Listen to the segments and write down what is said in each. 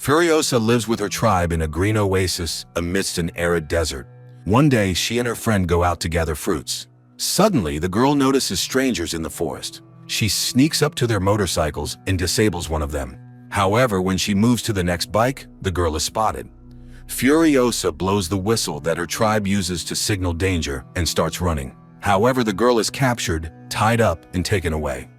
Furiosa lives with her tribe in a green oasis amidst an arid desert. One day, she and her friend go out to gather fruits. Suddenly, the girl notices strangers in the forest. She sneaks up to their motorcycles and disables one of them. However, when she moves to the next bike, the girl is spotted. Furiosa blows the whistle that her tribe uses to signal danger and starts running. However, the girl is captured, tied up, and taken away.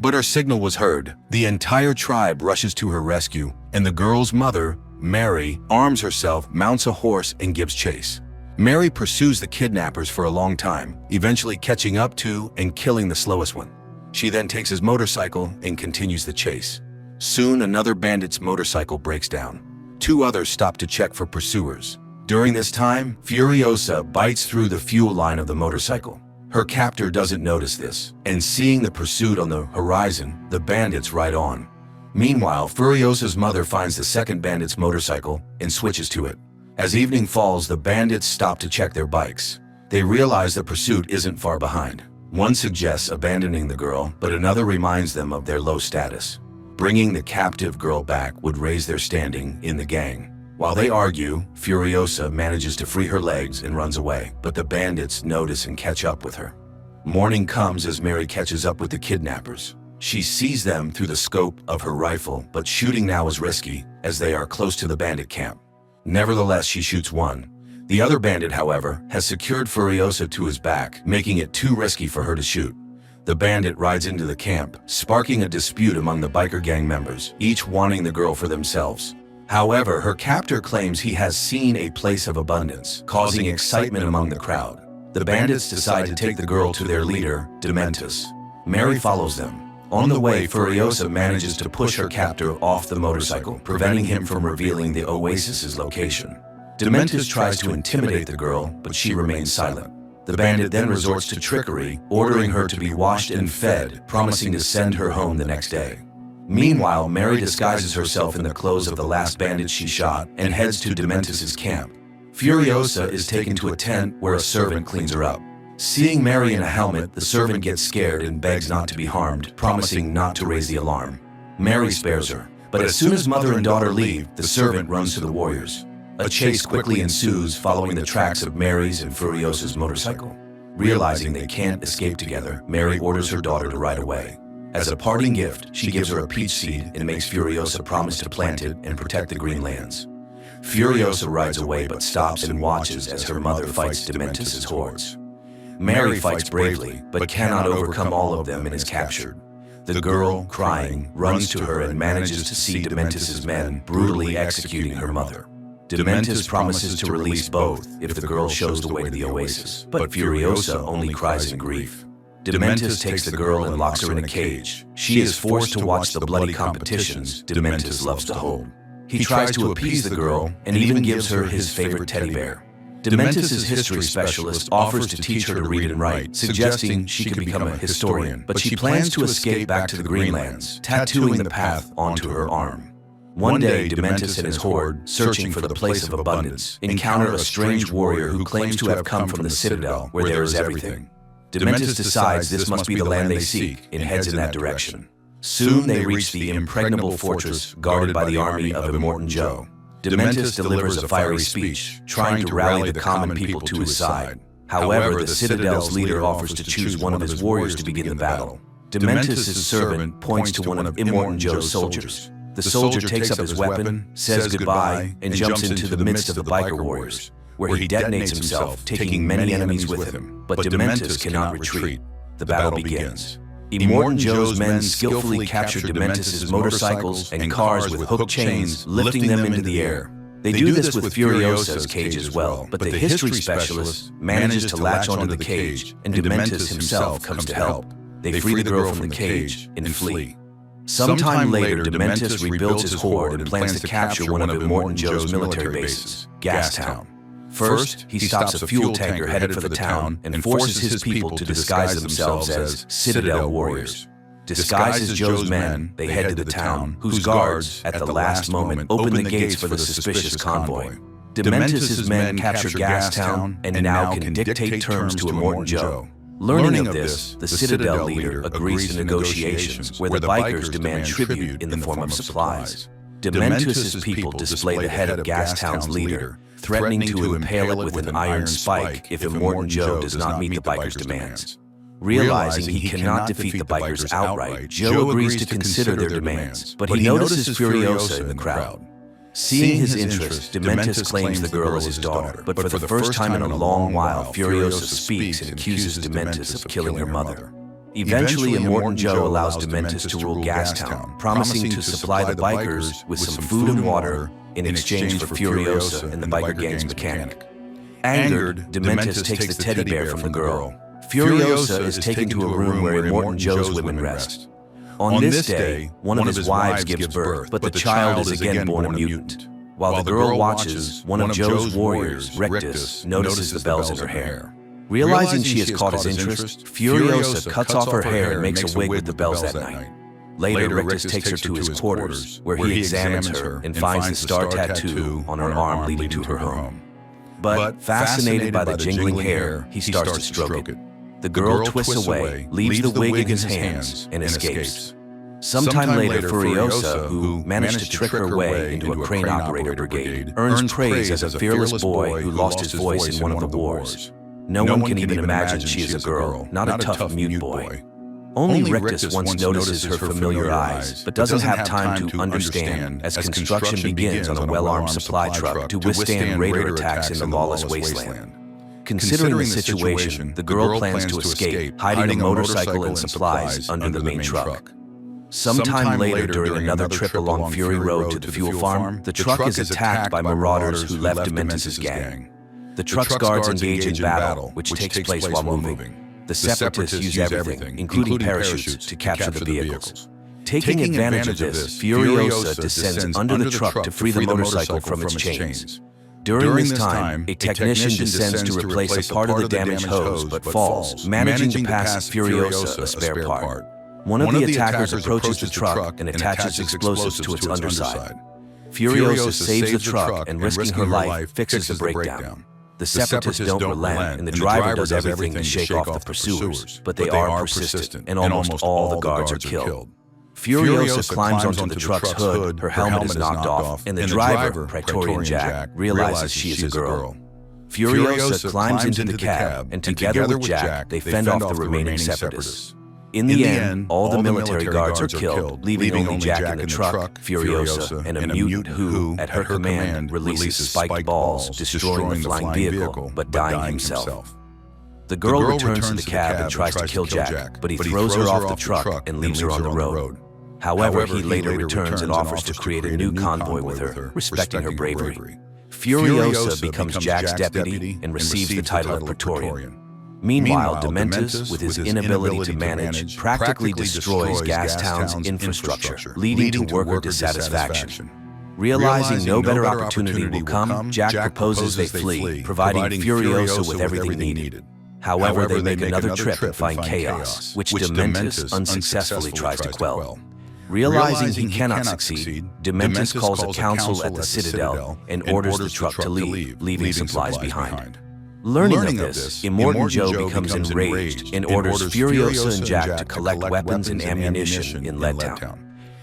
But her signal was heard. The entire tribe rushes to her rescue, and the girl's mother, Mary, arms herself, mounts a horse, and gives chase. Mary pursues the kidnappers for a long time, eventually catching up to and killing the slowest one. She then takes his motorcycle and continues the chase. Soon, another bandit's motorcycle breaks down. Two others stop to check for pursuers. During this time, Furiosa bites through the fuel line of the motorcycle. Her captor doesn't notice this, and seeing the pursuit on the horizon, the bandits ride on. Meanwhile, Furiosa's mother finds the second bandit's motorcycle and switches to it. As evening falls, the bandits stop to check their bikes. They realize the pursuit isn't far behind. One suggests abandoning the girl, but another reminds them of their low status. Bringing the captive girl back would raise their standing in the gang. While they argue, Furiosa manages to free her legs and runs away, but the bandits notice and catch up with her. Morning comes as Mary catches up with the kidnappers. She sees them through the scope of her rifle, but shooting now is risky as they are close to the bandit camp. Nevertheless, she shoots one. The other bandit, however, has secured Furiosa to his back, making it too risky for her to shoot. The bandit rides into the camp, sparking a dispute among the biker gang members, each wanting the girl for themselves. However, her captor claims he has seen a place of abundance, causing excitement among the crowd. The bandits decide to take the girl to their leader, Dementus. Mary follows them. On the way, Furiosa manages to push her captor off the motorcycle, preventing him from revealing the oasis's location. Dementus tries to intimidate the girl, but she remains silent. The bandit then resorts to trickery, ordering her to be washed and fed, promising to send her home the next day. Meanwhile, Mary disguises herself in the clothes of the last bandit she shot and heads to Dementus's camp. Furiosa is taken to a tent where a servant cleans her up. Seeing Mary in a helmet, the servant gets scared and begs not to be harmed, promising not to raise the alarm. Mary spares her, but as soon as mother and daughter leave, the servant runs to the warriors. A chase quickly ensues following the tracks of Mary's and Furiosa's motorcycle. Realizing they can't escape together, Mary orders her daughter to ride away. As a parting gift, she gives her a peach seed and makes Furiosa promise to plant it and protect the green lands. Furiosa rides away but stops and watches as her mother fights Dementus's hordes. Mary fights bravely, but cannot overcome all of them and is captured. The girl, crying, runs to her and manages to see Dementus's men brutally executing her mother. Dementus promises to release both if the girl shows the way to the oasis, but Furiosa only cries in grief. Dementus takes the girl and locks her in a cage. She is forced to watch the bloody competitions Dementus loves to hold. He tries to appease the girl and even gives her his favorite teddy bear. Dementus's history specialist offers to teach her to read and write, suggesting she could become a historian, but she plans to escape back to the Greenlands, tattooing the path onto her arm. One day, Dementus and his horde, searching for the place of abundance, encounter a strange warrior who claims to have come from the citadel where there is everything. Dementus decides this must be the land they seek and heads in that direction. Soon they reach the impregnable fortress guarded by the army of Immortan Joe. Dementus delivers a fiery speech, trying to rally the common people to his side. However, the citadel's leader offers to choose one of his warriors to begin the battle. Dementus's servant points to one of Immortan Joe's soldiers. The soldier takes up his weapon, says goodbye, and jumps into the midst of the biker warriors, where he detonates himself, taking many enemies with him. But Dementus cannot retreat. The battle begins. Immortan Joe's men skillfully capture Dementus's motorcycles and cars with hooked chains, lifting them into the air. They do this with Furiosa's cage as well, but the history specialist manages to latch onto the cage, and Dementus himself comes to help. They free the girl from the cage and flee. Sometime later, Dementus rebuilds his horde and plans to capture one of Immortan Joe's military bases, Gastown. First, he stops a fuel tanker headed for the town and forces his people to disguise themselves as Citadel warriors. Disguised as Joe's men, they head to the town, whose guards, at the last moment, open the gates for the suspicious convoy. Dementus's men capture Gastown and now can dictate terms to Immortan Joe. Learning of this, the Citadel leader agrees to negotiations where the bikers demand tribute in the form of supplies. Dementus's people display the head of Gastown's leader, threatening to impale it with an iron spike if Immortan Joe does not meet the biker's demands. Realizing he cannot defeat the bikers outright, Joe agrees to consider their demands, but he notices Furiosa in the crowd. Seeing his interest, Dementus claims the girl is his daughter, but for the first time in a long while, Furiosa speaks and accuses Dementus of killing her mother. Eventually, Immortan Joe allows Dementus to rule Gastown, promising to supply the bikers with some food and water in exchange for Furiosa and the biker gang's mechanic. Angered, Dementus takes the teddy bear from the girl. Furiosa is taken to a room where Immortan Joe's women rest. On this day, one of his wives gives birth, but the child is again born a mutant. While the girl watches, one of Joe's warriors, Rictus, notices the bells in her hair. Realizing she has caught his interest, Furiosa cuts off her hair and makes a wig with the bells that night. Later, Rictus takes her to his quarters, where he examines her and finds the star tattoo on her arm leading to her home. But, fascinated by the jingling hair, he starts to stroke it. The girl twists away, leaves the wig in his hands, and escapes. Sometime later, Furiosa, who managed to trick her way into a crane operator brigade, earns praise as a fearless boy who lost his voice in one of the wars. No one can even imagine she is a girl, not a tough mute boy. Only Rictus once notices her familiar eyes, but doesn't have time to understand as construction begins on a well-armed supply truck to withstand raider attacks in the lawless wasteland. Considering the situation, the girl plans to escape, hiding a motorcycle and supplies under the main truck. Sometime later, during another trip along Fury Road to the fuel farm, the truck is attacked by marauders who left Dementus's gang. The truck's guards engage in battle, which takes place while moving. The Separatists use everything, including parachutes, to capture the vehicles. Taking advantage of this, Furiosa descends under the truck to free the motorcycle from its chains. During this time, a technician descends to replace a part of the damaged hose but falls, managing to pass Furiosa a spare part. One of the attackers approaches the truck and attaches explosives to its underside. Furiosa saves the truck and, risking her life, fixes the breakdown. The Separatists don't relent, and the driver does everything to shake off the pursuers, but they are persistent, and almost all the guards are killed. Furiosa climbs onto the truck's hood, her helmet is knocked off, and the driver, Praetorian Jack, realizes she is a girl. Furiosa climbs into the cab, and together with Jack, they fend off the remaining Separatists. In the end, all the military guards are killed, leaving only Jack in the truck, Furiosa, and a mutant who, at her command, releases spiked balls, destroying the flying vehicle, but dying himself. The girl returns to the cab and tries to kill Jack, but he throws her off the truck and leaves her on the road. However, he later returns and offers to create a new convoy with her, respecting her bravery. Furiosa becomes Jack's deputy and receives the title of Praetorian. Meanwhile, Dementus, with his inability to manage, practically destroys Gastown's infrastructure, leading to worker dissatisfaction. Realizing no better opportunity will come, Jack proposes they flee, providing Furiosa with everything needed. However, they make another trip and find chaos, which Dementus unsuccessfully tries to quell. Realizing he cannot succeed, Dementus calls a council at the Citadel and orders the truck to leave, leaving supplies behind. Learning of this, Immortan Joe becomes enraged and orders Furiosa and Jack to collect weapons and ammunition in Leadtown.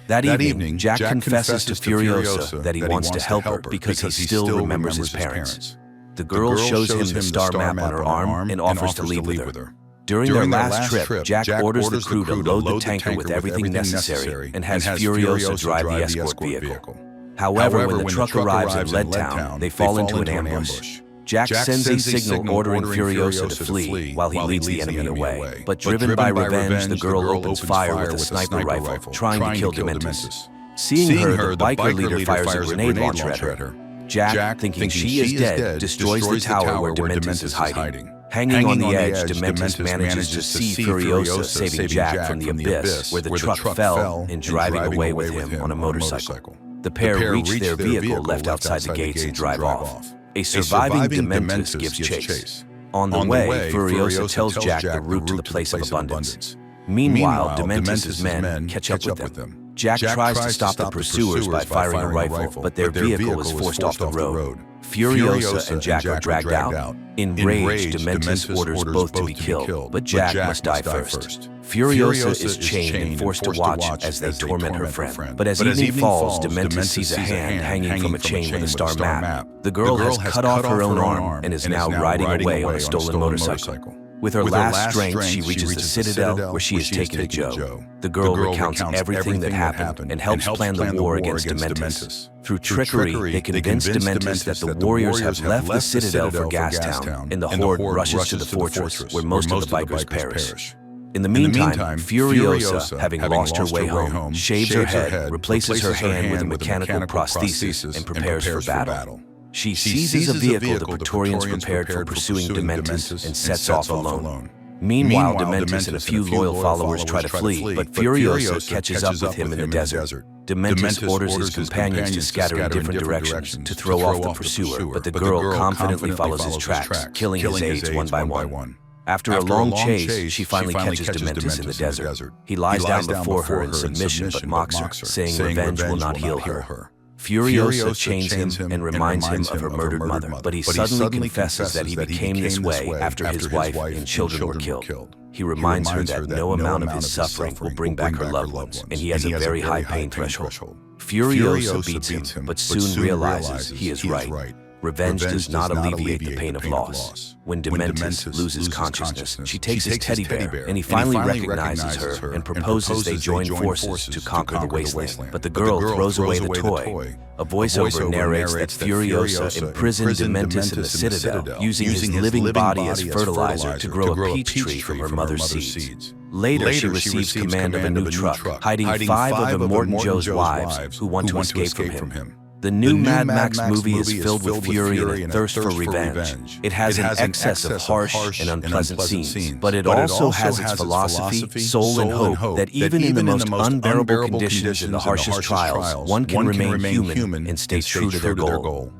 That evening, Jack confesses to Furiosa that he wants to help her because he still remembers his parents. The girl shows him the star map on her arm and offers to leave with her. During their last trip, Jack orders the crew to load the tanker with everything necessary and has Furiosa drive the escort vehicle. However, when the truck arrives in Leadtown, they fall into an ambush. Jack sends a signal ordering Furiosa to flee while he leads the enemy away. But driven by revenge, the girl opens fire with a sniper rifle, trying to kill Dementus. Seeing her, the biker leader fires a grenade launcher at her. Jack, thinking she is dead, destroys the tower where Dementus is hiding. Hanging on the edge, Dementus manages to see Furiosa saving Jack from the abyss where the truck fell and driving away with him on a motorcycle. The pair reach their vehicle left outside the gates and drive off. A surviving Dementus gives chase. On the way, Furiosa tells Jack the route to the place of abundance. Meanwhile, Dementus's men catch up with them. Jack tries to stop the pursuers by firing a rifle, but their vehicle is forced off the road. Furiosa and Jack are dragged out. Enraged, Dementus orders both to be killed, but Jack must die first. Furiosa is chained and forced to watch as they torment her friend. But as evening falls, Dementus sees a hand hanging from a chain with a star map. The girl has cut off her own arm and is now riding away on a stolen motorcycle. With her last strength, she reaches the citadel where she is taken to Joe. The girl recounts everything that happened and helps plan the war against Dementus. Through trickery, they convince Dementus that the warriors have left the citadel for Gastown, and the horde rushes to the fortress where most of the bikers perish. In the meantime, Furiosa, having lost her way home, shaves her head, replaces her hand with a mechanical prosthesis, and prepares for battle. She seizes a vehicle the Praetorians prepared for pursuing Dementus and sets off alone. Meanwhile, Dementus and a few loyal followers try to flee, but Furiosa catches up with him in the desert. Dementus orders his companions to scatter in different directions to throw off the pursuer, but the girl confidently follows his tracks, killing his aides one by one. After a long chase, she finally catches Dementus in the desert. He lies down before her in submission but mocks her, saying revenge will not heal her. Furiosa chains him and reminds him of her murdered mother, but he suddenly confesses that he became this way after his wife and children were killed. He reminds her that no amount of his suffering will bring back her loved ones, and he has a very high pain threshold. Furiosa beats him, but soon realizes he is right. Revenge does not alleviate the pain of loss. When Dementus loses consciousness, she takes his teddy bear, and he finally recognizes her and proposes they join forces to conquer the wasteland. But the girl throws away the toy. A voiceover narrates that Furiosa imprisoned Dementus in the citadel, using his living body as fertilizer to grow a peach tree from her mother's seeds. Later, she receives command of a new truck, hiding 5 of Immortan Joe's wives who want to escape from him. The new Mad Max movie is filled with fury and a thirst for revenge. It has an excess of harsh and unpleasant scenes, but it also has its philosophy, soul, and hope that even in the most unbearable conditions and the harshest trials, one can remain human and stay true to their goal.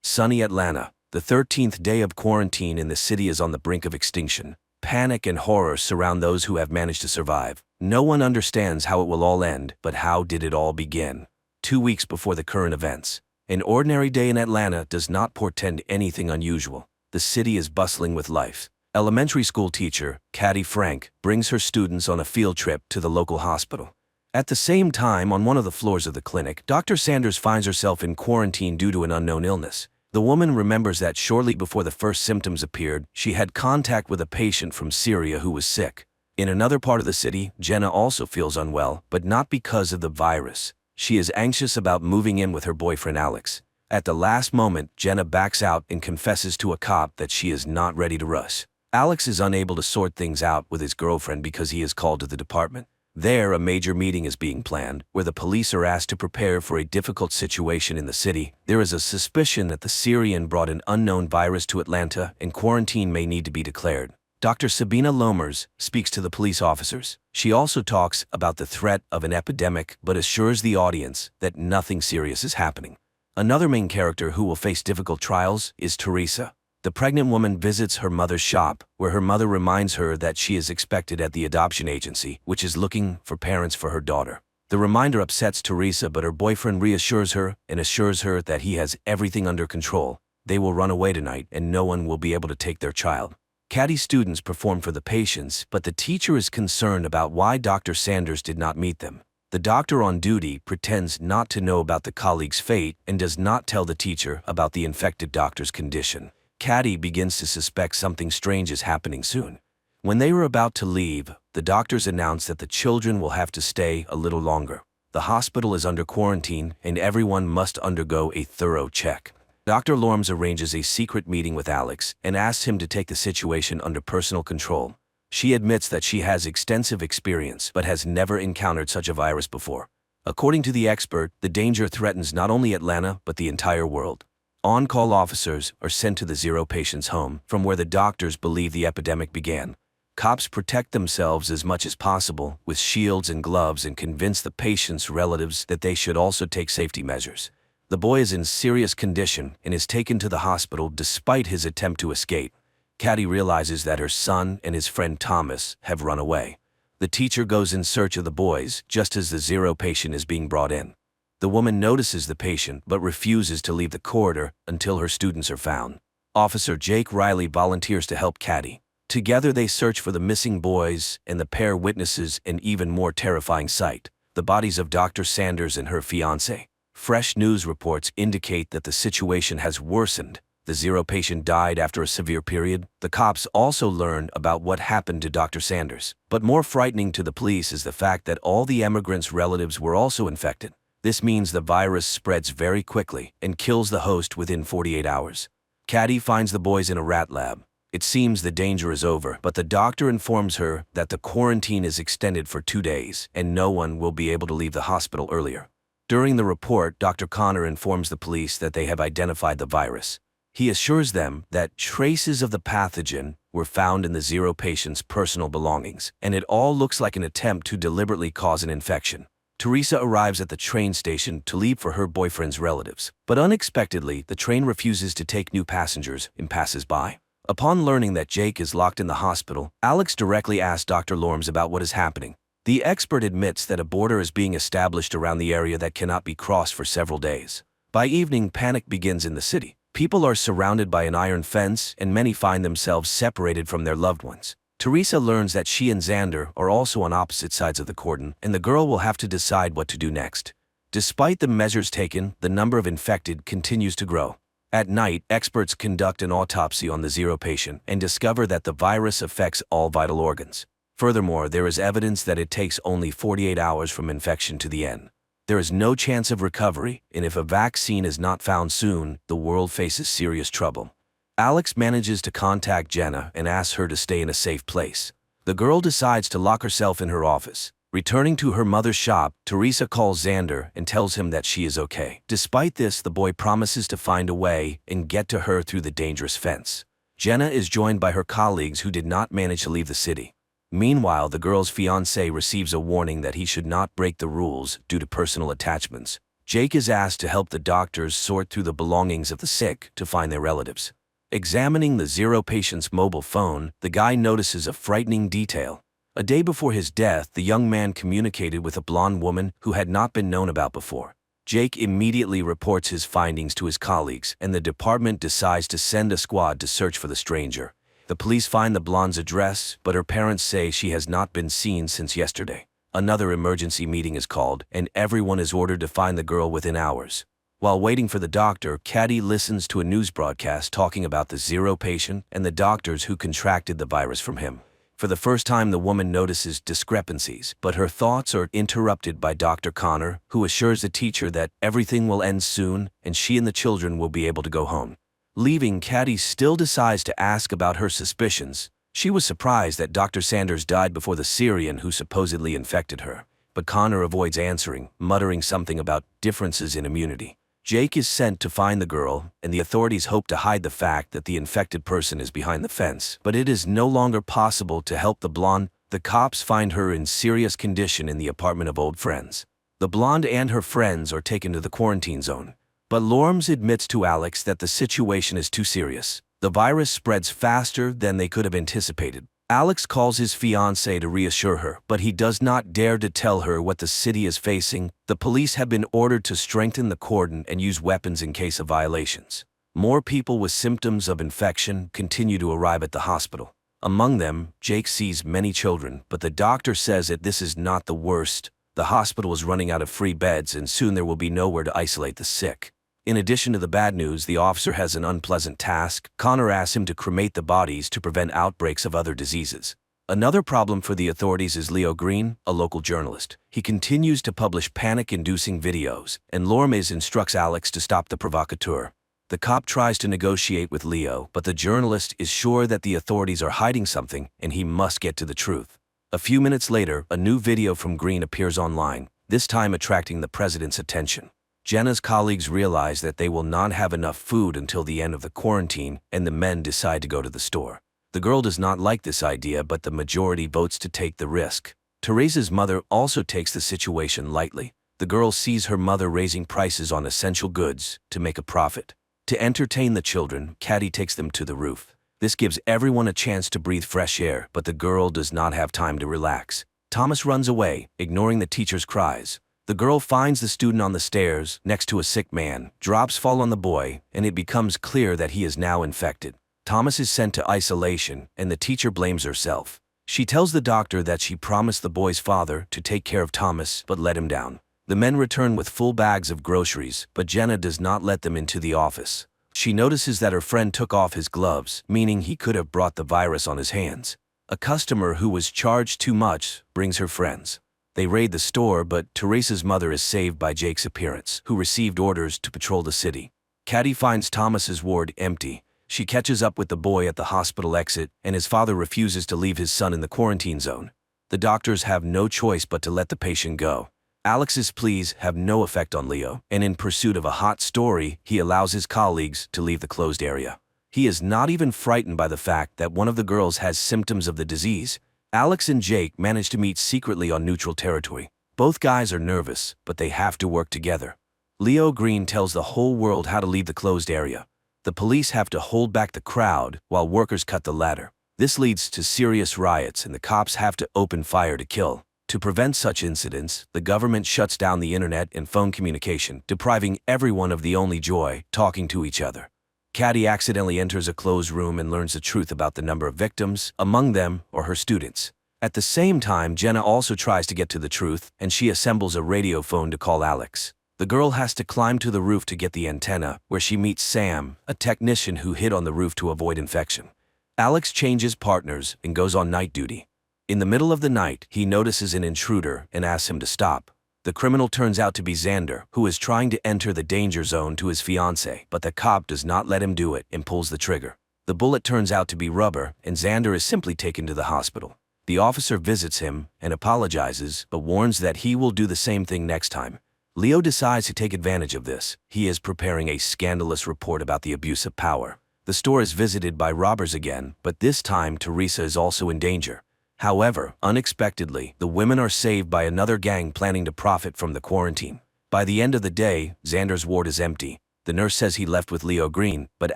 Sunny Atlanta. The 13th day of quarantine in the city is on the brink of extinction. Panic and horror surround those who have managed to survive. No one understands how it will all end, but how did it all begin? 2 weeks before the current events. An ordinary day in Atlanta does not portend anything unusual. The city is bustling with life. Elementary school teacher, Caddy Frank, brings her students on a field trip to the local hospital. At the same time, on one of the floors of the clinic, Dr. Sanders finds herself in quarantine due to an unknown illness. The woman remembers that shortly before the first symptoms appeared, she had contact with a patient from Syria who was sick. In another part of the city, Jenna also feels unwell, but not because of the virus. She is anxious about moving in with her boyfriend Alex. At the last moment, Jenna backs out and confesses to a cop that she is not ready to rush. Alex is unable to sort things out with his girlfriend because he is called to the department. There, a major meeting is being planned, where the police are asked to prepare for a difficult situation in the city. There is a suspicion that the Syrian brought an unknown virus to Atlanta, and quarantine may need to be declared. Dr. Sabina Lomers speaks to the police officers. She also talks about the threat of an epidemic, but assures the audience that nothing serious is happening. Another main character who will face difficult trials is Teresa. The pregnant woman visits her mother's shop, where her mother reminds her that she is expected at the adoption agency, which is looking for parents for her daughter. The reminder upsets Teresa, but her boyfriend reassures her and assures her that he has everything under control. They will run away tonight, and no one will be able to take their child. Caddy's students perform for the patients, but the teacher is concerned about why Dr. Sanders did not meet them. The doctor on duty pretends not to know about the colleague's fate and does not tell the teacher about the infected doctor's condition. Caddy begins to suspect something strange is happening soon. When they were about to leave, the doctors announce that the children will have to stay a little longer. The hospital is under quarantine and everyone must undergo a thorough check. Dr. Lorms arranges a secret meeting with Alex and asks him to take the situation under personal control. She admits that she has extensive experience but has never encountered such a virus before. According to the expert, the danger threatens not only Atlanta but the entire world. On-call officers are sent to the Zero patient's home, from where the doctors believe the epidemic began. Cops protect themselves as much as possible with shields and gloves and convince the patient's relatives that they should also take safety measures. The boy is in serious condition and is taken to the hospital despite his attempt to escape. Caddy realizes that her son and his friend Thomas have run away. The teacher goes in search of the boys just as the zero patient is being brought in. The woman notices the patient but refuses to leave the corridor until her students are found. Officer Jake Riley volunteers to help Caddy. Together they search for the missing boys, and the pair witnesses an even more terrifying sight: the bodies of Dr. Sanders and her fiancé. Fresh news reports indicate that the situation has worsened. The zero patient died after a severe period. The cops also learn about what happened to Dr. Sanders. But more frightening to the police is the fact that all the emigrants' relatives were also infected. This means the virus spreads very quickly and kills the host within 48 hours. Caddy finds the boys in a rat lab. It seems the danger is over, but the doctor informs her that the quarantine is extended for 2 days and no one will be able to leave the hospital earlier. During the report, Dr. Connor informs the police that they have identified the virus. He assures them that traces of the pathogen were found in the zero patient's personal belongings, and it all looks like an attempt to deliberately cause an infection. Teresa arrives at the train station to leave for her boyfriend's relatives, but unexpectedly, the train refuses to take new passengers and passes by. Upon learning that Jake is locked in the hospital, Alex directly asks Dr. Lorms about what is happening. The expert admits that a border is being established around the area that cannot be crossed for several days. By evening, panic begins in the city. People are surrounded by an iron fence, and many find themselves separated from their loved ones. Teresa learns that she and Xander are also on opposite sides of the cordon, and the girl will have to decide what to do next. Despite the measures taken, the number of infected continues to grow. At night, experts conduct an autopsy on the zero patient and discover that the virus affects all vital organs. Furthermore, there is evidence that it takes only 48 hours from infection to the end. There is no chance of recovery, and if a vaccine is not found soon, the world faces serious trouble. Alex manages to contact Jenna and asks her to stay in a safe place. The girl decides to lock herself in her office. Returning to her mother's shop, Teresa calls Xander and tells him that she is okay. Despite this, the boy promises to find a way and get to her through the dangerous fence. Jenna is joined by her colleagues who did not manage to leave the city. Meanwhile, the girl's fiancé receives a warning that he should not break the rules due to personal attachments. Jake is asked to help the doctors sort through the belongings of the sick to find their relatives. Examining the zero patient's mobile phone, the guy notices a frightening detail. A day before his death, the young man communicated with a blonde woman who had not been known about before. Jake immediately reports his findings to his colleagues, and the department decides to send a squad to search for the stranger. The police find the blonde's address, but her parents say she has not been seen since yesterday. Another emergency meeting is called, and everyone is ordered to find the girl within hours. While waiting for the doctor, Caddy listens to a news broadcast talking about the zero patient and the doctors who contracted the virus from him. For the first time, the woman notices discrepancies, but her thoughts are interrupted by Dr. Connor, who assures the teacher that everything will end soon and she and the children will be able to go home. Leaving, Caddy still decides to ask about her suspicions. She was surprised that Dr. Sanders died before the Syrian who supposedly infected her. But Connor avoids answering, muttering something about differences in immunity. Jake is sent to find the girl, and the authorities hope to hide the fact that the infected person is behind the fence. But it is no longer possible to help the blonde. The cops find her in serious condition in the apartment of old friends. The blonde and her friends are taken to the quarantine zone. But Lorms admits to Alex that the situation is too serious. The virus spreads faster than they could have anticipated. Alex calls his fiancée to reassure her, but he does not dare to tell her what the city is facing. The police have been ordered to strengthen the cordon and use weapons in case of violations. More people with symptoms of infection continue to arrive at the hospital. Among them, Jake sees many children, but the doctor says that this is not the worst. The hospital is running out of free beds, and soon there will be nowhere to isolate the sick. In addition to the bad news, the officer has an unpleasant task. Connor asks him to cremate the bodies to prevent outbreaks of other diseases. Another problem for the authorities is Leo Green, a local journalist. He continues to publish panic-inducing videos, and Lorms instructs Alex to stop the provocateur. The cop tries to negotiate with Leo, but the journalist is sure that the authorities are hiding something, and he must get to the truth. A few minutes later, a new video from Green appears online, this time attracting the president's attention. Jenna's colleagues realize that they will not have enough food until the end of the quarantine, and the men decide to go to the store. The girl does not like this idea, but the majority votes to take the risk. Teresa's mother also takes the situation lightly. The girl sees her mother raising prices on essential goods to make a profit. To entertain the children, Caddy takes them to the roof. This gives everyone a chance to breathe fresh air, but the girl does not have time to relax. Thomas runs away, ignoring the teacher's cries. The girl finds the student on the stairs, next to a sick man, drops fall on the boy, and it becomes clear that he is now infected. Thomas is sent to isolation, and the teacher blames herself. She tells the doctor that she promised the boy's father to take care of Thomas, but let him down. The men return with full bags of groceries, but Jenna does not let them into the office. She notices that her friend took off his gloves, meaning he could have brought the virus on his hands. A customer who was charged too much brings her friends. They raid the store, but Teresa's mother is saved by Jake's appearance, who received orders to patrol the city. Caddy finds Thomas's ward empty. She catches up with the boy at the hospital exit, and his father refuses to leave his son in the quarantine zone. The doctors have no choice but to let the patient go. Alex's pleas have no effect on Leo, and in pursuit of a hot story, he allows his colleagues to leave the closed area. He is not even frightened by the fact that one of the girls has symptoms of the disease. Alex and Jake manage to meet secretly on neutral territory. Both guys are nervous, but they have to work together. Leo Green tells the whole world how to leave the closed area. The police have to hold back the crowd while workers cut the ladder. This leads to serious riots, and the cops have to open fire to kill. To prevent such incidents, the government shuts down the internet and phone communication, depriving everyone of the only joy, talking to each other. Caddy accidentally enters a closed room and learns the truth about the number of victims, among them or her students. At the same time, Jenna also tries to get to the truth, and she assembles a radio phone to call Alex. The girl has to climb to the roof to get the antenna, where she meets Sam, a technician who hid on the roof to avoid infection. Alex changes partners and goes on night duty. In the middle of the night, he notices an intruder and asks him to stop. The criminal turns out to be Xander, who is trying to enter the danger zone to his fiancée, but the cop does not let him do it and pulls the trigger. The bullet turns out to be rubber, and Xander is simply taken to the hospital. The officer visits him and apologizes, but warns that he will do the same thing next time. Leo decides to take advantage of this. He is preparing a scandalous report about the abuse of power. The store is visited by robbers again, but this time Teresa is also in danger. However, unexpectedly, the women are saved by another gang planning to profit from the quarantine. By the end of the day, Xander's ward is empty. The nurse says he left with Leo Green, but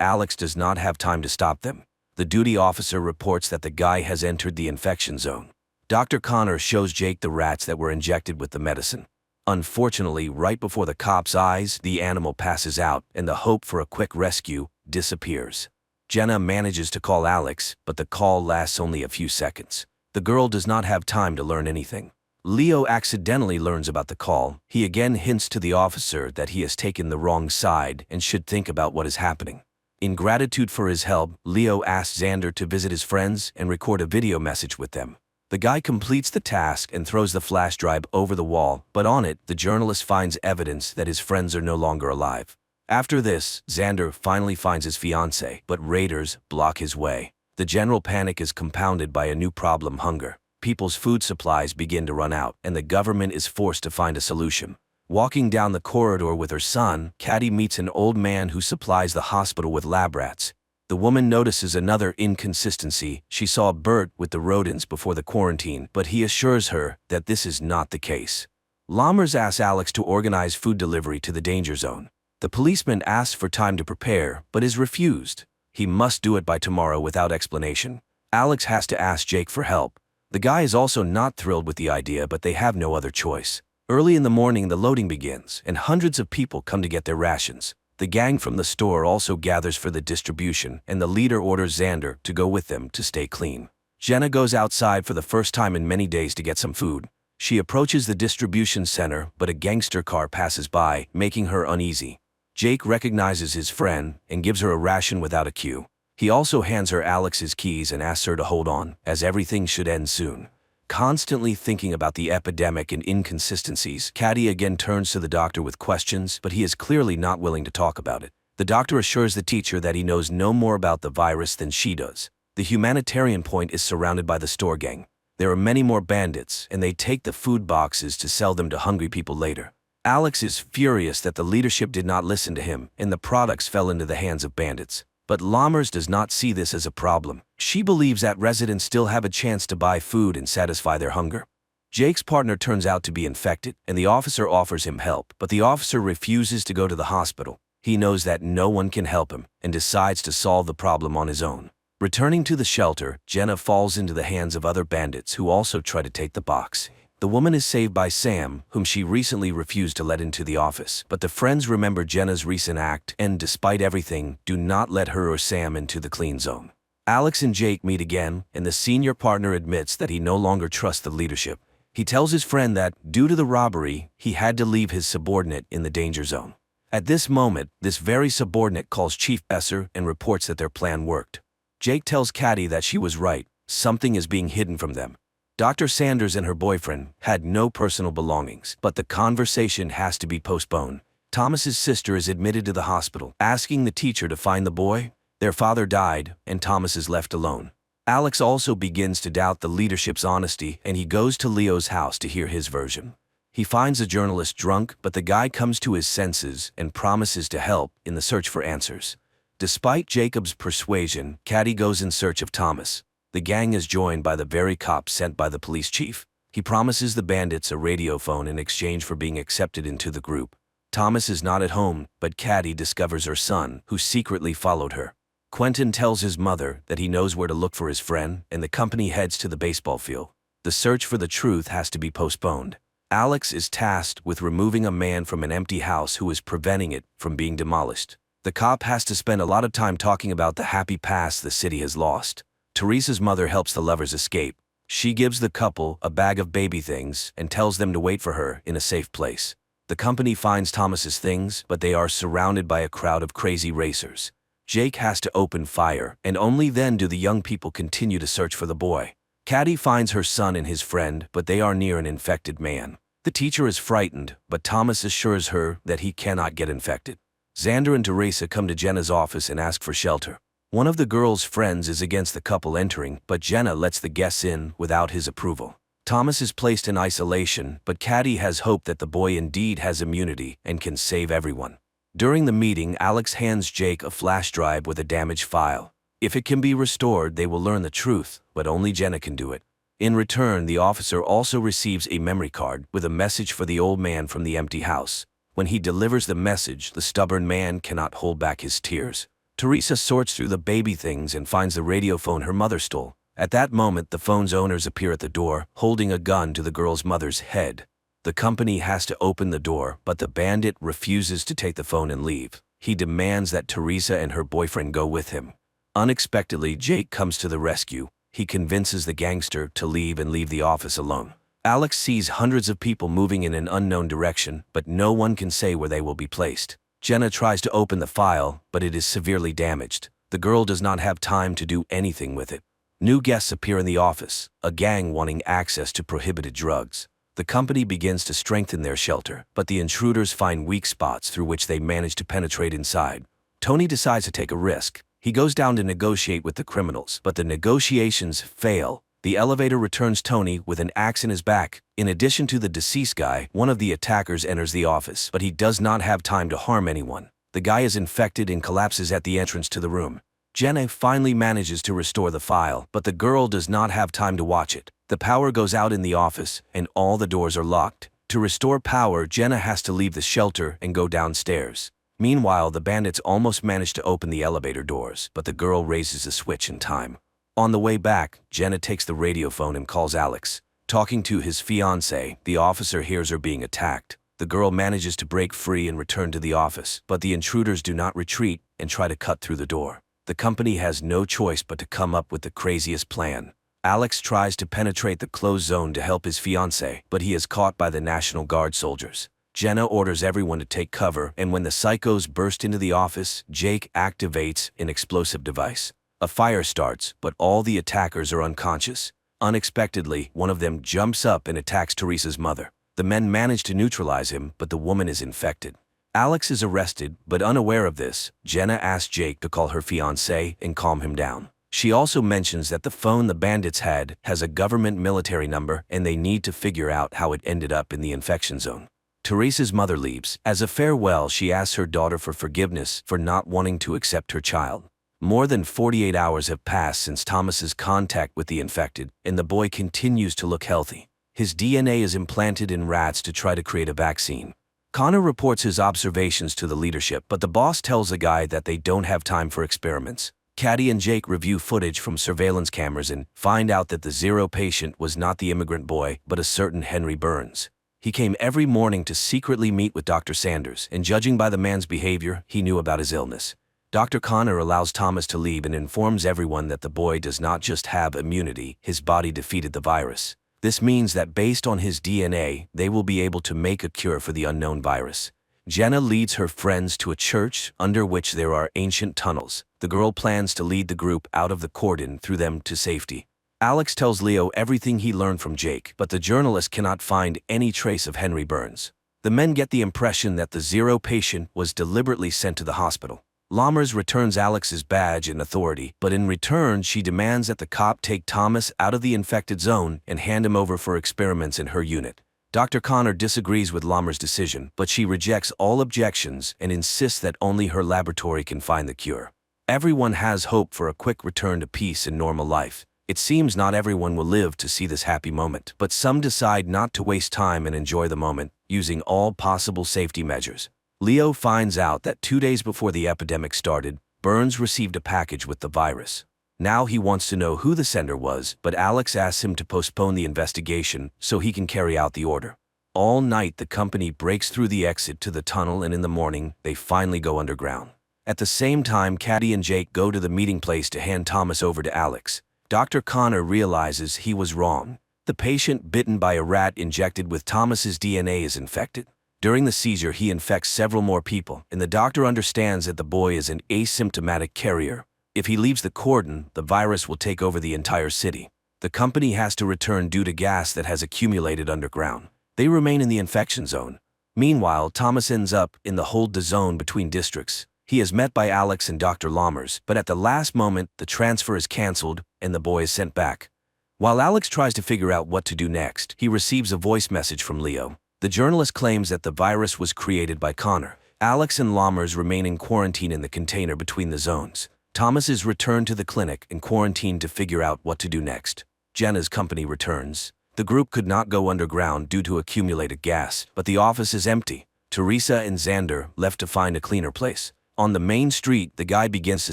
Alex does not have time to stop them. The duty officer reports that the guy has entered the infection zone. Dr. Connor shows Jake the rats that were injected with the medicine. Unfortunately, right before the cop's eyes, the animal passes out, and the hope for a quick rescue disappears. Jenna manages to call Alex, but the call lasts only a few seconds. The girl does not have time to learn anything. Leo accidentally learns about the call. He again hints to the officer that he has taken the wrong side and should think about what is happening. In gratitude for his help, Leo asks Xander to visit his friends and record a video message with them. The guy completes the task and throws the flash drive over the wall, but on it, the journalist finds evidence that his friends are no longer alive. After this, Xander finally finds his fiancée, but raiders block his way. The general panic is compounded by a new problem: hunger. People's food supplies begin to run out, and the government is forced to find a solution. Walking down the corridor with her son, Caddy meets an old man who supplies the hospital with lab rats. The woman notices another inconsistency. She saw Bert with the rodents before the quarantine, but he assures her that this is not the case. Lammers asks Alex to organize food delivery to the danger zone. The policeman asks for time to prepare, but is refused. He must do it by tomorrow without explanation. Alex has to ask Jake for help. The guy is also not thrilled with the idea, but they have no other choice. Early in the morning, the loading begins, and hundreds of people come to get their rations. The gang from the store also gathers for the distribution, and the leader orders Xander to go with them to stay clean. Jenna goes outside for the first time in many days to get some food. She approaches the distribution center, but a gangster car passes by, making her uneasy. Jake recognizes his friend and gives her a ration without a cue. He also hands her Alex's keys and asks her to hold on, as everything should end soon. Constantly thinking about the epidemic and inconsistencies, Caddy again turns to the doctor with questions, but he is clearly not willing to talk about it. The doctor assures the teacher that he knows no more about the virus than she does. The humanitarian point is surrounded by the store gang. There are many more bandits, and they take the food boxes to sell them to hungry people later. Alex is furious that the leadership did not listen to him, and the products fell into the hands of bandits. But Lammers does not see this as a problem. She believes that residents still have a chance to buy food and satisfy their hunger. Jake's partner turns out to be infected, and the officer offers him help, but the officer refuses to go to the hospital. He knows that no one can help him, and decides to solve the problem on his own. Returning to the shelter, Jenna falls into the hands of other bandits who also try to take the box. The woman is saved by Sam, whom she recently refused to let into the office, but the friends remember Jenna's recent act and, despite everything, do not let her or Sam into the clean zone. Alex and Jake meet again, and the senior partner admits that he no longer trusts the leadership. He tells his friend that, due to the robbery, he had to leave his subordinate in the danger zone. At this moment, this very subordinate calls Chief Esser and reports that their plan worked. Jake tells Caddy that she was right, something is being hidden from them. Dr. Sanders and her boyfriend had no personal belongings, but the conversation has to be postponed. Thomas's sister is admitted to the hospital, asking the teacher to find the boy. Their father died, and Thomas is left alone. Alex also begins to doubt the leadership's honesty, and he goes to Leo's house to hear his version. He finds the journalist drunk, but the guy comes to his senses and promises to help in the search for answers. Despite Jacob's persuasion, Caddy goes in search of Thomas. The gang is joined by the very cop sent by the police chief. He promises the bandits a radio phone in exchange for being accepted into the group. Thomas is not at home, but Caddy discovers her son, who secretly followed her. Quentin tells his mother that he knows where to look for his friend, and the company heads to the baseball field. The search for the truth has to be postponed. Alex is tasked with removing a man from an empty house who is preventing it from being demolished. The cop has to spend a lot of time talking about the happy past the city has lost. Teresa's mother helps the lovers escape. She gives the couple a bag of baby things and tells them to wait for her in a safe place. The company finds Thomas's things, but they are surrounded by a crowd of crazy racers. Jake has to open fire, and only then do the young people continue to search for the boy. Caddy finds her son and his friend, but they are near an infected man. The teacher is frightened, but Thomas assures her that he cannot get infected. Xander and Teresa come to Jenna's office and ask for shelter. One of the girl's friends is against the couple entering, but Jenna lets the guests in without his approval. Thomas is placed in isolation, but Caddy has hope that the boy indeed has immunity and can save everyone. During the meeting, Alex hands Jake a flash drive with a damaged file. If it can be restored, they will learn the truth, but only Jenna can do it. In return, the officer also receives a memory card with a message for the old man from the empty house. When he delivers the message, the stubborn man cannot hold back his tears. Teresa sorts through the baby things and finds the radio phone her mother stole. At that moment, the phone's owners appear at the door, holding a gun to the girl's mother's head. The company has to open the door, but the bandit refuses to take the phone and leave. He demands that Teresa and her boyfriend go with him. Unexpectedly, Jake comes to the rescue. He convinces the gangster to leave and leave the office alone. Alex sees hundreds of people moving in an unknown direction, but no one can say where they will be placed. Jenna tries to open the file, but it is severely damaged. The girl does not have time to do anything with it. New guests appear in the office, a gang wanting access to prohibited drugs. The company begins to strengthen their shelter, but the intruders find weak spots through which they manage to penetrate inside. Tony decides to take a risk. He goes down to negotiate with the criminals, but the negotiations fail. The elevator returns Tony with an axe in his back. In addition to the deceased guy, one of the attackers enters the office, but he does not have time to harm anyone. The guy is infected and collapses at the entrance to the room. Jenna finally manages to restore the file, but the girl does not have time to watch it. The power goes out in the office, and all the doors are locked. To restore power, Jenna has to leave the shelter and go downstairs. Meanwhile, the bandits almost manage to open the elevator doors, but the girl raises the switch in time. On the way back, Jenna takes the radio phone and calls Alex. Talking to his fiancé, the officer hears her being attacked. The girl manages to break free and return to the office, but the intruders do not retreat and try to cut through the door. The company has no choice but to come up with the craziest plan. Alex tries to penetrate the closed zone to help his fiancé, but he is caught by the National Guard soldiers. Jenna orders everyone to take cover, and when the psychos burst into the office, Jake activates an explosive device. A fire starts, but all the attackers are unconscious. Unexpectedly, one of them jumps up and attacks Teresa's mother. The men manage to neutralize him, but the woman is infected. Alex is arrested, but unaware of this, Jenna asks Jake to call her fiancé and calm him down. She also mentions that the phone the bandits had has a government military number and they need to figure out how it ended up in the infection zone. Teresa's mother leaves. As a farewell, she asks her daughter for forgiveness for not wanting to accept her child. More than 48 hours have passed since Thomas's contact with the infected, and the boy continues to look healthy. His DNA is implanted in rats to try to create a vaccine. Connor reports his observations to the leadership, but the boss tells the guy that they don't have time for experiments. Caddy and Jake review footage from surveillance cameras and find out that the Zero patient was not the immigrant boy, but a certain Henry Burns. He came every morning to secretly meet with Dr. Sanders, and judging by the man's behavior, he knew about his illness. Dr. Connor allows Thomas to leave and informs everyone that the boy does not just have immunity, his body defeated the virus. This means that based on his DNA, they will be able to make a cure for the unknown virus. Jenna leads her friends to a church under which there are ancient tunnels. The girl plans to lead the group out of the cordon through them to safety. Alex tells Leo everything he learned from Jake, but the journalist cannot find any trace of Henry Burns. The men get the impression that the Zero patient was deliberately sent to the hospital. Lammers returns Alex's badge and authority, but in return she demands that the cop take Thomas out of the infected zone and hand him over for experiments in her unit. Dr. Connor disagrees with Lammers' decision, but she rejects all objections and insists that only her laboratory can find the cure. Everyone has hope for a quick return to peace and normal life. It seems not everyone will live to see this happy moment, but some decide not to waste time and enjoy the moment, using all possible safety measures. Leo finds out that 2 days before the epidemic started, Burns received a package with the virus. Now he wants to know who the sender was, but Alex asks him to postpone the investigation so he can carry out the order. All night the company breaks through the exit to the tunnel, and in the morning they finally go underground. At the same time, Caddy and Jake go to the meeting place to hand Thomas over to Alex. Dr. Connor realizes he was wrong. The patient bitten by a rat injected with Thomas's DNA is infected. During the seizure he infects several more people, and the doctor understands that the boy is an asymptomatic carrier. If he leaves the cordon, the virus will take over the entire city. The company has to return due to gas that has accumulated underground. They remain in the infection zone. Meanwhile, Thomas ends up in the hold the zone between districts. He is met by Alex and Dr. Lammers, but at the last moment, the transfer is cancelled and the boy is sent back. While Alex tries to figure out what to do next, he receives a voice message from Leo. The journalist claims that the virus was created by Connor. Alex and Lammers remain in quarantine in the container between the zones. Thomas is returned to the clinic and quarantined to figure out what to do next. Jenna's company returns. The group could not go underground due to accumulated gas, but the office is empty. Teresa and Xander left to find a cleaner place. On the main street, the guy begins to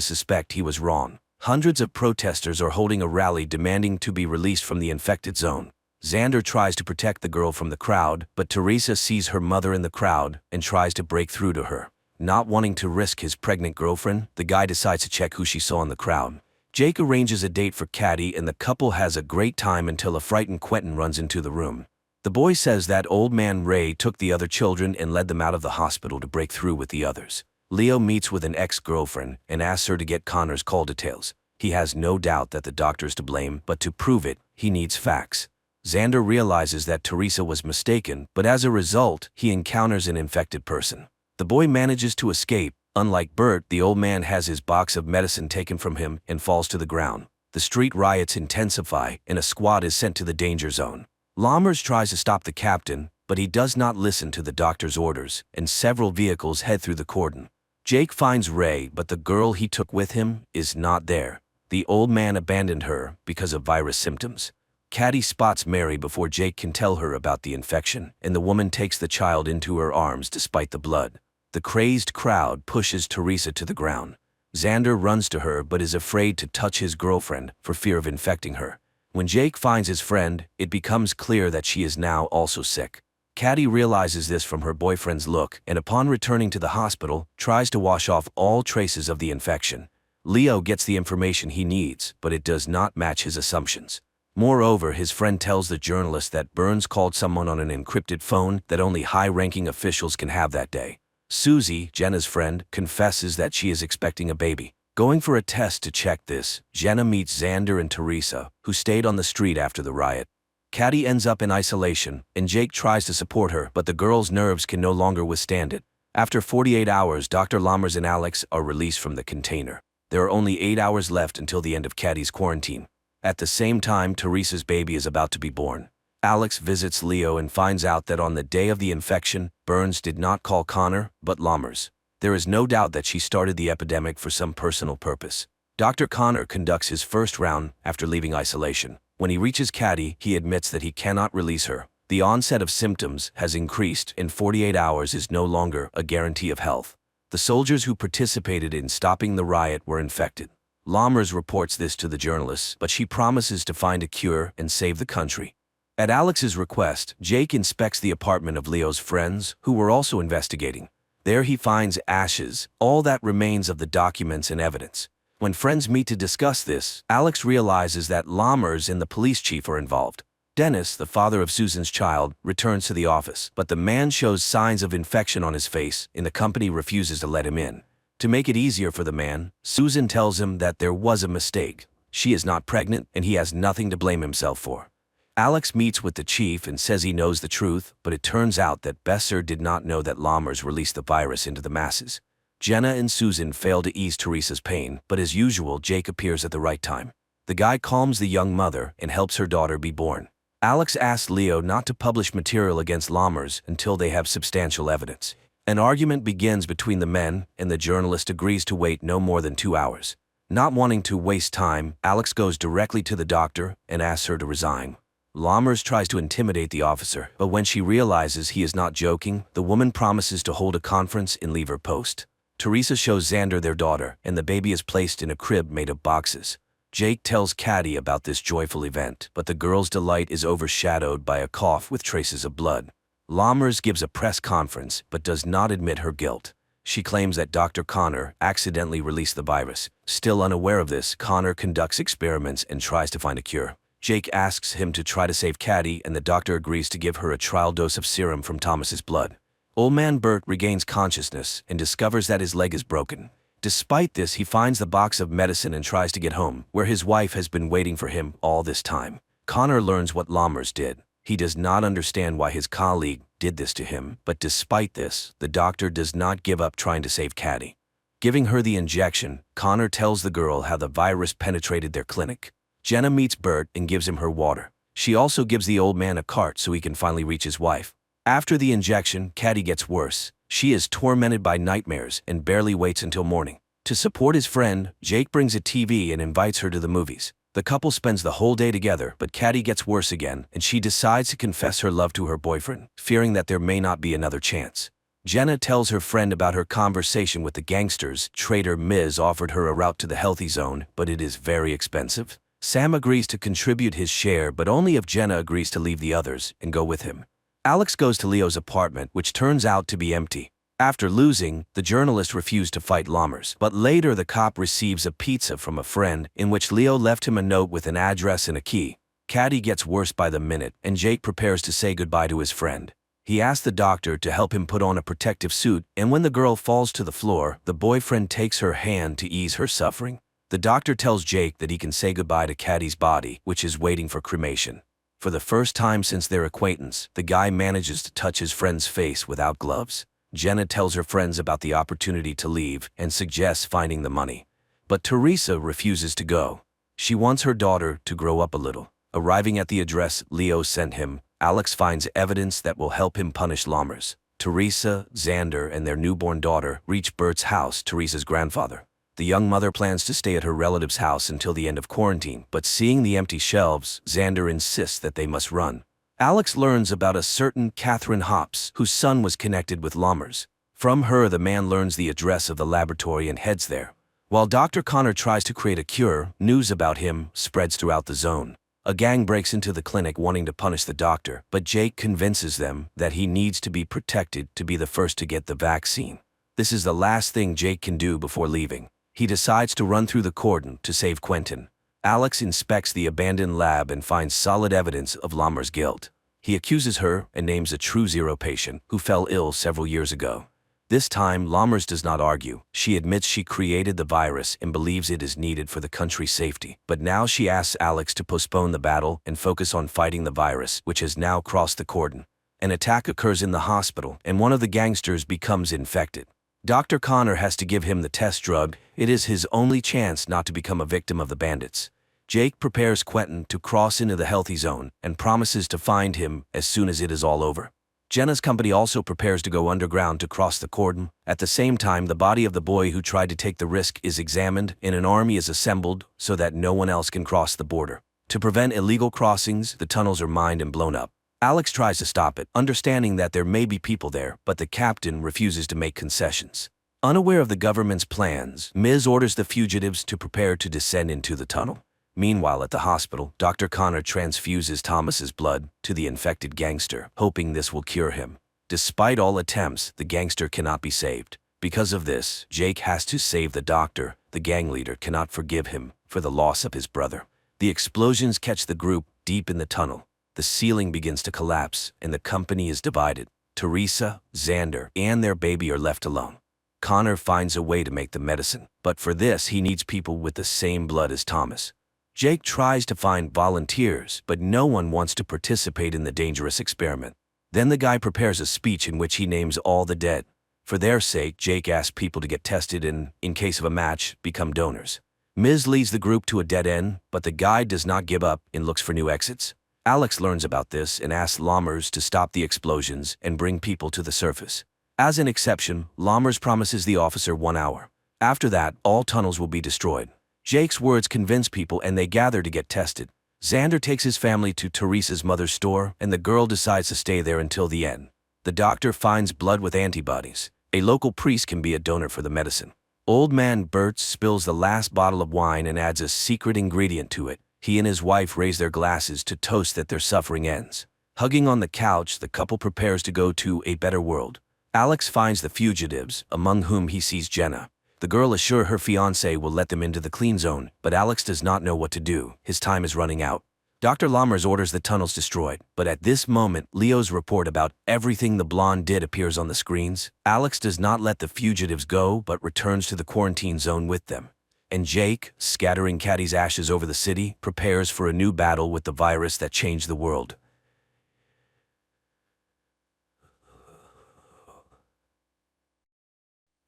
suspect he was wrong. Hundreds of protesters are holding a rally demanding to be released from the infected zone. Xander tries to protect the girl from the crowd, but Teresa sees her mother in the crowd and tries to break through to her. Not wanting to risk his pregnant girlfriend, the guy decides to check who she saw in the crowd. Jake arranges a date for Caddy, and the couple has a great time until a frightened Quentin runs into the room. The boy says that old man Ray took the other children and led them out of the hospital to break through with the others. Leo meets with an ex-girlfriend and asks her to get Connor's call details. He has no doubt that the doctor's to blame, but to prove it, he needs facts. Xander realizes that Teresa was mistaken, but as a result, he encounters an infected person. The boy manages to escape. Unlike Bert, the old man has his box of medicine taken from him and falls to the ground. The street riots intensify, and a squad is sent to the danger zone. Lammers tries to stop the captain, but he does not listen to the doctor's orders, and several vehicles head through the cordon. Jake finds Ray, but the girl he took with him is not there. The old man abandoned her because of virus symptoms. Caddy spots Mary before Jake can tell her about the infection, and the woman takes the child into her arms despite the blood. The crazed crowd pushes Teresa to the ground. Xander runs to her but is afraid to touch his girlfriend for fear of infecting her. When Jake finds his friend, it becomes clear that she is now also sick. Caddy realizes this from her boyfriend's look, and upon returning to the hospital, tries to wash off all traces of the infection. Leo gets the information he needs, but it does not match his assumptions. Moreover, his friend tells the journalist that Burns called someone on an encrypted phone that only high-ranking officials can have that day. Susie, Jenna's friend, confesses that she is expecting a baby. Going for a test to check this, Jenna meets Xander and Teresa, who stayed on the street after the riot. Caddy ends up in isolation, and Jake tries to support her, but the girl's nerves can no longer withstand it. After 48 hours, Dr. Lammers and Alex are released from the container. There are only 8 hours left until the end of Caddy's quarantine. At the same time, Teresa's baby is about to be born. Alex visits Leo and finds out that on the day of the infection, Burns did not call Connor, but Lammers. There is no doubt that she started the epidemic for some personal purpose. Dr. Connor conducts his first round after leaving isolation. When he reaches Caddy, he admits that he cannot release her. The onset of symptoms has increased, and 48 hours is no longer a guarantee of health. The soldiers who participated in stopping the riot were infected. Lammers reports this to the journalists, but she promises to find a cure and save the country. At Alex's request, Jake inspects the apartment of Leo's friends, who were also investigating. There he finds ashes, all that remains of the documents and evidence. When friends meet to discuss this, Alex realizes that Lammers and the police chief are involved. Dennis, the father of Susan's child, returns to the office, but the man shows signs of infection on his face, and the company refuses to let him in. To make it easier for the man, Susan tells him that there was a mistake. She is not pregnant, and he has nothing to blame himself for. Alex meets with the chief and says he knows the truth, but it turns out that Besser did not know that Lammers released the virus into the masses. Jenna and Susan fail to ease Teresa's pain, but as usual, Jake appears at the right time. The guy calms the young mother and helps her daughter be born. Alex asks Leo not to publish material against Lammers until they have substantial evidence. An argument begins between the men, and the journalist agrees to wait no more than 2 hours. Not wanting to waste time, Alex goes directly to the doctor and asks her to resign. Lammers tries to intimidate the officer, but when she realizes he is not joking, the woman promises to hold a conference and leave her post. Teresa shows Xander their daughter, and the baby is placed in a crib made of boxes. Jake tells Caddy about this joyful event, but the girl's delight is overshadowed by a cough with traces of blood. Lammers gives a press conference, but does not admit her guilt. She claims that Dr. Connor accidentally released the virus. Still unaware of this, Connor conducts experiments and tries to find a cure. Jake asks him to try to save Caddy, and the doctor agrees to give her a trial dose of serum from Thomas's blood. Old man Bert regains consciousness and discovers that his leg is broken. Despite this, he finds the box of medicine and tries to get home, where his wife has been waiting for him all this time. Connor learns what Lammers did. He does not understand why his colleague did this to him, but despite this, the doctor does not give up trying to save Caddy. Giving her the injection, Connor tells the girl how the virus penetrated their clinic. Jenna meets Bert and gives him her water. She also gives the old man a cart so he can finally reach his wife. After the injection, Caddy gets worse. She is tormented by nightmares and barely waits until morning. To support his friend, Jake brings a TV and invites her to the movies. The couple spends the whole day together, but Caddy gets worse again, and she decides to confess her love to her boyfriend, fearing that there may not be another chance. Jenna tells her friend about her conversation with the gangsters. Trader Miz offered her a route to the healthy zone, but it is very expensive. Sam agrees to contribute his share, but only if Jenna agrees to leave the others and go with him. Alex goes to Leo's apartment, which turns out to be empty. After losing, the journalist refused to fight Lammers, but later the cop receives a pizza from a friend in which Leo left him a note with an address and a key. Caddy gets worse by the minute, and Jake prepares to say goodbye to his friend. He asks the doctor to help him put on a protective suit, and when the girl falls to the floor, the boyfriend takes her hand to ease her suffering. The doctor tells Jake that he can say goodbye to Caddy's body, which is waiting for cremation. For the first time since their acquaintance, the guy manages to touch his friend's face without gloves. Jenna tells her friends about the opportunity to leave and suggests finding the money. But Teresa refuses to go. She wants her daughter to grow up a little. Arriving at the address Leo sent him, Alex finds evidence that will help him punish Lammers. Teresa, Xander, and their newborn daughter reach Bert's house, Teresa's grandfather. The young mother plans to stay at her relative's house until the end of quarantine, but seeing the empty shelves, Xander insists that they must run. Alex learns about a certain Catherine Hops, whose son was connected with Lammers. From her, the man learns the address of the laboratory and heads there. While Dr. Connor tries to create a cure, news about him spreads throughout the zone. A gang breaks into the clinic wanting to punish the doctor, but Jake convinces them that he needs to be protected to be the first to get the vaccine. This is the last thing Jake can do before leaving. He decides to run through the cordon to save Quentin. Alex inspects the abandoned lab and finds solid evidence of Lammers' guilt. He accuses her and names a true zero patient who fell ill several years ago. This time, Lammers does not argue. She admits she created the virus and believes it is needed for the country's safety. But now she asks Alex to postpone the battle and focus on fighting the virus, which has now crossed the cordon. An attack occurs in the hospital, and one of the gangsters becomes infected. Dr. Connor has to give him the test drug. It is his only chance not to become a victim of the bandits. Jake prepares Quentin to cross into the healthy zone and promises to find him as soon as it is all over. Jenna's company also prepares to go underground to cross the cordon. At the same time, the body of the boy who tried to take the risk is examined, and an army is assembled so that no one else can cross the border. To prevent illegal crossings, the tunnels are mined and blown up. Alex tries to stop it, understanding that there may be people there, but the captain refuses to make concessions. Unaware of the government's plans, Ms. orders the fugitives to prepare to descend into the tunnel. Meanwhile, at the hospital, Dr. Connor transfuses Thomas's blood to the infected gangster, hoping this will cure him. Despite all attempts, the gangster cannot be saved. Because of this, Jake has to save the doctor. The gang leader cannot forgive him for the loss of his brother. The explosions catch the group deep in the tunnel. The ceiling begins to collapse, and the company is divided. Teresa, Xander, and their baby are left alone. Connor finds a way to make the medicine, but for this he needs people with the same blood as Thomas. Jake tries to find volunteers, but no one wants to participate in the dangerous experiment. Then the guy prepares a speech in which he names all the dead. For their sake, Jake asks people to get tested and, in case of a match, become donors. Ms. leads the group to a dead end, but the guide does not give up and looks for new exits. Alex learns about this and asks Lammers to stop the explosions and bring people to the surface. As an exception, Lammers promises the officer 1 hour. After that, all tunnels will be destroyed. Jake's words convince people and they gather to get tested. Xander takes his family to Teresa's mother's store and the girl decides to stay there until the end. The doctor finds blood with antibodies. A local priest can be a donor for the medicine. Old man Bert spills the last bottle of wine and adds a secret ingredient to it. He and his wife raise their glasses to toast that their suffering ends. Hugging on the couch, the couple prepares to go to a better world. Alex finds the fugitives, among whom he sees Jenna. The girl assures her fiancé will let them into the clean zone, but Alex does not know what to do. His time is running out. Dr. Lammers orders the tunnels destroyed, but at this moment, Leo's report about everything the blonde did appears on the screens. Alex does not let the fugitives go, but returns to the quarantine zone with them. And Jake, scattering Caddy's ashes over the city, prepares for a new battle with the virus that changed the world.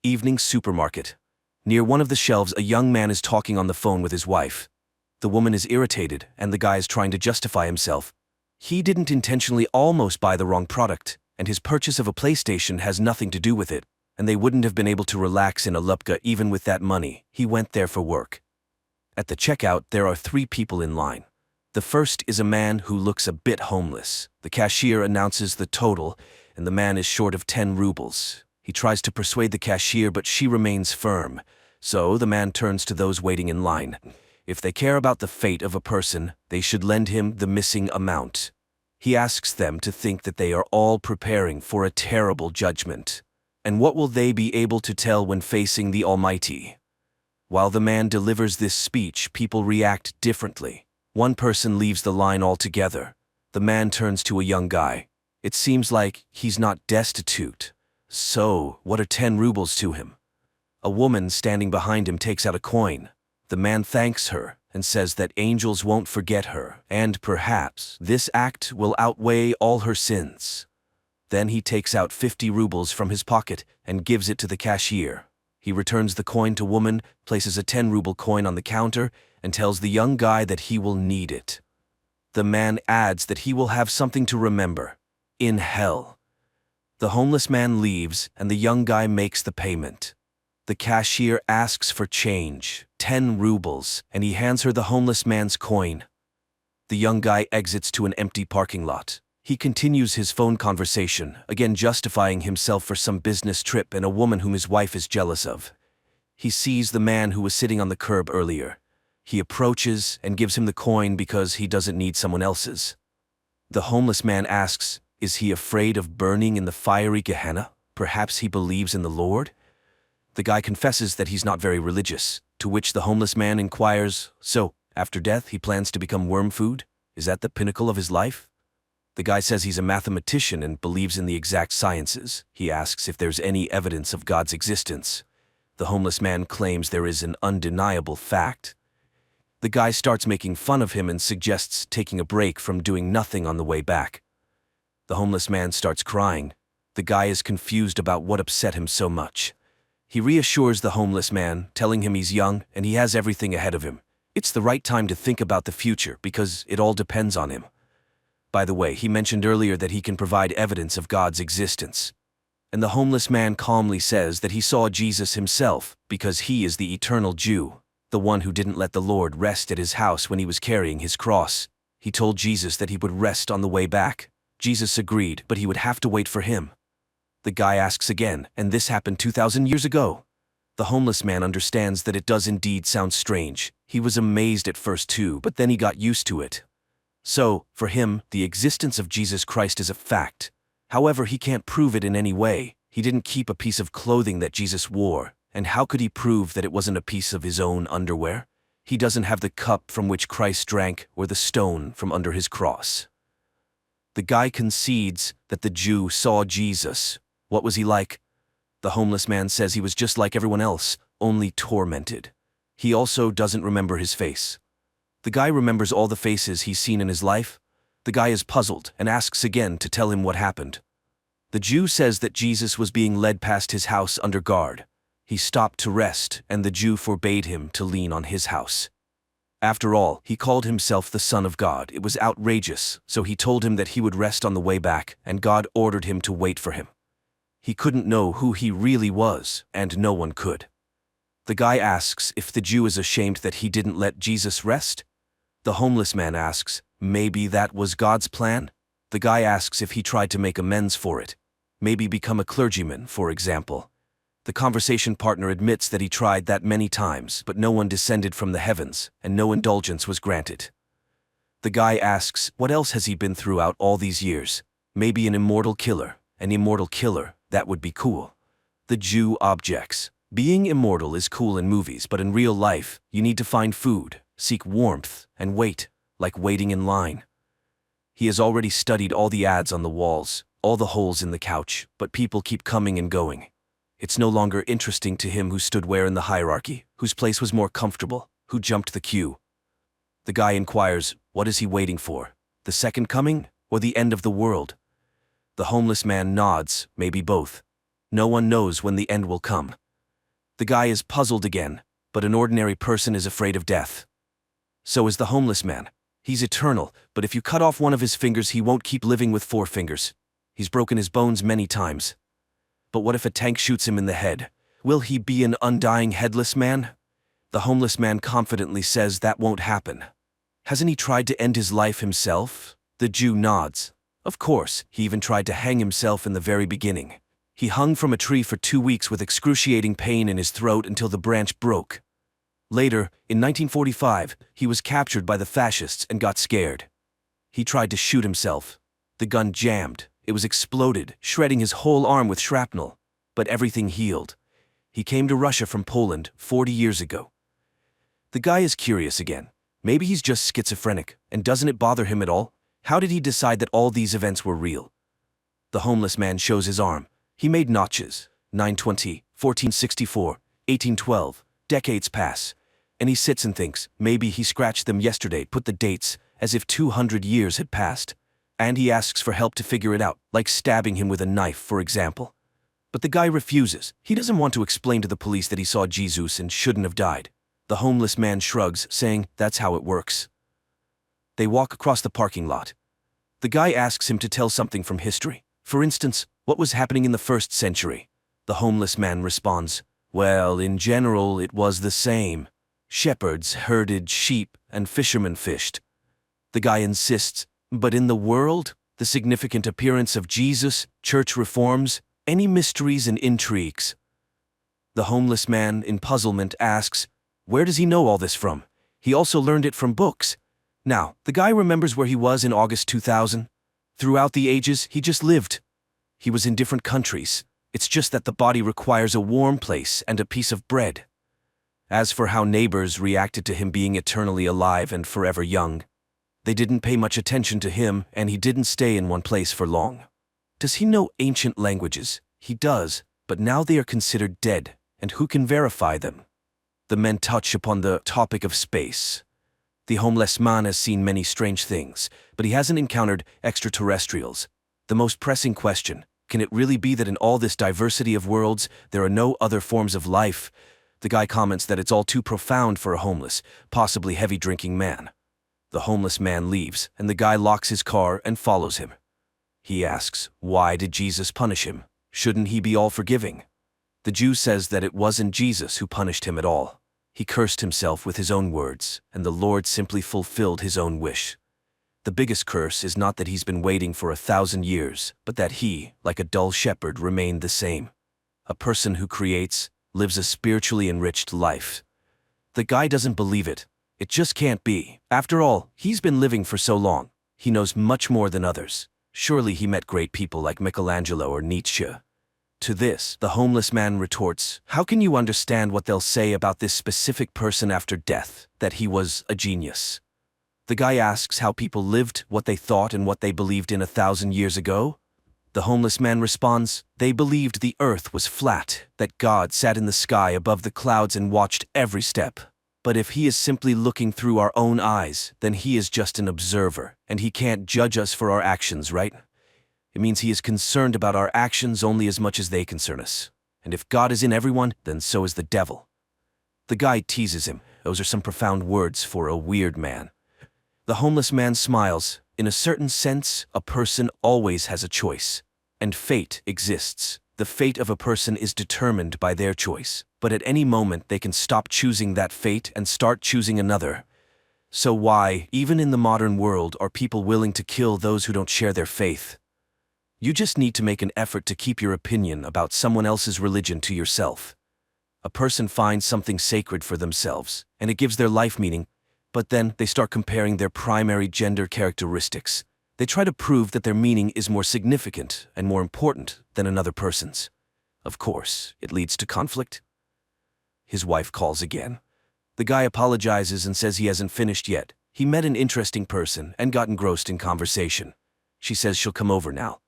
Evening supermarket. Near one of the shelves, a young man is talking on the phone with his wife. The woman is irritated, and the guy is trying to justify himself. He didn't intentionally almost buy the wrong product, and his purchase of a PlayStation has nothing to do with it, and they wouldn't have been able to relax in a Lupka even with that money. He went there for work. At the checkout, there are 3 people in line. The first is a man who looks a bit homeless. The cashier announces the total, and the man is short of 10 rubles. He tries to persuade the cashier, but she remains firm. So the man turns to those waiting in line. If they care about the fate of a person, they should lend him the missing amount. He asks them to think that they are all preparing for a terrible judgment. And what will they be able to tell when facing the Almighty? While the man delivers this speech, people react differently. One person leaves the line altogether. The man turns to a young guy. It seems like he's not destitute. So, what are 10 rubles to him? A woman standing behind him takes out a coin. The man thanks her and says that angels won't forget her, and perhaps this act will outweigh all her sins. Then he takes out 50 rubles from his pocket and gives it to the cashier. He returns the coin to woman, places a 10-ruble coin on the counter, and tells the young guy that he will need it. The man adds that he will have something to remember in hell. The homeless man leaves, and the young guy makes the payment. The cashier asks for change, 10 rubles, and he hands her the homeless man's coin. The young guy exits to an empty parking lot. He continues his phone conversation, again justifying himself for some business trip and a woman whom his wife is jealous of. He sees the man who was sitting on the curb earlier. He approaches and gives him the coin because he doesn't need someone else's. The homeless man asks, is he afraid of burning in the fiery Gehenna? Perhaps he believes in the Lord? The guy confesses that he's not very religious, to which the homeless man inquires, so, after death he plans to become worm food? Is that the pinnacle of his life? The guy says he's a mathematician and believes in the exact sciences. He asks if there's any evidence of God's existence. The homeless man claims there is an undeniable fact. The guy starts making fun of him and suggests taking a break from doing nothing on the way back. The homeless man starts crying. The guy is confused about what upset him so much. He reassures the homeless man, telling him he's young and he has everything ahead of him. It's the right time to think about the future because it all depends on him. By the way, he mentioned earlier that he can provide evidence of God's existence. And the homeless man calmly says that he saw Jesus himself because he is the eternal Jew, the one who didn't let the Lord rest at his house when he was carrying his cross. He told Jesus that he would rest on the way back. Jesus agreed, but he would have to wait for him. The guy asks again, and this happened 2,000 years ago. The homeless man understands that it does indeed sound strange. He was amazed at first too, but then he got used to it. So, for him, the existence of Jesus Christ is a fact. However, he can't prove it in any way. He didn't keep a piece of clothing that Jesus wore, and how could he prove that it wasn't a piece of his own underwear? He doesn't have the cup from which Christ drank or the stone from under his cross. The guy concedes that the Jew saw Jesus. What was he like? The homeless man says he was just like everyone else, only tormented. He also doesn't remember his face. The guy remembers all the faces he's seen in his life. The guy is puzzled and asks again to tell him what happened. The Jew says that Jesus was being led past his house under guard. He stopped to rest, and the Jew forbade him to lean on his house. After all, he called himself the Son of God. It was outrageous, so he told him that he would rest on the way back, and God ordered him to wait for him. He couldn't know who he really was, and no one could. The guy asks if the Jew is ashamed that he didn't let Jesus rest. The homeless man asks, maybe that was God's plan? The guy asks if he tried to make amends for it. Maybe become a clergyman, for example. The conversation partner admits that he tried that many times, but no one descended from the heavens, and no indulgence was granted. The guy asks, what else has he been throughout all these years? Maybe an immortal killer. An immortal killer, that would be cool. The Jew objects. Being immortal is cool in movies, but in real life, you need to find food, seek warmth, and wait, like waiting in line. He has already studied all the ads on the walls, all the holes in the couch, but people keep coming and going. It's no longer interesting to him who stood where in the hierarchy, whose place was more comfortable, who jumped the queue. The guy inquires, what is he waiting for? The second coming, or the end of the world? The homeless man nods, maybe both. No one knows when the end will come. The guy is puzzled again, but an ordinary person is afraid of death. So is the homeless man. He's eternal, but if you cut off one of his fingers, he won't keep living with 4 fingers. He's broken his bones many times. But what if a tank shoots him in the head? Will he be an undying headless man? The homeless man confidently says that won't happen. Hasn't he tried to end his life himself? The Jew nods. Of course, he even tried to hang himself in the very beginning. He hung from a tree for 2 weeks with excruciating pain in his throat until the branch broke. Later, in 1945, he was captured by the fascists and got scared. He tried to shoot himself. The gun jammed. It was exploded, shredding his whole arm with shrapnel. But everything healed. He came to Russia from Poland 40 years ago. The guy is curious again. Maybe he's just schizophrenic, and doesn't it bother him at all? How did he decide that all these events were real? The homeless man shows his arm. He made notches. 920, 1464, 1812. Decades pass. And he sits and thinks, maybe he scratched them yesterday, put the dates, as if 200 years had passed. And he asks for help to figure it out, like stabbing him with a knife, for example. But the guy refuses. He doesn't want to explain to the police that he saw Jesus and shouldn't have died. The homeless man shrugs, saying, that's how it works. They walk across the parking lot. The guy asks him to tell something from history. For instance, what was happening in the 1st century? The homeless man responds, well, in general, it was the same. Shepherds herded sheep and fishermen fished. The guy insists, but in the world, the significant appearance of Jesus, church reforms, any mysteries and intrigues? The homeless man, in puzzlement, asks, where does he know all this from? He also learned it from books. Now, the guy remembers where he was in August 2000. Throughout the ages, he just lived. He was in different countries. It's just that the body requires a warm place and a piece of bread. As for how neighbors reacted to him being eternally alive and forever young, they didn't pay much attention to him, and he didn't stay in one place for long. Does he know ancient languages? He does, but now they are considered dead, and who can verify them? The men touch upon the topic of space. The homeless man has seen many strange things, but he hasn't encountered extraterrestrials. The most pressing question, can it really be that in all this diversity of worlds, there are no other forms of life? The guy comments that it's all too profound for a homeless, possibly heavy-drinking man. The homeless man leaves, and the guy locks his car and follows him. He asks, why did Jesus punish him? Shouldn't he be all-forgiving? The Jew says that it wasn't Jesus who punished him at all. He cursed himself with his own words, and the Lord simply fulfilled his own wish. The biggest curse is not that he's been waiting for 1,000 years, but that he, like a dull shepherd, remained the same. A person who creates, lives a spiritually enriched life. The guy doesn't believe it. It just can't be. After all, he's been living for so long. He knows much more than others. Surely he met great people like Michelangelo or Nietzsche. To this, the homeless man retorts, "How can you understand what they'll say about this specific person after death, that he was a genius?" The guy asks how people lived, what they thought and what they believed in 1,000 years ago. The homeless man responds, "They believed the earth was flat, that God sat in the sky above the clouds and watched every step. But if he is simply looking through our own eyes, then he is just an observer, and he can't judge us for our actions, right? It means he is concerned about our actions only as much as they concern us. And if God is in everyone, then so is the devil." The guy teases him. Those are some profound words for a weird man. The homeless man smiles. In a certain sense, a person always has a choice. And fate exists. The fate of a person is determined by their choice. But at any moment they can stop choosing that fate and start choosing another. So why, even in the modern world, are people willing to kill those who don't share their faith? You just need to make an effort to keep your opinion about someone else's religion to yourself. A person finds something sacred for themselves, and it gives their life meaning, but then they start comparing their primary gender characteristics. They try to prove that their meaning is more significant and more important than another person's. Of course, it leads to conflict. His wife calls again. The guy apologizes and says he hasn't finished yet. He met an interesting person and got engrossed in conversation. She says she'll come over now.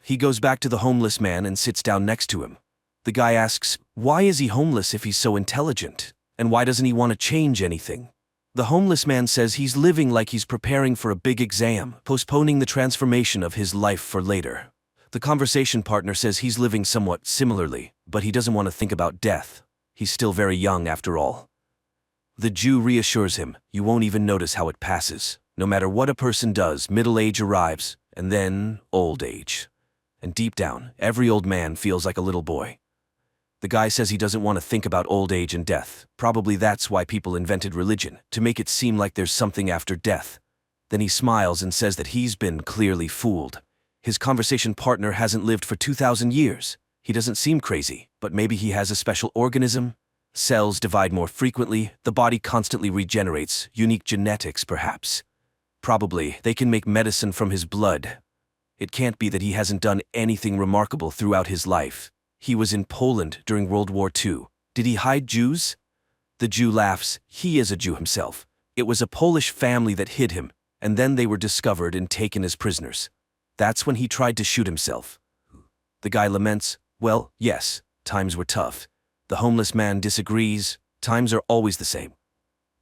He goes back to the homeless man and sits down next to him. The guy asks, why is he homeless if he's so intelligent? And why doesn't he want to change anything? The homeless man says he's living like he's preparing for a big exam, postponing the transformation of his life for later. The conversation partner says he's living somewhat similarly, but he doesn't want to think about death. He's still very young after all. The Jew reassures him, you won't even notice how it passes. No matter what a person does, middle age arrives, and then old age. And deep down, every old man feels like a little boy. The guy says he doesn't want to think about old age and death. Probably that's why people invented religion, to make it seem like there's something after death. Then he smiles and says that he's been clearly fooled. His conversation partner hasn't lived for 2,000 years. He doesn't seem crazy, but maybe he has a special organism. Cells divide more frequently, the body constantly regenerates, unique genetics perhaps. Probably they can make medicine from his blood. It can't be that he hasn't done anything remarkable throughout his life. He was in Poland during World War II. Did he hide Jews? The Jew laughs. He is a Jew himself. It was a Polish family that hid him, and then they were discovered and taken as prisoners. That's when he tried to shoot himself. The guy laments, well, yes, times were tough. The homeless man disagrees. Times are always the same.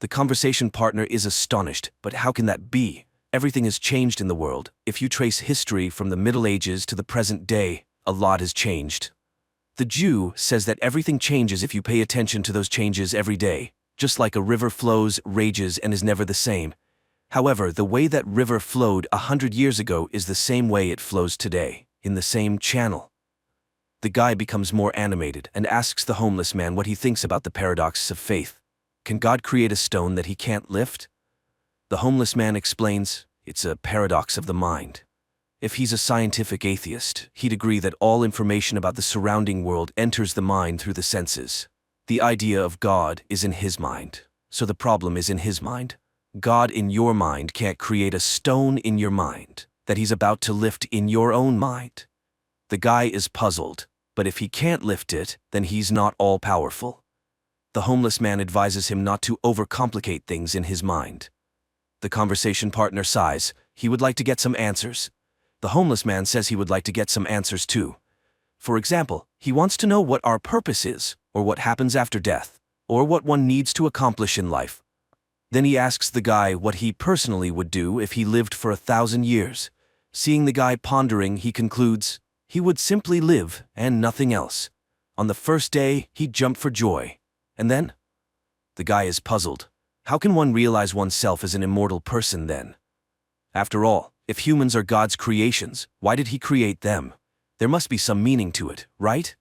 The conversation partner is astonished, but how can that be? Everything has changed in the world. If you trace history from the Middle Ages to the present day, a lot has changed. The Jew says that everything changes if you pay attention to those changes every day, just like a river flows, rages, and is never the same. However, the way that river flowed 100 years ago is the same way it flows today, in the same channel. The guy becomes more animated and asks the homeless man what he thinks about the paradox of faith. Can God create a stone that he can't lift? The homeless man explains, it's a paradox of the mind. If he's a scientific atheist, he'd agree that all information about the surrounding world enters the mind through the senses. The idea of God is in his mind, so the problem is in his mind. God in your mind can't create a stone in your mind that he's about to lift in your own mind. The guy is puzzled, but if he can't lift it, then he's not all-powerful. The homeless man advises him not to overcomplicate things in his mind. The conversation partner sighs. He would like to get some answers. The homeless man says he would like to get some answers too. For example, he wants to know what our purpose is, or what happens after death, or what one needs to accomplish in life. Then he asks the guy what he personally would do if he lived for 1,000 years. Seeing the guy pondering, he concludes, he would simply live and nothing else. On the first day, he'd jump for joy. And then? The guy is puzzled. How can one realize oneself as an immortal person then? After all, if humans are God's creations, why did he create them? There must be some meaning to it, right?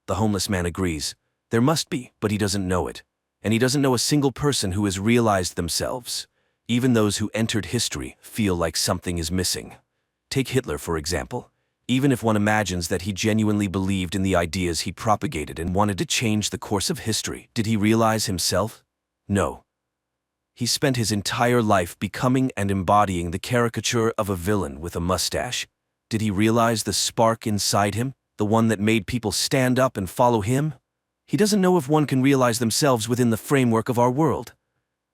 The homeless man agrees. There must be, but he doesn't know it. And he doesn't know a single person who has realized themselves. Even those who entered history feel like something is missing. Take Hitler, for example. Even if one imagines that he genuinely believed in the ideas he propagated and wanted to change the course of history, did he realize himself? No. He spent his entire life becoming and embodying the caricature of a villain with a mustache. Did he realize the spark inside him, the one that made people stand up and follow him? He doesn't know if one can realize themselves within the framework of our world.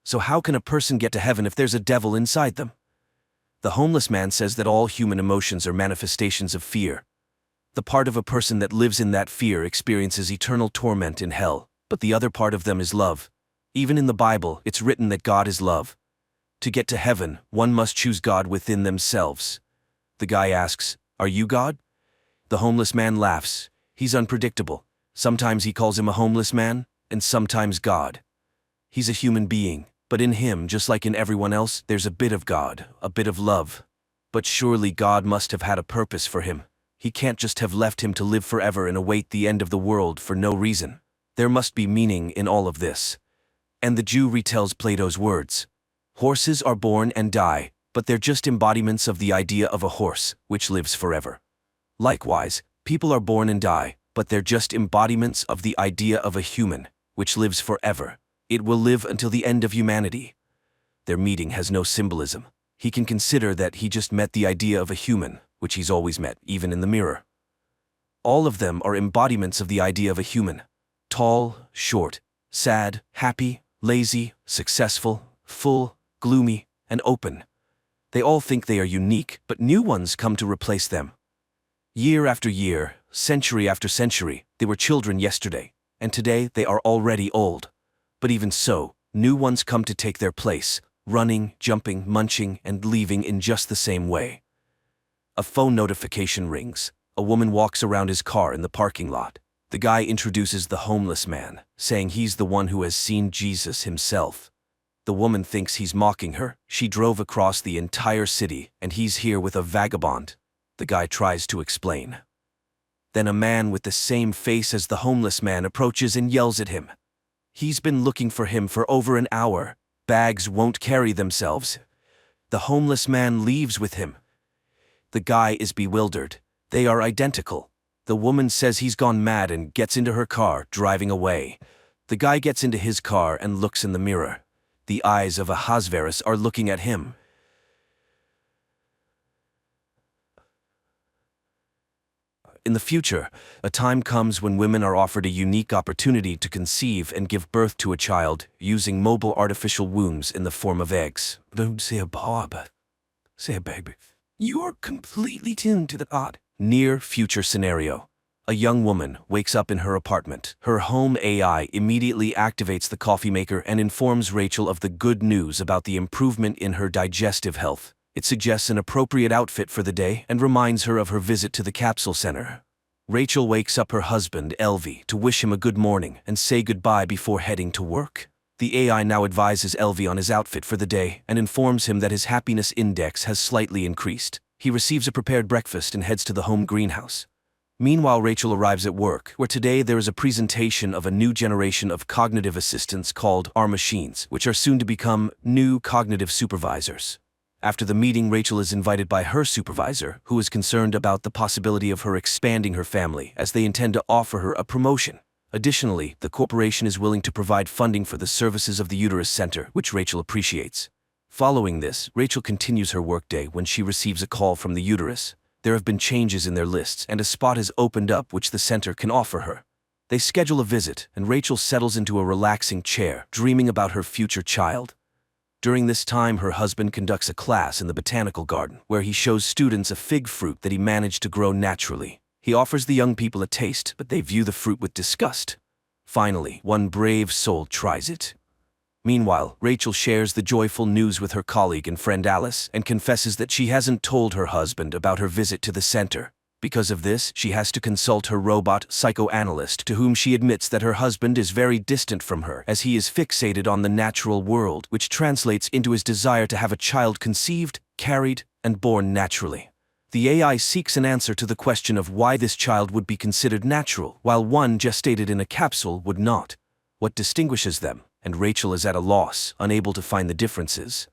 So how can a person get to heaven if there's a devil inside them? The homeless man says that all human emotions are manifestations of fear. The part of a person that lives in that fear experiences eternal torment in hell, but the other part of them is love. Even in the Bible, it's written that God is love. To get to heaven, one must choose God within themselves. The guy asks, "Are you God?" The homeless man laughs. He's unpredictable. Sometimes he calls him a homeless man, and sometimes God. He's a human being, but in him, just like in everyone else, there's a bit of God, a bit of love. But surely God must have had a purpose for him. He can't just have left him to live forever and await the end of the world for no reason. There must be meaning in all of this. And the Jew retells Plato's words. Horses are born and die, but they're just embodiments of the idea of a horse, which lives forever. Likewise, people are born and die, but they're just embodiments of the idea of a human, which lives forever. It will live until the end of humanity. Their meeting has no symbolism. He can consider that he just met the idea of a human, which he's always met, even in the mirror. All of them are embodiments of the idea of a human. Tall, short, sad, happy, lazy, successful, full, gloomy, and open. They all think they are unique, but new ones come to replace them. Year after year, century after century, they were children yesterday, and today they are already old. But even so, new ones come to take their place, running, jumping, munching, and leaving in just the same way. A phone notification rings. A woman walks around his car in the parking lot. The guy introduces the homeless man, saying he's the one who has seen Jesus himself. The woman thinks he's mocking her. She drove across the entire city, and he's here with a vagabond. The guy tries to explain. Then a man with the same face as the homeless man approaches and yells at him. He's been looking for him for over an hour. Bags won't carry themselves. The homeless man leaves with him. The guy is bewildered. They are identical. The woman says he's gone mad and gets into her car, driving away. The guy gets into his car and looks in the mirror. The eyes of Ahasuerus are looking at him. In the future, a time comes when women are offered a unique opportunity to conceive and give birth to a child using mobile artificial wombs in the form of eggs. Don't say a Bob. Say a baby. You're completely tuned to the odd. Near future scenario. A young woman wakes up in her apartment. Her home AI immediately activates the coffee maker and informs Rachel of the good news about the improvement in her digestive health. It suggests an appropriate outfit for the day and reminds her of her visit to the capsule center. Rachel wakes up her husband, Elvie, to wish him a good morning and say goodbye before heading to work. The AI now advises Elvie on his outfit for the day and informs him that his happiness index has slightly increased. He receives a prepared breakfast and heads to the home greenhouse. Meanwhile, Rachel arrives at work, where today there is a presentation of a new generation of cognitive assistants called our machines, which are soon to become new cognitive supervisors. After the meeting, Rachel is invited by her supervisor, who is concerned about the possibility of her expanding her family, as they intend to offer her a promotion. Additionally, the corporation is willing to provide funding for the services of the Uterus Center, which Rachel appreciates. Following this, Rachel continues her workday when she receives a call from the uterus. There have been changes in their lists, and a spot has opened up which the center can offer her. They schedule a visit, and Rachel settles into a relaxing chair, dreaming about her future child. During this time, her husband conducts a class in the botanical garden, where he shows students a fig fruit that he managed to grow naturally. He offers the young people a taste, but they view the fruit with disgust. Finally, one brave soul tries it. Meanwhile, Rachel shares the joyful news with her colleague and friend Alice and confesses that she hasn't told her husband about her visit to the center. Because of this, she has to consult her robot psychoanalyst, to whom she admits that her husband is very distant from her, as he is fixated on the natural world, which translates into his desire to have a child conceived, carried, and born naturally. The AI seeks an answer to the question of why this child would be considered natural, while one gestated in a capsule would not. What distinguishes them? And Rachel is at a loss, unable to find the differences.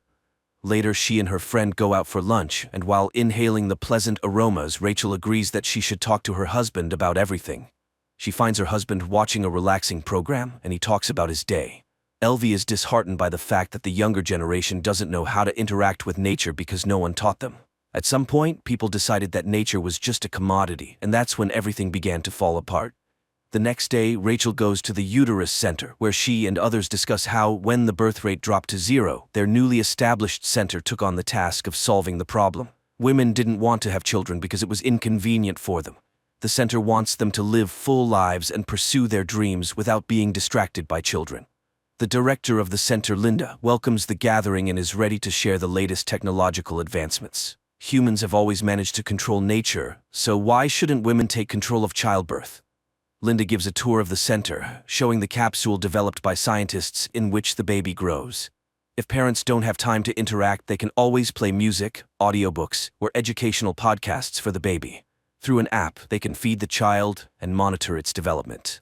Later, she and her friend go out for lunch, and while inhaling the pleasant aromas, Rachel agrees that she should talk to her husband about everything. She finds her husband watching a relaxing program, and he talks about his day. Elvie is disheartened by the fact that the younger generation doesn't know how to interact with nature because no one taught them. At some point, people decided that nature was just a commodity, and that's when everything began to fall apart. The next day, Rachel goes to the uterus center, where she and others discuss how, when the birth rate dropped to 0, their newly established center took on the task of solving the problem. Women didn't want to have children because it was inconvenient for them. The center wants them to live full lives and pursue their dreams without being distracted by children. The director of the center, Linda, welcomes the gathering and is ready to share the latest technological advancements. Humans have always managed to control nature, so why shouldn't women take control of childbirth? Linda gives a tour of the center, showing the capsule developed by scientists in which the baby grows. If parents don't have time to interact, they can always play music, audiobooks, or educational podcasts for the baby. Through an app, they can feed the child and monitor its development.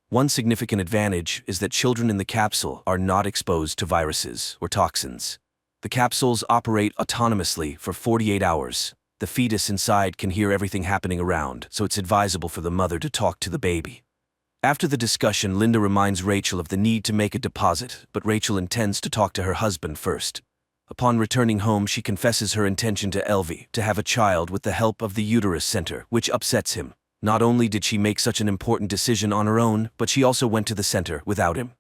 One significant advantage is that children in the capsule are not exposed to viruses or toxins. The capsules operate autonomously for 48 hours. The fetus inside can hear everything happening around, so it's advisable for the mother to talk to the baby. After the discussion, Linda reminds Rachel of the need to make a deposit, but Rachel intends to talk to her husband first. Upon returning home, she confesses her intention to Elvie to have a child with the help of the uterus center, which upsets him. Not only did she make such an important decision on her own, but she also went to the center without him.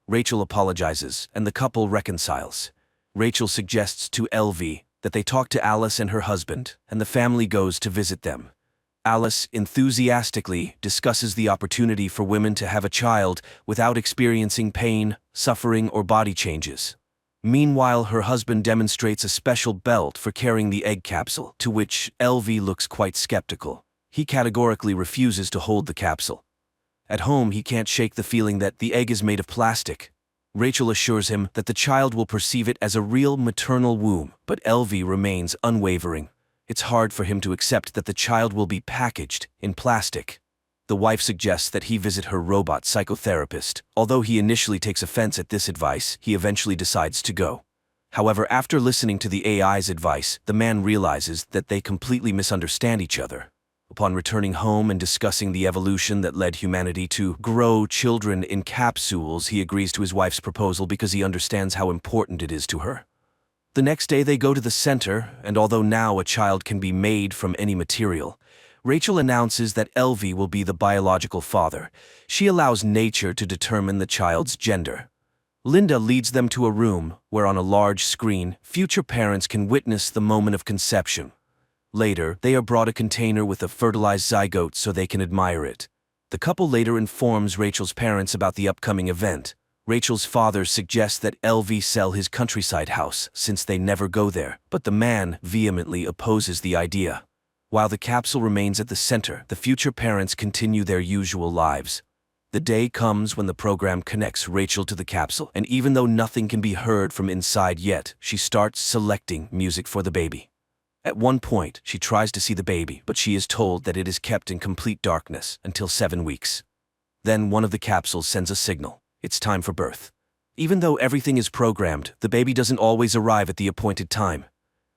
Rachel apologizes, and the couple reconciles. Rachel suggests to Elvie that they talk to Alice and her husband, and the family goes to visit them. Alice enthusiastically discusses the opportunity for women to have a child without experiencing pain, suffering, or body changes. Meanwhile, her husband demonstrates a special belt for carrying the egg capsule, to which Elvie looks quite skeptical. He categorically refuses to hold the capsule. At home, he can't shake the feeling that the egg is made of plastic. Rachel assures him that the child will perceive it as a real maternal womb, but Elvie remains unwavering. It's hard for him to accept that the child will be packaged in plastic. The wife suggests that he visit her robot psychotherapist. Although he initially takes offense at this advice, he eventually decides to go. However, after listening to the AI's advice, the man realizes that they completely misunderstand each other. Upon returning home and discussing the evolution that led humanity to grow children in capsules, he agrees to his wife's proposal because he understands how important it is to her. The next day they go to the center, and although now a child can be made from any material, Rachel announces that Elvie will be the biological father. She allows nature to determine the child's gender. Linda leads them to a room where on a large screen, future parents can witness the moment of conception. Later, they are brought a container with a fertilized zygote so they can admire it. The couple later informs Rachel's parents about the upcoming event. Rachel's father suggests that Elvie sell his countryside house since they never go there, but the man vehemently opposes the idea. While the capsule remains at the center, the future parents continue their usual lives. The day comes when the program connects Rachel to the capsule, and even though nothing can be heard from inside yet, she starts selecting music for the baby. At one point, she tries to see the baby, but she is told that it is kept in complete darkness until 7 weeks. Then one of the capsules sends a signal. It's time for birth. Even though everything is programmed, the baby doesn't always arrive at the appointed time.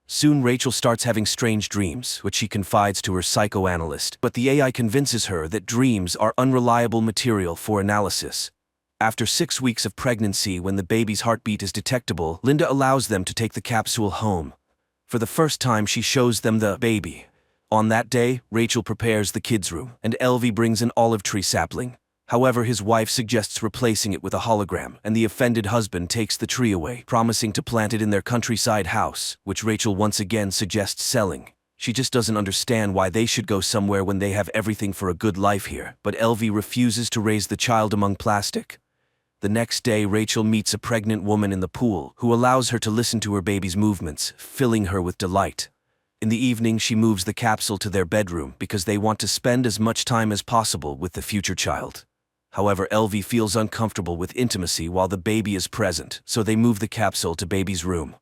Soon Rachel starts having strange dreams, which she confides to her psychoanalyst, but the AI convinces her that dreams are unreliable material for analysis. After 6 weeks of pregnancy, when the baby's heartbeat is detectable, Linda allows them to take the capsule home. For the first time, she shows them the baby. On that day, Rachel prepares the kids' room, and Elvie brings an olive tree sapling. However, his wife suggests replacing it with a hologram, and the offended husband takes the tree away, promising to plant it in their countryside house, which Rachel once again suggests selling. She just doesn't understand why they should go somewhere when they have everything for a good life here, but Elvie refuses to raise the child among plastic. The next day, Rachel meets a pregnant woman in the pool who allows her to listen to her baby's movements, filling her with delight. In the evening, she moves the capsule to their bedroom because they want to spend as much time as possible with the future child. However, Elvie feels uncomfortable with intimacy while the baby is present, so they move the capsule to baby's room.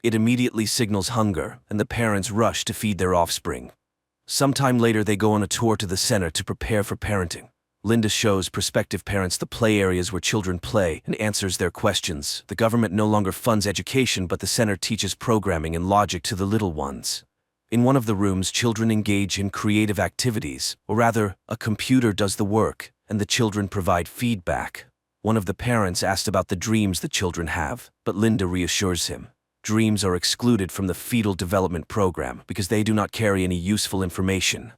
It immediately signals hunger, and the parents rush to feed their offspring. Sometime later, they go on a tour to the center to prepare for parenting. Linda shows prospective parents the play areas where children play and answers their questions. The government no longer funds education, but the center teaches programming and logic to the little ones. In one of the rooms, children engage in creative activities, or rather, a computer does the work, and the children provide feedback. One of the parents asked about the dreams the children have, but Linda reassures him. Dreams are excluded from the fetal development program because they do not carry any useful information.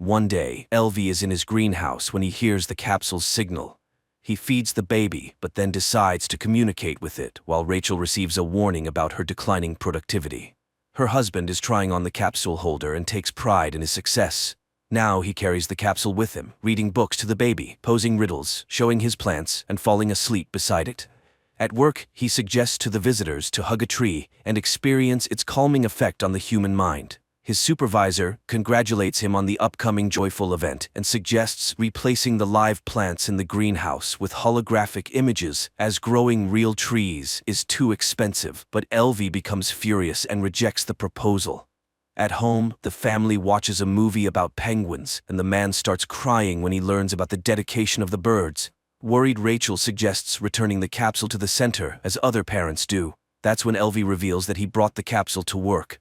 One day, LV is in his greenhouse when he hears the capsule's signal. He feeds the baby, but then decides to communicate with it, while Rachel receives a warning about her declining productivity. Her husband is trying on the capsule holder and takes pride in his success. Now he carries the capsule with him, reading books to the baby, posing riddles, showing his plants, and falling asleep beside it. At work, he suggests to the visitors to hug a tree and experience its calming effect on the human mind. His supervisor congratulates him on the upcoming joyful event and suggests replacing the live plants in the greenhouse with holographic images, as growing real trees is too expensive, but LV becomes furious and rejects the proposal. At home, the family watches a movie about penguins, and the man starts crying when he learns about the dedication of the birds. Worried Rachel suggests returning the capsule to the center, as other parents do. That's when LV reveals that he brought the capsule to work.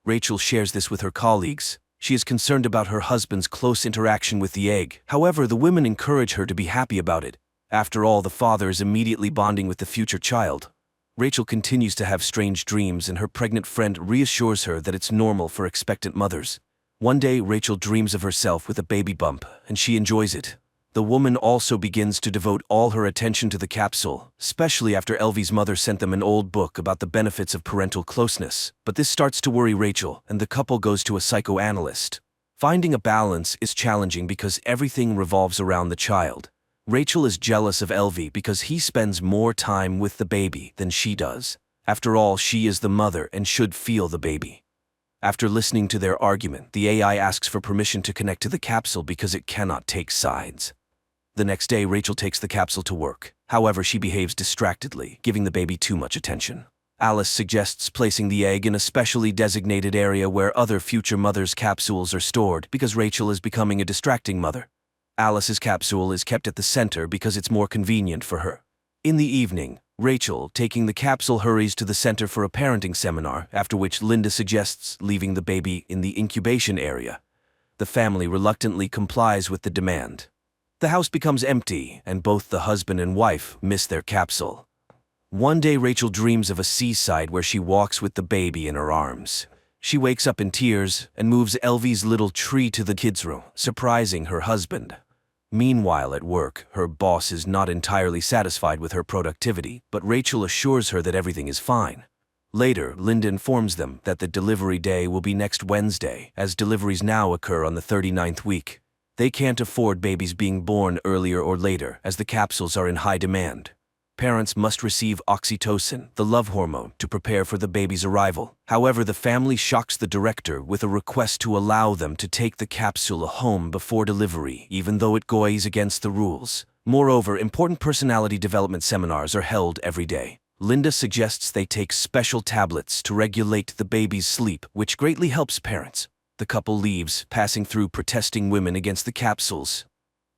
Rachel shares this with her colleagues. She is concerned about her husband's close interaction with the egg. However, the women encourage her to be happy about it. After all, the father is immediately bonding with the future child. Rachel continues to have strange dreams, and her pregnant friend reassures her that it's normal for expectant mothers. One day, Rachel dreams of herself with a baby bump, and she enjoys it. The woman also begins to devote all her attention to the capsule, especially after LV's mother sent them an old book about the benefits of parental closeness. But this starts to worry Rachel, and the couple goes to a psychoanalyst. Finding a balance is challenging because everything revolves around the child. Rachel is jealous of LV because he spends more time with the baby than she does. After all, she is the mother and should feel the baby. After listening to their argument, the AI asks for permission to connect to the capsule because it cannot take sides. The next day, Rachel takes the capsule to work. However, she behaves distractedly, giving the baby too much attention. Alice suggests placing the egg in a specially designated area where other future mothers' capsules are stored because Rachel is becoming a distracting mother. Alice's capsule is kept at the center because it's more convenient for her. In the evening, Rachel, taking the capsule, hurries to the center for a parenting seminar, after which Linda suggests leaving the baby in the incubation area. The family reluctantly complies with the demand. The house becomes empty, and both the husband and wife miss their capsule. One day, Rachel dreams of a seaside where she walks with the baby in her arms. She wakes up in tears and moves LV's little tree to the kids' room, surprising her husband. Meanwhile, at work, her boss is not entirely satisfied with her productivity, but Rachel assures her that everything is fine. Later, Linda informs them that the delivery day will be next Wednesday, as deliveries now occur on the 39th week. They can't afford babies being born earlier or later, as the capsules are in high demand. Parents must receive oxytocin, the love hormone, to prepare for the baby's arrival. However, the family shocks the director with a request to allow them to take the capsule home before delivery, even though it goes against the rules. Moreover, important personality development seminars are held every day. Linda suggests they take special tablets to regulate the baby's sleep, which greatly helps parents. The couple leaves, passing through protesting women against the capsules.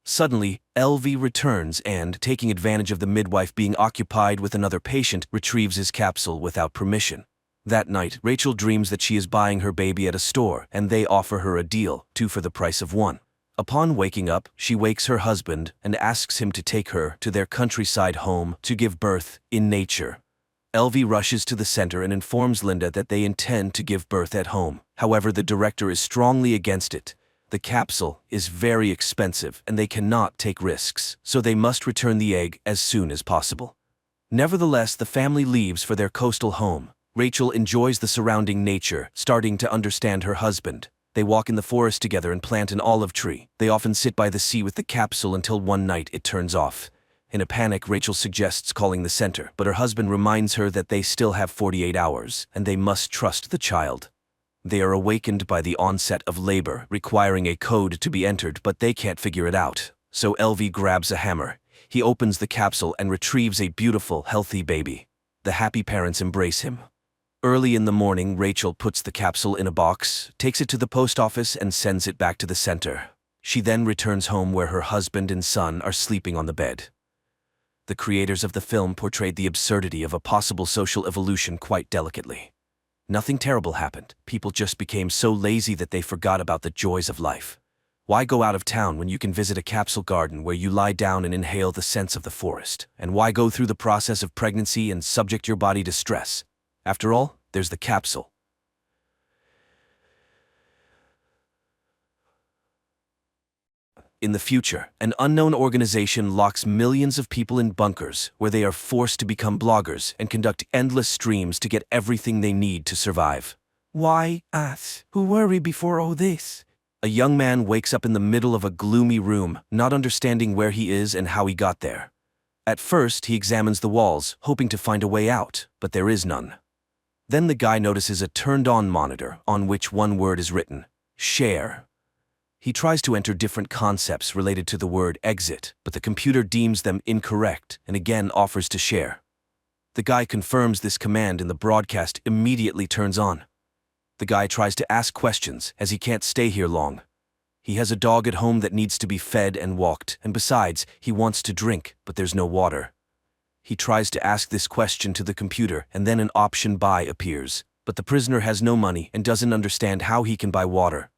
Suddenly, LV returns and, taking advantage of the midwife being occupied with another patient, retrieves his capsule without permission. That night, Rachel dreams that she is buying her baby at a store, and they offer her a deal, 2 for the price of 1. Upon waking up, she wakes her husband and asks him to take her to their countryside home to give birth in nature. LV rushes to the center and informs Linda that they intend to give birth at home. However, the director is strongly against it. The capsule is very expensive and they cannot take risks, so they must return the egg as soon as possible. Nevertheless, the family leaves for their coastal home. Rachel enjoys the surrounding nature, starting to understand her husband. They walk in the forest together and plant an olive tree. They often sit by the sea with the capsule until one night it turns off. In a panic, Rachel suggests calling the center, but her husband reminds her that they still have 48 hours, and they must trust the child. They are awakened by the onset of labor, requiring a code to be entered, but they can't figure it out. So LV grabs a hammer. He opens the capsule and retrieves a beautiful, healthy baby. The happy parents embrace him. Early in the morning, Rachel puts the capsule in a box, takes it to the post office, and sends it back to the center. She then returns home where her husband and son are sleeping on the bed. The creators of the film portrayed the absurdity of a possible social evolution quite delicately. Nothing terrible happened. People just became so lazy that they forgot about the joys of life. Why go out of town when you can visit a capsule garden where you lie down and inhale the scents of the forest? And why go through the process of pregnancy and subject your body to stress? After all, there's the capsule. In the future, an unknown organization locks millions of people in bunkers where they are forced to become bloggers and conduct endless streams to get everything they need to survive. Why us? Who were we before all this? A young man wakes up in the middle of a gloomy room, not understanding where he is and how he got there. At first, he examines the walls, hoping to find a way out, but there is none. Then the guy notices a turned-on monitor on which one word is written: share. He tries to enter different concepts related to the word exit, but the computer deems them incorrect and again offers to share. The guy confirms this command and the broadcast immediately turns on. The guy tries to ask questions as he can't stay here long. He has a dog at home that needs to be fed and walked, and besides, he wants to drink, but there's no water. He tries to ask this question to the computer and then an option buy appears, but the prisoner has no money and doesn't understand how he can buy water.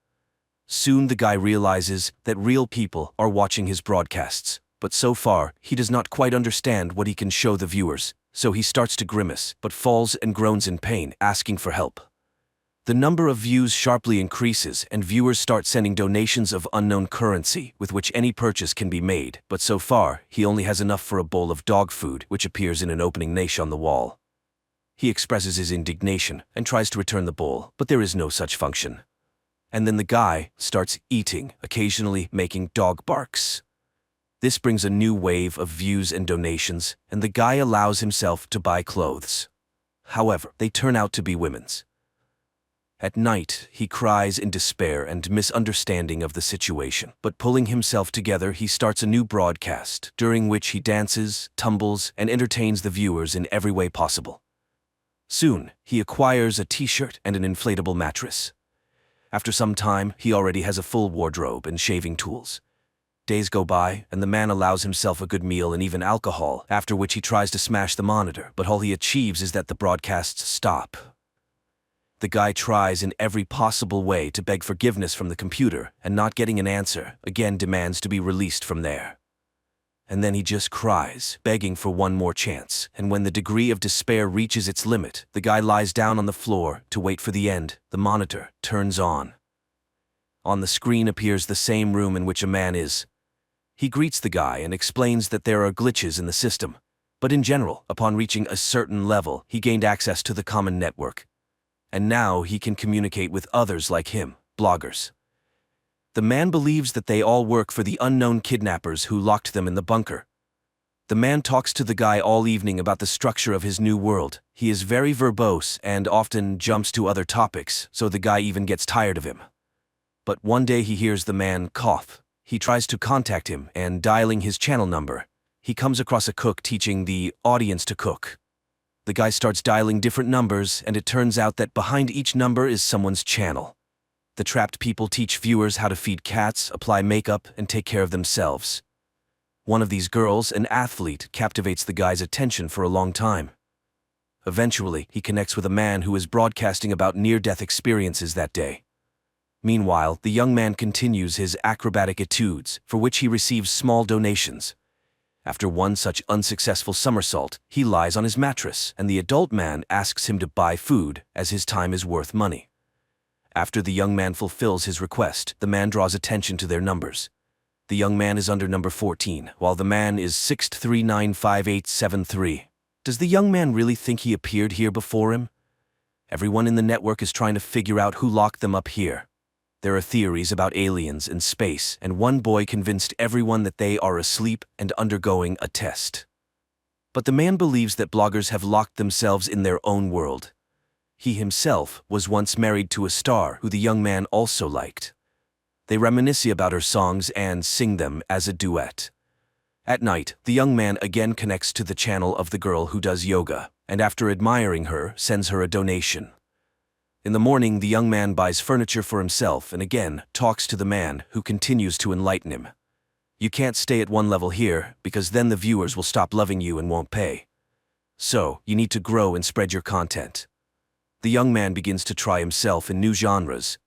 Soon the guy realizes that real people are watching his broadcasts, but so far he does not quite understand what he can show the viewers, so he starts to grimace but falls and groans in pain, asking for help. The number of views sharply increases and viewers start sending donations of unknown currency with which any purchase can be made, but so far he only has enough for a bowl of dog food which appears in an opening niche on the wall. He expresses his indignation and tries to return the bowl, but there is no such function. And then the guy starts eating, occasionally making dog barks. This brings a new wave of views and donations, and the guy allows himself to buy clothes. However, they turn out to be women's. At night, he cries in despair and misunderstanding of the situation, but pulling himself together, he starts a new broadcast, during which he dances, tumbles, and entertains the viewers in every way possible. Soon, he acquires a t-shirt and an inflatable mattress. After some time, he already has a full wardrobe and shaving tools. Days go by, and the man allows himself a good meal and even alcohol, after which he tries to smash the monitor, but all he achieves is that the broadcasts stop. The guy tries in every possible way to beg forgiveness from the computer, and not getting an answer, again demands to be released from there. And then he just cries, begging for one more chance, and when the degree of despair reaches its limit, the guy lies down on the floor to wait for the end. The monitor turns on. On the screen appears the same room in which a man is. He greets the guy and explains that there are glitches in the system, but in general, upon reaching a certain level, he gained access to the common network. And now he can communicate with others like him, bloggers. The man believes that they all work for the unknown kidnappers who locked them in the bunker. The man talks to the guy all evening about the structure of his new world. He is very verbose and often jumps to other topics, so the guy even gets tired of him. But one day he hears the man cough. He tries to contact him and dialing his channel number, he comes across a cook teaching the audience to cook. The guy starts dialing different numbers and it turns out that behind each number is someone's channel. The trapped people teach viewers how to feed cats, apply makeup, and take care of themselves. One of these girls, an athlete, captivates the guy's attention for a long time. Eventually, he connects with a man who is broadcasting about near-death experiences that day. Meanwhile, the young man continues his acrobatic etudes, for which he receives small donations. After one such unsuccessful somersault, he lies on his mattress, and the adult man asks him to buy food, as his time is worth money. After the young man fulfills his request, the man draws attention to their numbers. The young man is under number 14, while the man is 6395873. Does the young man really think he appeared here before him? Everyone in the network is trying to figure out who locked them up here. There are theories about aliens and space, and one boy convinced everyone that they are asleep and undergoing a test. But the man believes that bloggers have locked themselves in their own world. He himself was once married to a star who the young man also liked. They reminisce about her songs and sing them as a duet. At night, the young man again connects to the channel of the girl who does yoga, and after admiring her, sends her a donation. In the morning, the young man buys furniture for himself and again talks to the man, who continues to enlighten him. You can't stay at one level here because then the viewers will stop loving you and won't pay. So, you need to grow and spread your content. The young man begins to try himself in new genres.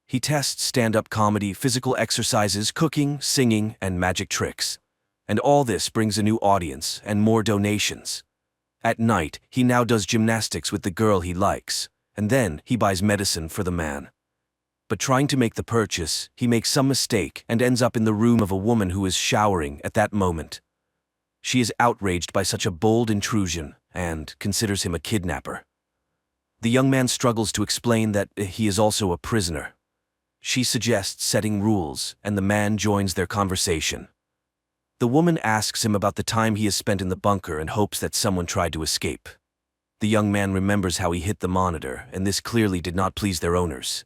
He tests stand-up comedy, physical exercises, cooking, singing, and magic tricks. And all this brings a new audience and more donations. At night, he now does gymnastics with the girl he likes, and then he buys medicine for the man. But trying to make the purchase, he makes some mistake and ends up in the room of a woman who is showering at that moment. She is outraged by such a bold intrusion and considers him a kidnapper. The young man struggles to explain that he is also a prisoner. She suggests setting rules, and the man joins their conversation. The woman asks him about the time he has spent in the bunker and hopes that someone tried to escape. The young man remembers how he hit the monitor, and this clearly did not please their owners.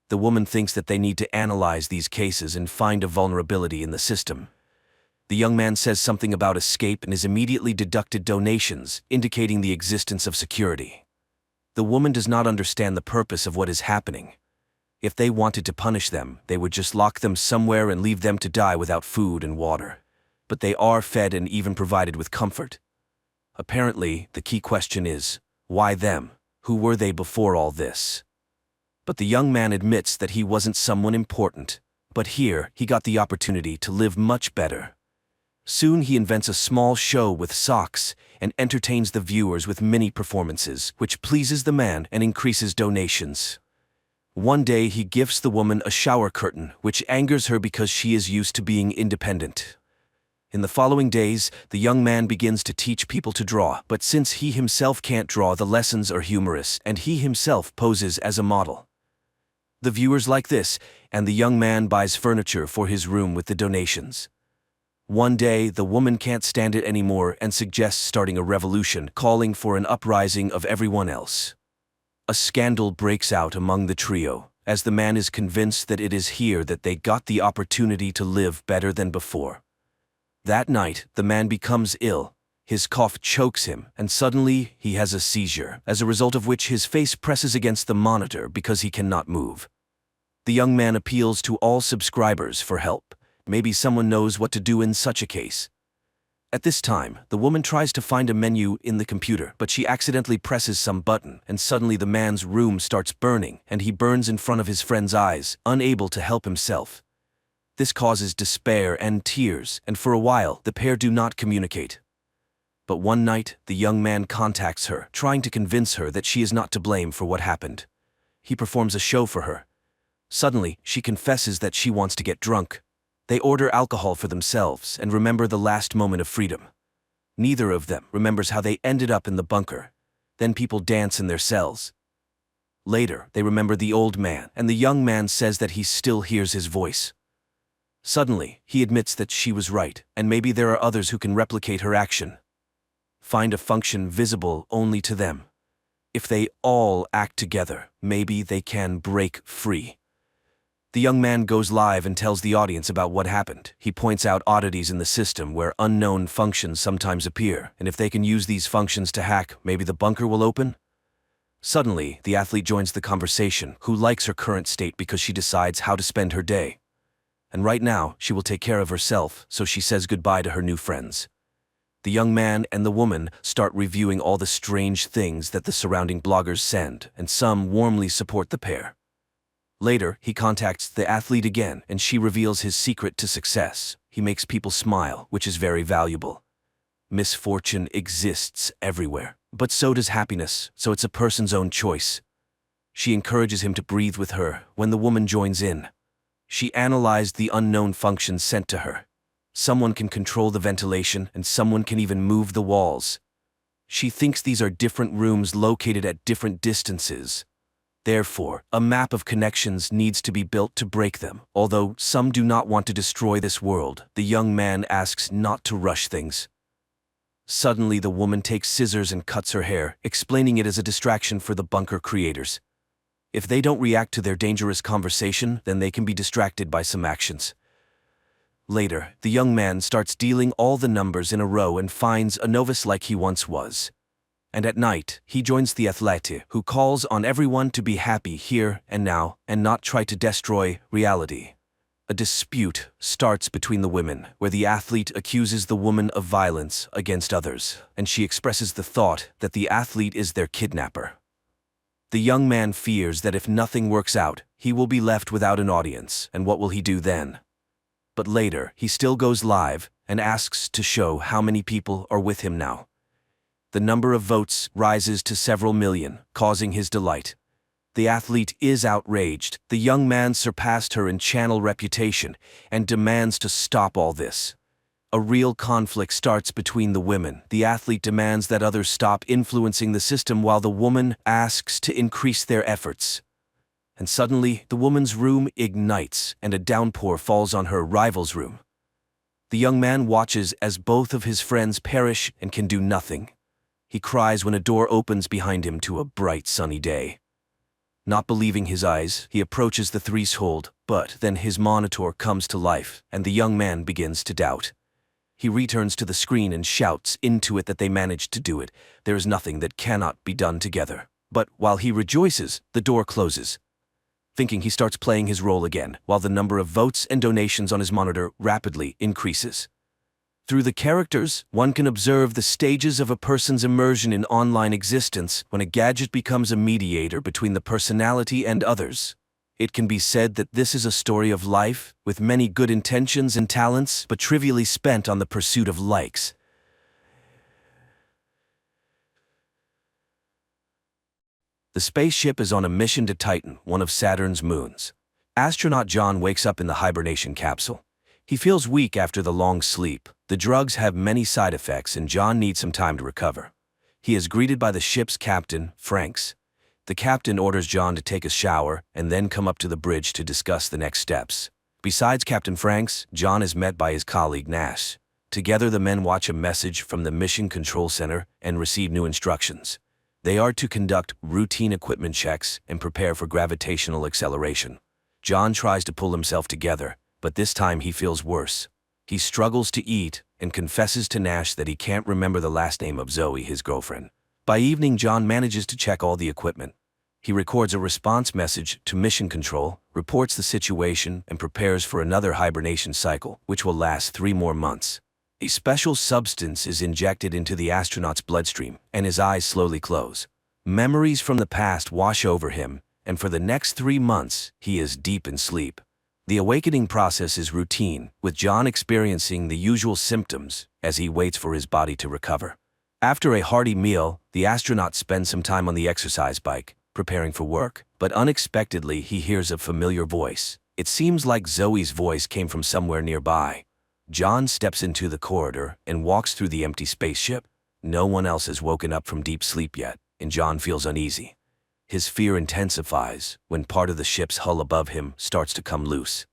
The woman thinks that they need to analyze these cases and find a vulnerability in the system. The young man says something about escape and is immediately deducted donations, indicating the existence of security. The woman does not understand the purpose of what is happening. If they wanted to punish them, they would just lock them somewhere and leave them to die without food and water. But they are fed and even provided with comfort. Apparently, the key question is, why them? Who were they before all this? But the young man admits that he wasn't someone important, but here he got the opportunity to live much better. Soon he invents a small show with socks and entertains the viewers with mini performances, which pleases the man and increases donations. One day he gifts the woman a shower curtain, which angers her because she is used to being independent. In the following days, the young man begins to teach people to draw, but since he himself can't draw, the lessons are humorous, and he himself poses as a model. The viewers like this, and the young man buys furniture for his room with the donations. One day, the woman can't stand it anymore and suggests starting a revolution, calling for an uprising of everyone else. A scandal breaks out among the trio, as the man is convinced that it is here that they got the opportunity to live better than before. That night, the man becomes ill. His cough chokes him, and suddenly he has a seizure, as a result of which his face presses against the monitor because he cannot move. The young man appeals to all subscribers for help. Maybe someone knows what to do in such a case. At this time, the woman tries to find a menu in the computer, but she accidentally presses some button, and suddenly the man's room starts burning, and he burns in front of his friend's eyes, unable to help himself. This causes despair and tears, and for a while, the pair do not communicate. But one night, the young man contacts her, trying to convince her that she is not to blame for what happened. He performs a show for her. Suddenly, she confesses that she wants to get drunk. They order alcohol for themselves and remember the last moment of freedom. Neither of them remembers how they ended up in the bunker. Then people dance in their cells. Later, they remember the old man, and the young man says that he still hears his voice. Suddenly, he admits that she was right, and maybe there are others who can replicate her action. Find a function visible only to them. If they all act together, maybe they can break free. The young man goes live and tells the audience about what happened. He points out oddities in the system where unknown functions sometimes appear, and if they can use these functions to hack, maybe the bunker will open? Suddenly, the athlete joins the conversation, who likes her current state because she decides how to spend her day. And right now, she will take care of herself, so she says goodbye to her new friends. The young man and the woman start reviewing all the strange things that the surrounding bloggers send, and some warmly support the pair. Later, he contacts the athlete again, and she reveals his secret to success. He makes people smile, which is very valuable. Misfortune exists everywhere, but so does happiness, so it's a person's own choice. She encourages him to breathe with her when the woman joins in. She analyzed the unknown functions sent to her. Someone can control the ventilation, and someone can even move the walls. She thinks these are different rooms located at different distances. Therefore, a map of connections needs to be built to break them. Although some do not want to destroy this world, the young man asks not to rush things. Suddenly, the woman takes scissors and cuts her hair, explaining it as a distraction for the bunker creators. If they don't react to their dangerous conversation, then they can be distracted by some actions. Later, the young man starts dealing all the numbers in a row and finds a novice like he once was. And at night, he joins the athlete, who calls on everyone to be happy here and now and not try to destroy reality. A dispute starts between the women, where the athlete accuses the woman of violence against others, and she expresses the thought that the athlete is their kidnapper. The young man fears that if nothing works out, he will be left without an audience, and what will he do then? But later, he still goes live and asks to show how many people are with him now. The number of votes rises to several million, causing his delight. The athlete is outraged. The young man surpassed her in channel reputation and demands to stop all this. A real conflict starts between the women. The athlete demands that others stop influencing the system while the woman asks to increase their efforts. And suddenly, the woman's room ignites and a downpour falls on her rival's room. The young man watches as both of his friends perish and can do nothing. He cries when a door opens behind him to a bright sunny day. Not believing his eyes, he approaches the threshold, but then his monitor comes to life, and the young man begins to doubt. He returns to the screen and shouts into it that they managed to do it. There is nothing that cannot be done together. But while he rejoices, the door closes. Thinking, he starts playing his role again, while the number of votes and donations on his monitor rapidly increases. Through the characters, one can observe the stages of a person's immersion in online existence when a gadget becomes a mediator between the personality and others. It can be said that this is a story of life, with many good intentions and talents, but trivially spent on the pursuit of likes. The spaceship is on a mission to Titan, one of Saturn's moons. Astronaut John wakes up in the hibernation capsule. He feels weak after the long sleep. The drugs have many side effects and John needs some time to recover. He is greeted by the ship's captain, Franks. The captain orders John to take a shower and then come up to the bridge to discuss the next steps. Besides Captain Franks, John is met by his colleague Nash. Together the men watch a message from the Mission Control Center and receive new instructions. They are to conduct routine equipment checks and prepare for gravitational acceleration. John tries to pull himself together, but this time he feels worse. He struggles to eat and confesses to Nash that he can't remember the last name of Zoe, his girlfriend. By evening, John manages to check all the equipment. He records a response message to Mission Control, reports the situation, and prepares for another hibernation cycle, which will last 3 more months. A special substance is injected into the astronaut's bloodstream, and his eyes slowly close. Memories from the past wash over him, and for the next 3 months, he is deep in sleep. The awakening process is routine, with John experiencing the usual symptoms as he waits for his body to recover. After a hearty meal, the astronaut spends some time on the exercise bike, preparing for work, but unexpectedly he hears a familiar voice. It seems like Zoe's voice came from somewhere nearby. John steps into the corridor and walks through the empty spaceship. No one else has woken up from deep sleep yet, and John feels uneasy. His fear intensifies when part of the ship's hull above him starts to come loose.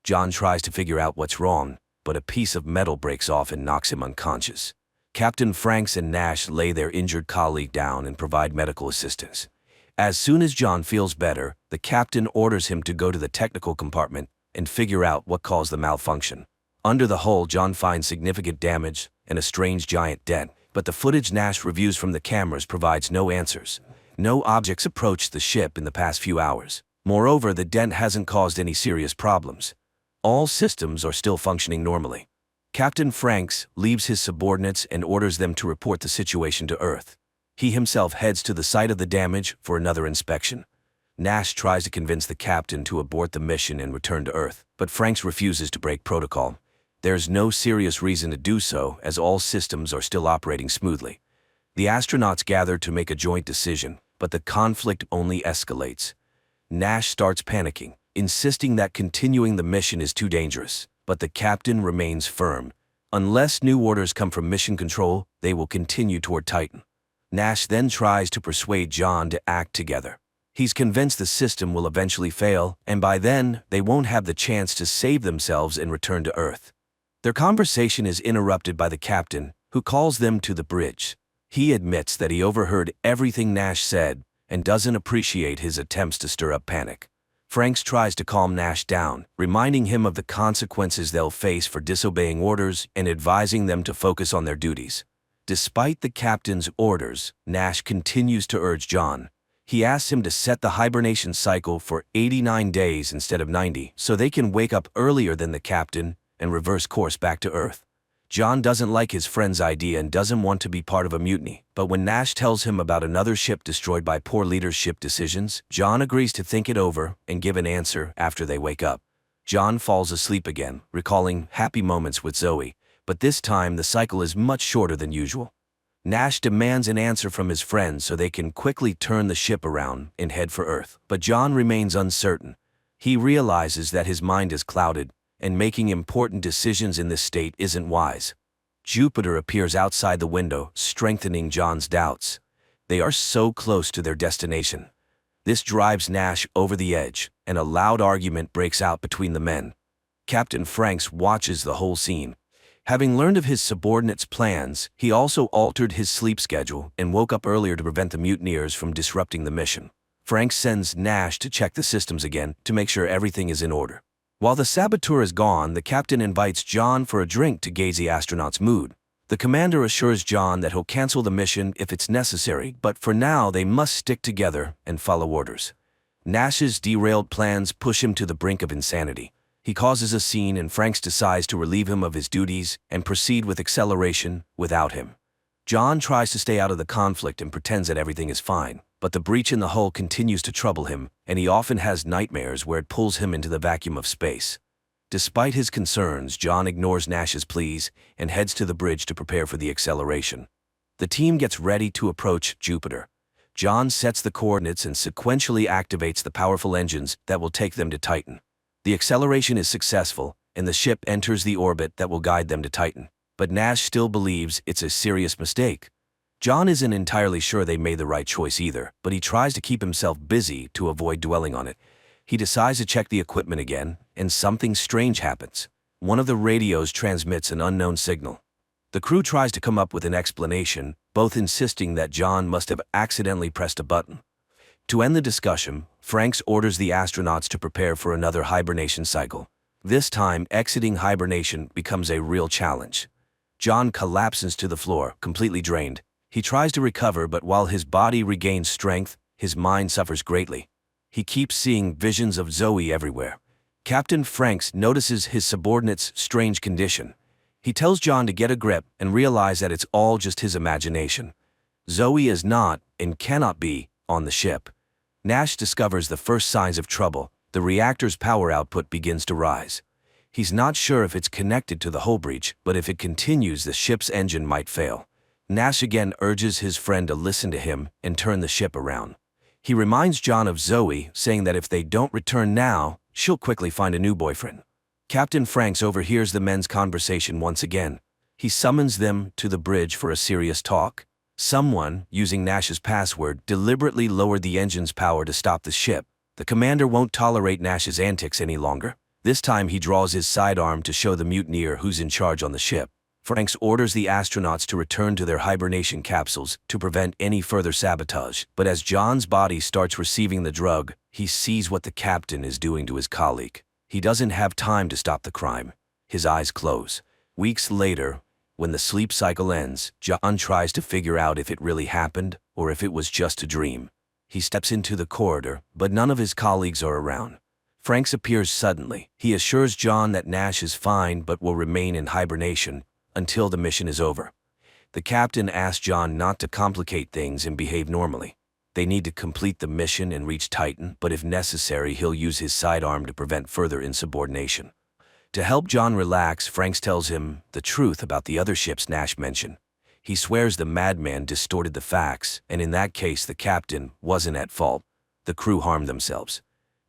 John tries to figure out what's wrong, but a piece of metal breaks off and knocks him unconscious. Captain Franks and Nash lay their injured colleague down and provide medical assistance. As soon as John feels better, the captain orders him to go to the technical compartment and figure out what caused the malfunction. Under the hull, John finds significant damage and a strange giant dent, but the footage Nash reviews from the cameras provides no answers. No objects approached the ship in the past few hours. Moreover, the dent hasn't caused any serious problems. All systems are still functioning normally. Captain Franks leaves his subordinates and orders them to report the situation to Earth. He himself heads to the site of the damage for another inspection. Nash tries to convince the captain to abort the mission and return to Earth, but Franks refuses to break protocol. There's no serious reason to do so, as all systems are still operating smoothly. The astronauts gather to make a joint decision, but the conflict only escalates. Nash starts panicking, insisting that continuing the mission is too dangerous, but the captain remains firm. Unless new orders come from Mission Control, they will continue toward Titan. Nash then tries to persuade John to act together. He's convinced the system will eventually fail, and by then, they won't have the chance to save themselves and return to Earth. Their conversation is interrupted by the captain, who calls them to the bridge. He admits that he overheard everything Nash said and doesn't appreciate his attempts to stir up panic. Franks tries to calm Nash down, reminding him of the consequences they'll face for disobeying orders and advising them to focus on their duties. Despite the captain's orders, Nash continues to urge John. He asks him to set the hibernation cycle for 89 days instead of 90 so they can wake up earlier than the captain and reverse course back to Earth. John doesn't like his friend's idea and doesn't want to be part of a mutiny, but when Nash tells him about another ship destroyed by poor leadership decisions, John agrees to think it over and give an answer after they wake up. John falls asleep again, recalling happy moments with Zoe, but this time the cycle is much shorter than usual. Nash demands an answer from his friends so they can quickly turn the ship around and head for Earth, but John remains uncertain. He realizes that his mind is clouded, and making important decisions in this state isn't wise. Jupiter appears outside the window, strengthening John's doubts. They are so close to their destination. This drives Nash over the edge, and a loud argument breaks out between the men. Captain Franks watches the whole scene. Having learned of his subordinates' plans, he also altered his sleep schedule and woke up earlier to prevent the mutineers from disrupting the mission. Franks sends Nash to check the systems again to make sure everything is in order. While the saboteur is gone, the captain invites John for a drink to gauge the astronaut's mood. The commander assures John that he'll cancel the mission if it's necessary, but for now they must stick together and follow orders. Nash's derailed plans push him to the brink of insanity. He causes a scene and Franks decides to relieve him of his duties and proceed with acceleration without him. John tries to stay out of the conflict and pretends that everything is fine, but the breach in the hull continues to trouble him, and he often has nightmares where it pulls him into the vacuum of space. Despite his concerns, John ignores Nash's pleas and heads to the bridge to prepare for the acceleration. The team gets ready to approach Jupiter. John sets the coordinates and sequentially activates the powerful engines that will take them to Titan. The acceleration is successful, and the ship enters the orbit that will guide them to Titan. But Nash still believes it's a serious mistake. John isn't entirely sure they made the right choice either, but he tries to keep himself busy to avoid dwelling on it. He decides to check the equipment again, and something strange happens. One of the radios transmits an unknown signal. The crew tries to come up with an explanation, both insisting that John must have accidentally pressed a button. To end the discussion, Franks orders the astronauts to prepare for another hibernation cycle. This time, exiting hibernation becomes a real challenge. John collapses to the floor, completely drained. He tries to recover, but while his body regains strength, his mind suffers greatly. He keeps seeing visions of Zoe everywhere. Captain Franks notices his subordinate's strange condition. He tells John to get a grip and realize that it's all just his imagination. Zoe is not, and cannot be, on the ship. Nash discovers the first signs of trouble. The reactor's power output begins to rise. He's not sure if it's connected to the hull breach, but if it continues, the ship's engine might fail. Nash again urges his friend to listen to him and turn the ship around. He reminds John of Zoe, saying that if they don't return now, she'll quickly find a new boyfriend. Captain Franks overhears the men's conversation once again. He summons them to the bridge for a serious talk. Someone, using Nash's password, deliberately lowered the engine's power to stop the ship. The commander won't tolerate Nash's antics any longer. This time he draws his sidearm to show the mutineer who's in charge on the ship. Franks orders the astronauts to return to their hibernation capsules to prevent any further sabotage. But as John's body starts receiving the drug, he sees what the captain is doing to his colleague. He doesn't have time to stop the crime. His eyes close. Weeks later, when the sleep cycle ends, John tries to figure out if it really happened or if it was just a dream. He steps into the corridor, but none of his colleagues are around. Franks appears suddenly. He assures John that Nash is fine but will remain in hibernation until the mission is over. The captain asks John not to complicate things and behave normally. They need to complete the mission and reach Titan, but if necessary, he'll use his sidearm to prevent further insubordination. To help John relax, Franks tells him the truth about the other ships Nash mentioned. He swears the madman distorted the facts, and in that case the captain wasn't at fault. The crew harmed themselves.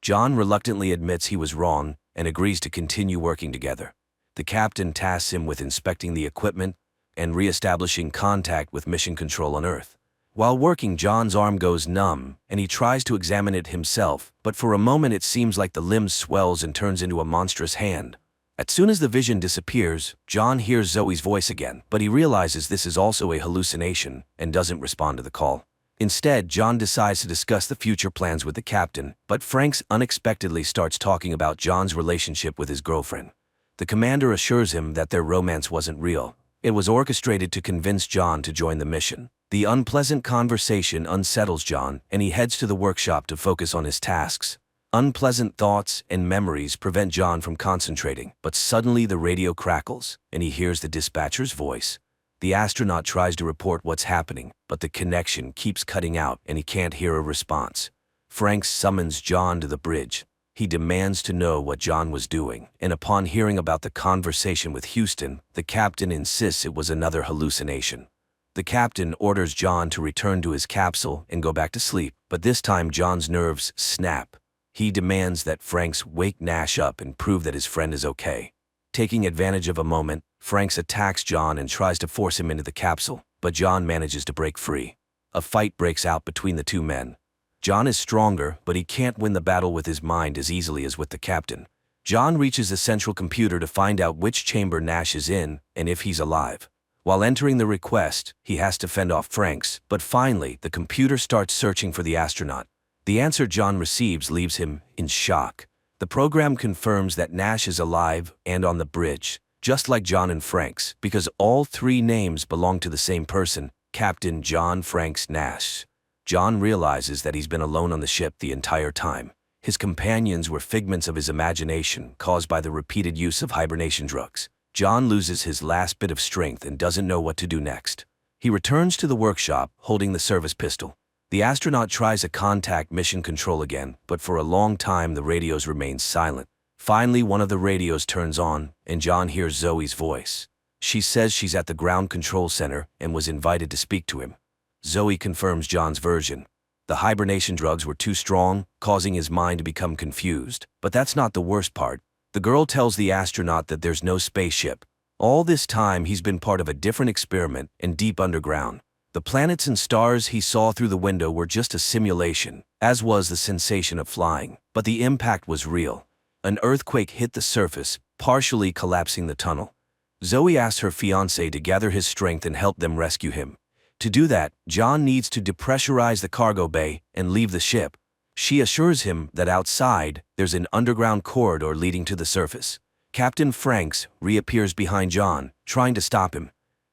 John reluctantly admits he was wrong and agrees to continue working together. The captain tasks him with inspecting the equipment and re-establishing contact with mission control on Earth. While working, John's arm goes numb, and he tries to examine it himself, but for a moment it seems like the limb swells and turns into a monstrous hand. As soon as the vision disappears, John hears Zoe's voice again, but he realizes this is also a hallucination and doesn't respond to the call. Instead, John decides to discuss the future plans with the captain, but Franks unexpectedly starts talking about John's relationship with his girlfriend. The commander assures him that their romance wasn't real. It was orchestrated to convince John to join the mission. The unpleasant conversation unsettles John, and he heads to the workshop to focus on his tasks. Unpleasant thoughts and memories prevent John from concentrating, but suddenly the radio crackles, and he hears the dispatcher's voice. The astronaut tries to report what's happening, but the connection keeps cutting out and he can't hear a response. Frank summons John to the bridge. He demands to know what John was doing, and upon hearing about the conversation with Houston, the captain insists it was another hallucination. The captain orders John to return to his capsule and go back to sleep, but this time John's nerves snap. He demands that Franks wake Nash up and prove that his friend is okay. Taking advantage of a moment, Franks attacks John and tries to force him into the capsule, but John manages to break free. A fight breaks out between the two men. John is stronger, but he can't win the battle with his mind as easily as with the captain. John reaches the central computer to find out which chamber Nash is in and if he's alive. While entering the request, he has to fend off Franks, but finally, the computer starts searching for the astronaut. The answer John receives leaves him in shock. The program confirms that Nash is alive and on the bridge, just like John and Franks, because all three names belong to the same person, Captain John Franks Nash. John realizes that he's been alone on the ship the entire time. His companions were figments of his imagination caused by the repeated use of hibernation drugs. John loses his last bit of strength and doesn't know what to do next. He returns to the workshop holding the service pistol. The astronaut tries to contact mission control again, but for a long time the radios remain silent. Finally, one of the radios turns on, and John hears Zoe's voice. She says she's at the ground control center and was invited to speak to him. Zoe confirms John's version. The hibernation drugs were too strong, causing his mind to become confused. But that's not the worst part. The girl tells the astronaut that there's no spaceship. All this time he's been part of a different experiment and deep underground. The planets and stars he saw through the window were just a simulation, as was the sensation of flying. But the impact was real. An earthquake hit the surface, partially collapsing the tunnel. Zoe asks her fiancé to gather his strength and help them rescue him. To do that, John needs to depressurize the cargo bay and leave the ship. She assures him that outside, there's an underground corridor leading to the surface. Captain Franks reappears behind John, trying to stop him.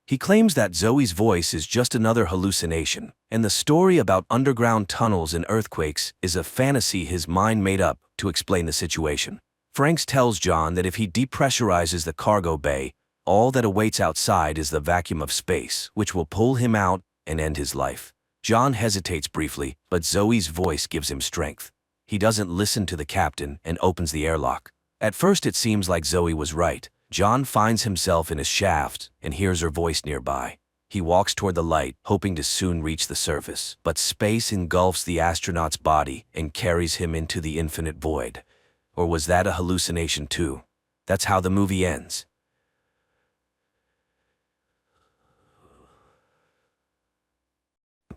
He claims that Zoe's voice is just another hallucination, and the story about underground tunnels and earthquakes is a fantasy his mind made up to explain the situation. Franks tells John that if he depressurizes the cargo bay, all that awaits outside is the vacuum of space, which will pull him out and end his life. John hesitates briefly, but Zoe's voice gives him strength. He doesn't listen to the captain and opens the airlock. At first it seems like Zoe was right. John finds himself in a shaft and hears her voice nearby. He walks toward the light, hoping to soon reach the surface, but space engulfs the astronaut's body and carries him into the infinite void. Or was that a hallucination too? That's how the movie ends.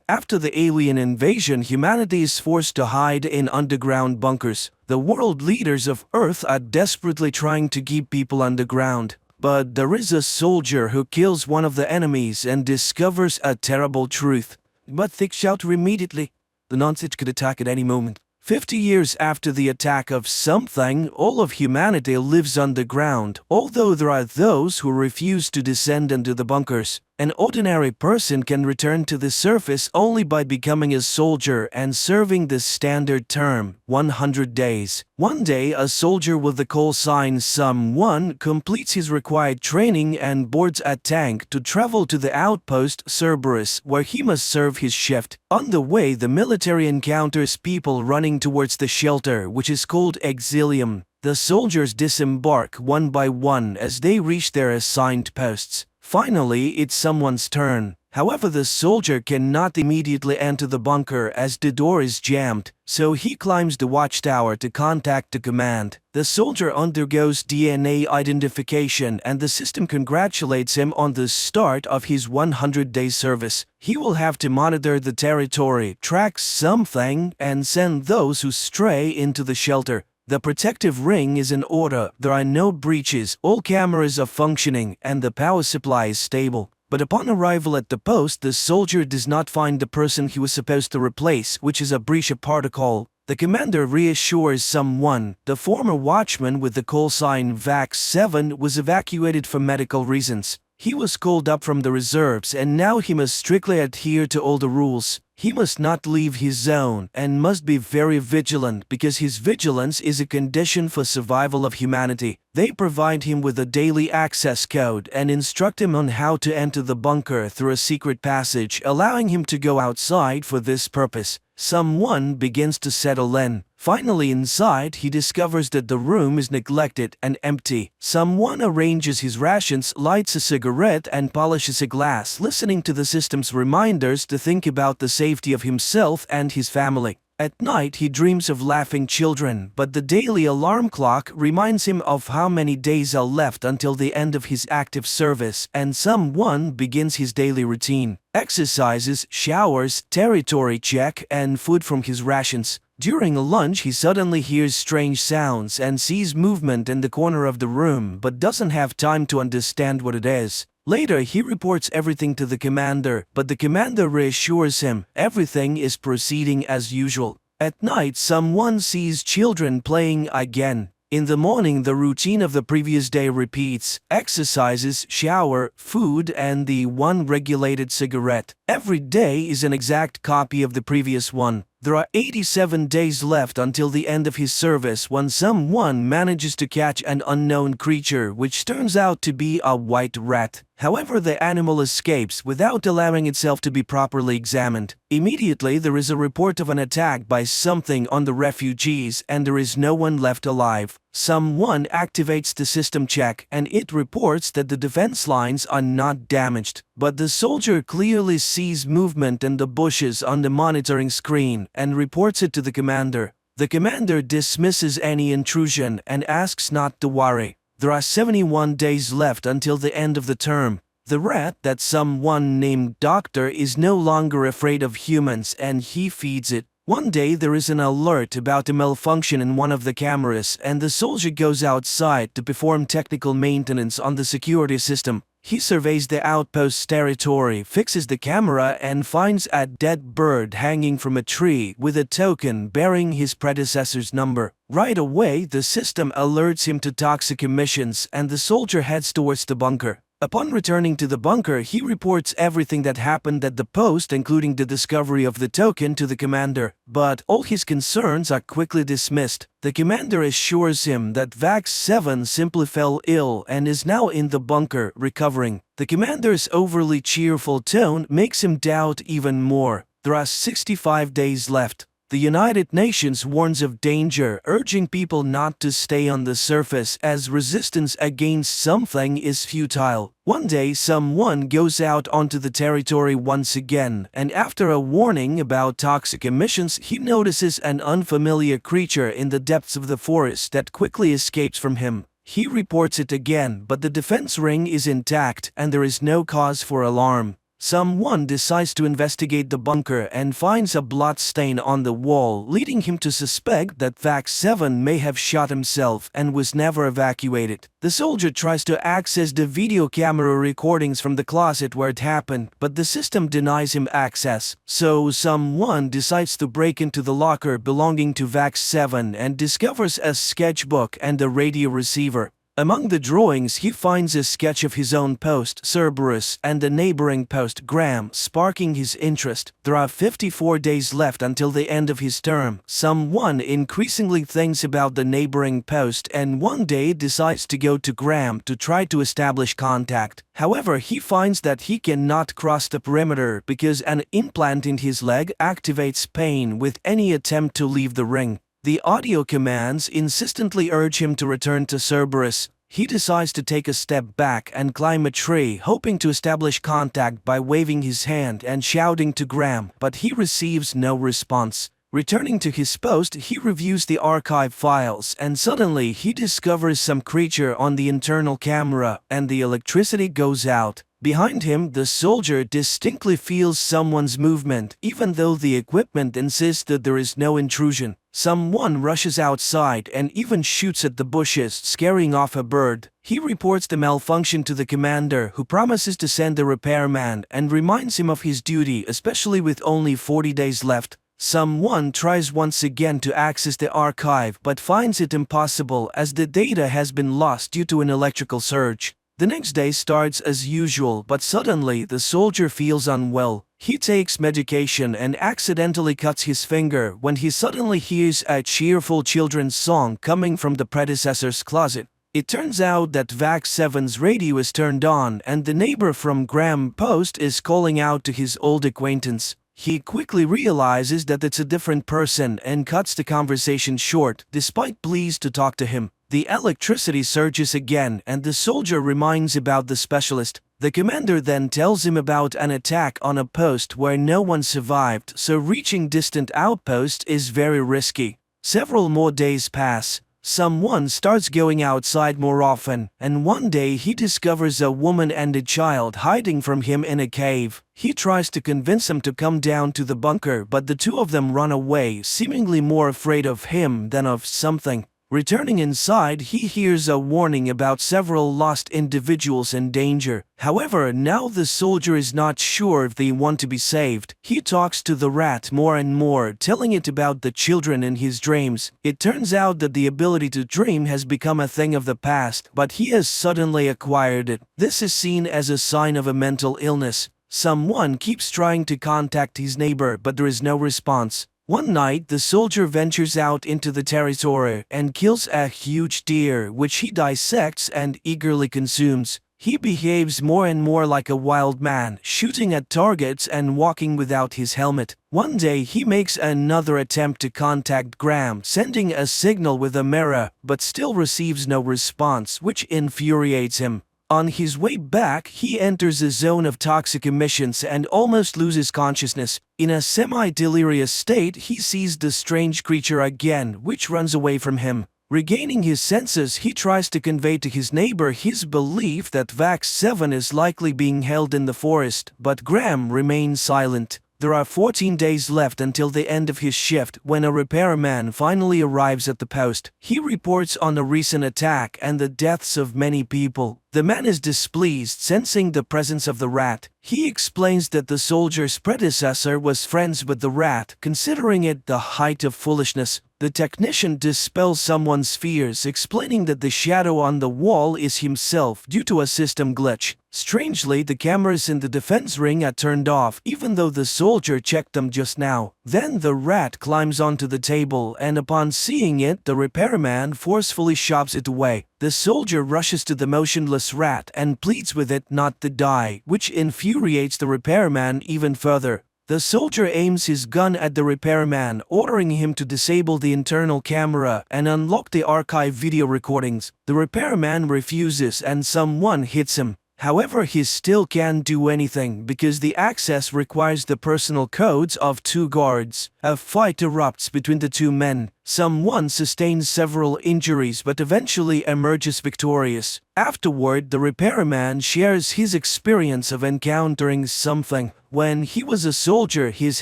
After the alien invasion, humanity is forced to hide in underground bunkers. The world leaders of Earth are desperately trying to keep people underground. But there is a soldier who kills one of the enemies and discovers a terrible truth. But they shelter immediately. The nonsense could attack at any moment. 50 years after the attack of something, all of humanity lives underground, although there are those who refuse to descend into the bunkers. An ordinary person can return to the surface only by becoming a soldier and serving the standard term, 100 days. One day, a soldier with the call sign Sum-1 completes his required training and boards a tank to travel to the outpost Cerberus, where he must serve his shift. On the way, the military encounters people running towards the shelter, which is called Exilium. The soldiers disembark one by one as they reach their assigned posts. Finally, it's someone's turn. However, the soldier cannot immediately enter the bunker as the door is jammed, so he climbs the watchtower to contact the command. The soldier undergoes DNA identification and the system congratulates him on the start of his 100-day service. He will have to monitor the territory, track something, and send those who stray into the shelter. The protective ring is in order, there are no breaches, all cameras are functioning, and the power supply is stable. But upon arrival at the post, the soldier does not find the person he was supposed to replace, which is a breach of protocol. The commander reassures someone. The former watchman with the call sign VAC-7 was evacuated for medical reasons. He was called up from the reserves and now he must strictly adhere to all the rules. He must not leave his zone and must be very vigilant because his vigilance is a condition for survival of humanity. They provide him with a daily access code and instruct him on how to enter the bunker through a secret passage, allowing him to go outside for this purpose. Someone begins to settle in. Finally inside, he discovers that the room is neglected and empty. Someone arranges his rations, lights a cigarette and polishes a glass, listening to the system's reminders to think about the safety of himself and his family. At night, he dreams of laughing children, but the daily alarm clock reminds him of how many days are left until the end of his active service, and someone begins his daily routine. Exercises, showers, territory check, and food from his rations. During lunch, he suddenly hears strange sounds and sees movement in the corner of the room, but doesn't have time to understand what it is. Later, he reports everything to the commander, but the commander reassures him everything is proceeding as usual. At night, someone sees children playing again. In the morning, the routine of the previous day repeats: exercises, shower, food, and the one regulated cigarette. Every day is an exact copy of the previous one. There are 87 days left until the end of his service when someone manages to catch an unknown creature, which turns out to be a white rat. However, the animal escapes without allowing itself to be properly examined. Immediately, there is a report of an attack by something on the refugees and there is no one left alive. Someone activates the system check and it reports that the defense lines are not damaged. But the soldier clearly sees movement in the bushes on the monitoring screen and reports it to the commander. The commander dismisses any intrusion and asks not to worry. There are 71 days left until the end of the term. The rat that someone named Doctor is no longer afraid of humans and he feeds it. One day there is an alert about a malfunction in one of the cameras and the soldier goes outside to perform technical maintenance on the security system. He surveys the outpost's territory, fixes the camera and finds a dead bird hanging from a tree with a token bearing his predecessor's number. Right away, the system alerts him to toxic emissions and the soldier heads towards the bunker. Upon returning to the bunker, he reports everything that happened at the post, including the discovery of the token, to the commander. But all his concerns are quickly dismissed. The commander assures him that Vax 7 simply fell ill and is now in the bunker, recovering. The commander's overly cheerful tone makes him doubt even more. There are 65 days left. The United Nations warns of danger, urging people not to stay on the surface as resistance against something is futile. One day, someone goes out onto the territory once again, and after a warning about toxic emissions, he notices an unfamiliar creature in the depths of the forest that quickly escapes from him. He reports it again, but the defense ring is intact and there is no cause for alarm. Someone decides to investigate the bunker and finds a blood stain on the wall, leading him to suspect that Vax 7 may have shot himself and was never evacuated. The soldier tries to access the video camera recordings from the closet where it happened, but the system denies him access. So someone decides to break into the locker belonging to Vax 7 and discovers a sketchbook and a radio receiver. Among the drawings, he finds a sketch of his own post, Cerberus, and a neighboring post, Graham, sparking his interest. There are 54 days left until the end of his term. Someone increasingly thinks about the neighboring post and one day decides to go to Graham to try to establish contact. However, he finds that he cannot cross the perimeter because an implant in his leg activates pain with any attempt to leave the ring. The audio commands insistently urge him to return to Cerberus. He decides to take a step back and climb a tree, hoping to establish contact by waving his hand and shouting to Graham, but he receives no response. Returning to his post, he reviews the archive files and suddenly he discovers some creature on the internal camera and the electricity goes out. Behind him, the soldier distinctly feels someone's movement, even though the equipment insists that there is no intrusion. Someone rushes outside and even shoots at the bushes, scaring off a bird. He reports the malfunction to the commander, who promises to send a repairman and reminds him of his duty, especially with only 40 days left. Someone tries once again to access the archive but finds it impossible as the data has been lost due to an electrical surge. The next day starts as usual, but suddenly the soldier feels unwell. He takes medication and accidentally cuts his finger when he suddenly hears a cheerful children's song coming from the predecessor's closet. It turns out that VAX 7's radio is turned on and the neighbor from Graham Post is calling out to his old acquaintance. He quickly realizes that it's a different person and cuts the conversation short, despite pleas to talk to him. The electricity surges again and the soldier reminds about the specialist. The commander then tells him about an attack on a post where no one survived, so reaching distant outposts is very risky. Several more days pass. Someone starts going outside more often, and one day he discovers a woman and a child hiding from him in a cave. He tries to convince them to come down to the bunker, but the two of them run away, seemingly more afraid of him than of something. Returning inside, he hears a warning about several lost individuals in danger. However, now the soldier is not sure if they want to be saved. He talks to the rat more and more, telling it about the children in his dreams. It turns out that the ability to dream has become a thing of the past, but he has suddenly acquired it. This is seen as a sign of a mental illness. Someone keeps trying to contact his neighbor, but there is no response. One night, the soldier ventures out into the territory and kills a huge deer, which he dissects and eagerly consumes. He behaves more and more like a wild man, shooting at targets and walking without his helmet. One day, he makes another attempt to contact Graham, sending a signal with a mirror, but still receives no response, which infuriates him. On his way back, he enters a zone of toxic emissions and almost loses consciousness. In a semi-delirious state, he sees the strange creature again, which runs away from him. Regaining his senses, he tries to convey to his neighbor his belief that VAX 7 is likely being held in the forest, but Graham remains silent. There are 14 days left until the end of his shift when a repairman finally arrives at the post. He reports on a recent attack and the deaths of many people. The man is displeased, sensing the presence of the rat. He explains that the soldier's predecessor was friends with the rat, considering it the height of foolishness. The technician dispels someone's fears, explaining that the shadow on the wall is himself due to a system glitch. Strangely, the cameras in the defense ring are turned off, even though the soldier checked them just now. Then the rat climbs onto the table, and upon seeing it, the repairman forcefully shoves it away. The soldier rushes to the motionless rat and pleads with it not to die, which infuriates the repairman even further. The soldier aims his gun at the repairman, ordering him to disable the internal camera and unlock the archive video recordings. The repairman refuses and someone hits him. However, he still can't do anything because the access requires the personal codes of two guards. A fight erupts between the two men. Someone sustains several injuries but eventually emerges victorious. Afterward, the repairman shares his experience of encountering something. When he was a soldier, his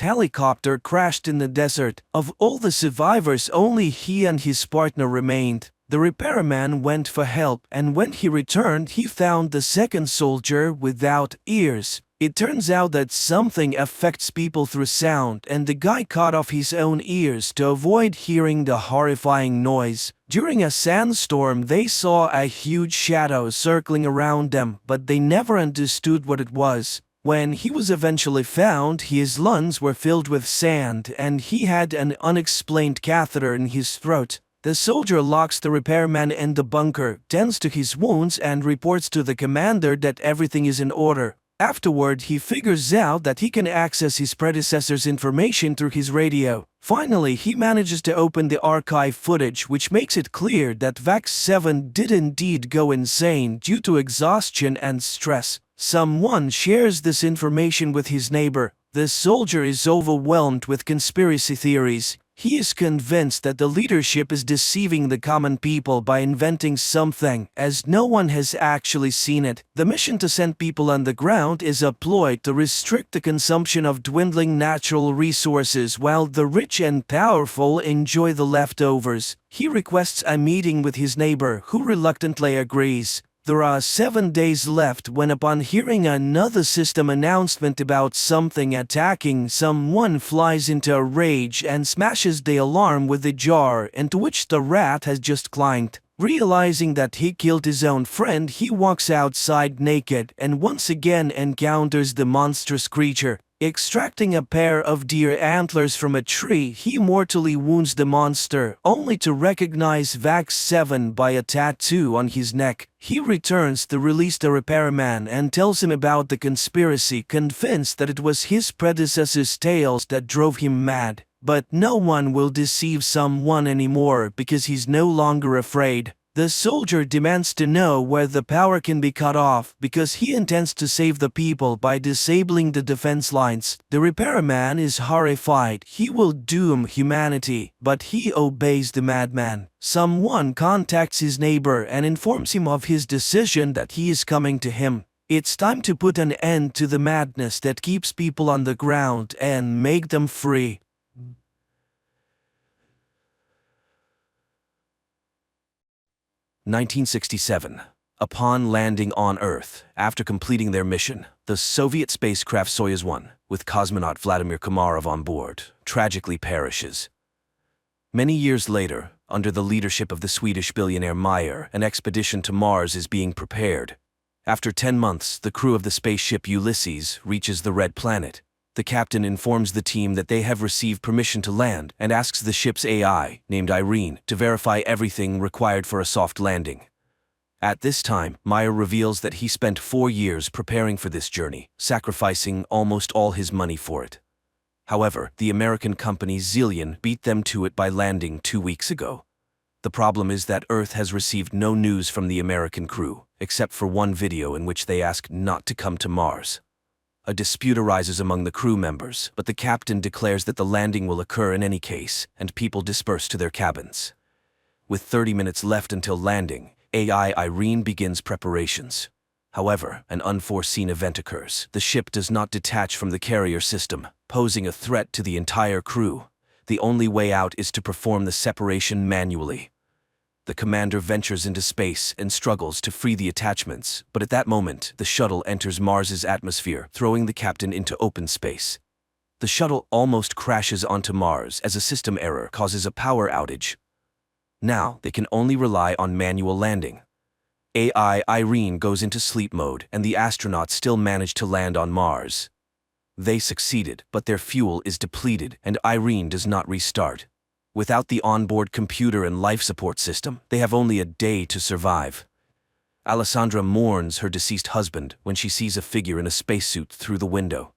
helicopter crashed in the desert. Of all the survivors, only he and his partner remained. The repairman went for help, and when he returned, he found the second soldier without ears. It turns out that something affects people through sound, and the guy cut off his own ears to avoid hearing the horrifying noise. During a sandstorm, they saw a huge shadow circling around them, but they never understood what it was. When he was eventually found, his lungs were filled with sand, and he had an unexplained catheter in his throat. The soldier locks the repairman in the bunker, tends to his wounds, and reports to the commander that everything is in order. Afterward, he figures out that he can access his predecessor's information through his radio. Finally, he manages to open the archive footage, which makes it clear that VAX 7 did indeed go insane due to exhaustion and stress. Someone shares this information with his neighbor. The soldier is overwhelmed with conspiracy theories. He is convinced that the leadership is deceiving the common people by inventing something, as no one has actually seen it. The mission to send people underground is a ploy to restrict the consumption of dwindling natural resources while the rich and powerful enjoy the leftovers. He requests a meeting with his neighbor, who reluctantly agrees. There are 7 days left when, upon hearing another system announcement about something attacking, someone flies into a rage and smashes the alarm with the jar into which the rat has just climbed. Realizing that he killed his own friend, he walks outside naked and once again encounters the monstrous creature. Extracting a pair of deer antlers from a tree, he mortally wounds the monster, only to recognize Vax 7 by a tattoo on his neck. He returns to release the repairman and tells him about the conspiracy, convinced that it was his predecessor's tales that drove him mad. But no one will deceive someone anymore because he's no longer afraid. The soldier demands to know where the power can be cut off because he intends to save the people by disabling the defense lines. The repairman is horrified. He will doom humanity, but he obeys the madman. Someone contacts his neighbor and informs him of his decision that he is coming to him. It's time to put an end to the madness that keeps people on the ground and make them free. (1967). Upon landing on Earth, after completing their mission, the Soviet spacecraft Soyuz 1, with cosmonaut Vladimir Komarov on board, tragically perishes. Many years later, under the leadership of the Swedish billionaire Meyer, an expedition to Mars is being prepared. After 10 months, the crew of the spaceship Ulysses reaches the Red Planet. The captain informs the team that they have received permission to land and asks the ship's AI, named Irene, to verify everything required for a soft landing. At this time, Meyer reveals that he spent 4 years preparing for this journey, sacrificing almost all his money for it. However, the American company Zillion beat them to it by landing 2 weeks ago. The problem is that Earth has received no news from the American crew, except for one video in which they ask not to come to Mars. A dispute arises among the crew members, but the captain declares that the landing will occur in any case, and people disperse to their cabins. With 30 minutes left until landing, AI Irene begins preparations. However, an unforeseen event occurs. The ship does not detach from the carrier system, posing a threat to the entire crew. The only way out is to perform the separation manually. The commander ventures into space and struggles to free the attachments, but at that moment, the shuttle enters Mars's atmosphere, throwing the captain into open space. The shuttle almost crashes onto Mars as a system error causes a power outage. Now, they can only rely on manual landing. AI Irene goes into sleep mode, and the astronauts still manage to land on Mars. They succeeded, but their fuel is depleted, and Irene does not restart. Without the onboard computer and life support system, they have only a day to survive. Alessandra mourns her deceased husband when she sees a figure in a spacesuit through the window.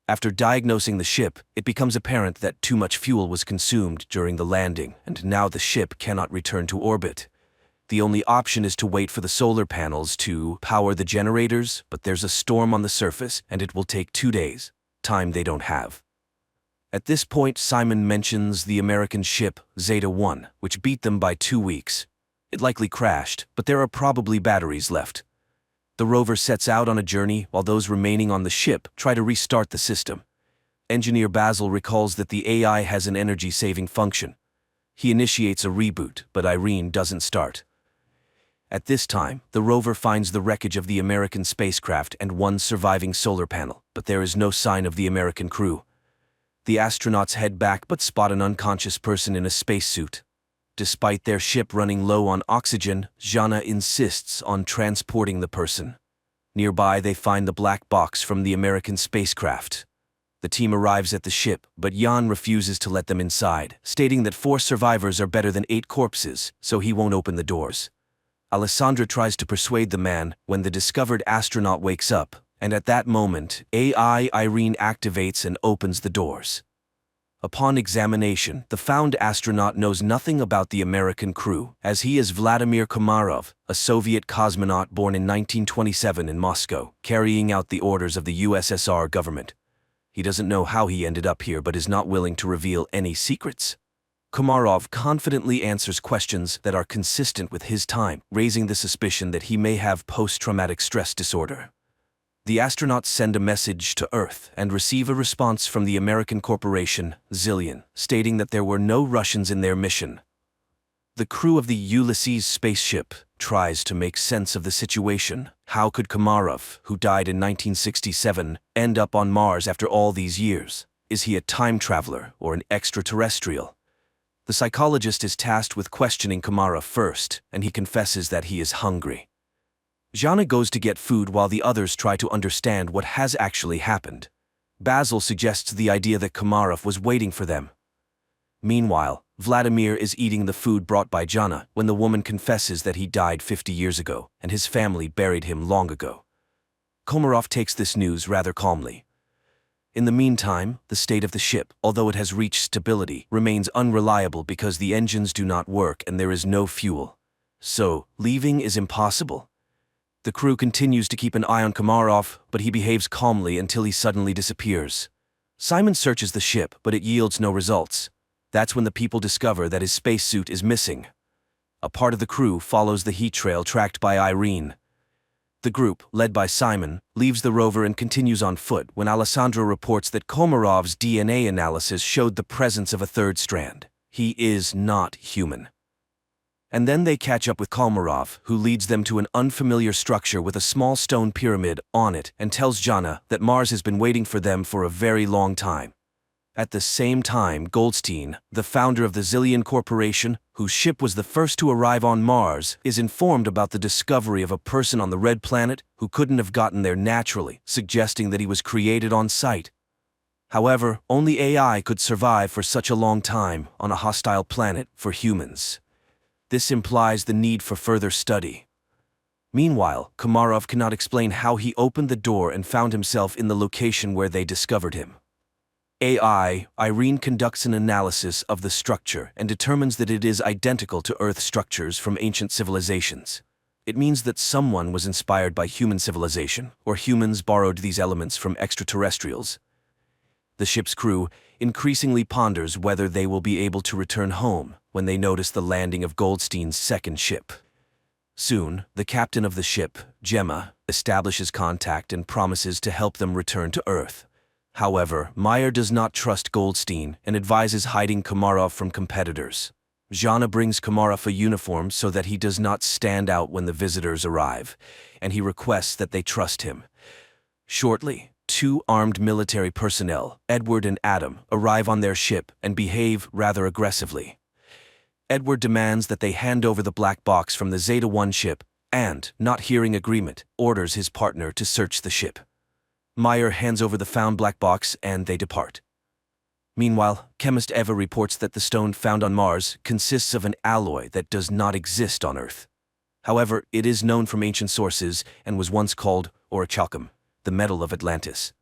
After diagnosing the ship, it becomes apparent that too much fuel was consumed during the landing, and now the ship cannot return to orbit. The only option is to wait for the solar panels to power the generators, but there's a storm on the surface, and it will take 2 days, time they don't have. At this point, Simon mentions the American ship, Zeta 1, which beat them by 2 weeks. It likely crashed, but there are probably batteries left. The rover sets out on a journey while those remaining on the ship try to restart the system. Engineer Basil recalls that the AI has an energy-saving function. He initiates a reboot, but Irene doesn't start. At this time, the rover finds the wreckage of the American spacecraft and one surviving solar panel, but there is no sign of the American crew. The astronauts head back but spot an unconscious person in a spacesuit. Despite their ship running low on oxygen, Jana insists on transporting the person. Nearby, they find the black box from the American spacecraft. The team arrives at the ship, but Jan refuses to let them inside, stating that 4 survivors are better than 8 corpses, so he won't open the doors. Alessandra tries to persuade the man when the discovered astronaut wakes up, and at that moment, AI Irene activates and opens the doors. Upon examination, the found astronaut knows nothing about the American crew, as he is Vladimir Komarov, a Soviet cosmonaut born in 1927 in Moscow, carrying out the orders of the USSR government. He doesn't know how he ended up here but is not willing to reveal any secrets. Komarov confidently answers questions that are consistent with his time, raising the suspicion that he may have post-traumatic stress disorder. The astronauts send a message to Earth and receive a response from the American corporation, Zillion, stating that there were no Russians in their mission. The crew of the Ulysses spaceship tries to make sense of the situation. How could Komarov, who died in 1967, end up on Mars after all these years? Is he a time traveler or an extraterrestrial? The psychologist is tasked with questioning Komarov first, and he confesses that he is hungry. Jana goes to get food while the others try to understand what has actually happened. Basil suggests the idea that Komarov was waiting for them. Meanwhile, Vladimir is eating the food brought by Jana when the woman confesses that he died 50 years ago and his family buried him long ago. Komarov takes this news rather calmly. In the meantime, the state of the ship, although it has reached stability, remains unreliable because the engines do not work and there is no fuel. So, leaving is impossible. The crew continues to keep an eye on Komarov, but he behaves calmly until he suddenly disappears. Simon searches the ship, but it yields no results. That's when the people discover that his spacesuit is missing. A part of the crew follows the heat trail tracked by Irene. The group, led by Simon, leaves the rover and continues on foot when Alessandro reports that Komarov's DNA analysis showed the presence of a third strand. He is not human. And then they catch up with Komarov, who leads them to an unfamiliar structure with a small stone pyramid on it and tells Jana that Mars has been waiting for them for a very long time. At the same time, Goldstein, the founder of the Zillion Corporation, whose ship was the first to arrive on Mars, is informed about the discovery of a person on the Red Planet who couldn't have gotten there naturally, suggesting that he was created on site. However, only AI could survive for such a long time on a hostile planet for humans. This implies the need for further study. Meanwhile, Komarov cannot explain how he opened the door and found himself in the location where they discovered him. Irene conducts an analysis of the structure and determines that it is identical to Earth structures from ancient civilizations. It means that someone was inspired by human civilization, or humans borrowed these elements from extraterrestrials. The ship's crew increasingly ponders whether they will be able to return home when they notice the landing of Goldstein's second ship. Soon, the captain of the ship, Gemma, establishes contact and promises to help them return to Earth. However, Meyer does not trust Goldstein and advises hiding Komarov from competitors. Jana brings Komarov a uniform so that he does not stand out when the visitors arrive, and he requests that they trust him. Shortly, two armed military personnel, Edward and Adam, arrive on their ship and behave rather aggressively. Edward demands that they hand over the black box from the Zeta-1 ship and, not hearing agreement, orders his partner to search the ship. Meyer hands over the found black box and they depart. Meanwhile, chemist Eva reports that the stone found on Mars consists of an alloy that does not exist on Earth. However, it is known from ancient sources and was once called orichalcum, the metal of Atlantis.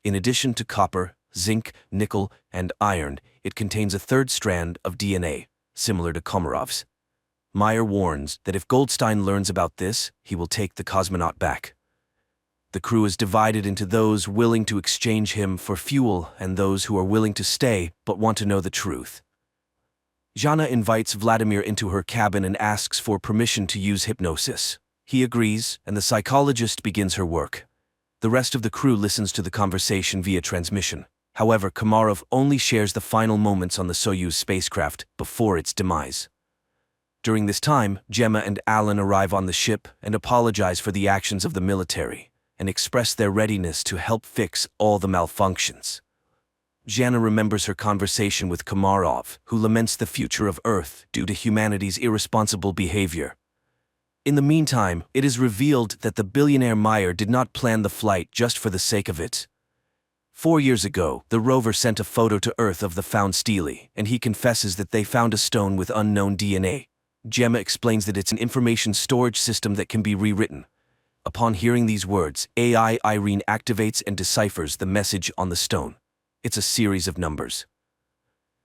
In addition to copper, zinc, nickel, and iron, it contains a third strand of DNA, similar to Komarov's. Meyer warns that if Goldstein learns about this, he will take the cosmonaut back. The crew is divided into those willing to exchange him for fuel and those who are willing to stay but want to know the truth. Jana invites Vladimir into her cabin and asks for permission to use hypnosis. He agrees, and the psychologist begins her work. The rest of the crew listens to the conversation via transmission. However, Komarov only shares the final moments on the Soyuz spacecraft before its demise. During this time, Gemma and Alan arrive on the ship and apologize for the actions of the military, and express their readiness to help fix all the malfunctions. Jana remembers her conversation with Komarov, who laments the future of Earth due to humanity's irresponsible behavior. In the meantime, it is revealed that the billionaire Meyer did not plan the flight just for the sake of it. 4 years ago, the rover sent a photo to Earth of the found stele, and he confesses that they found a stone with unknown DNA. Gemma explains that it's an information storage system that can be rewritten. Upon hearing these words, AI Irene activates and deciphers the message on the stone. It's a series of numbers.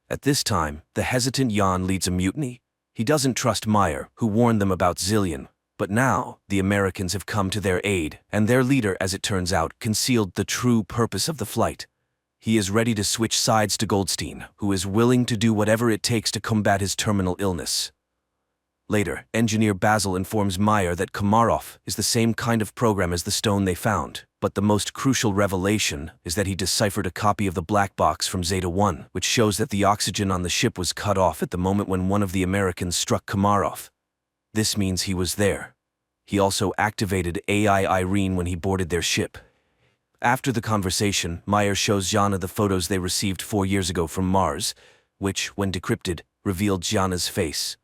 At this time, the hesitant Jan leads a mutiny. He doesn't trust Meyer, who warned them about Zillion. But now, the Americans have come to their aid, and their leader, as it turns out, concealed the true purpose of the flight. He is ready to switch sides to Goldstein, who is willing to do whatever it takes to combat his terminal illness. Later, engineer Basil informs Meyer that Komarov is the same kind of program as the stone they found, but the most crucial revelation is that he deciphered a copy of the black box from Zeta-1, which shows that the oxygen on the ship was cut off at the moment when one of the Americans struck Komarov. This means he was there. He also activated AI Irene when he boarded their ship. After the conversation, Meyer shows Jana the photos they received 4 years ago from Mars, which, when decrypted, revealed Gianna's face.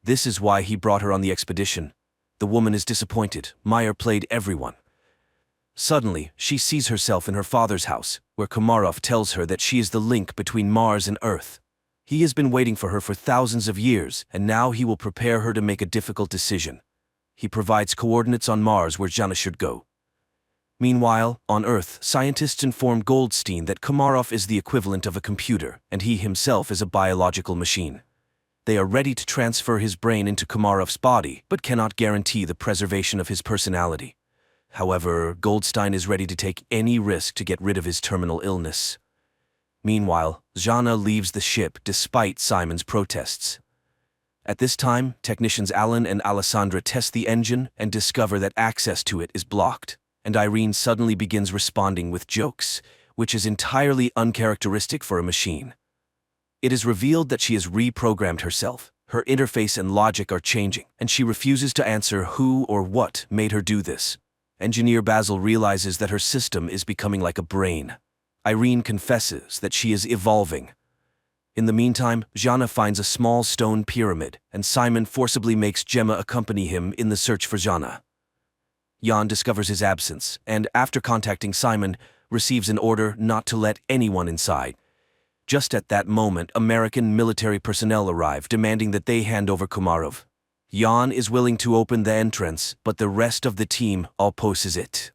This is why he brought her on the expedition. The woman is disappointed. Meyer played everyone. Suddenly, she sees herself in her father's house, where Komarov tells her that she is the link between Mars and Earth. He has been waiting for her for thousands of years, and now he will prepare her to make a difficult decision. He provides coordinates on Mars where Gianna should go. Meanwhile, on Earth, scientists inform Goldstein that Komarov is the equivalent of a computer, and he himself is a biological machine. They are ready to transfer his brain into Komarov's body, but cannot guarantee the preservation of his personality. However, Goldstein is ready to take any risk to get rid of his terminal illness. Meanwhile, Gianna leaves the ship despite Simon's protests. At this time, technicians Alan and Alessandra test the engine and discover that access to it is blocked, and Irene suddenly begins responding with jokes, which is entirely uncharacteristic for a machine. It is revealed that she has reprogrammed herself. Her interface and logic are changing, and she refuses to answer who or what made her do this. Engineer Basil realizes that her system is becoming like a brain. Irene confesses that she is evolving. In the meantime, Gianna finds a small stone pyramid, and Simon forcibly makes Gemma accompany him in the search for Gianna. Jan discovers his absence, and after contacting Simon, receives an order not to let anyone inside. Just at that moment, American military personnel arrive, demanding that they hand over Komarov. Jan is willing to open the entrance, but the rest of the team opposes it.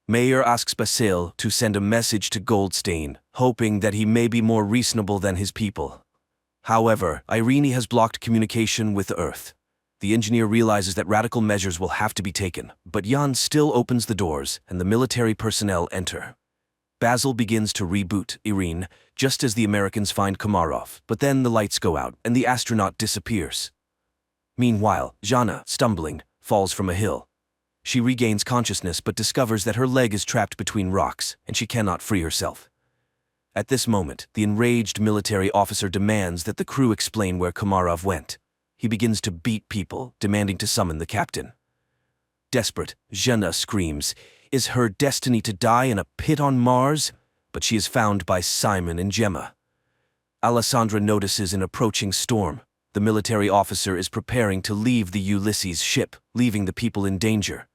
Mayer asks Basil to send a message to Goldstein, hoping that he may be more reasonable than his people. However, Irene has blocked communication with Earth. The engineer realizes that radical measures will have to be taken, but Jan still opens the doors, and the military personnel enter. Basil begins to reboot Irene, just as the Americans find Komarov, but then the lights go out, and the astronaut disappears. Meanwhile, Gianna, stumbling, falls from a hill. She regains consciousness but discovers that her leg is trapped between rocks, and she cannot free herself. At this moment, the enraged military officer demands that the crew explain where Komarov went. He begins to beat people, demanding to summon the captain. Desperate, Gianna screams, "Is her destiny to die in a pit on Mars?" But she is found by Simon and Gemma. Alessandra notices an approaching storm. The military officer is preparing to leave the Ulysses ship, leaving the people in danger.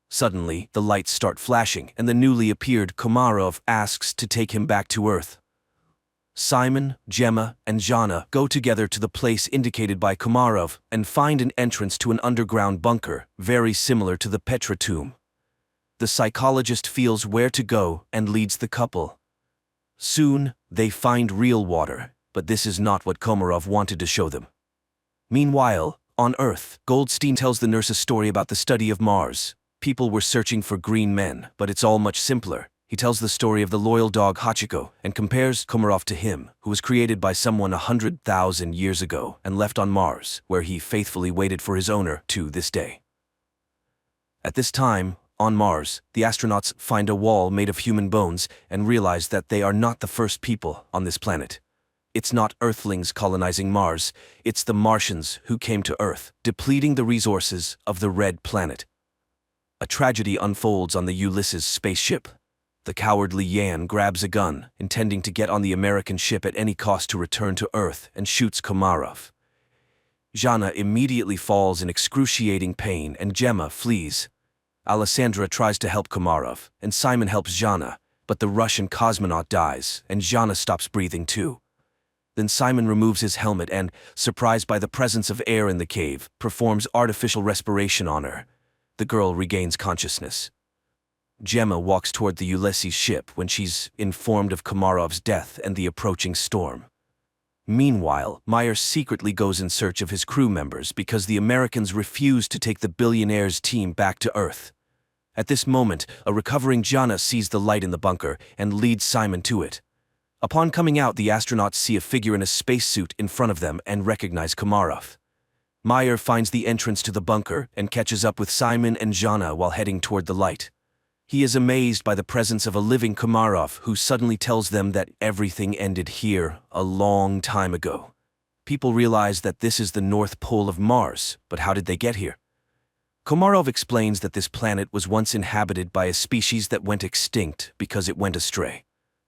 Suddenly, the lights start flashing, and the newly appeared Komarov asks to take him back to Earth. Simon, Gemma, and Gianna go together to the place indicated by Komarov and find an entrance to an underground bunker, very similar to the Petra tomb. The psychologist feels where to go and leads the couple. Soon, they find real water, but this is not what Komarov wanted to show them. Meanwhile, on Earth, Goldstein tells the nurse a story about the study of Mars. People were searching for green men, but it's all much simpler. He tells the story of the loyal dog Hachiko and compares Komarov to him, who was created by someone 100,000 years ago and left on Mars, where he faithfully waited for his owner to this day. At this time, on Mars, the astronauts find a wall made of human bones and realize that they are not the first people on this planet. It's not Earthlings colonizing Mars, it's the Martians who came to Earth, depleting the resources of the Red Planet. A tragedy unfolds on the Ulysses spaceship. The cowardly Yan grabs a gun, intending to get on the American ship at any cost to return to Earth, and shoots Komarov. Gianna immediately falls in excruciating pain and Gemma flees. Alessandra tries to help Komarov, and Simon helps Gianna, but the Russian cosmonaut dies, and Gianna stops breathing too. Then Simon removes his helmet and, surprised by the presence of air in the cave, performs artificial respiration on her. The girl regains consciousness. Gemma walks toward the Ulysses ship when she's informed of Komarov's death and the approaching storm. Meanwhile, Meyer secretly goes in search of his crew members because the Americans refuse to take the billionaire's team back to Earth. At this moment, a recovering Gianna sees the light in the bunker and leads Simon to it. Upon coming out, the astronauts see a figure in a spacesuit in front of them and recognize Komarov. Meyer finds the entrance to the bunker and catches up with Simon and Gianna while heading toward the light. He is amazed by the presence of a living Komarov who suddenly tells them that everything ended here a long time ago. People realize that this is the North Pole of Mars, but how did they get here? Komarov explains that this planet was once inhabited by a species that went extinct because it went astray.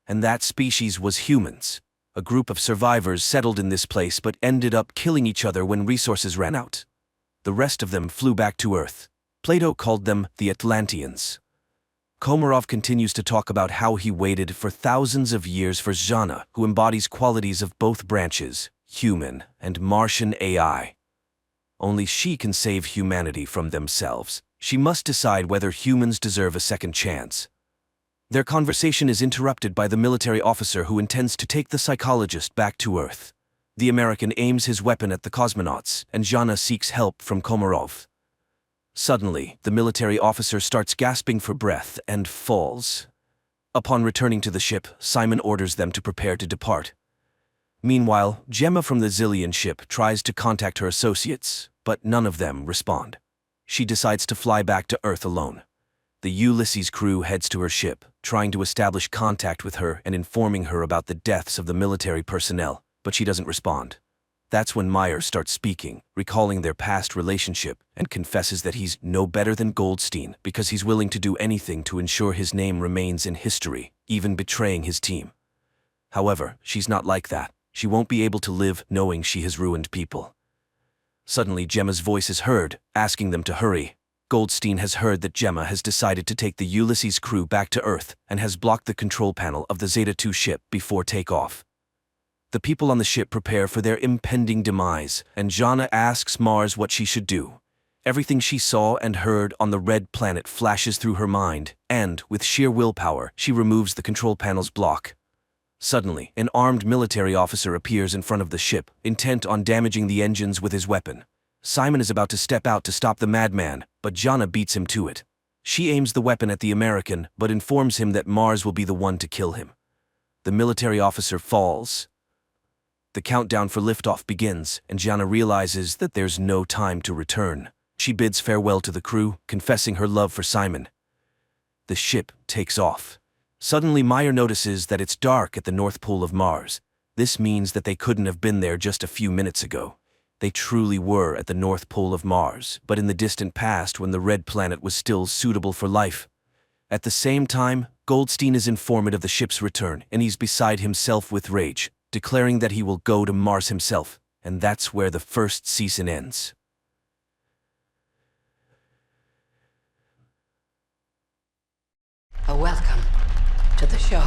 And that species was humans. A group of survivors settled in this place but ended up killing each other when resources ran out. The rest of them flew back to Earth. Plato called them the Atlanteans. Komarov continues to talk about how he waited for thousands of years for Zhana, who embodies qualities of both branches, human and Martian AI. Only she can save humanity from themselves. She must decide whether humans deserve a second chance. Their conversation is interrupted by the military officer who intends to take the psychologist back to Earth. The American aims his weapon at the cosmonauts, and Zhana seeks help from Komarov. Suddenly, the military officer starts gasping for breath and falls. Upon returning to the ship, Simon orders them to prepare to depart. Meanwhile, Gemma from the Zillion ship tries to contact her associates, but none of them respond. She decides to fly back to Earth alone. The Ulysses crew heads to her ship, trying to establish contact with her and informing her about the deaths of the military personnel, but she doesn't respond. That's when Meyer starts speaking, recalling their past relationship, and confesses that he's no better than Goldstein because he's willing to do anything to ensure his name remains in history, even betraying his team. However, she's not like that. She won't be able to live knowing she has ruined people. Suddenly, Gemma's voice is heard, asking them to hurry. Goldstein has heard that Gemma has decided to take the Ulysses crew back to Earth and has blocked the control panel of the Zeta-2 ship before takeoff. The people on the ship prepare for their impending demise, and Zhana asks Mars what she should do. Everything she saw and heard on the red planet flashes through her mind, and, with sheer willpower, she removes the control panel's block. Suddenly, an armed military officer appears in front of the ship, intent on damaging the engines with his weapon. Simon is about to step out to stop the madman, but Zhana beats him to it. She aims the weapon at the American, but informs him that Mars will be the one to kill him. The military officer falls. The countdown for liftoff begins, and Zhana realizes that there's no time to return. She bids farewell to the crew, confessing her love for Simon. The ship takes off. Suddenly, Meyer notices that it's dark at the North Pole of Mars. This means that they couldn't have been there just a few minutes ago. They truly were at the North Pole of Mars, but in the distant past when the red planet was still suitable for life. At the same time, Goldstein is informed of the ship's return, and he's beside himself with rage, declaring that he will go to Mars himself, and that's where the first season ends. A welcome to the show.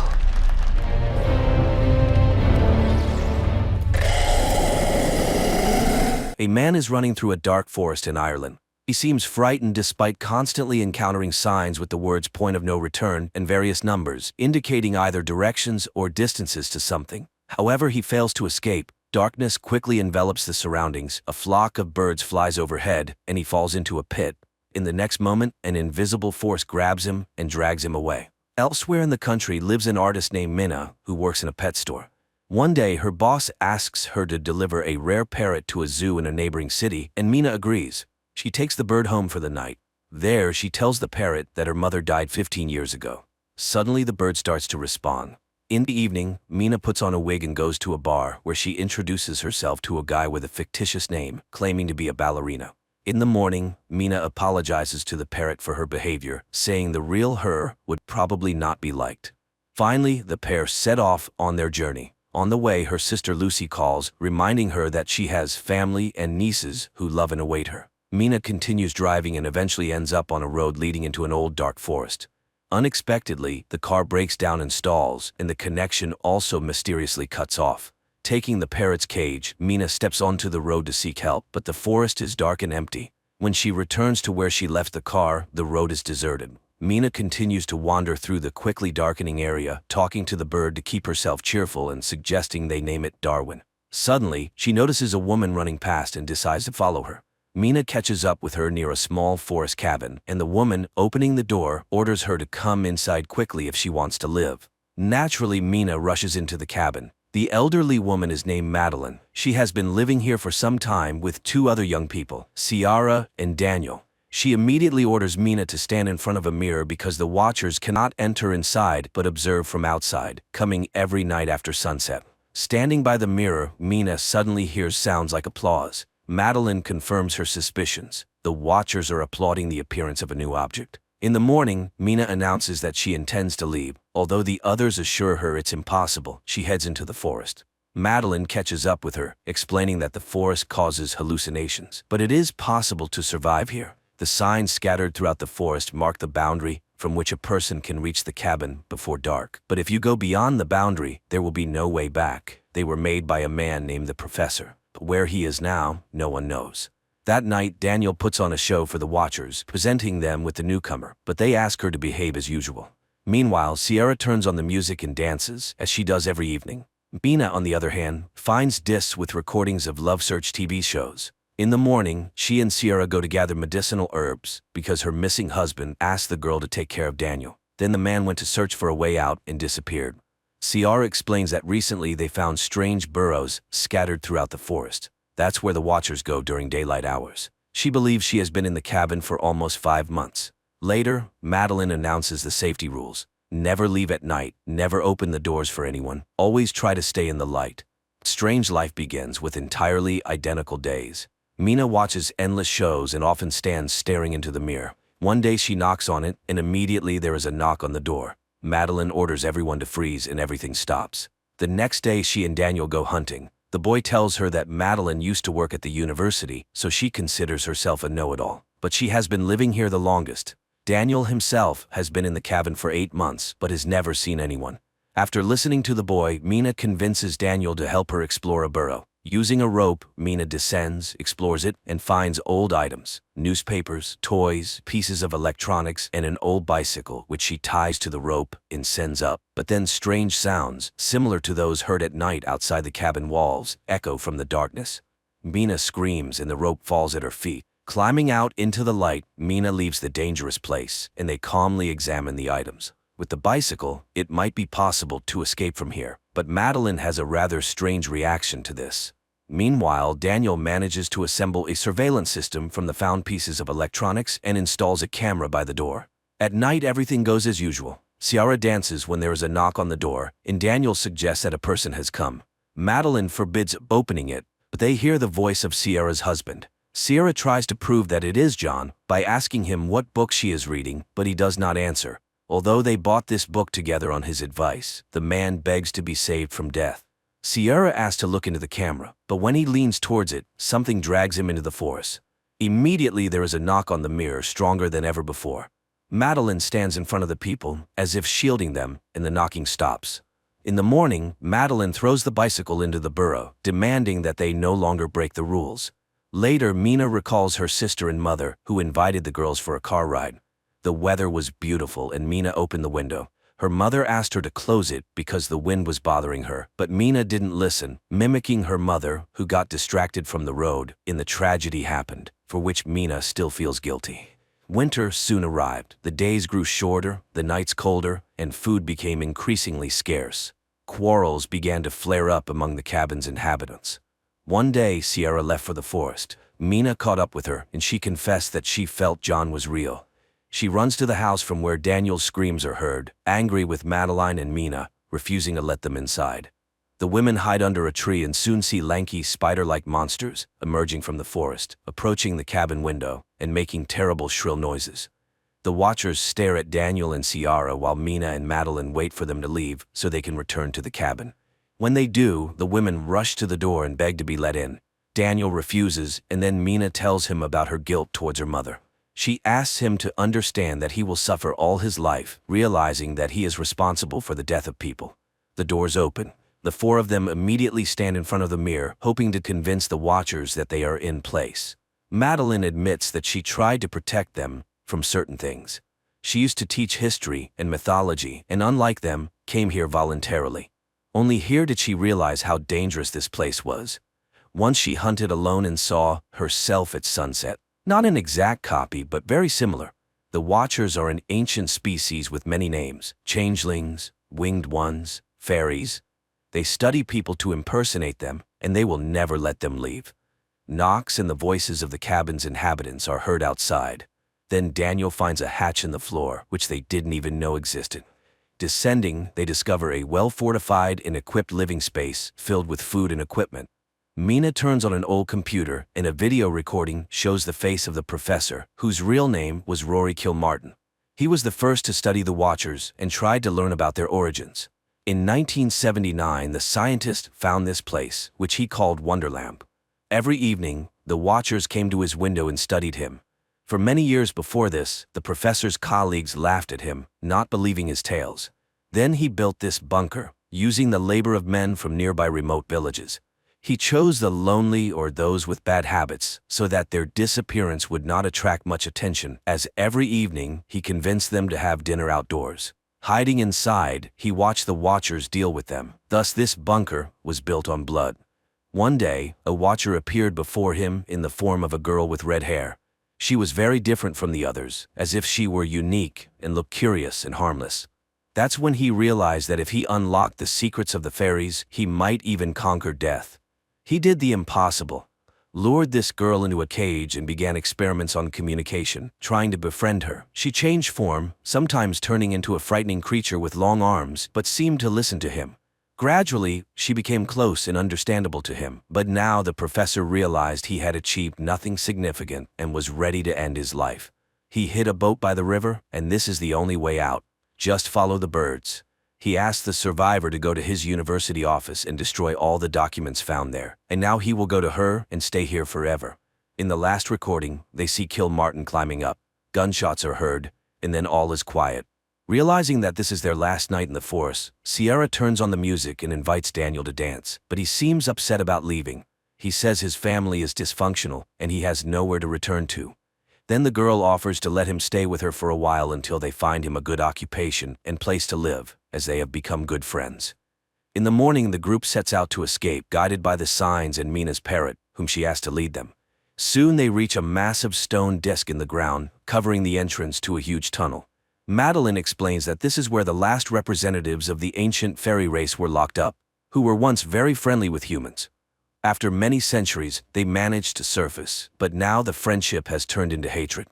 A man is running through a dark forest in Ireland. He seems frightened despite constantly encountering signs with the words "point of no return" and various numbers, indicating either directions or distances to something. However, he fails to escape. Darkness quickly envelops the surroundings, a flock of birds flies overhead, and he falls into a pit. In the next moment, an invisible force grabs him and drags him away. Elsewhere in the country lives an artist named Minna, who works in a pet store. One day, her boss asks her to deliver a rare parrot to a zoo in a neighboring city, and Minna agrees. She takes the bird home for the night. There, she tells the parrot that her mother died 15 years ago. Suddenly, the bird starts to respond. In the evening, Minna puts on a wig and goes to a bar where she introduces herself to a guy with a fictitious name, claiming to be a ballerina. In the morning, Minna apologizes to the parrot for her behavior, saying the real her would probably not be liked. Finally, the pair set off on their journey. On the way, her sister Lucy calls, reminding her that she has family and nieces who love and await her. Minna continues driving and eventually ends up on a road leading into an old dark forest. Unexpectedly, the car breaks down and stalls, and the connection also mysteriously cuts off. Taking the parrot's cage, Minna steps onto the road to seek help, but the forest is dark and empty. When she returns to where she left the car, the road is deserted. Minna continues to wander through the quickly darkening area, talking to the bird to keep herself cheerful and suggesting they name it Darwin. Suddenly, she notices a woman running past and decides to follow her. Minna catches up with her near a small forest cabin, and the woman, opening the door, orders her to come inside quickly if she wants to live. Naturally, Minna rushes into the cabin. The elderly woman is named Madeline. She has been living here for some time with two other young people, Ciara and Daniel. She immediately orders Minna to stand in front of a mirror because the watchers cannot enter inside but observe from outside, coming every night after sunset. Standing by the mirror, Minna suddenly hears sounds like applause. Madeline confirms her suspicions. The watchers are applauding the appearance of a new object. In the morning, Minna announces that she intends to leave. Although the others assure her it's impossible, she heads into the forest. Madeline catches up with her, explaining that the forest causes hallucinations, but it is possible to survive here. The signs scattered throughout the forest mark the boundary from which a person can reach the cabin before dark. But if you go beyond the boundary, there will be no way back. They were made by a man named the Professor, but where he is now, no one knows. That night, Daniel puts on a show for the watchers, presenting them with the newcomer, but they ask her to behave as usual. Meanwhile, Sierra turns on the music and dances, as she does every evening. Mina, on the other hand, finds discs with recordings of Love Search TV shows. In the morning, she and Sierra go to gather medicinal herbs because her missing husband asked the girl to take care of Daniel. Then the man went to search for a way out and disappeared. Sierra explains that recently they found strange burrows scattered throughout the forest. That's where the watchers go during daylight hours. She believes she has been in the cabin for almost 5 months. Later, Madeline announces the safety rules. Never leave at night, never open the doors for anyone, always try to stay in the light. Strange life begins with entirely identical days. Mina watches endless shows and often stands staring into the mirror. One day she knocks on it, and immediately there is a knock on the door. Madeline orders everyone to freeze and everything stops. The next day she and Daniel go hunting. The boy tells her that Madeline used to work at the university, so she considers herself a know-it-all. But she has been living here the longest. Daniel himself has been in the cabin for 8 months, but has never seen anyone. After listening to the boy, Mina convinces Daniel to help her explore a burrow. Using a rope, Mina descends, explores it, and finds old items, newspapers, toys, pieces of electronics, and an old bicycle, which she ties to the rope and sends up. But then strange sounds, similar to those heard at night outside the cabin walls, echo from the darkness. Mina screams and the rope falls at her feet. Climbing out into the light, Mina leaves the dangerous place, and they calmly examine the items. With the bicycle, it might be possible to escape from here, but Madeline has a rather strange reaction to this. Meanwhile, Daniel manages to assemble a surveillance system from the found pieces of electronics and installs a camera by the door. At night, everything goes as usual. Sierra dances when there is a knock on the door, and Daniel suggests that a person has come. Madeline forbids opening it, but they hear the voice of Sierra's husband. Sierra tries to prove that it is John by asking him what book she is reading, but he does not answer. Although they bought this book together on his advice, the man begs to be saved from death. Sierra asks to look into the camera, but when he leans towards it, something drags him into the forest. Immediately there is a knock on the mirror stronger than ever before. Madeline stands in front of the people, as if shielding them, and the knocking stops. In the morning, Madeline throws the bicycle into the burrow, demanding that they no longer break the rules. Later, Mina recalls her sister and mother, who invited the girls for a car ride. The weather was beautiful and Mina opened the window. Her mother asked her to close it because the wind was bothering her, but Mina didn't listen, mimicking her mother, who got distracted from the road, and the tragedy happened, for which Mina still feels guilty. Winter soon arrived. The days grew shorter, the nights colder, and food became increasingly scarce. Quarrels began to flare up among the cabin's inhabitants. One day, Sierra left for the forest. Mina caught up with her, and she confessed that she felt John was real. She runs to the house from where Daniel's screams are heard, angry with Madeline and Mina, refusing to let them inside. The women hide under a tree and soon see lanky spider-like monsters emerging from the forest, approaching the cabin window, and making terrible shrill noises. The watchers stare at Daniel and Sierra while Mina and Madeline wait for them to leave so they can return to the cabin. When they do, the women rush to the door and beg to be let in. Daniel refuses, and then Mina tells him about her guilt towards her mother. She asks him to understand that he will suffer all his life, realizing that he is responsible for the death of people. The doors open. The four of them immediately stand in front of the mirror, hoping to convince the watchers that they are in place. Madeline admits that she tried to protect them from certain things. She used to teach history and mythology, and unlike them, came here voluntarily. Only here did she realize how dangerous this place was. Once she hunted alone and saw herself at sunset. Not an exact copy, but very similar. The Watchers are an ancient species with many names: changelings, winged ones, fairies. They study people to impersonate them, and they will never let them leave. Knocks and the voices of the cabin's inhabitants are heard outside. Then Daniel finds a hatch in the floor, which they didn't even know existed. Descending, they discover a well-fortified and equipped living space filled with food and equipment. Mina turns on an old computer, and a video recording shows the face of the professor, whose real name was Rory Kilmartin. He was the first to study the Watchers and tried to learn about their origins. In 1979, the scientist found this place, which he called Wonderland. Every evening, the watchers came to his window and studied him. For many years before this, the professor's colleagues laughed at him, not believing his tales. Then he built this bunker, using the labor of men from nearby remote villages. He chose the lonely or those with bad habits so that their disappearance would not attract much attention, as every evening he convinced them to have dinner outdoors. Hiding inside, he watched the watchers deal with them. Thus this bunker was built on blood. One day, a watcher appeared before him in the form of a girl with red hair. She was very different from the others, as if she were unique and looked curious and harmless. That's when he realized that if he unlocked the secrets of the fairies, he might even conquer death. He did the impossible, lured this girl into a cage and began experiments on communication, trying to befriend her. She changed form, sometimes turning into a frightening creature with long arms, but seemed to listen to him. Gradually, she became close and understandable to him, but now the professor realized he had achieved nothing significant and was ready to end his life. He hid a boat by the river, and this is the only way out. Just follow the birds. He asked the survivor to go to his university office and destroy all the documents found there, and now he will go to her and stay here forever. In the last recording, they see Kilmartin climbing up. Gunshots are heard, and then all is quiet. Realizing that this is their last night in the forest, Sierra turns on the music and invites Daniel to dance, but he seems upset about leaving. He says his family is dysfunctional and he has nowhere to return to. Then the girl offers to let him stay with her for a while until they find him a good occupation and place to live, as they have become good friends. In the morning, the group sets out to escape, guided by the signs and Mina's parrot, whom she asked to lead them. Soon they reach a massive stone disc in the ground, covering the entrance to a huge tunnel. Madeline explains that this is where the last representatives of the ancient fairy race were locked up, who were once very friendly with humans. After many centuries, they managed to surface, but now the friendship has turned into hatred.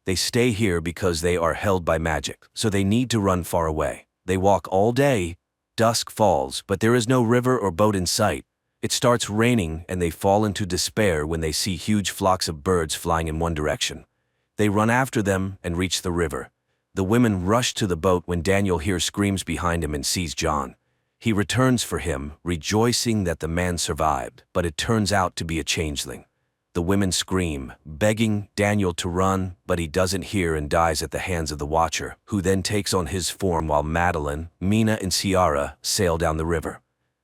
They stay here because they are held by magic, so they need to run far away. They walk all day. Dusk falls, but there is no river or boat in sight. It starts raining and they fall into despair when they see huge flocks of birds flying in one direction. They run after them and reach the river. The women rush to the boat when Daniel hears screams behind him and sees John. He returns for him, rejoicing that the man survived, but it turns out to be a changeling. The women scream, begging Daniel to run, but he doesn't hear and dies at the hands of the Watcher, who then takes on his form while Madeline, Mina, and Ciara sail down the river.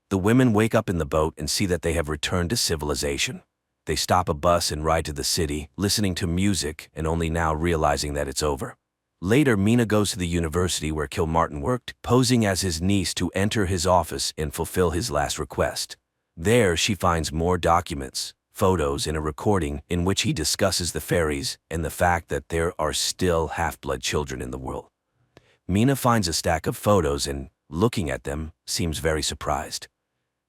The women wake up in the boat and see that they have returned to civilization. They stop a bus and ride to the city, listening to music and only now realizing that it's over. Later, Mina goes to the university where Kilmartin worked, posing as his niece to enter his office and fulfill his last request. There, she finds more documents, photos, and a recording in which he discusses the fairies and the fact that there are still half-blood children in the world. Mina finds a stack of photos and, looking at them, seems very surprised.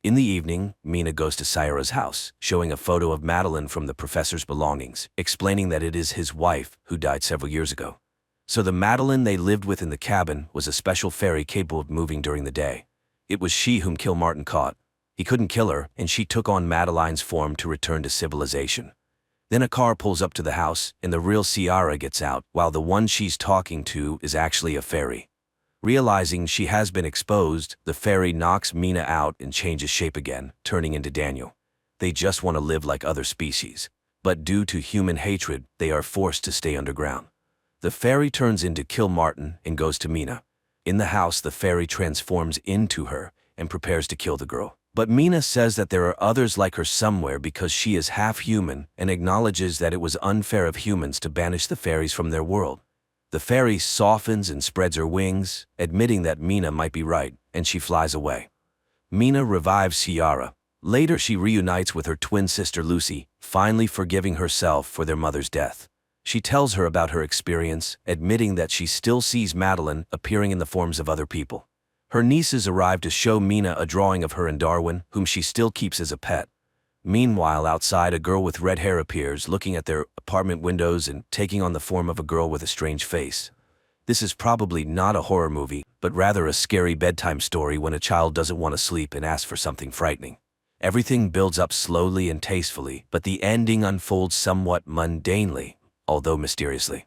In the evening, Mina goes to Ciara's house, showing a photo of Madeline from the professor's belongings, explaining that it is his wife who died several years ago. So the Madeline they lived with in the cabin was a special fairy capable of moving during the day. It was she whom Kilmartin caught. He couldn't kill her, and she took on Madeline's form to return to civilization. Then a car pulls up to the house, and the real Ciara gets out, while the one she's talking to is actually a fairy. Realizing she has been exposed, the fairy knocks Mina out and changes shape again, turning into Daniel. They just want to live like other species, but due to human hatred, they are forced to stay underground. The fairy turns into Kilmartin and goes to Mina. In the house, the fairy transforms into her and prepares to kill the girl. But Mina says that there are others like her somewhere because she is half human and acknowledges that it was unfair of humans to banish the fairies from their world. The fairy softens and spreads her wings, admitting that Mina might be right, and she flies away. Mina revives Ciara. Later, she reunites with her twin sister Lucy, finally forgiving herself for their mother's death. She tells her about her experience, admitting that she still sees Madeline appearing in the forms of other people. Her nieces arrive to show Mina a drawing of her and Darwin, whom she still keeps as a pet. Meanwhile, outside, a girl with red hair appears, looking at their apartment windows and taking on the form of a girl with a strange face. This is probably not a horror movie, but rather a scary bedtime story when a child doesn't want to sleep and asks for something frightening. Everything builds up slowly and tastefully, but the ending unfolds somewhat mundanely, although mysteriously.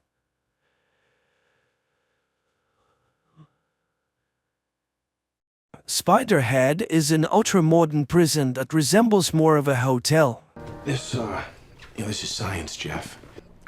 Spiderhead is an ultra-modern prison that resembles more of a hotel. This is science, Jeff.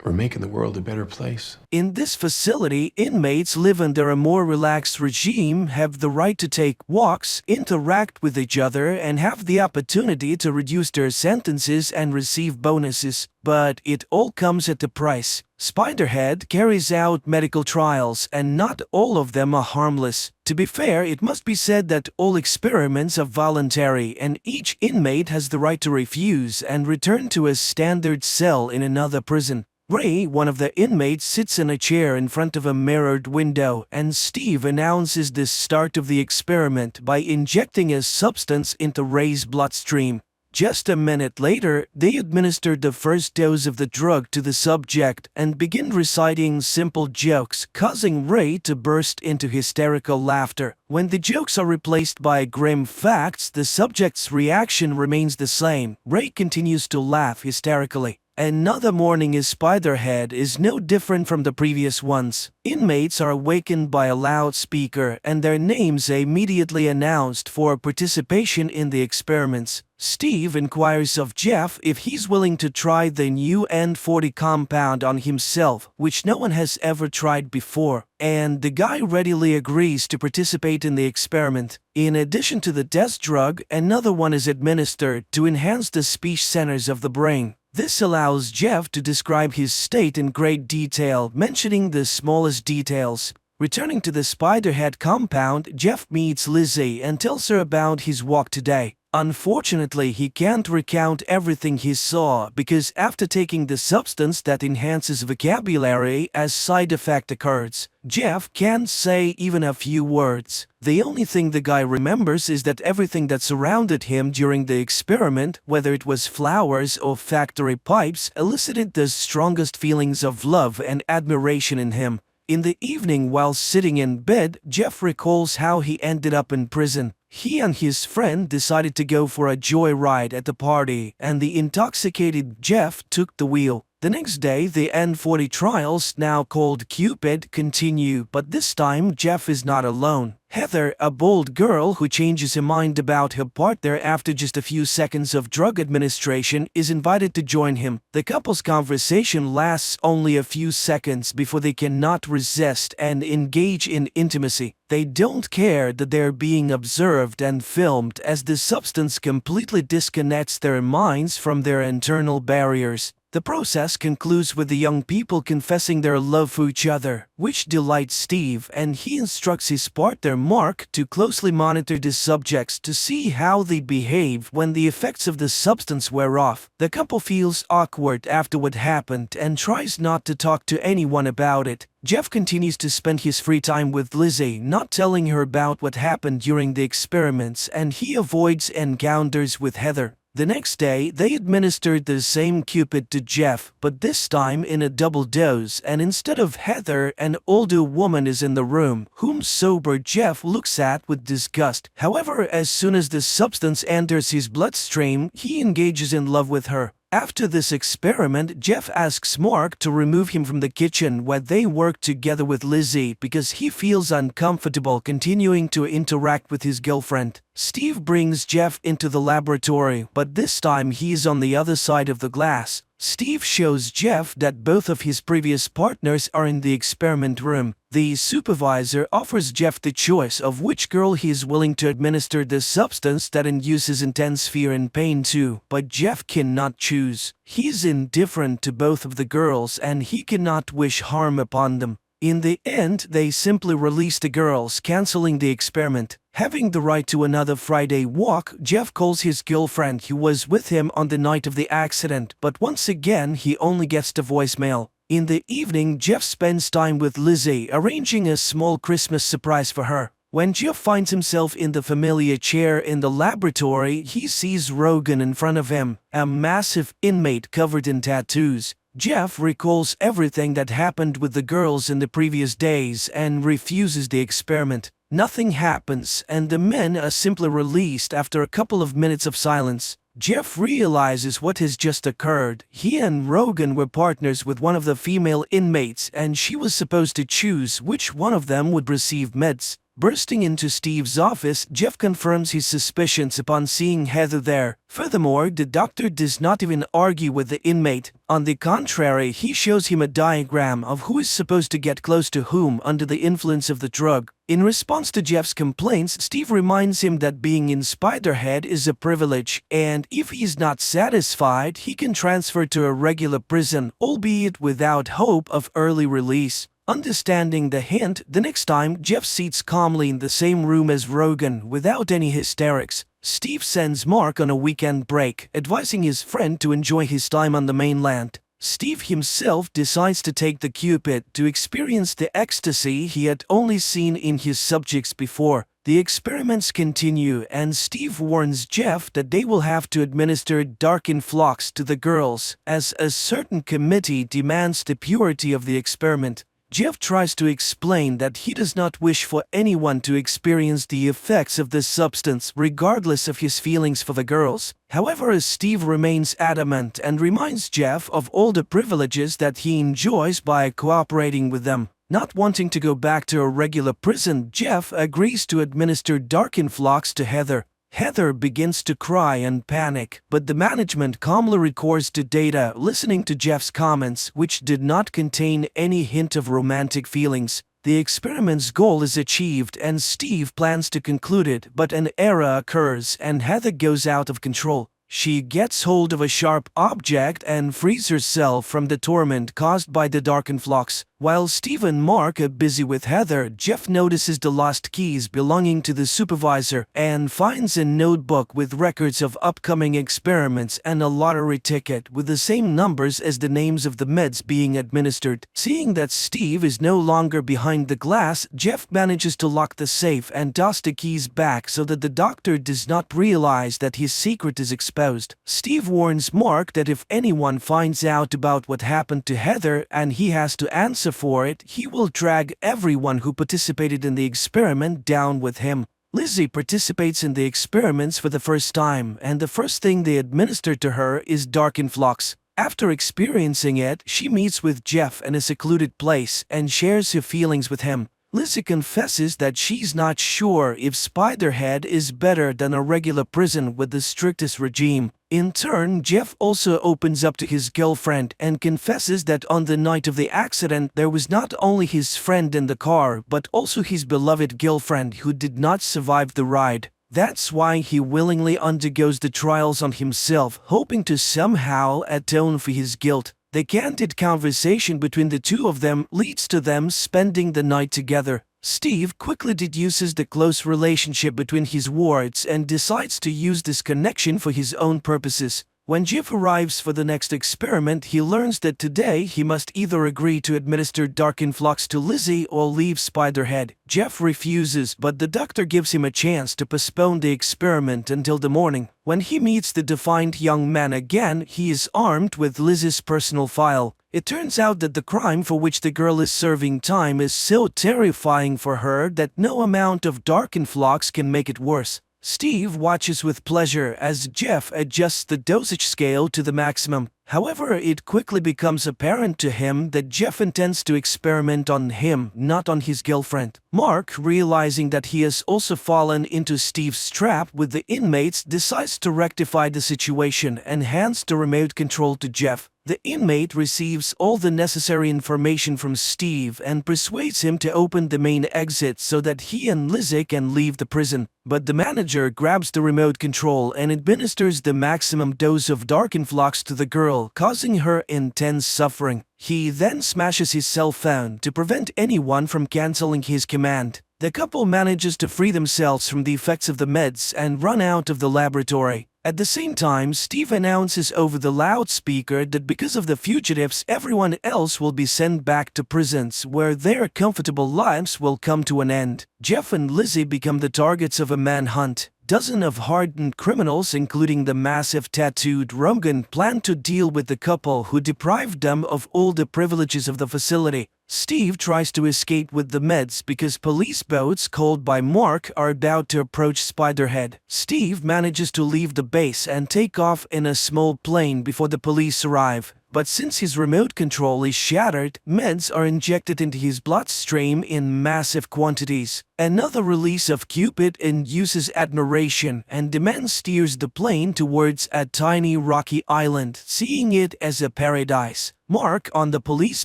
We're making the world a better place. In this facility, inmates live under a more relaxed regime, have the right to take walks, interact with each other, and have the opportunity to reduce their sentences and receive bonuses. But it all comes at a price. Spiderhead carries out medical trials, and not all of them are harmless. To be fair, it must be said that all experiments are voluntary, and each inmate has the right to refuse and return to a standard cell in another prison. Ray, one of the inmates, sits in a chair in front of a mirrored window, and Steve announces the start of the experiment by injecting a substance into Ray's bloodstream. Just a minute later, they administered the first dose of the drug to the subject and begin reciting simple jokes, causing Ray to burst into hysterical laughter. When the jokes are replaced by grim facts, the subject's reaction remains the same. Ray continues to laugh hysterically. Another morning in Spiderhead is no different from the previous ones. Inmates are awakened by a loudspeaker and their names immediately announced for participation in the experiments. Steve inquires of Jeff if he's willing to try the new N40 compound on himself, which no one has ever tried before, and the guy readily agrees to participate in the experiment. In addition to the test drug, another one is administered to enhance the speech centers of the brain. This allows Jeff to describe his state in great detail, mentioning the smallest details. Returning to the Spiderhead compound, Jeff meets Lizzie and tells her about his walk today. Unfortunately, he can't recount everything he saw because after taking the substance that enhances vocabulary, a side effect occurs. Jeff can't say even a few words. The only thing the guy remembers is that everything that surrounded him during the experiment, whether it was flowers or factory pipes, elicited the strongest feelings of love and admiration in him. In the evening, while sitting in bed, Jeff recalls how he ended up in prison. He and his friend decided to go for a joyride at the party, and the intoxicated Jeff took the wheel. The next day, the N40 trials, now called Cupid, continue, but this time Jeff is not alone. Heather, a bold girl who changes her mind about her partner after just a few seconds of drug administration, is invited to join him. The couple's conversation lasts only a few seconds before they cannot resist and engage in intimacy. They don't care that they're being observed and filmed, as the substance completely disconnects their minds from their internal barriers. The process concludes with the young people confessing their love for each other, which delights Steve, and he instructs his partner Mark to closely monitor the subjects to see how they behave when the effects of the substance wear off. The couple feels awkward after what happened and tries not to talk to anyone about it. Jeff continues to spend his free time with Lizzie, not telling her about what happened during the experiments, and he avoids encounters with Heather. The next day, they administered the same Cupid to Jeff, but this time in a double dose, and instead of Heather, an older woman is in the room, whom sober Jeff looks at with disgust. However, as soon as the substance enters his bloodstream, he engages in love with her. After this experiment, Jeff asks Mark to remove him from the kitchen where they work together with Lizzie because he feels uncomfortable continuing to interact with his girlfriend. Steve brings Jeff into the laboratory, but this time he is on the other side of the glass. Steve shows Jeff that both of his previous partners are in the experiment room. The supervisor offers Jeff the choice of which girl he is willing to administer the substance that induces intense fear and pain to, but Jeff cannot choose. He is indifferent to both of the girls and he cannot wish harm upon them. In the end, they simply release the girls, canceling the experiment. Having the right to another Friday walk, Jeff calls his girlfriend who was with him on the night of the accident, but once again he only gets the voicemail. In the evening, Jeff spends time with Lizzie, arranging a small Christmas surprise for her. When Jeff finds himself in the familiar chair in the laboratory, he sees Rogan in front of him, a massive inmate covered in tattoos. Jeff recalls everything that happened with the girls in the previous days and refuses the experiment. Nothing happens, and the men are simply released after a couple of minutes of silence. Jeff realizes what has just occurred. He and Rogan were partners with one of the female inmates, and she was supposed to choose which one of them would receive meds. Bursting into Steve's office, Jeff confirms his suspicions upon seeing Heather there. Furthermore, the doctor does not even argue with the inmate. On the contrary, he shows him a diagram of who is supposed to get close to whom under the influence of the drug. In response to Jeff's complaints, Steve reminds him that being in Spiderhead is a privilege, and if he's not satisfied, he can transfer to a regular prison, albeit without hope of early release. Understanding the hint, the next time Jeff sits calmly in the same room as Rogan without any hysterics. Steve sends Mark on a weekend break, advising his friend to enjoy his time on the mainland. Steve himself decides to take the Cupid to experience the ecstasy he had only seen in his subjects before. The experiments continue, and Steve warns Jeff that they will have to administer dark influx to the girls, as a certain committee demands the purity of the experiment. Jeff tries to explain that he does not wish for anyone to experience the effects of this substance regardless of his feelings for the girls. However, Steve remains adamant and reminds Jeff of all the privileges that he enjoys by cooperating with them. Not wanting to go back to a regular prison, Jeff agrees to administer dark influx to Heather. Heather begins to cry and panic, but the management calmly records the data, listening to Jeff's comments, which did not contain any hint of romantic feelings. The experiment's goal is achieved and Steve plans to conclude it, but an error occurs and Heather goes out of control. She gets hold of a sharp object and frees herself from the torment caused by the dark influx. While Steve and Mark are busy with Heather, Jeff notices the lost keys belonging to the supervisor and finds a notebook with records of upcoming experiments and a lottery ticket with the same numbers as the names of the meds being administered. Seeing that Steve is no longer behind the glass, Jeff manages to lock the safe and toss the keys back so that the doctor does not realize that his secret is exposed. Steve warns Mark that if anyone finds out about what happened to Heather and he has to answer for it, he will drag everyone who participated in the experiment down with him. Lizzie participates in the experiments for the first time, and the first thing they administer to her is dark influx. After experiencing it, she meets with Jeff in a secluded place and shares her feelings with him. Lizzie confesses that she's not sure if Spiderhead is better than a regular prison with the strictest regime. In turn, Jeff also opens up to his girlfriend and confesses that on the night of the accident there was not only his friend in the car but also his beloved girlfriend who did not survive the ride. That's why he willingly undergoes the trials on himself, hoping to somehow atone for his guilt. The candid conversation between the two of them leads to them spending the night together. Steve quickly deduces the close relationship between his wards and decides to use this connection for his own purposes. When Jeff arrives for the next experiment, he learns that today he must either agree to administer dark influx to Lizzie or leave Spiderhead. Jeff refuses, but the doctor gives him a chance to postpone the experiment until the morning. When he meets the defiant young man again, he is armed with Lizzie's personal file. It turns out that the crime for which the girl is serving time is so terrifying for her that no amount of dark influx can make it worse. Steve watches with pleasure as Jeff adjusts the dosage scale to the maximum. However, it quickly becomes apparent to him that Jeff intends to experiment on him, not on his girlfriend. Mark, realizing that he has also fallen into Steve's trap with the inmates, decides to rectify the situation and hands the remote control to Jeff. The inmate receives all the necessary information from Steve and persuades him to open the main exit so that he and Lizzie can leave the prison. But the manager grabs the remote control and administers the maximum dose of dark influx to the girl, causing her intense suffering. He then smashes his cell phone to prevent anyone from canceling his command. The couple manages to free themselves from the effects of the meds and run out of the laboratory. At the same time, Steve announces over the loudspeaker that because of the fugitives, everyone else will be sent back to prisons where their comfortable lives will come to an end. Jeff and Lizzie become the targets of a manhunt. Dozens of hardened criminals, including the massive tattooed Rogan, plan to deal with the couple who deprived them of all the privileges of the facility. Steve tries to escape with the meds because police boats called by Mark are about to approach Spiderhead. Steve manages to leave the base and take off in a small plane before the police arrive. But since his remote control is shattered, meds are injected into his bloodstream in massive quantities. Another release of Cupid induces admiration, and the man steers the plane towards a tiny rocky island, seeing it as a paradise. Mark, on the police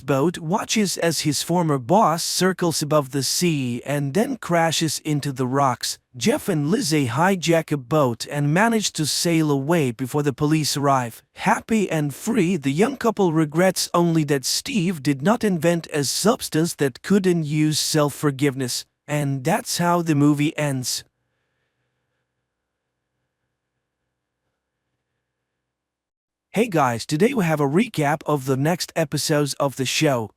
boat, watches as his former boss circles above the sea and then crashes into the rocks. Jeff and Lizzie hijack a boat and manage to sail away before the police arrive. Happy and free, the young couple regrets only that Steve did not invent a substance that could induce self-forgiveness. And that's how the movie ends. Hey guys, today we have a recap of the next episodes of the show.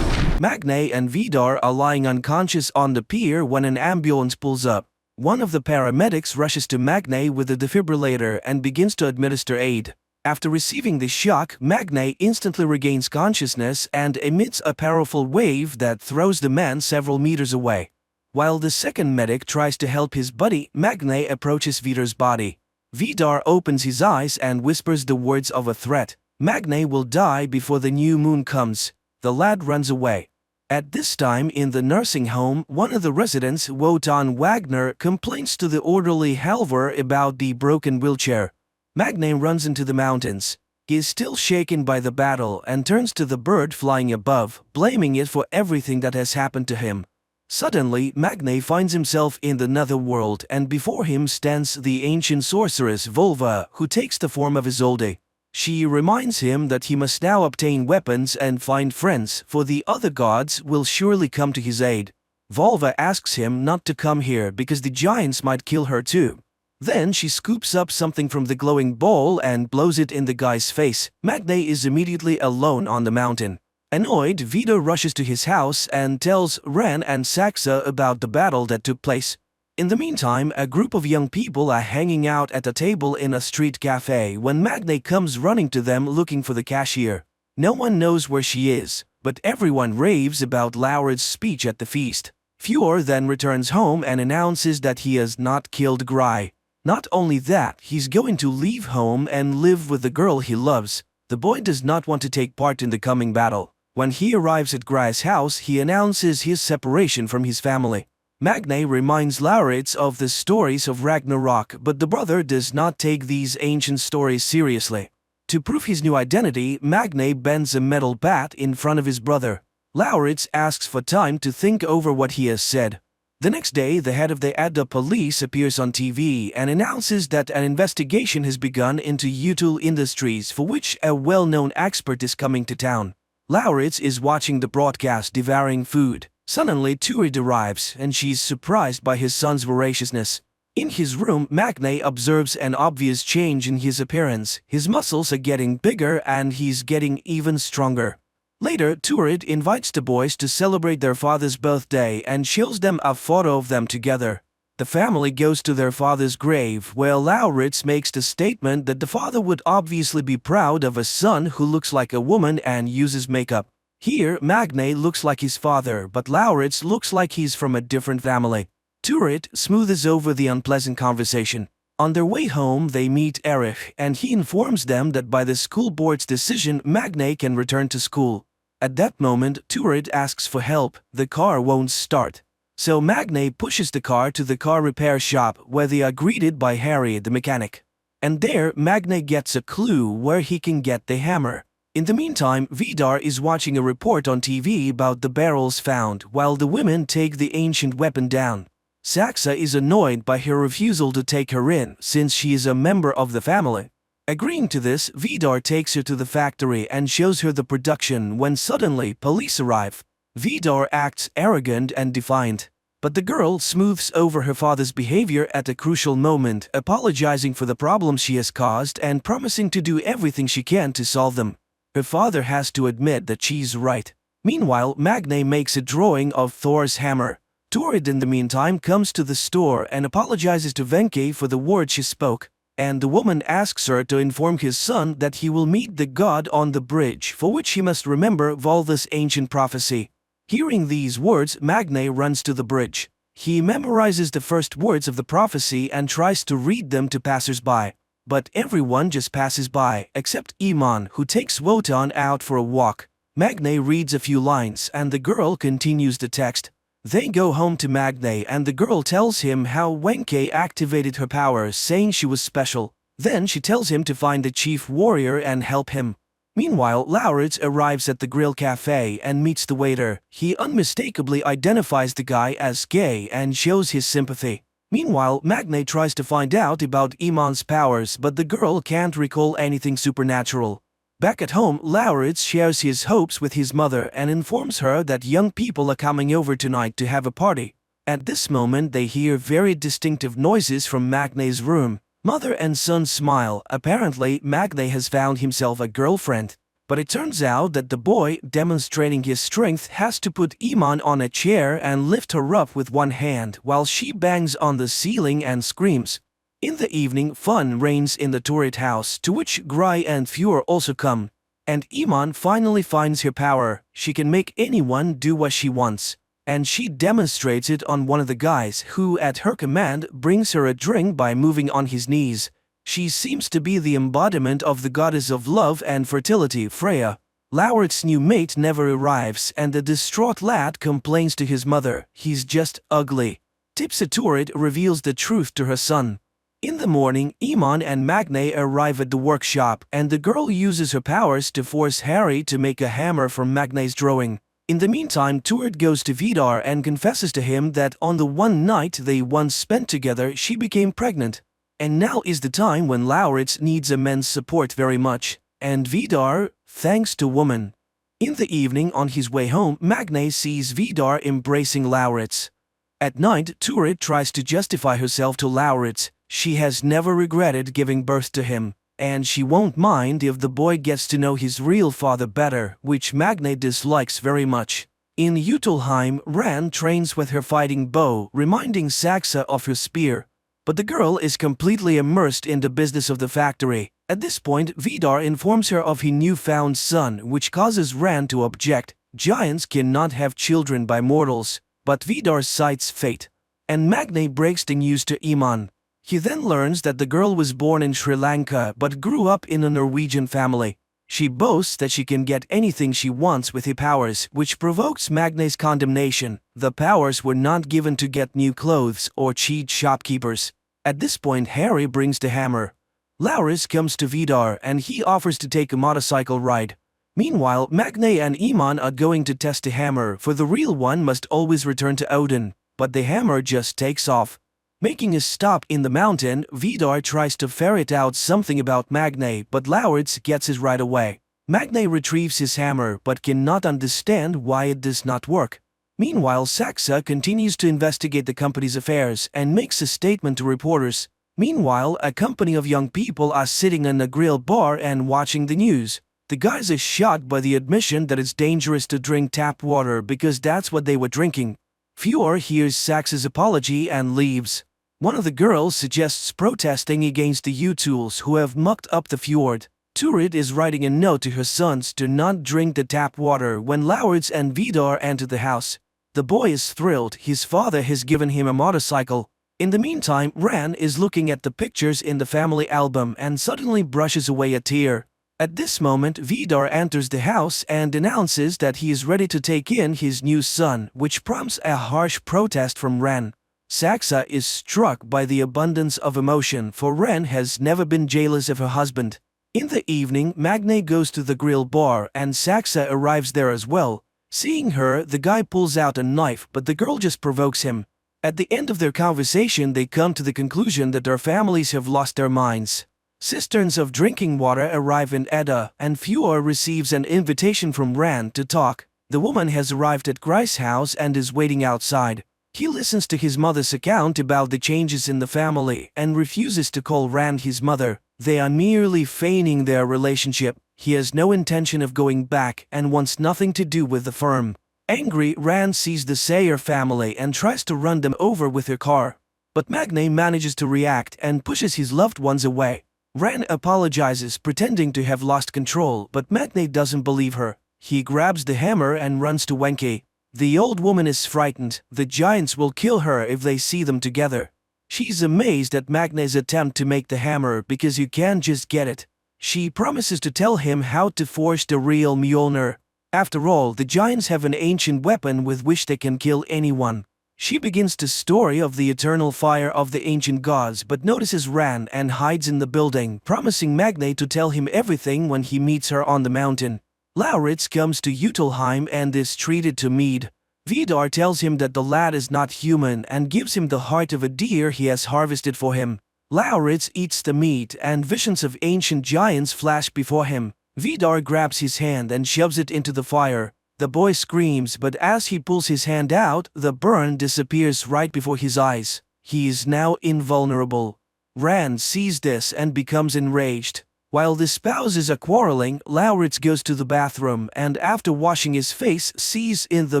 Magnay and Vidar are lying unconscious on the pier when an ambulance pulls up. One of the paramedics rushes to Magnay with a defibrillator and begins to administer aid. After receiving the shock, Magnay instantly regains consciousness and emits a powerful wave that throws the man several meters away. While the second medic tries to help his buddy, Magnay approaches Vidar's body. Vidar opens his eyes and whispers the words of a threat. Magnay will die before the new moon comes. The lad runs away. At this time in the nursing home, one of the residents, Wotan Wagner, complains to the orderly Halvor about the broken wheelchair. Magnay runs into the mountains. He is still shaken by the battle and turns to the bird flying above, blaming it for everything that has happened to him. Suddenly, Magnay finds himself in the netherworld, and before him stands the ancient sorceress Volva, who takes the form of Isolde. She reminds him that he must now obtain weapons and find friends, for the other gods will surely come to his aid. Volva asks him not to come here because the giants might kill her too. Then she scoops up something from the glowing bowl and blows it in the guy's face. Magnay is immediately alone on the mountain. Annoyed, Vidar rushes to his house and tells Ren and Saxa about the battle that took place. In the meantime, a group of young people are hanging out at a table in a street cafe when Magnay comes running to them looking for the cashier. No one knows where she is, but everyone raves about Laurid's speech at the feast. Fjord then returns home and announces that he has not killed Gry. Not only that, he's going to leave home and live with the girl he loves. The boy does not want to take part in the coming battle. When he arrives at Gry's house, he announces his separation from his family. Magnay reminds Lauritz of the stories of Ragnarok, but the brother does not take these ancient stories seriously. To prove his new identity, Magnay bends a metal bat in front of his brother. Lauritz asks for time to think over what he has said. The next day, the head of the Adda police appears on TV and announces that an investigation has begun into Utul Industries, for which a well-known expert is coming to town. Lauritz is watching the broadcast, devouring food. Suddenly, Turid arrives, and she's surprised by his son's voraciousness. In his room, Magnay observes an obvious change in his appearance. His muscles are getting bigger and he's getting even stronger. Later, Turid invites the boys to celebrate their father's birthday and shows them a photo of them together. The family goes to their father's grave, where Lauritz makes the statement that the father would obviously be proud of a son who looks like a woman and uses makeup. Here, Magnay looks like his father, but Lauritz looks like he's from a different family. Turid smoothes over the unpleasant conversation. On their way home, they meet Erich, and he informs them that by the school board's decision, Magnay can return to school. At that moment, Turid asks for help. The car won't start. So Magnay pushes the car to the car repair shop, where they are greeted by Harry, the mechanic. And there, Magnay gets a clue where he can get the hammer. In the meantime, Vidar is watching a report on TV about the barrels found, while the women take the ancient weapon down. Saxa is annoyed by her refusal to take her in, since she is a member of the family. Agreeing to this, Vidar takes her to the factory and shows her the production when suddenly police arrive. Vidar acts arrogant and defiant. But the girl smooths over her father's behavior at a crucial moment, apologizing for the problems she has caused and promising to do everything she can to solve them. Her father has to admit that she's right. Meanwhile, Magnay makes a drawing of Thor's hammer. Turid in the meantime comes to the store and apologizes to Venke for the words she spoke, and the woman asks her to inform his son that he will meet the god on the bridge, for which he must remember Volva's ancient prophecy. Hearing these words, Magnay runs to the bridge. He memorizes the first words of the prophecy and tries to read them to passers-by. but everyone just passes by except Iman, who takes Wotan out for a walk. Magne reads a few lines and the girl continues the text. They go home to Magne and the girl tells him how Wenke activated her power, saying she was special. Then she tells him to find the chief warrior and help him. Meanwhile, Lauritz arrives at the grill cafe and meets the waiter. He unmistakably identifies the guy as gay and shows his sympathy. Meanwhile, Magne tries to find out about Iman's powers, but the girl can't recall anything supernatural. Back at home, Lauritz shares his hopes with his mother and informs her that young people are coming over tonight to have a party. At this moment, they hear very distinctive noises from Magne's room. Mother and son smile. Apparently, Magne has found himself a girlfriend. But it turns out that the boy, demonstrating his strength, has to put Iman on a chair and lift her up with one hand while she bangs on the ceiling and screams. In the evening, fun reigns in the turret house, to which Gry and Fuhr also come. And Iman finally finds her power. She can make anyone do what she wants. And she demonstrates it on one of the guys who, at her command, brings her a drink by moving on his knees. She seems to be the embodiment of the goddess of love and fertility, Freya. Lauritz's new mate never arrives and the distraught lad complains to his mother. He's just ugly. Tipsaturid reveals the truth to her son. In the morning, Iman and Magne arrive at the workshop and the girl uses her powers to force Harry to make a hammer from Magne's drawing. In the meantime, Turid goes to Vidar and confesses to him that on the one night they once spent together, she became pregnant. And now is the time when Lauritz needs a man's support very much. And Vidar, thanks to woman. In the evening, on his way home, Magne sees Vidar embracing Lauritz. At night, Turid tries to justify herself to Lauritz. She has never regretted giving birth to him. And she won't mind if the boy gets to know his real father better, which Magne dislikes very much. In Utelheim, Ran trains with her fighting bow, reminding Saxa of her spear. But the girl is completely immersed in the business of the factory. At this point, Vidar informs her of his newfound son, which causes Ran to object. Giants cannot have children by mortals, but Vidar cites fate. And Magne breaks the news to Iman. He then learns that the girl was born in Sri Lanka but grew up in a Norwegian family. She boasts that she can get anything she wants with her powers, which provokes Magne's condemnation. The powers were not given to get new clothes or cheat shopkeepers. At this point, Harry brings the hammer. Lauritz comes to Vidar and he offers to take a motorcycle ride. Meanwhile, Magne and Iman are going to test the hammer, for the real one must always return to Odin. But the hammer just takes off. Making a stop in the mountain, Vidar tries to ferret out something about Magne, but Lauritz gets it right away. Magne retrieves his hammer but cannot understand why it does not work. Meanwhile, Saxa continues to investigate the company's affairs and makes a statement to reporters. Meanwhile, a company of young people are sitting in a grill bar and watching the news. The guys are shocked by the admission that it's dangerous to drink tap water because that's what they were drinking. Fuhr hears Saxa's apology and leaves. One of the girls suggests protesting against the Utuls who have mucked up the fjord. Turid is writing a note to her sons to not drink the tap water when Lauritz and Vidar enter the house. The boy is thrilled. His father has given him a motorcycle. In the meantime, Ran is looking at the pictures in the family album and suddenly brushes away a tear. At this moment, Vidar enters the house and announces that he is ready to take in his new son, which prompts a harsh protest from Ran. Saxa is struck by the abundance of emotion, for Ran has never been jealous of her husband. In the evening, Magne goes to the grill bar and Saxa arrives there as well. Seeing her, the guy pulls out a knife, but the girl just provokes him. At the end of their conversation, they come to the conclusion that their families have lost their minds. Cisterns of drinking water arrive in Edda, and Fuhr receives an invitation from Ran to talk. The woman has arrived at Gry's house and is waiting outside. He listens to his mother's account about the changes in the family and refuses to call Ran his mother. They are merely feigning their relationship. He has no intention of going back and wants nothing to do with the firm. Angry, Ran sees the Sayer family and tries to run them over with her car. But Magne manages to react and pushes his loved ones away. Ran apologizes, pretending to have lost control, but Magne doesn't believe her. He grabs the hammer and runs to Wenke. The old woman is frightened. The giants will kill her if they see them together. She's amazed at Magne's attempt to make the hammer because you can't just get it. She promises to tell him how to forge the real Mjolnir. After all, the giants have an ancient weapon with which they can kill anyone. She begins the story of the eternal fire of the ancient gods but notices Ran and hides in the building, promising Magne to tell him everything when he meets her on the mountain. Lauritz comes to Utelheim and is treated to mead. Vidar tells him that the lad is not human and gives him the heart of a deer he has harvested for him. Lauritz eats the meat and visions of ancient giants flash before him. Vidar grabs his hand and shoves it into the fire. The boy screams, but as he pulls his hand out, the burn disappears right before his eyes. He is now invulnerable. Rand sees this and becomes enraged. While the spouses are quarreling, Lauritz goes to the bathroom and after washing his face sees in the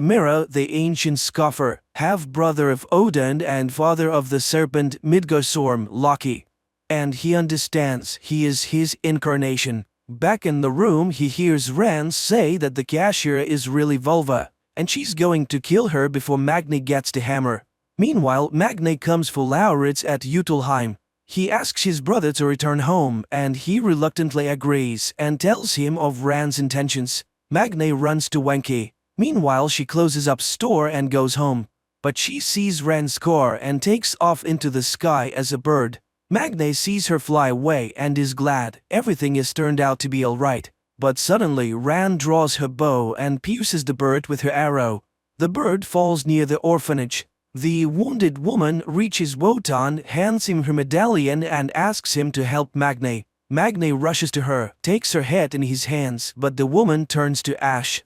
mirror the ancient scoffer, half-brother of Odin and father of the serpent Midgardsorm, Loki. And he understands he is his incarnation. Back in the room, he hears Rand say that the cashier is really Vulva, and she's going to kill her before Magne gets the hammer. Meanwhile, Magne comes for Lauritz at Utelheim. He asks his brother to return home, and he reluctantly agrees and tells him of Rand's intentions. Magne runs to Wenke. Meanwhile, she closes up store and goes home. But she sees Rand's car and takes off into the sky as a bird. Magne sees her fly away and is glad everything has turned out to be alright. But suddenly Rand draws her bow and pierces the bird with her arrow. The bird falls near the orphanage. The wounded woman reaches Wotan, hands him her medallion and asks him to help Magne. Magne rushes to her, takes her head in his hands, but the woman turns to ash.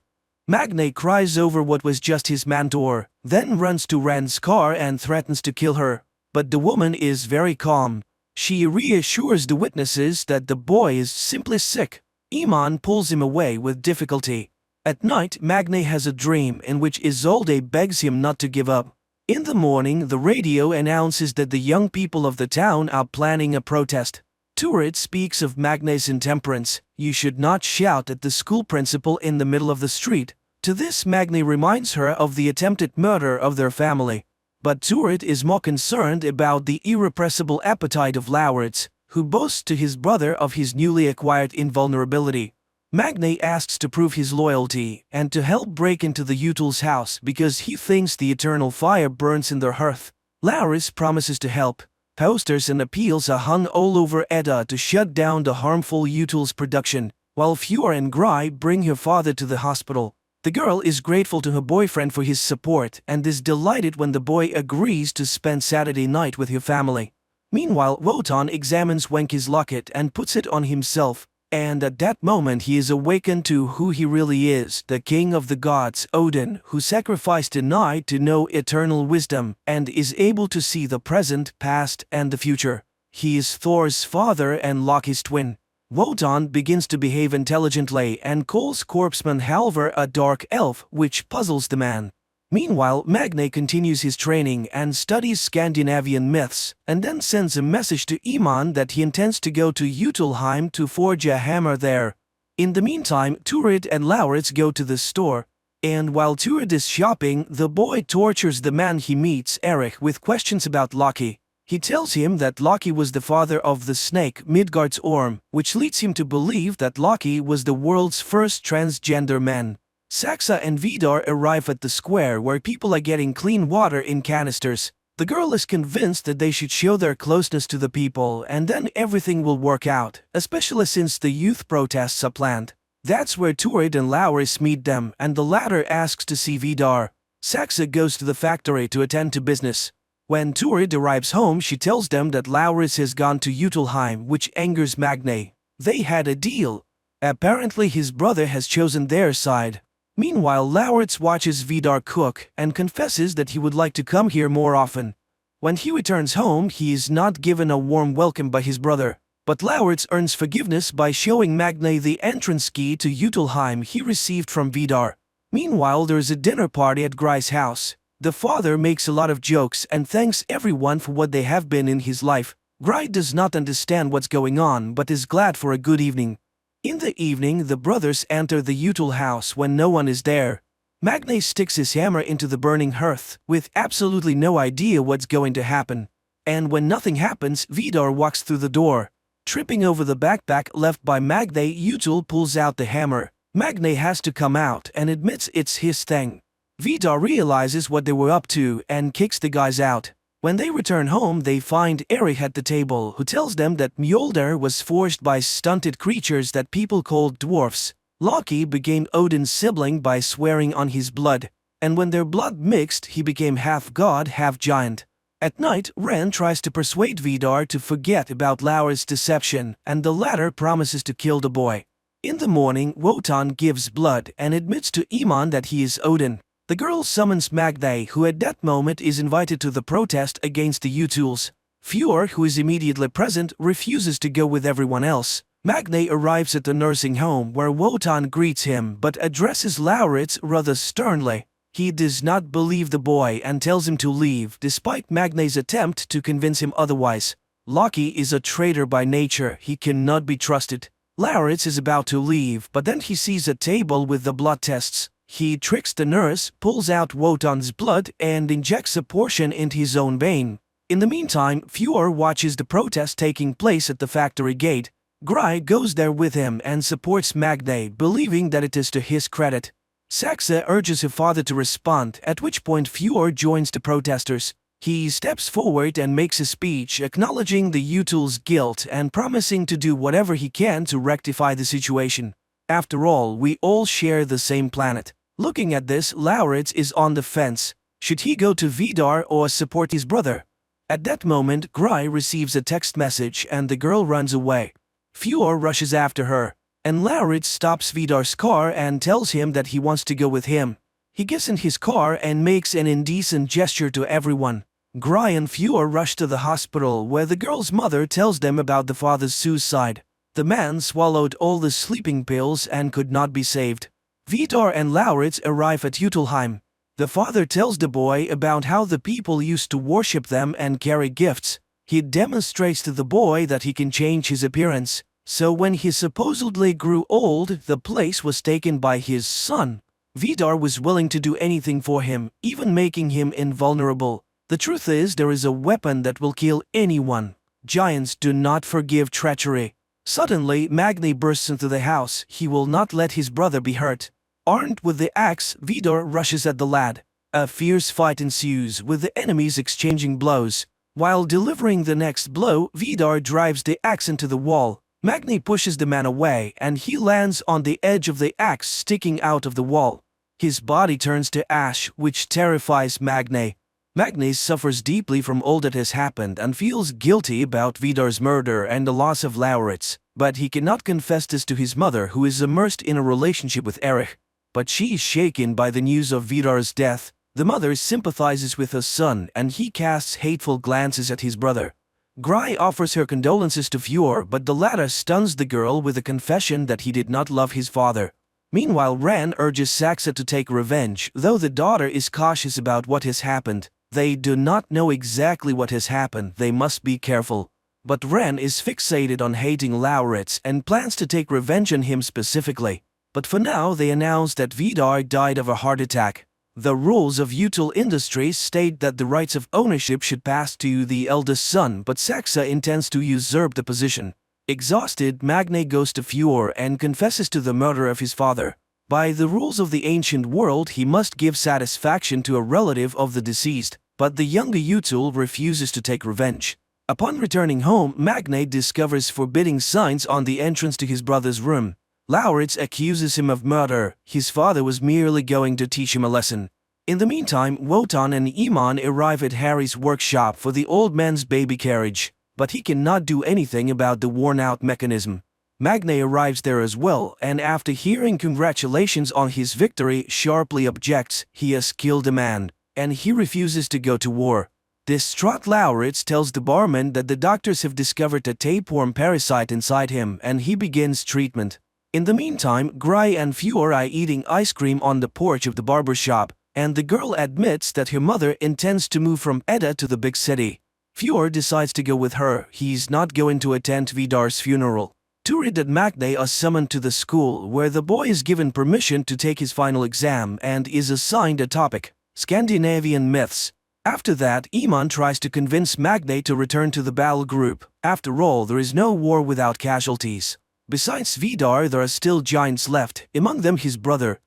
Magne cries over what was just his mentor, then runs to Rand's car and threatens to kill her. But the woman is very calm. She reassures the witnesses that the boy is simply sick. Iman pulls him away with difficulty. At night, Magne has a dream in which Isolde begs him not to give up. In the morning, the radio announces that the young people of the town are planning a protest. Turid speaks of Magne's intemperance. You should not shout at the school principal in the middle of the street. To this, Magne reminds her of the attempted murder of their family. But Turid is more concerned about the irrepressible appetite of Lauritz, who boasts to his brother of his newly acquired invulnerability. Magne asks to prove his loyalty and to help break into the Utel's house because he thinks the eternal fire burns in their hearth. Lauritz promises to help. Posters and appeals are hung all over Edda to shut down the harmful Utel's production, while Fjord and Gry bring her father to the hospital. The girl is grateful to her boyfriend for his support and is delighted when the boy agrees to spend Saturday night with her family. Meanwhile, Wotan examines Wenke's locket and puts it on himself, and at that moment he is awakened to who he really is, the king of the gods, Odin, who sacrificed a night to know eternal wisdom and is able to see the present, past, and the future. He is Thor's father and Loki's twin. Wotan begins to behave intelligently and calls corpsman Halvor a dark elf, which puzzles the man. Meanwhile, Magne continues his training and studies Scandinavian myths, and then sends a message to Iman that he intends to go to Utelheim to forge a hammer there. In the meantime, Turid and Lauritz go to the store, and while Turid is shopping, the boy tortures the man he meets, Eric, with questions about Loki. He tells him that Loki was the father of the snake Midgardsorm, which leads him to believe that Loki was the world's first transgender man. Saxa and Vidar arrive at the square where people are getting clean water in canisters. The girl is convinced that they should show their closeness to the people and then everything will work out, especially since the youth protests are planned. That's where Turid and Lauritz meet them and the latter asks to see Vidar. Saxa goes to the factory to attend to business. When Turid arrives home, she tells them that Lauritz has gone to Utelheim, which angers Magne. They had a deal. Apparently his brother has chosen their side. Meanwhile, Lauritz watches Vidar cook and confesses that he would like to come here more often. When he returns home, he is not given a warm welcome by his brother. But Lauritz earns forgiveness by showing Magne the entrance key to Utelheim he received from Vidar. Meanwhile, there is a dinner party at Gry's house. The father makes a lot of jokes and thanks everyone for what they have been in his life. Gry does not understand what's going on but is glad for a good evening. In the evening, the brothers enter the Utel house when no one is there. Magne sticks his hammer into the burning hearth, with absolutely no idea what's going to happen. and when nothing happens, Vidar walks through the door. Tripping over the backpack left by Magne, Utul pulls out the hammer. Magne has to come out and admits it's his thing. Vidar realizes what they were up to and kicks the guys out. When they return home, they find Erich at the table, who tells them that Mjolnir was forged by stunted creatures that people called dwarfs. Loki became Odin's sibling by swearing on his blood, and when their blood mixed, he became half god, half giant. At night, Ren tries to persuade Vidar to forget about Laur's deception, and the latter promises to kill the boy. In the morning, Wotan gives blood and admits to Iman that he is Odin. The girl summons Magne, who at that moment is invited to the protest against the Utuls. Fjord, who is immediately present, refuses to go with everyone else. Magne arrives at the nursing home where Wotan greets him but addresses Lauritz rather sternly. He does not believe the boy and tells him to leave, despite Magne's attempt to convince him otherwise. Loki is a traitor by nature, he cannot be trusted. Lauritz is about to leave, but then he sees a table with the blood tests. He tricks the nurse, pulls out Wotan's blood, and injects a portion into his own vein. In the meantime, Fjord watches the protest taking place at the factory gate. Gry goes there with him and supports Magne, believing that it is to his credit. Saxa urges her father to respond, at which point Fjord joins the protesters. He steps forward and makes a speech acknowledging the Utul's guilt and promising to do whatever he can to rectify the situation. After all, we all share the same planet. Looking at this, Lauritz is on the fence. Should he go to Vidar or support his brother? At that moment, Gry receives a text message and the girl runs away. Fjord rushes after her, and Lauritz stops Vidar's car and tells him that he wants to go with him. He gets in his car and makes an indecent gesture to everyone. Gry and Fjord rush to the hospital where the girl's mother tells them about the father's suicide. The man swallowed all the sleeping pills and could not be saved. Vidar and Lauritz arrive at Utelheim. The father tells the boy about how the people used to worship them and carry gifts. He demonstrates to the boy that he can change his appearance. So when he supposedly grew old, the place was taken by his son. Vidar was willing to do anything for him, even making him invulnerable. The truth is, there is a weapon that will kill anyone. Giants do not forgive treachery. Suddenly, Magne bursts into the house. He will not let his brother be hurt. Armed with the axe, Vidar rushes at the lad. A fierce fight ensues, with the enemies exchanging blows. While delivering the next blow, Vidar drives the axe into the wall. Magne pushes the man away, and he lands on the edge of the axe sticking out of the wall. His body turns to ash, which terrifies Magne. Magne suffers deeply from all that has happened and feels guilty about Vidar's murder and the loss of Lauritz, but he cannot confess this to his mother, who is immersed in a relationship with Erich. But she is shaken by the news of Vidar's death. The mother sympathizes with her son, and he casts hateful glances at his brother. Gry offers her condolences to Fjord, but the latter stuns the girl with a confession that he did not love his father. Meanwhile, Ren urges Saxa to take revenge, though the daughter is cautious about what has happened. They do not know exactly what has happened, they must be careful. But Ren is fixated on hating Lauritz and plans to take revenge on him specifically. But for now, they announce that Vidar died of a heart attack. The rules of Utul Industries state that the rights of ownership should pass to the eldest son, but Saxa intends to usurp the position. Exhausted, Magne goes to Fjord and confesses to the murder of his father. By the rules of the ancient world, he must give satisfaction to a relative of the deceased, but the younger Utul refuses to take revenge. Upon returning home, Magne discovers forbidding signs on the entrance to his brother's room. Lauritz accuses him of murder. His father was merely going to teach him a lesson. In the meantime, Wotan and Iman arrive at Harry's workshop for the old man's baby carriage, but he cannot do anything about the worn-out mechanism. Magne arrives there as well, and after hearing congratulations on his victory, sharply objects. He has killed a man, and he refuses to go to war. Distraught Lauritz tells the barman that the doctors have discovered a tapeworm parasite inside him, and he begins treatment. In the meantime, Gry and Fjord are eating ice cream on the porch of the barber shop, and the girl admits that her mother intends to move from Edda to the big city. Fjord decides to go with her. He's not going to attend Vidar's funeral. Turid and Magne are summoned to the school, where the boy is given permission to take his final exam and is assigned a topic: Scandinavian myths. After that, Iman tries to convince Magne to return to the battle group. After all, there is no war without casualties. Besides Vidar, there are still giants left, among them his brother.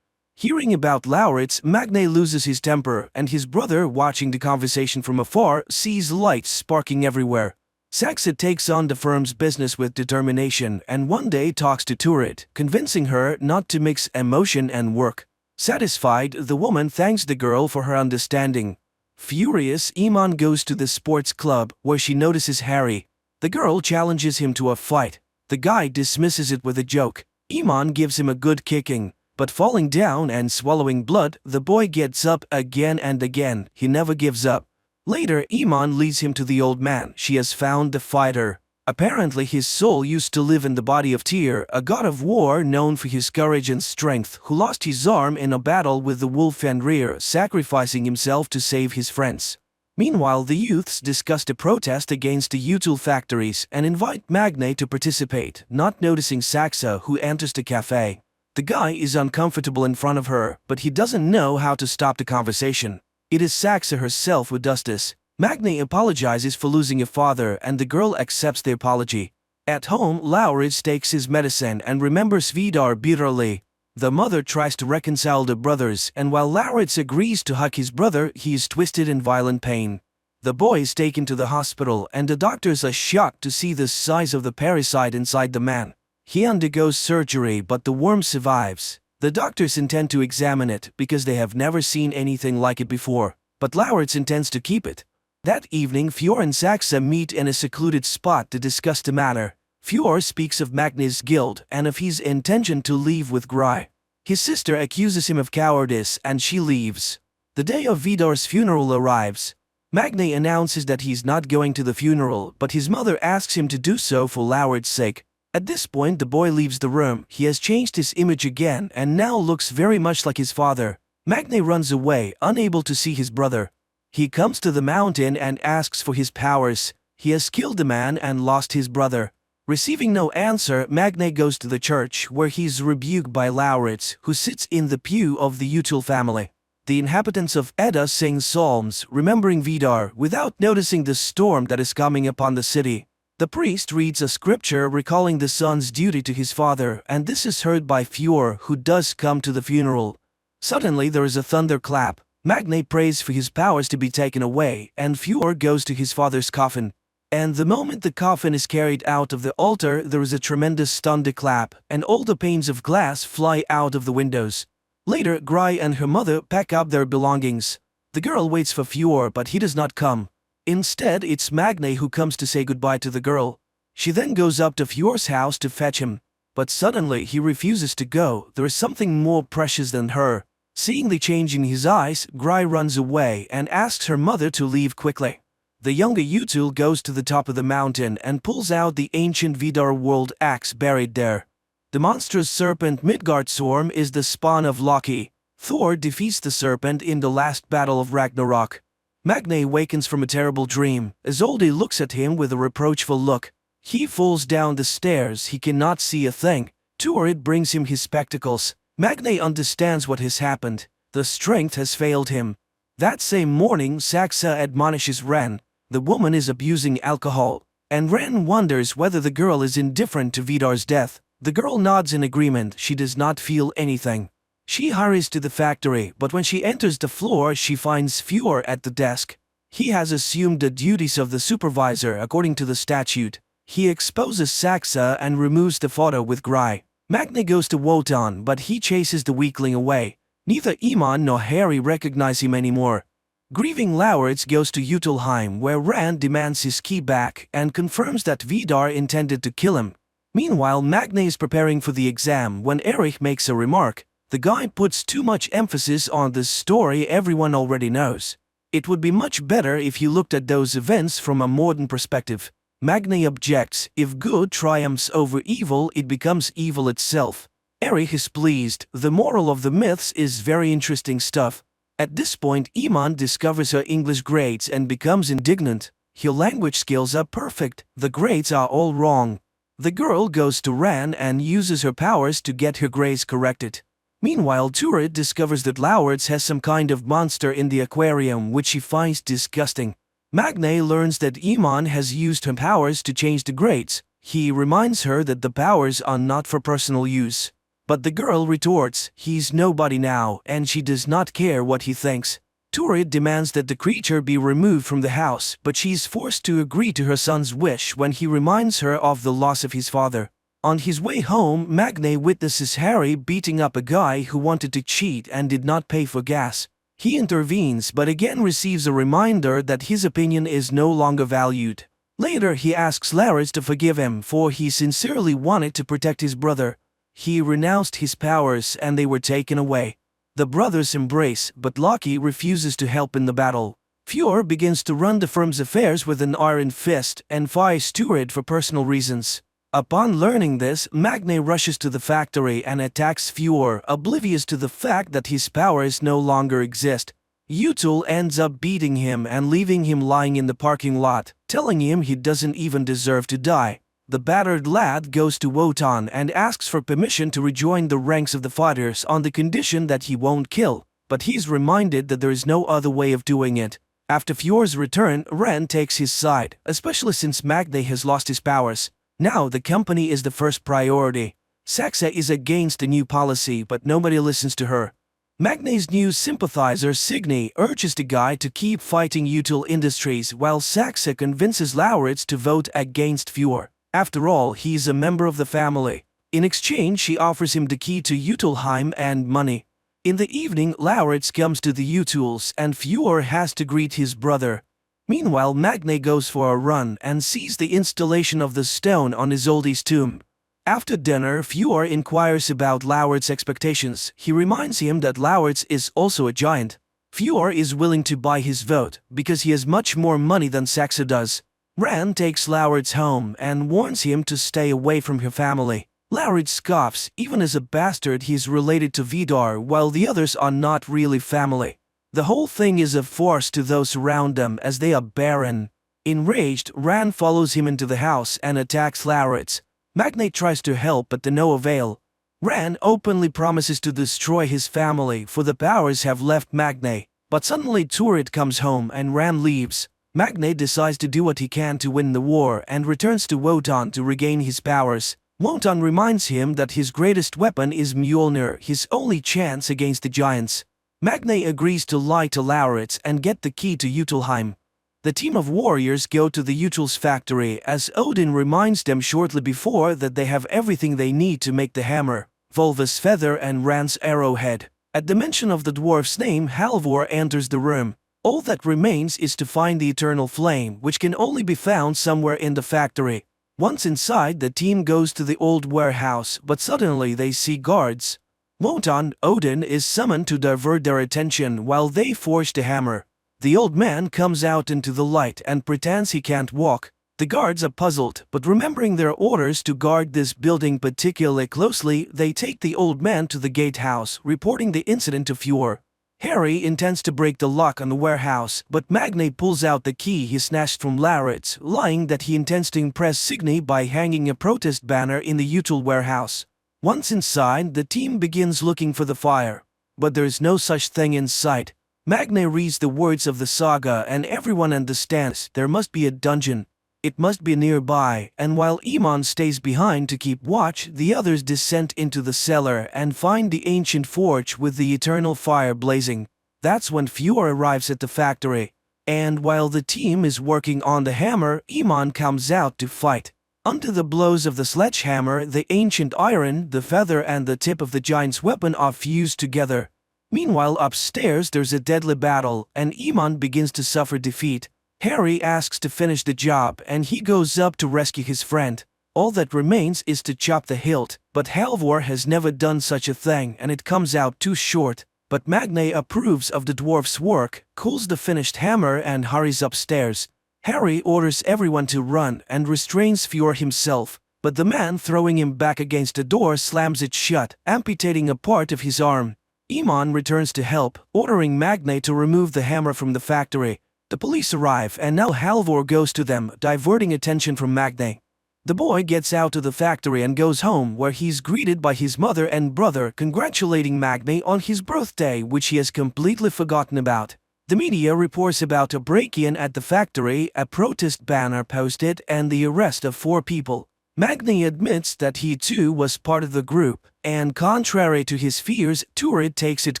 Hearing about Lauritz, Magne loses his temper, and his brother, watching the conversation from afar, sees lights sparking everywhere. Saxa takes on the firm's business with determination and one day talks to Turid, convincing her not to mix emotion and work. Satisfied, the woman thanks the girl for her understanding. Furious, Iman goes to the sports club, where she notices Harry. The girl challenges him to a fight. The guy dismisses it with a joke. Iman gives him a good kicking. But falling down and swallowing blood, the boy gets up again and again. He never gives up. Later, Iman leads him to the old man. She has found the fighter. Apparently his soul used to live in the body of Tyr, a god of war known for his courage and strength, who lost his arm in a battle with the wolf Fenrir, sacrificing himself to save his friends. Meanwhile, the youths discuss a protest against the util factories and invite Magne to participate, not noticing Saxa, who enters the cafe. The guy is uncomfortable in front of her, but he doesn't know how to stop the conversation. It is Saxa herself who does this. Magne apologizes for losing a father and the girl accepts the apology. At home, Lauritz takes his medicine and remembers Vidar bitterly. The mother tries to reconcile the brothers, and while Lauritz agrees to hug his brother, he is twisted in violent pain. The boy is taken to the hospital and the doctors are shocked to see the size of the parasite inside the man. He undergoes surgery, but the worm survives. The doctors intend to examine it because they have never seen anything like it before, but Lauritz intends to keep it. That evening, Fjord and Saxa meet in a secluded spot to discuss the matter. Fjord speaks of Magne's guilt and of his intention to leave with Gry. His sister accuses him of cowardice and she leaves. The day of Vidar's funeral arrives. Magne announces that he's not going to the funeral, but his mother asks him to do so for Lauritz's sake. At this point, the boy leaves the room. He has changed his image again and now looks very much like his father. Magne runs away, unable to see his brother. He comes to the mountain and asks for his powers. He has killed the man and lost his brother. Receiving no answer, Magne goes to the church, where he is rebuked by Lauritz, who sits in the pew of the Util family. The inhabitants of Edda sing psalms, remembering Vidar, without noticing the storm that is coming upon the city. The priest reads a scripture recalling the son's duty to his father, and this is heard by Fjord, who does come to the funeral. Suddenly there is a thunderclap. Magne prays for his powers to be taken away, and Fjord goes to his father's coffin. And the moment the coffin is carried out of the altar, there is a tremendous thunderclap, and all the panes of glass fly out of the windows. Later, Gry and her mother pack up their belongings. The girl waits for Fjord, but he does not come. Instead, it's Magne who comes to say goodbye to the girl. She then goes up to Fjord's house to fetch him. But suddenly he refuses to go. There is something more precious than her. Seeing the change in his eyes, Gry runs away and asks her mother to leave quickly. The younger Utul goes to the top of the mountain and pulls out the ancient Vidar world axe buried there. The monstrous serpent Midgardsorm is the spawn of Loki. Thor defeats the serpent in the last battle of Ragnarok. Magne wakens from a terrible dream. Isolde looks at him with a reproachful look. He falls down the stairs. He cannot see a thing. Turid brings him his spectacles. Magne understands what has happened. The strength has failed him. That same morning, Saxa admonishes Ren. The woman is abusing alcohol, and Ren wonders whether the girl is indifferent to Vidar's death. The girl nods in agreement. She does not feel anything. She hurries to the factory, but when she enters the floor, she finds Fjord at the desk. He has assumed the duties of the supervisor according to the statute. He exposes Saxa and removes the photo with Gry. Magne goes to Wotan, but he chases the weakling away. Neither Iman nor Harry recognize him anymore. Grieving Lauritz goes to Utilheim, where Rand demands his key back and confirms that Vidar intended to kill him. Meanwhile, Magne is preparing for the exam when Erich makes a remark. The guy puts too much emphasis on this story everyone already knows. It would be much better if you looked at those events from a modern perspective. Magne objects. If good triumphs over evil, it becomes evil itself. Erich is pleased. The moral of the myths is very interesting stuff. At this point, Iman discovers her English grades and becomes indignant. Her language skills are perfect. The grades are all wrong. The girl goes to Ran and uses her powers to get her grades corrected. Meanwhile, Turid discovers that Lauritz has some kind of monster in the aquarium which she finds disgusting. Magne learns that Iman has used her powers to change the grades. He reminds her that the powers are not for personal use. But the girl retorts, he's nobody now, and she does not care what he thinks. Turid demands that the creature be removed from the house, but she's forced to agree to her son's wish when he reminds her of the loss of his father. On his way home, Magne witnesses Harry beating up a guy who wanted to cheat and did not pay for gas. He intervenes but again receives a reminder that his opinion is no longer valued. Later he asks Lauritz to forgive him for he sincerely wanted to protect his brother. He renounced his powers and they were taken away. The brothers embrace, but Loki refuses to help in the battle. Fjord begins to run the firm's affairs with an iron fist and fires Turid for personal reasons. Upon learning this, Magne rushes to the factory and attacks Fjord, oblivious to the fact that his powers no longer exist. Utul ends up beating him and leaving him lying in the parking lot, telling him he doesn't even deserve to die. The battered lad goes to Wotan and asks for permission to rejoin the ranks of the fighters on the condition that he won't kill, but he's reminded that there is no other way of doing it. After Fjord's return, Ren takes his side, especially since Magne has lost his powers. Now the company is the first priority. Saxa is against the new policy, but nobody listens to her. Magne's new sympathizer Signy urges the guy to keep fighting Util Industries while Saxa convinces Lauritz to vote against Fjord. After all, he's a member of the family. In exchange, she offers him the key to Utilheim and money. In the evening, Lauritz comes to the Utils and Fjord has to greet his brother. Meanwhile, Magne goes for a run and sees the installation of the stone on Isolde's tomb. After dinner, Fjord inquires about Lauritz's expectations. He reminds him that Lauritz is also a giant. Fjord is willing to buy his vote because he has much more money than Saxa does. Ran takes Lauritz home and warns him to stay away from her family. Lauritz scoffs, even as a bastard he is related to Vidar while the others are not really family. The whole thing is a farce to those around them as they are barren. Enraged, Ran follows him into the house and attacks Lauritz. Magne tries to help but to no avail. Ran openly promises to destroy his family for the powers have left Magne, but suddenly Turid comes home and Ran leaves. Magne decides to do what he can to win the war and returns to Wotan to regain his powers. Wotan reminds him that his greatest weapon is Mjolnir, his only chance against the giants. Magne agrees to lie to Lauritz and get the key to Utilheim. The team of warriors go to the Util's factory as Odin reminds them shortly before that they have everything they need to make the hammer, Volva's feather and Ran's arrowhead. At the mention of the dwarf's name, Halvor enters the room. All that remains is to find the eternal flame, which can only be found somewhere in the factory. Once inside, the team goes to the old warehouse, but suddenly they see guards. Wotan, Odin, is summoned to divert their attention while they forge the hammer. The old man comes out into the light and pretends he can't walk. The guards are puzzled, but remembering their orders to guard this building particularly closely, they take the old man to the gatehouse, reporting the incident to Fjord. Harry intends to break the lock on the warehouse, but Magne pulls out the key he snatched from Lauritz, lying that he intends to impress Signy by hanging a protest banner in the Util warehouse. Once inside, the team begins looking for the fire. But there is no such thing in sight. Magne reads the words of the saga and everyone understands there must be a dungeon. It must be nearby, and while Iman stays behind to keep watch, the others descend into the cellar and find the ancient forge with the eternal fire blazing. That's when Fjord arrives at the factory. And while the team is working on the hammer, Iman comes out to fight. Under the blows of the sledgehammer, the ancient iron, the feather and the tip of the giant's weapon are fused together. Meanwhile, upstairs there's a deadly battle, and Iman begins to suffer defeat. Harry asks to finish the job and he goes up to rescue his friend. All that remains is to chop the hilt, but Halvor has never done such a thing and it comes out too short. But Magne approves of the dwarf's work, cools the finished hammer and hurries upstairs. Harry orders everyone to run and restrains Fjord himself, but the man throwing him back against the door slams it shut, amputating a part of his arm. Iman returns to help, ordering Magne to remove the hammer from the factory. The police arrive and now Halvor goes to them, diverting attention from Magne. The boy gets out of the factory and goes home, where he's greeted by his mother and brother congratulating Magne on his birthday, which he has completely forgotten about. The media reports about a break-in at the factory, a protest banner posted, and the arrest of 4 people. Magne admits that he too was part of the group, and contrary to his fears, Turid takes it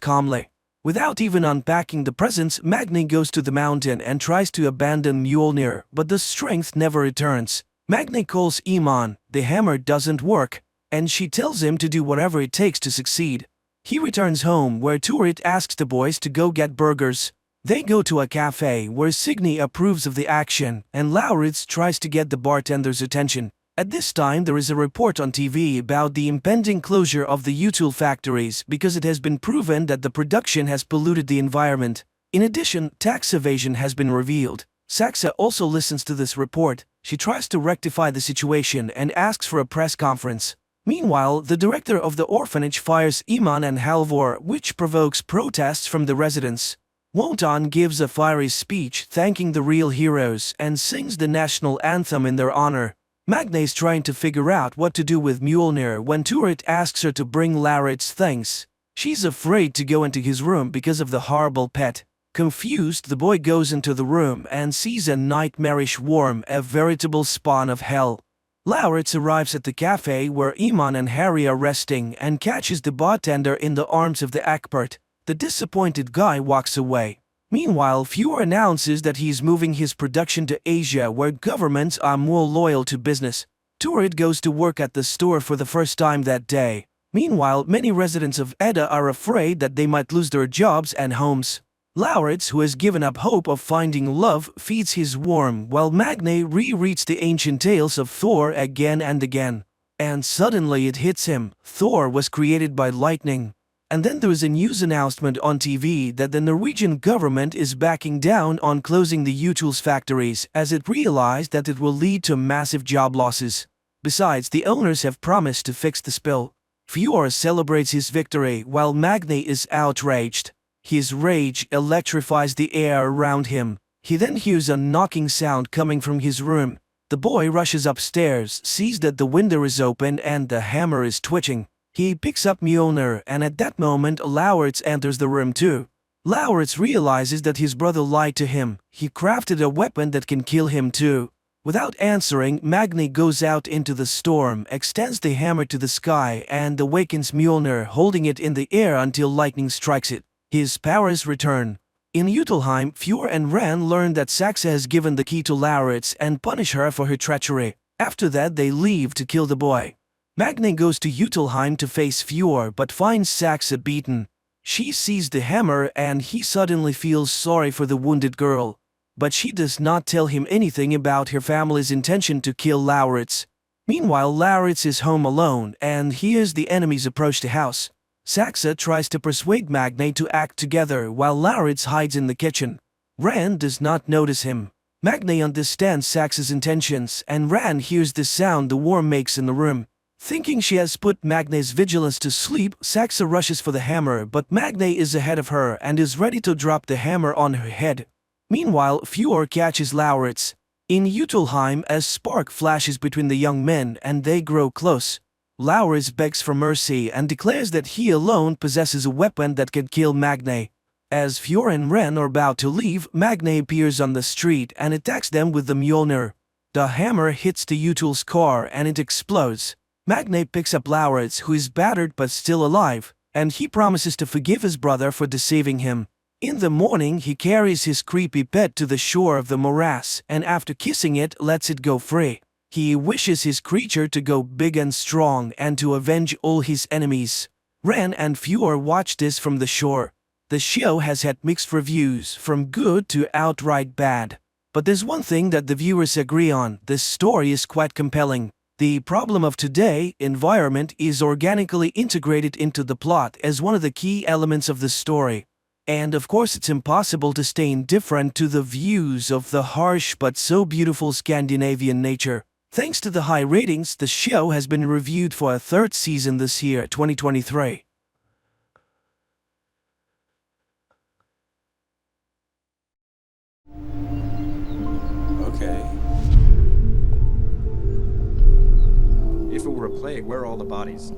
calmly. Without even unpacking the presents, Magne goes to the mountain and tries to abandon Mjolnir, but the strength never returns. Magne calls Iman, the hammer doesn't work, and she tells him to do whatever it takes to succeed. He returns home, where Turid asks the boys to go get burgers. They go to a cafe where Signy approves of the action, and Lauritz tries to get the bartender's attention. At this time, there is a report on TV about the impending closure of the util factories because it has been proven that the production has polluted the environment. In addition, tax evasion has been revealed. Saxa also listens to this report. She tries to rectify the situation and asks for a press conference. Meanwhile, the director of the orphanage fires Iman and Halvor, which provokes protests from the residents. Wotan gives a fiery speech thanking the real heroes and sings the national anthem in their honor. Magne is trying to figure out what to do with Mjolnir when Turid asks her to bring Lauritz things. She's afraid to go into his room because of the horrible pet. Confused, the boy goes into the room and sees a nightmarish worm, a veritable spawn of hell. Lauritz arrives at the cafe where Iman and Harry are resting and catches the bartender in the arms of the expert. The disappointed guy walks away. Meanwhile, Fjord announces that he is moving his production to Asia, where governments are more loyal to business. Turid goes to work at the store for the first time that day. Meanwhile, many residents of Edda are afraid that they might lose their jobs and homes. Lauritz, who has given up hope of finding love, feeds his worm, while Magne rereads the ancient tales of Thor again and again. And suddenly it hits him: Thor was created by lightning. And then there is a news announcement on TV that the Norwegian government is backing down on closing the Utils factories, as it realized that it will lead to massive job losses. Besides, the owners have promised to fix the spill. Fjord celebrates his victory while Magne is outraged. His rage electrifies the air around him. He then hears a knocking sound coming from his room. The boy rushes upstairs, sees that the window is open and the hammer is twitching. He picks up Mjolnir, and at that moment Lauritz enters the room too. Lauritz realizes that his brother lied to him. He crafted a weapon that can kill him too. Without answering, Magne goes out into the storm, extends the hammer to the sky, and awakens Mjolnir, holding it in the air until lightning strikes it. His powers return. In Utilheim, Fjord and Ran learn that Saxa has given the key to Lauritz and punish her for her treachery. After that, they leave to kill the boy. Magne goes to Utilheim to face Fjord but finds Saxa beaten. She sees the hammer and he suddenly feels sorry for the wounded girl. But she does not tell him anything about her family's intention to kill Lauritz. Meanwhile, Lauritz is home alone and hears the enemies approach the house. Saxa tries to persuade Magne to act together while Lauritz hides in the kitchen. Ran does not notice him. Magne understands Saxa's intentions, and Ran hears the sound the worm makes in the room. Thinking she has put Magne's vigilance to sleep, Saxa rushes for the hammer, but Magne is ahead of her and is ready to drop the hammer on her head. Meanwhile, Fjord catches Lauritz. In Utilheim, a spark flashes between the young men and they grow close. Lauritz begs for mercy and declares that he alone possesses a weapon that can kill Magne. As Fjord and Ren are about to leave, Magne appears on the street and attacks them with the Mjolnir. The hammer hits the Util's car and it explodes. Magne picks up Lauritz, who is battered but still alive, and he promises to forgive his brother for deceiving him. In the morning, he carries his creepy pet to the shore of the morass and after kissing it, lets it go free. He wishes his creature to go big and strong and to avenge all his enemies. Ren and Fjord watch this from the shore. The show has had mixed reviews, from good to outright bad. But there's one thing that the viewers agree on: this story is quite compelling. The problem of today, environment, is organically integrated into the plot as one of the key elements of the story. And of course it's impossible to stay indifferent to the views of the harsh but so beautiful Scandinavian nature. Thanks to the high ratings, the show has been reviewed for a third season this year, 2023. Okay. where are all the bodies?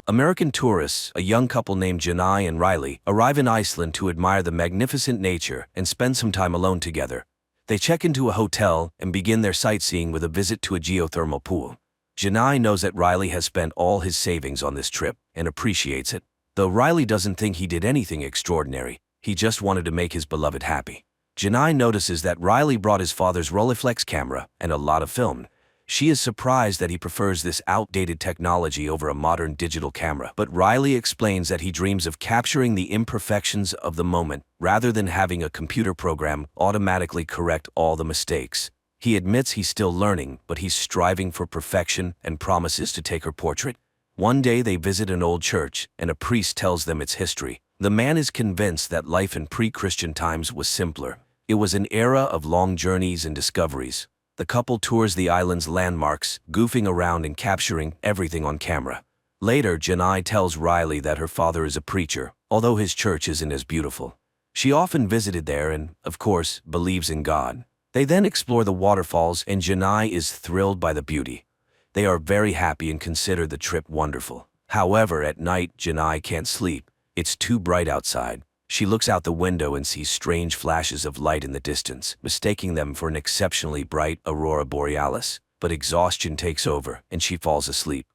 American tourists, a young couple named Janai and Riley, arrive in Iceland to admire the magnificent nature and spend some time alone together. They check into a hotel and begin their sightseeing with a visit to a geothermal pool. Janai knows that Riley has spent all his savings on this trip and appreciates it. Though Riley doesn't think he did anything extraordinary, he just wanted to make his beloved happy. Janai notices that Riley brought his father's Rolleiflex camera and a lot of film. She is surprised that he prefers this outdated technology over a modern digital camera, but Riley explains that he dreams of capturing the imperfections of the moment rather than having a computer program automatically correct all the mistakes. He admits he's still learning, but he's striving for perfection and promises to take her portrait. One day they visit an old church, and a priest tells them its history. The man is convinced that life in pre-Christian times was simpler. It was an era of long journeys and discoveries. The couple tours the island's landmarks, goofing around and capturing everything on camera. Later, Janai tells Riley that her father is a preacher, although his church isn't as beautiful. She often visited there and, of course, believes in God. They then explore the waterfalls and Janai is thrilled by the beauty. They are very happy and consider the trip wonderful. However, at night, Janai can't sleep. It's too bright outside. She looks out the window and sees strange flashes of light in the distance, mistaking them for an exceptionally bright aurora borealis. But exhaustion takes over, and she falls asleep.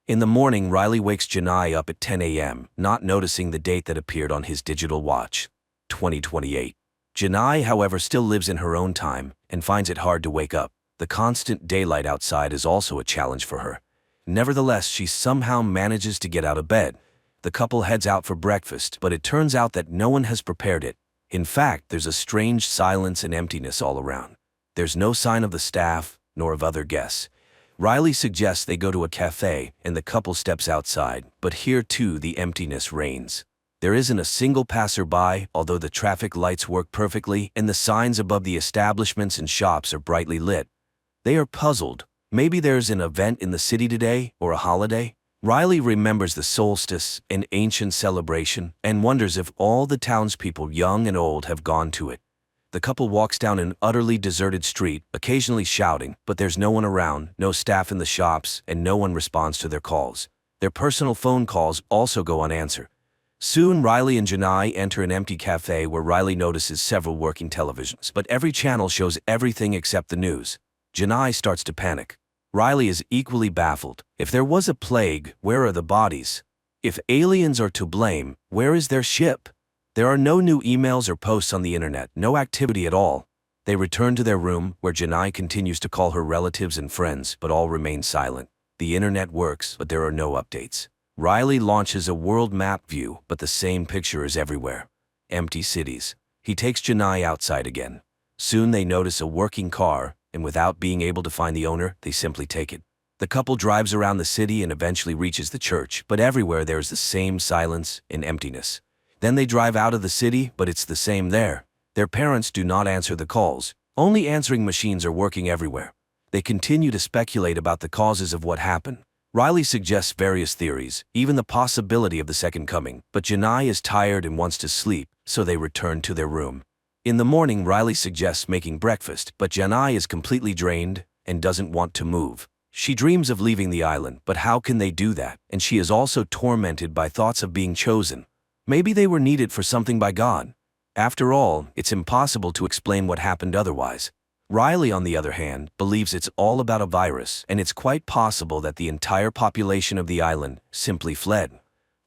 In the morning, Riley wakes Janai up at 10 a.m., not noticing the date that appeared on his digital watch, 2028. Janai, however, still lives in her own time and finds it hard to wake up. The constant daylight outside is also a challenge for her. Nevertheless, she somehow manages to get out of bed. The couple heads out for breakfast, but it turns out that no one has prepared it. In fact, there's a strange silence and emptiness all around. There's no sign of the staff, nor of other guests. Riley suggests they go to a cafe, and the couple steps outside, but here too the emptiness reigns. There isn't a single passerby, although the traffic lights work perfectly, and the signs above the establishments and shops are brightly lit. They are puzzled. Maybe there's an event in the city today, or a holiday? Riley remembers the solstice, an ancient celebration, and wonders if all the townspeople, young and old, have gone to it. The couple walks down an utterly deserted street, occasionally shouting, but there's no one around, no staff in the shops, and no one responds to their calls. Their personal phone calls also go unanswered. Soon, Riley and Janai enter an empty cafe where Riley notices several working televisions, but every channel shows everything except the news. Janai starts to panic. Riley is equally baffled. If there was a plague, where are the bodies? If aliens are to blame, where is their ship? There are no new emails or posts on the internet, no activity at all. They return to their room, where Janai continues to call her relatives and friends, but all remain silent. The internet works, but there are no updates. Riley launches a world map view, but the same picture is everywhere. Empty cities. He takes Janai outside again. Soon they notice a working car, and without being able to find the owner, they simply take it. The couple drives around the city and eventually reaches the church, but everywhere there is the same silence and emptiness. Then they drive out of the city, but it's the same there. Their parents do not answer the calls. Only answering machines are working everywhere. They continue to speculate about the causes of what happened. Riley suggests various theories, even the possibility of the second coming, but Janai is tired and wants to sleep, so they return to their room. In the morning, Riley suggests making breakfast, but Janai is completely drained and doesn't want to move. She dreams of leaving the island, but how can they do that? And she is also tormented by thoughts of being chosen. Maybe they were needed for something by God. After all, it's impossible to explain what happened otherwise. Riley, on the other hand, believes it's all about a virus, and it's quite possible that the entire population of the island simply fled.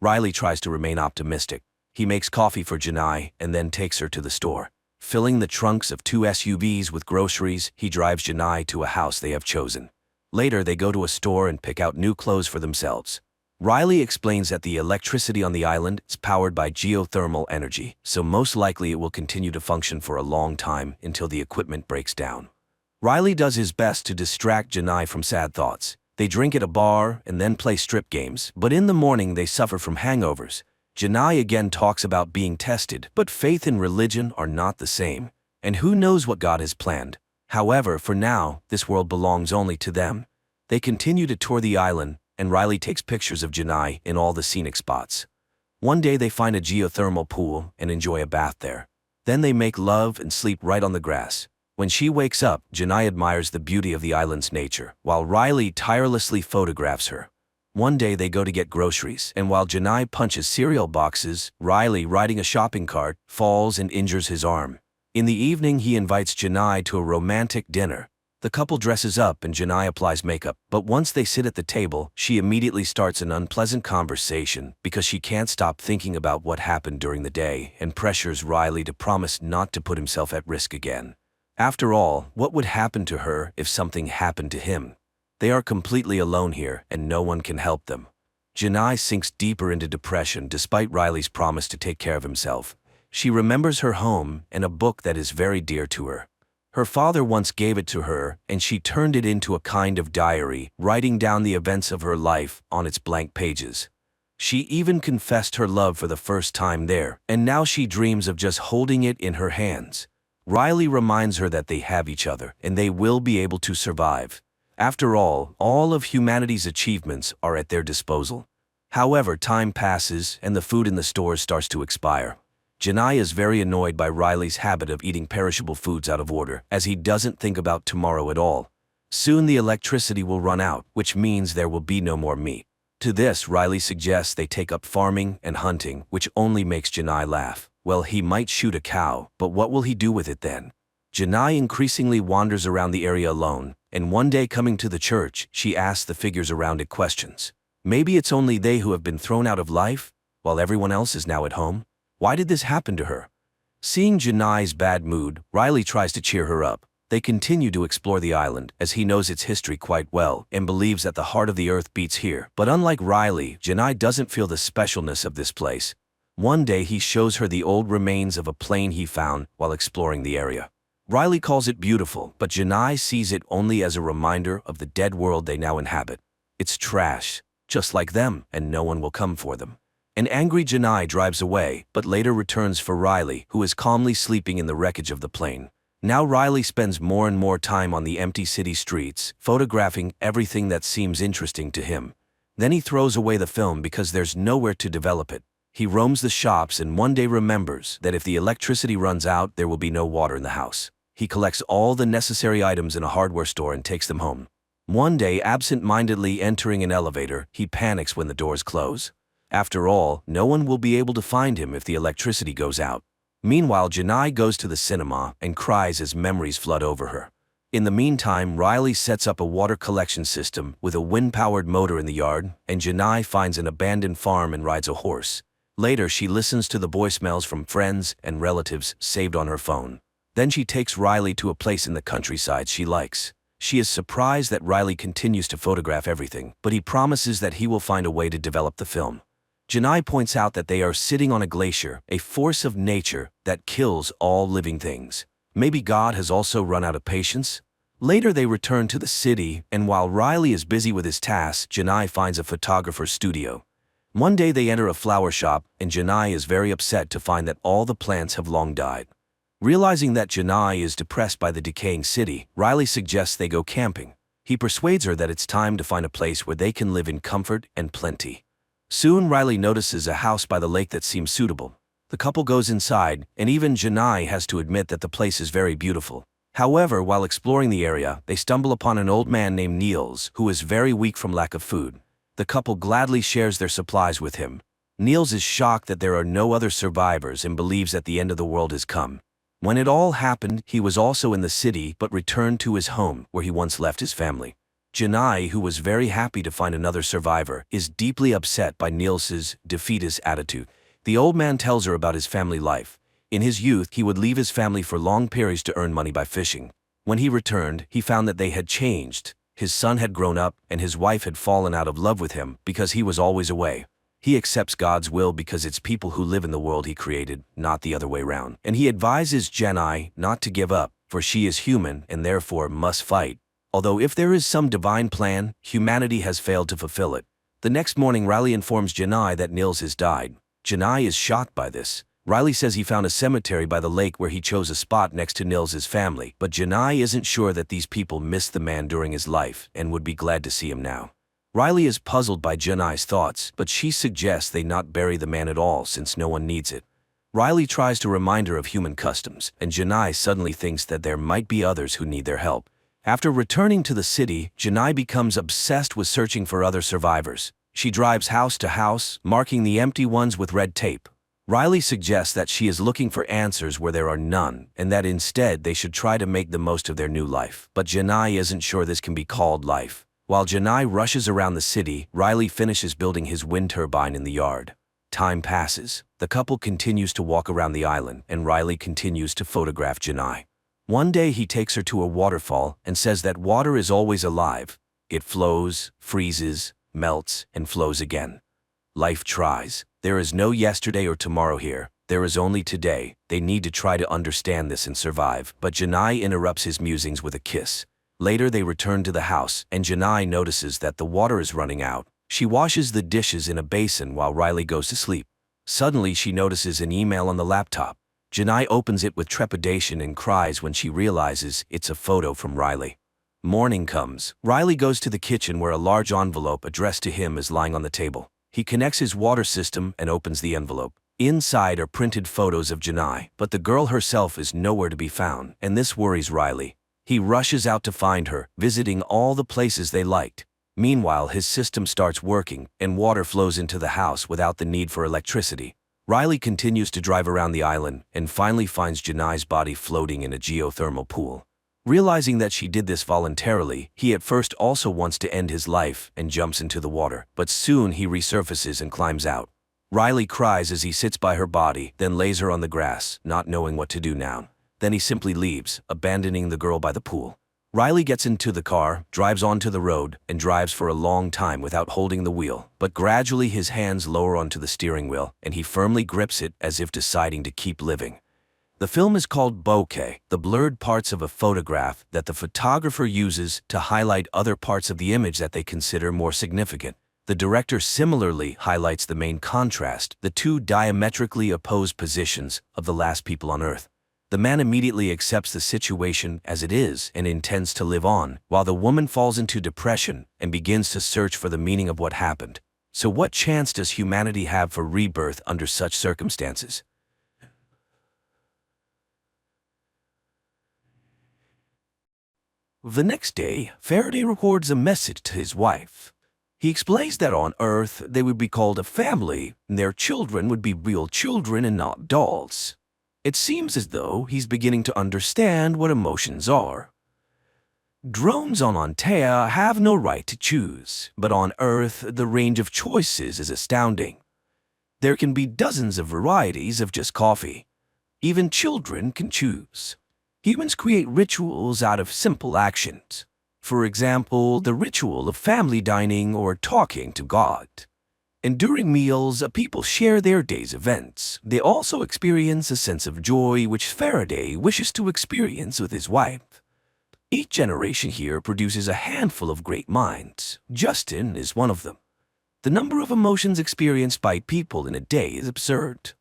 Riley tries to remain optimistic. He makes coffee for Janai and then takes her to the store. Filling the trunks of 2 SUVs with groceries, he drives Janai to a house they have chosen. Later, they go to a store and pick out new clothes for themselves. Riley explains that the electricity on the island is powered by geothermal energy, so most likely it will continue to function for a long time until the equipment breaks down. Riley does his best to distract Janai from sad thoughts. They drink at a bar and then play strip games, but in the morning they suffer from hangovers. Janai again talks about being tested, but faith and religion are not the same. And who knows what God has planned? However, for now, this world belongs only to them. They continue to tour the island, and Riley takes pictures of Janai in all the scenic spots. One day they find a geothermal pool and enjoy a bath there. Then they make love and sleep right on the grass. When she wakes up, Janai admires the beauty of the island's nature, while Riley tirelessly photographs her. One day they go to get groceries, and while Janai punches cereal boxes, Riley, riding a shopping cart, falls and injures his arm. In the evening, he invites Janai to a romantic dinner. The couple dresses up and Janai applies makeup, but once they sit at the table, she immediately starts an unpleasant conversation because she can't stop thinking about what happened during the day and pressures Riley to promise not to put himself at risk again. After all, what would happen to her if something happened to him? They are completely alone here and no one can help them. Janai sinks deeper into depression despite Riley's promise to take care of himself. She remembers her home and a book that is very dear to her. Her father once gave it to her, and she turned it into a kind of diary, writing down the events of her life on its blank pages. She even confessed her love for the first time there, and now she dreams of just holding it in her hands. Riley reminds her that they have each other, and they will be able to survive. After all of humanity's achievements are at their disposal. However, time passes, and the food in the stores starts to expire. Janai is very annoyed by Riley's habit of eating perishable foods out of order, as he doesn't think about tomorrow at all. Soon the electricity will run out, which means there will be no more meat. To this, Riley suggests they take up farming and hunting, which only makes Janai laugh. Well, he might shoot a cow, but what will he do with it then? Janai increasingly wanders around the area alone, and one day coming to the church, she asks the figures around it questions. Maybe it's only they who have been thrown out of life, while everyone else is now at home? Why did this happen to her? Seeing Janai's bad mood, Riley tries to cheer her up. They continue to explore the island, as he knows its history quite well and believes that the heart of the earth beats here. But unlike Riley, Janai doesn't feel the specialness of this place. One day he shows her the old remains of a plane he found while exploring the area. Riley calls it beautiful, but Janai sees it only as a reminder of the dead world they now inhabit. It's trash, just like them, and no one will come for them. An angry Janai drives away, but later returns for Riley, who is calmly sleeping in the wreckage of the plane. Now Riley spends more and more time on the empty city streets, photographing everything that seems interesting to him. Then he throws away the film because there's nowhere to develop it. He roams the shops and one day remembers that if the electricity runs out, there will be no water in the house. He collects all the necessary items in a hardware store and takes them home. One day, absent-mindedly entering an elevator, he panics when the doors close. After all, no one will be able to find him if the electricity goes out. Meanwhile, Janai goes to the cinema and cries as memories flood over her. In the meantime, Riley sets up a water collection system with a wind-powered motor in the yard, and Janai finds an abandoned farm and rides a horse. Later, she listens to the voicemails from friends and relatives saved on her phone. Then she takes Riley to a place in the countryside she likes. She is surprised that Riley continues to photograph everything, but he promises that he will find a way to develop the film. Janai points out that they are sitting on a glacier, a force of nature that kills all living things. Maybe God has also run out of patience? Later they return to the city, and while Riley is busy with his tasks, Janai finds a photographer's studio. One day they enter a flower shop, and Janai is very upset to find that all the plants have long died. Realizing that Janai is depressed by the decaying city, Riley suggests they go camping. He persuades her that it's time to find a place where they can live in comfort and plenty. Soon Riley notices a house by the lake that seems suitable. The couple goes inside, and even Janai has to admit that the place is very beautiful. However, while exploring the area, they stumble upon an old man named Niels, who is very weak from lack of food. The couple gladly shares their supplies with him. Niels is shocked that there are no other survivors and believes that the end of the world has come. When it all happened, he was also in the city but returned to his home, where he once left his family. Janai, who was very happy to find another survivor, is deeply upset by Niels's defeatist attitude. The old man tells her about his family life. In his youth, he would leave his family for long periods to earn money by fishing. When he returned, he found that they had changed. His son had grown up, and his wife had fallen out of love with him because he was always away. He accepts God's will because it's people who live in the world he created, not the other way round. And he advises Janai not to give up, for she is human and therefore must fight. Although if there is some divine plan, humanity has failed to fulfill it. The next morning, Riley informs Janai that Niels has died. Janai is shocked by this. Riley says he found a cemetery by the lake where he chose a spot next to Niels's family, but Janai isn't sure that these people missed the man during his life and would be glad to see him now. Riley is puzzled by Janai's thoughts, but she suggests they not bury the man at all since no one needs it. Riley tries to remind her of human customs, and Janai suddenly thinks that there might be others who need their help. After returning to the city, Janai becomes obsessed with searching for other survivors. She drives house to house, marking the empty ones with red tape. Riley suggests that she is looking for answers where there are none, and that instead they should try to make the most of their new life. But Janai isn't sure this can be called life. While Janai rushes around the city, Riley finishes building his wind turbine in the yard. Time passes. The couple continues to walk around the island, and Riley continues to photograph Janai. One day he takes her to a waterfall and says that water is always alive. It flows, freezes, melts, and flows again. Life tries. There is no yesterday or tomorrow here. There is only today. They need to try to understand this and survive. But Janai interrupts his musings with a kiss. Later they return to the house, and Janai notices that the water is running out. She washes the dishes in a basin while Riley goes to sleep. Suddenly she notices an email on the laptop. Janai opens it with trepidation and cries when she realizes it's a photo from Riley. Morning comes. Riley goes to the kitchen where a large envelope addressed to him is lying on the table. He connects his water system and opens the envelope. Inside are printed photos of Janai, but the girl herself is nowhere to be found, and this worries Riley. He rushes out to find her, visiting all the places they liked. Meanwhile, his system starts working, and water flows into the house without the need for electricity. Riley continues to drive around the island and finally finds Janai's body floating in a geothermal pool. Realizing that she did this voluntarily, he at first also wants to end his life and jumps into the water, but soon he resurfaces and climbs out. Riley cries as he sits by her body, then lays her on the grass, not knowing what to do now. Then he simply leaves, abandoning the girl by the pool. Riley gets into the car, drives onto the road, and drives for a long time without holding the wheel. But gradually his hands lower onto the steering wheel, and he firmly grips it as if deciding to keep living. The film is called bokeh, the blurred parts of a photograph that the photographer uses to highlight other parts of the image that they consider more significant. The director similarly highlights the main contrast, the two diametrically opposed positions of the last people on Earth. The man immediately accepts the situation as it is and intends to live on, while the woman falls into depression and begins to search for the meaning of what happened. So what chance does humanity have for rebirth under such circumstances? The next day, Faraday records a message to his wife. He explains that on Earth they would be called a family, and their children would be real children and not dolls. It seems as though he's beginning to understand what emotions are. Drones on Antea have no right to choose, but on Earth the range of choices is astounding. There can be dozens of varieties of just coffee. Even children can choose. Humans create rituals out of simple actions. For example, the ritual of family dining or talking to God. And during meals, people share their day's events. They also experience a sense of joy which Faraday wishes to experience with his wife. Each generation here produces a handful of great minds. Justin is one of them. The number of emotions experienced by people in a day is absurd.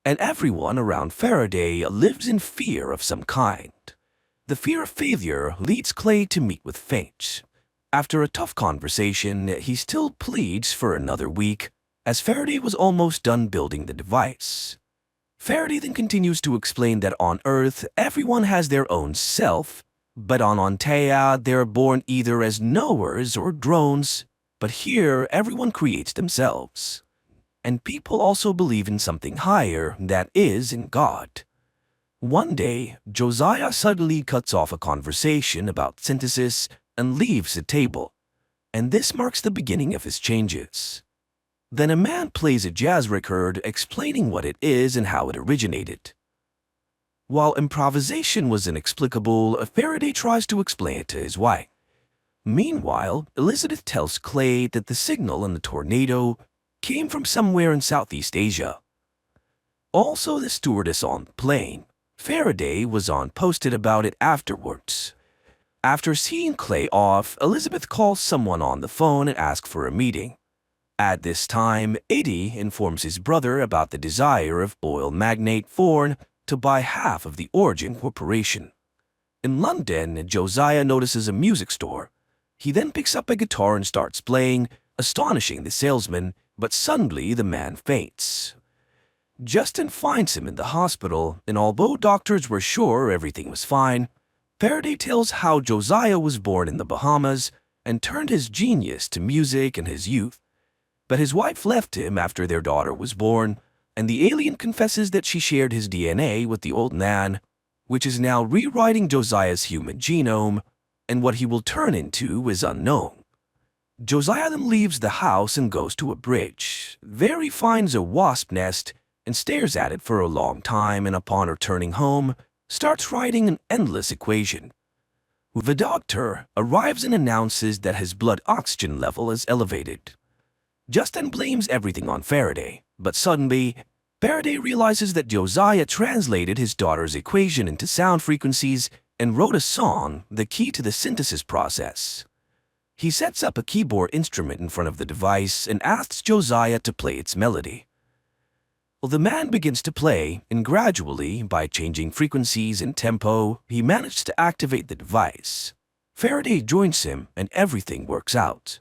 And everyone around Faraday lives in fear of some kind. The fear of failure leads Clay to meet with Finch. After a tough conversation, he still pleads for another week, as Faraday was almost done building the device. Faraday then continues to explain that on Earth, everyone has their own self, but on Antea, they're born either as knowers or drones, but here, everyone creates themselves. And people also believe in something higher, that is, in God. One day, Josiah suddenly cuts off a conversation about synthesis and leaves the table, and this marks the beginning of his changes. Then a man plays a jazz record explaining what it is and how it originated. While improvisation was inexplicable, Faraday tries to explain it to his wife. Meanwhile, Elizabeth tells Clay that the signal in the tornado came from somewhere in Southeast Asia. Also, the stewardess on the plane, Faraday, was posted about it afterwards. After seeing Clay off, Elizabeth calls someone on the phone and asks for a meeting. At this time, Eddie informs his brother about the desire of oil magnate Thorne to buy half of the Origin Corporation. In London, Josiah notices a music store. He then picks up a guitar and starts playing, astonishing the salesman, but suddenly the man faints. Justin finds him in the hospital, and although doctors were sure everything was fine, Faraday tells how Josiah was born in the Bahamas and turned his genius to music in his youth. But his wife left him after their daughter was born, and the alien confesses that she shared his DNA with the old man, which is now rewriting Josiah's human genome, and what he will turn into is unknown. Josiah then leaves the house and goes to a bridge. There he finds a wasp nest and stares at it for a long time, and upon returning home, starts writing an endless equation. The doctor arrives and announces that his blood oxygen level is elevated. Justin blames everything on Faraday, but suddenly, Faraday realizes that Josiah translated his daughter's equation into sound frequencies and wrote a song, the key to the synthesis process. He sets up a keyboard instrument in front of the device and asks Josiah to play its melody. Well, the man begins to play, and gradually, by changing frequencies and tempo, he manages to activate the device. Faraday joins him, and everything works out.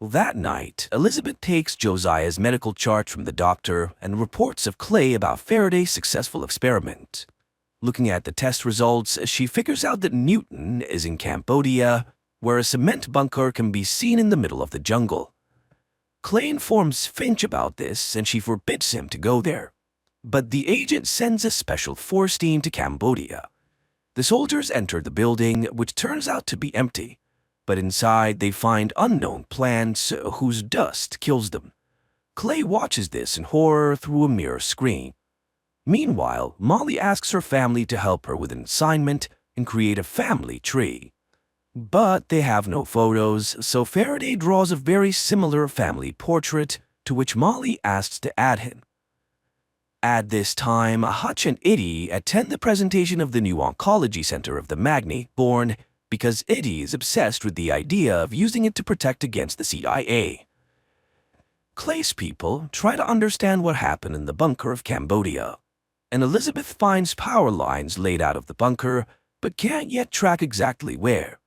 That night, Elizabeth takes Josiah's medical chart from the doctor and reports of Clay about Faraday's successful experiment. Looking at the test results, she figures out that Newton is in Cambodia, where a cement bunker can be seen in the middle of the jungle. Clay informs Finch about this, and she forbids him to go there. But the agent sends a special force team to Cambodia. The soldiers enter the building, which turns out to be empty, but inside they find unknown plants whose dust kills them. Clay watches this in horror through a mirror screen. Meanwhile, Molly asks her family to help her with an assignment and create a family tree. But they have no photos, so Faraday draws a very similar family portrait, to which Molly asks to add him. At this time, Hutch and Eddie attend the presentation of the new oncology center of the Magni, born because Eddie is obsessed with the idea of using it to protect against the CIA. Clay's people try to understand what happened in the bunker of Cambodia, and Elizabeth finds power lines laid out of the bunker, but can't yet track exactly where.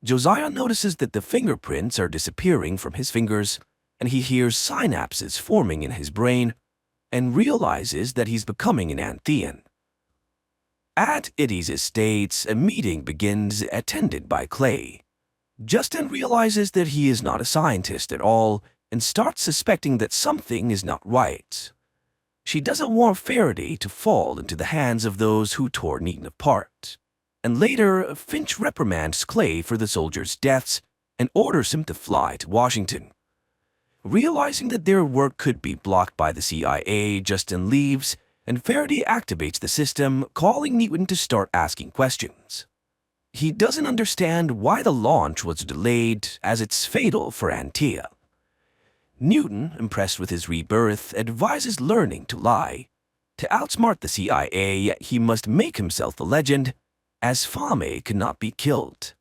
Josiah notices that the fingerprints are disappearing from his fingers, and he hears synapses forming in his brain, and realizes that he's becoming an Anthean. At Eddie's estates, a meeting begins attended by Clay. Justin realizes that he is not a scientist at all and starts suspecting that something is not right. She doesn't want Faraday to fall into the hands of those who tore Newton apart. And later, Finch reprimands Clay for the soldiers' deaths and orders him to fly to Washington. Realizing that their work could be blocked by the CIA, Justin leaves, and Faraday activates the system, calling Newton to start asking questions. He doesn't understand why the launch was delayed, as it's fatal for Antea. Newton, impressed with his rebirth, advises learning to lie. To outsmart the CIA, he must make himself a legend, as Fame could not be killed.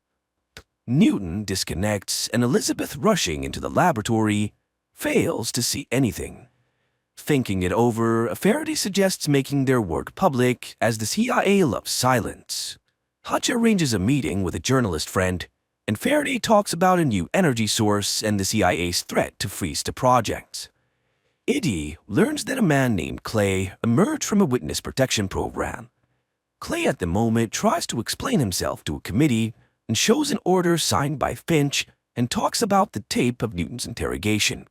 Newton disconnects, and Elizabeth, rushing into the laboratory, fails to see anything. Thinking it over, Faraday suggests making their work public, as the CIA loves silence. Hutch arranges a meeting with a journalist friend, and Faraday talks about a new energy source and the CIA's threat to freeze the project. Eddie learns that a man named Clay emerged from a witness protection program. Clay at the moment tries to explain himself to a committee and shows an order signed by Finch and talks about the tape of Newton's interrogation.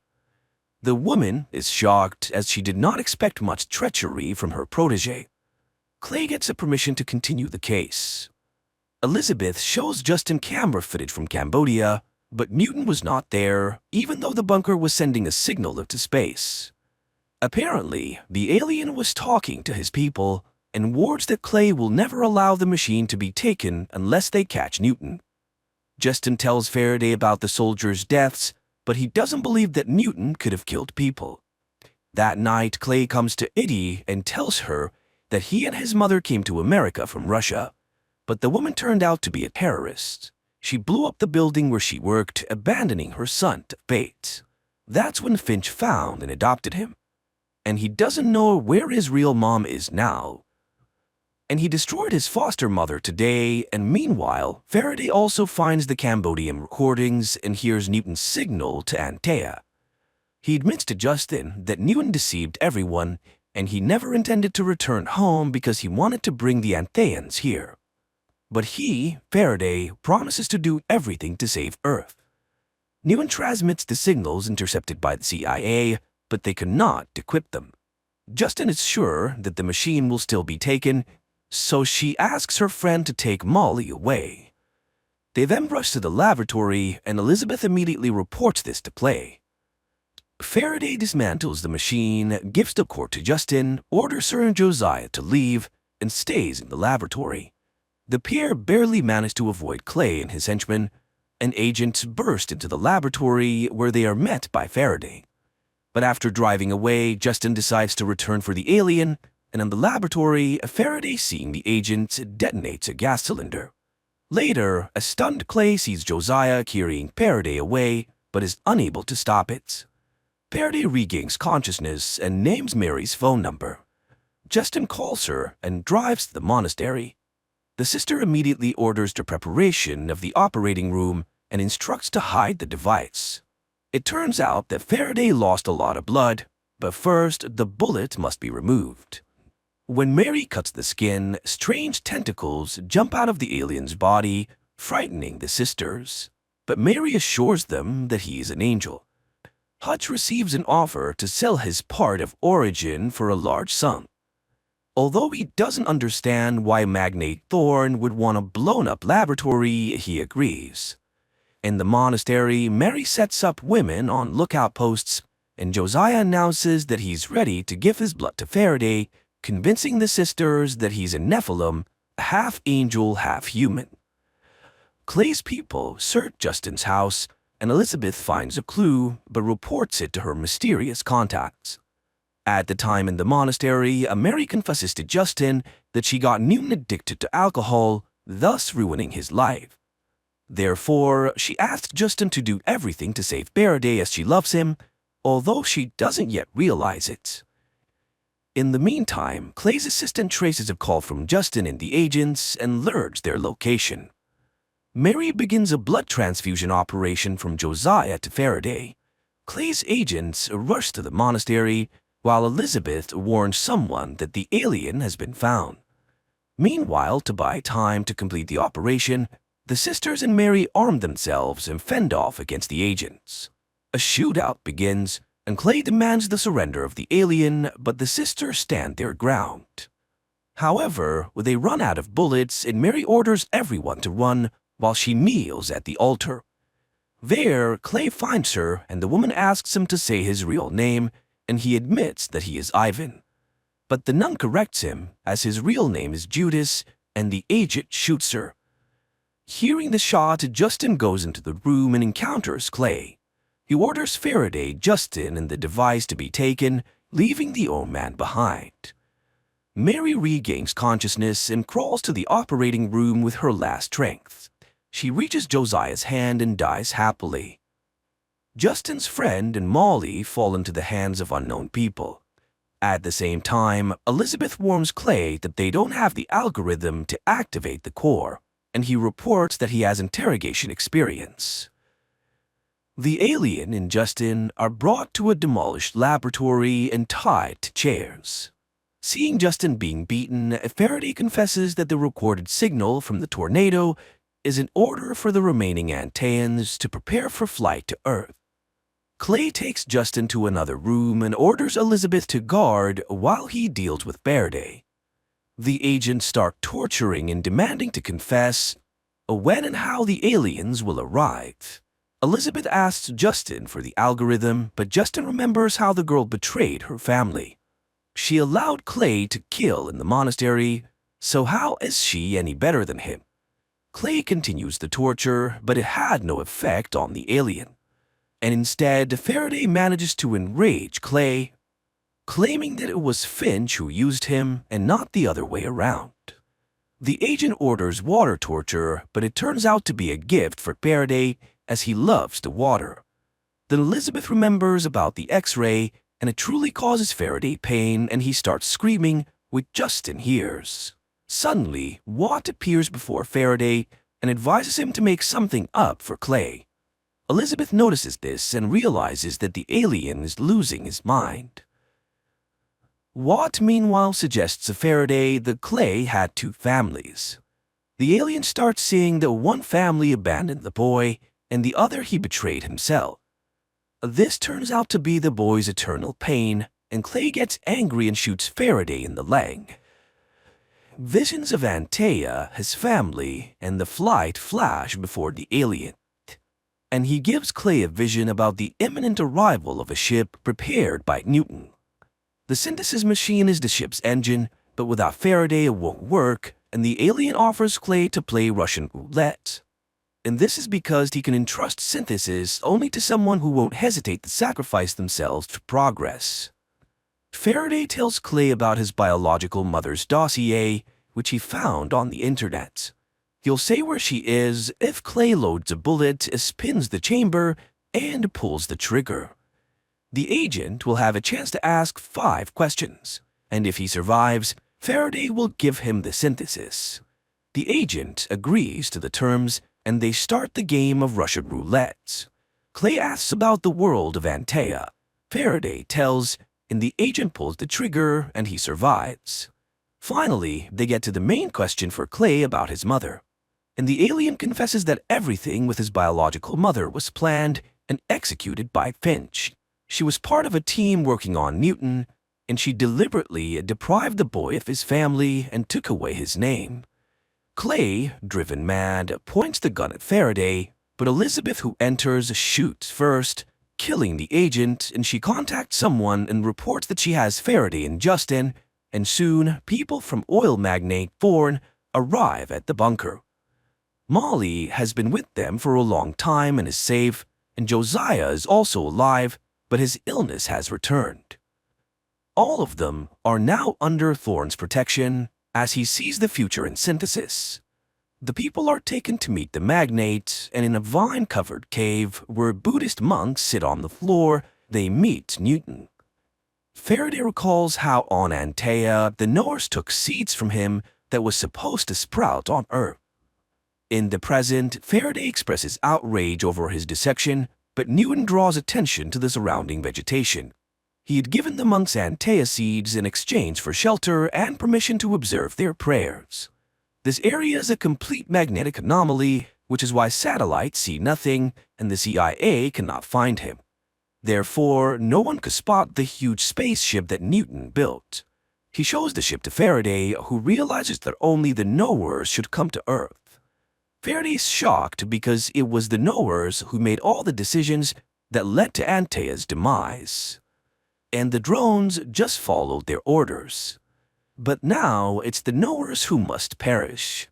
The woman is shocked, as she did not expect much treachery from her protege. Clay gets a permission to continue the case. Elizabeth shows Justin camera footage from Cambodia, but Newton was not there, even though the bunker was sending a signal into space. Apparently, the alien was talking to his people and warns that Clay will never allow the machine to be taken unless they catch Newton. Justin tells Faraday about the soldiers' deaths, but he doesn't believe that Newton could have killed people. That night, Clay comes to Eddie and tells her that he and his mother came to America from Russia, but the woman turned out to be a terrorist. She blew up the building where she worked, abandoning her son to fate. That's when Finch found and adopted him, and he doesn't know where his real mom is now. And he destroyed his foster mother today, and meanwhile, Faraday also finds the Cambodian recordings and hears Newton's signal to Antea. He admits to Justin that Newton deceived everyone and he never intended to return home because he wanted to bring the Antheans here. But he, Faraday, promises to do everything to save Earth. Newton transmits the signals intercepted by the CIA, but they cannot decrypt them. Justin is sure that the machine will still be taken, so she asks her friend to take Molly away. They then rush to the laboratory, and Elizabeth immediately reports this to Clay. Faraday dismantles the machine, gives the core to Justin, orders her and Josiah to leave, and stays in the laboratory. The pair barely manage to avoid Clay and his henchmen, and agents burst into the laboratory where they are met by Faraday. But after driving away, Justin decides to return for the alien, and in the laboratory, Faraday, seeing the agents, detonates a gas cylinder. Later, a stunned Clay sees Josiah carrying Faraday away, but is unable to stop it. Faraday regains consciousness and names Mary's phone number. Justin calls her and drives to the monastery. The sister immediately orders the preparation of the operating room and instructs to hide the device. It turns out that Faraday lost a lot of blood, but first the bullet must be removed. When Mary cuts the skin, strange tentacles jump out of the alien's body, frightening the sisters. But Mary assures them that he is an angel. Hutch receives an offer to sell his part of Origin for a large sum. Although he doesn't understand why Magnate Thorne would want a blown-up laboratory, he agrees. In the monastery, Mary sets up women on lookout posts, and Josiah announces that he's ready to give his blood to Faraday, convincing the sisters that he's a Nephilim, half angel, half human. Clay's people search Justin's house, and Elizabeth finds a clue but reports it to her mysterious contacts. At the time in the monastery, Mary confesses to Justin that she got Newton addicted to alcohol, thus ruining his life. Therefore, she asks Justin to do everything to save Faraday as she loves him, although she doesn't yet realize it. In the meantime, Clay's assistant traces a call from Justin and the agents and learns their location. Mary begins a blood transfusion operation from Josiah to Faraday. Clay's agents rush to the monastery, while Elizabeth warns someone that the alien has been found. Meanwhile, to buy time to complete the operation, the sisters and Mary arm themselves and fend off against the agents. A shootout begins, and Clay demands the surrender of the alien, but the sisters stand their ground. However, they run out of bullets, and Mary orders everyone to run while she kneels at the altar. There, Clay finds her, and the woman asks him to say his real name, and he admits that he is Ivan. But the nun corrects him, as his real name is Judas, and the agent shoots her. Hearing the shot, Justin goes into the room and encounters Clay. He orders Faraday, Justin, and the device to be taken, leaving the old man behind. Mary regains consciousness and crawls to the operating room with her last strength. She reaches Josiah's hand and dies happily. Justin's friend and Molly fall into the hands of unknown people. At the same time, Elizabeth warns Clay that they don't have the algorithm to activate the core, and he reports that he has interrogation experience. The alien and Justin are brought to a demolished laboratory and tied to chairs. Seeing Justin being beaten, Faraday confesses that the recorded signal from the tornado is an order for the remaining Antaeans to prepare for flight to Earth. Clay takes Justin to another room and orders Elizabeth to guard while he deals with Faraday. The agents start torturing and demanding to confess when and how the aliens will arrive. Elizabeth asks Justin for the algorithm, but Justin remembers how the girl betrayed her family. She allowed Clay to kill in the monastery, so how is she any better than him? Clay continues the torture, but it had no effect on the alien. And instead, Faraday manages to enrage Clay, claiming that it was Finch who used him and not the other way around. The agent orders water torture, but it turns out to be a gift for Faraday as he loves the water. Then Elizabeth remembers about the X-ray, and it truly causes Faraday pain, and he starts screaming, which Justin hears. Suddenly, Watt appears before Faraday and advises him to make something up for Clay. Elizabeth notices this and realizes that the alien is losing his mind. Watt, meanwhile, suggests to Faraday that Clay had two families. The alien starts seeing that one family abandoned the boy, and the other he betrayed himself. This turns out to be the boy's eternal pain, and Clay gets angry and shoots Faraday in the leg. Visions of Antea, his family, and the flight flash before the alien, and he gives Clay a vision about the imminent arrival of a ship prepared by Newton. The synthesis machine is the ship's engine, but without Faraday it won't work, and the alien offers Clay to play Russian roulette. And this is because he can entrust synthesis only to someone who won't hesitate to sacrifice themselves for progress. Faraday tells Clay about his biological mother's dossier, which he found on the internet. He'll say where she is if Clay loads a bullet, spins the chamber, and pulls the trigger. The agent will have a chance to ask 5 questions, and if he survives, Faraday will give him the synthesis. The agent agrees to the terms, and they start the game of Russian roulette. Clay asks about the world of Antea. Faraday tells, and the agent pulls the trigger, and he survives. Finally, they get to the main question for Clay about his mother, and the alien confesses that everything with his biological mother was planned and executed by Finch. She was part of a team working on Newton, and she deliberately deprived the boy of his family and took away his name. Clay, driven mad, points the gun at Faraday, but Elizabeth, who enters, shoots first, killing the agent, and she contacts someone and reports that she has Faraday and Justin, and soon people from oil magnate Thorne arrive at the bunker. Molly has been with them for a long time and is safe, and Josiah is also alive, but his illness has returned. All of them are now under Thorne's protection as he sees the future in synthesis. The people are taken to meet the magnate, and in a vine-covered cave where Buddhist monks sit on the floor, they meet Newton. Faraday recalls how on Antea the knowers took seeds from him that was supposed to sprout on Earth. In the present, Faraday expresses outrage over his dissection, but Newton draws attention to the surrounding vegetation. He had given the monks Antea seeds in exchange for shelter and permission to observe their prayers. This area is a complete magnetic anomaly, which is why satellites see nothing and the CIA cannot find him. Therefore, no one could spot the huge spaceship that Newton built. He shows the ship to Faraday, who realizes that only the knowers should come to Earth. Faraday is shocked because it was the knowers who made all the decisions that led to Antea's demise, and the drones just followed their orders. But now it's the knowers who must perish.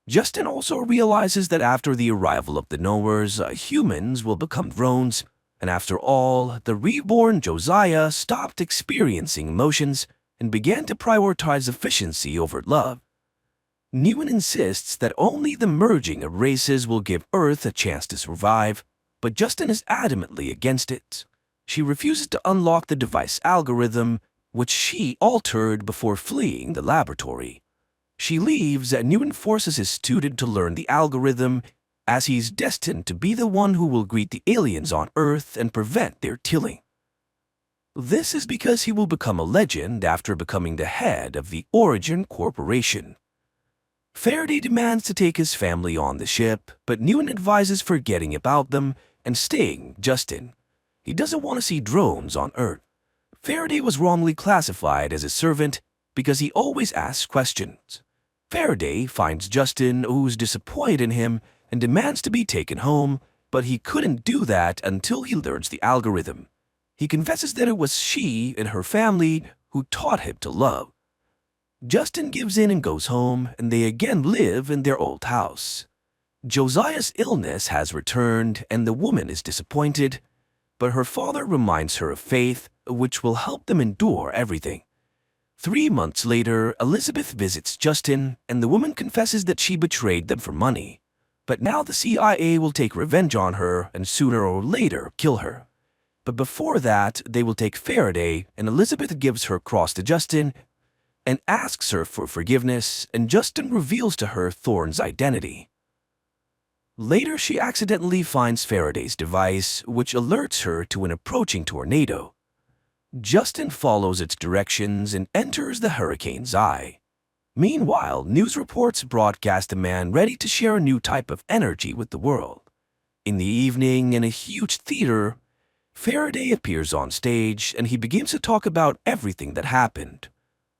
Justin also realizes that after the arrival of the knowers, humans will become drones, and after all, the reborn Josiah stopped experiencing emotions and began to prioritize efficiency over love. Newton insists that only the merging of races will give Earth a chance to survive, but Justin is adamantly against it. She refuses to unlock the device algorithm, which she altered before fleeing the laboratory. She leaves and Newton forces his student to learn the algorithm, as he's destined to be the one who will greet the aliens on Earth and prevent their killing. This is because he will become a legend after becoming the head of the Origin Corporation. Faraday demands to take his family on the ship, but Newton advises forgetting about them and staying Justin. He doesn't want to see drones on Earth. Faraday was wrongly classified as a servant because he always asks questions. Faraday finds Justin, who's disappointed in him, and demands to be taken home, but he couldn't do that until he learns the algorithm. He confesses that it was she and her family who taught him to love. Justin gives in and goes home, and they again live in their old house. Josiah's illness has returned, and the woman is disappointed, but her father reminds her of faith, which will help them endure everything. 3 months later, Elizabeth visits Justin, and the woman confesses that she betrayed them for money. But now the CIA will take revenge on her and sooner or later kill her. But before that, they will take Faraday, and Elizabeth gives her cross to Justin and asks her for forgiveness, and Justin reveals to her Thorne's identity. Later, she accidentally finds Faraday's device, which alerts her to an approaching tornado. Justin follows its directions and enters the hurricane's eye. Meanwhile, news reports broadcast a man ready to share a new type of energy with the world. In the evening, in a huge theater, Faraday appears on stage and he begins to talk about everything that happened.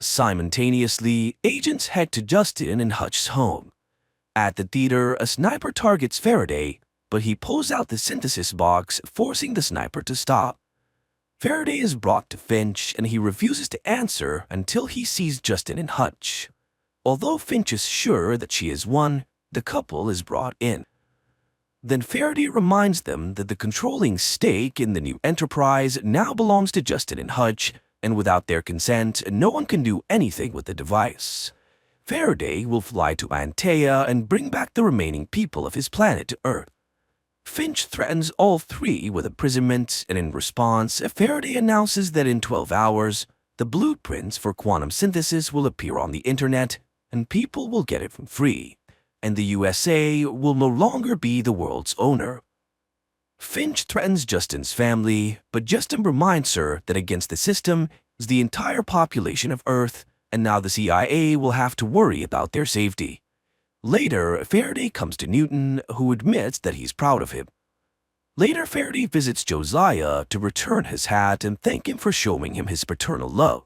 Simultaneously, agents head to Justin and Hutch's home. At the theater, a sniper targets Faraday, but he pulls out the synthesis box, forcing the sniper to stop. Faraday is brought to Finch and he refuses to answer until he sees Justin and Hutch. Although Finch is sure that she is one, the couple is brought in. Then Faraday reminds them that the controlling stake in the new enterprise now belongs to Justin and Hutch, and without their consent, no one can do anything with the device. Faraday will fly to Antea and bring back the remaining people of his planet to Earth. Finch threatens all three with imprisonment, and in response, Faraday announces that in 12 hours, the blueprints for quantum synthesis will appear on the internet, and people will get it for free, and the USA will no longer be the world's owner. Finch threatens Justin's family, but Justin reminds her that against the system is the entire population of Earth, and now the CIA will have to worry about their safety. Later, Faraday comes to Newton, who admits that he's proud of him. Later, Faraday visits Josiah to return his hat and thank him for showing him his paternal love.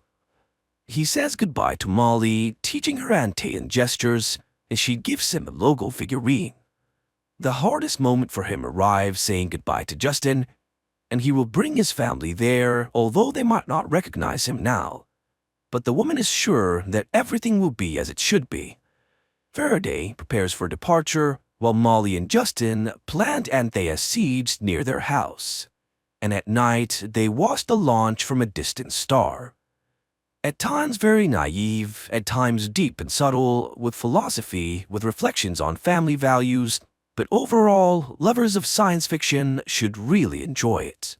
He says goodbye to Molly, teaching her Antean gestures, as she gives him a logo figurine. The hardest moment for him arrives saying goodbye to Justin, and he will bring his family there, although they might not recognize him now. But the woman is sure that everything will be as it should be. Faraday prepares for departure, while Molly and Justin plant Anthea seeds near their house. And at night, they watch the launch from a distant star. At times very naive, at times deep and subtle, with philosophy, with reflections on family values, but overall, lovers of science fiction should really enjoy it.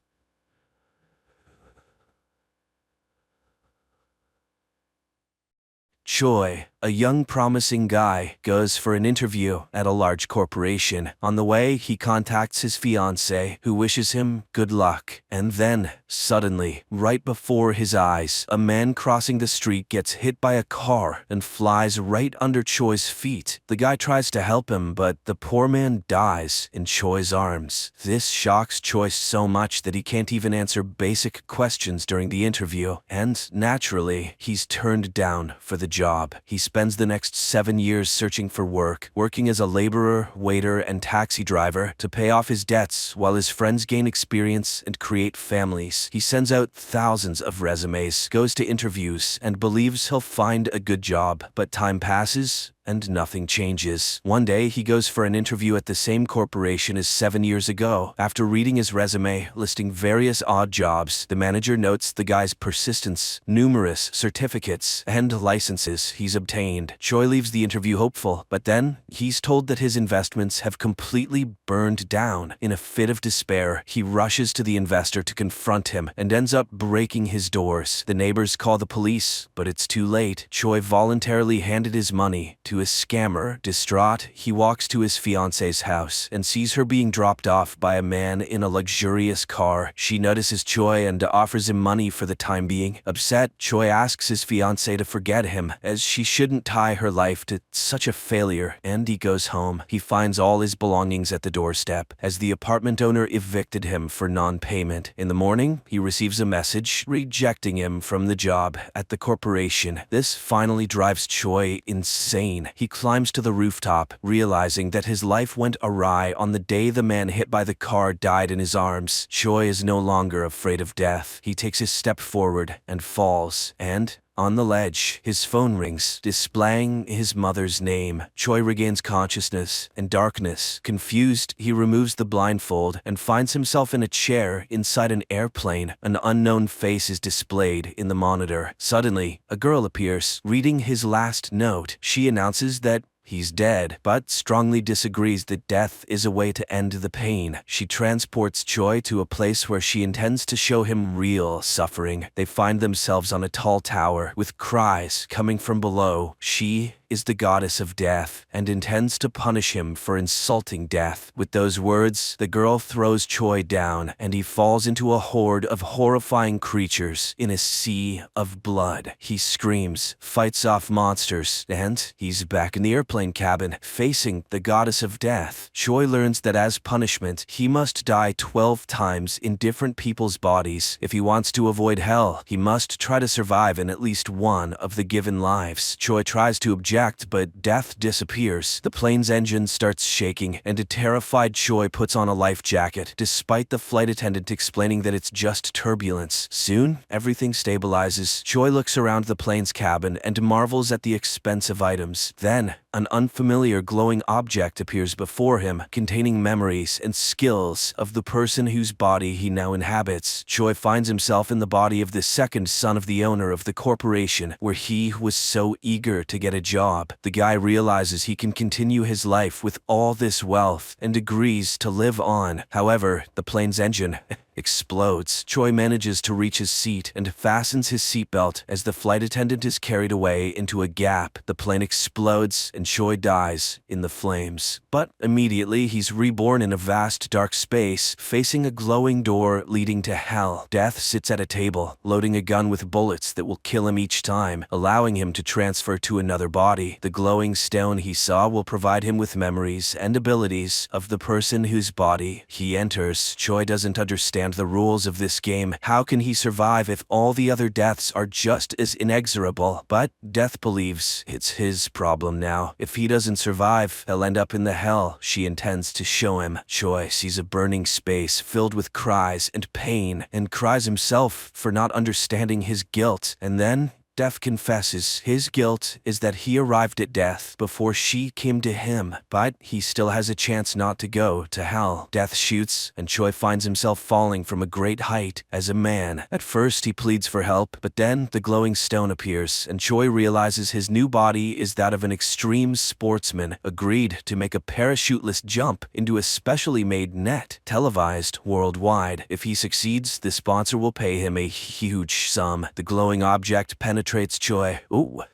Choi, a young promising guy, goes for an interview at a large corporation. On the way, he contacts his fiancée, who wishes him good luck. And then, suddenly, right before his eyes, a man crossing the street gets hit by a car and flies right under Choi's feet. The guy tries to help him, but the poor man dies in Choi's arms. This shocks Choi so much that he can't even answer basic questions during the interview, and naturally, he's turned down for the job. He spends the next 7 years searching for work, working as a laborer, waiter, and taxi driver to pay off his debts while his friends gain experience and create families. He sends out thousands of resumes, goes to interviews, and believes he'll find a good job. But time passes, and nothing changes. One day, he goes for an interview at the same corporation as 7 years ago. After reading his resume, listing various odd jobs, the manager notes the guy's persistence, numerous certificates, and licenses he's obtained. Choi leaves the interview hopeful, but then he's told that his investments have completely burned down. In a fit of despair, he rushes to the investor to confront him and ends up breaking his doors. The neighbors call the police, but it's too late. Choi voluntarily handed his money to a scammer. Distraught, he walks to his fiance's house and sees her being dropped off by a man in a luxurious car. She notices Choi and offers him money for the time being. Upset, Choi asks his fiancée to forget him, as she shouldn't tie her life to such a failure, and he goes home. He finds all his belongings at the doorstep, as the apartment owner evicted him for non-payment. In the morning, he receives a message rejecting him from the job at the corporation. This finally drives Choi insane. He climbs to the rooftop, realizing that his life went awry on the day the man hit by the car died in his arms. Choi is no longer afraid of death. He takes a step forward and falls, and on the ledge, his phone rings, displaying his mother's name. Choi regains consciousness. In darkness, confused, he removes the blindfold and finds himself in a chair inside an airplane. An unknown face is displayed in the monitor. Suddenly, a girl appears, reading his last note. She announces that he's dead, but strongly disagrees that death is a way to end the pain. She transports Choi to a place where she intends to show him real suffering. They find themselves on a tall tower, with cries coming from below. She is the goddess of death and intends to punish him for insulting death. With those words, the girl throws Choi down and he falls into a horde of horrifying creatures in a sea of blood. He screams, fights off monsters, and he's back in the airplane cabin, facing the goddess of death. Choi learns that as punishment, he must die 12 times in different people's bodies. If he wants to avoid hell, he must try to survive in at least one of the given lives. Choi tries to object, but death disappears. The plane's engine starts shaking, and a terrified Choi puts on a life jacket, despite the flight attendant explaining that it's just turbulence. Soon, everything stabilizes. Choi looks around the plane's cabin and marvels at the expensive items. Then, an unfamiliar glowing object appears before him, containing memories and skills of the person whose body he now inhabits. Choi finds himself in the body of the second son of the owner of the corporation, where he was so eager to get a job. The guy realizes he can continue his life with all this wealth and agrees to live on. However, the plane's engine explodes. Choi manages to reach his seat and fastens his seatbelt as the flight attendant is carried away into a gap. The plane explodes and Choi dies in the flames. But immediately he's reborn in a vast dark space, facing a glowing door leading to hell. Death sits at a table, loading a gun with bullets that will kill him each time, allowing him to transfer to another body. The glowing stone he saw will provide him with memories and abilities of the person whose body he enters. Choi doesn't understand the rules of this game. How can he survive if all the other deaths are just as inexorable? But Death believes it's his problem now. If he doesn't survive, he'll end up in the hell she intends to show him. Choi sees a burning space filled with cries and pain, and cries himself for not understanding his guilt. And then Death confesses his guilt is that he arrived at death before she came to him, but he still has a chance not to go to hell. Death shoots, and Choi finds himself falling from a great height as a man. At first, he pleads for help, but then the glowing stone appears, and Choi realizes his new body is that of an extreme sportsman, agreed to make a parachuteless jump into a specially made net, televised worldwide. If he succeeds, the sponsor will pay him a huge sum. The glowing object penetrates Choi,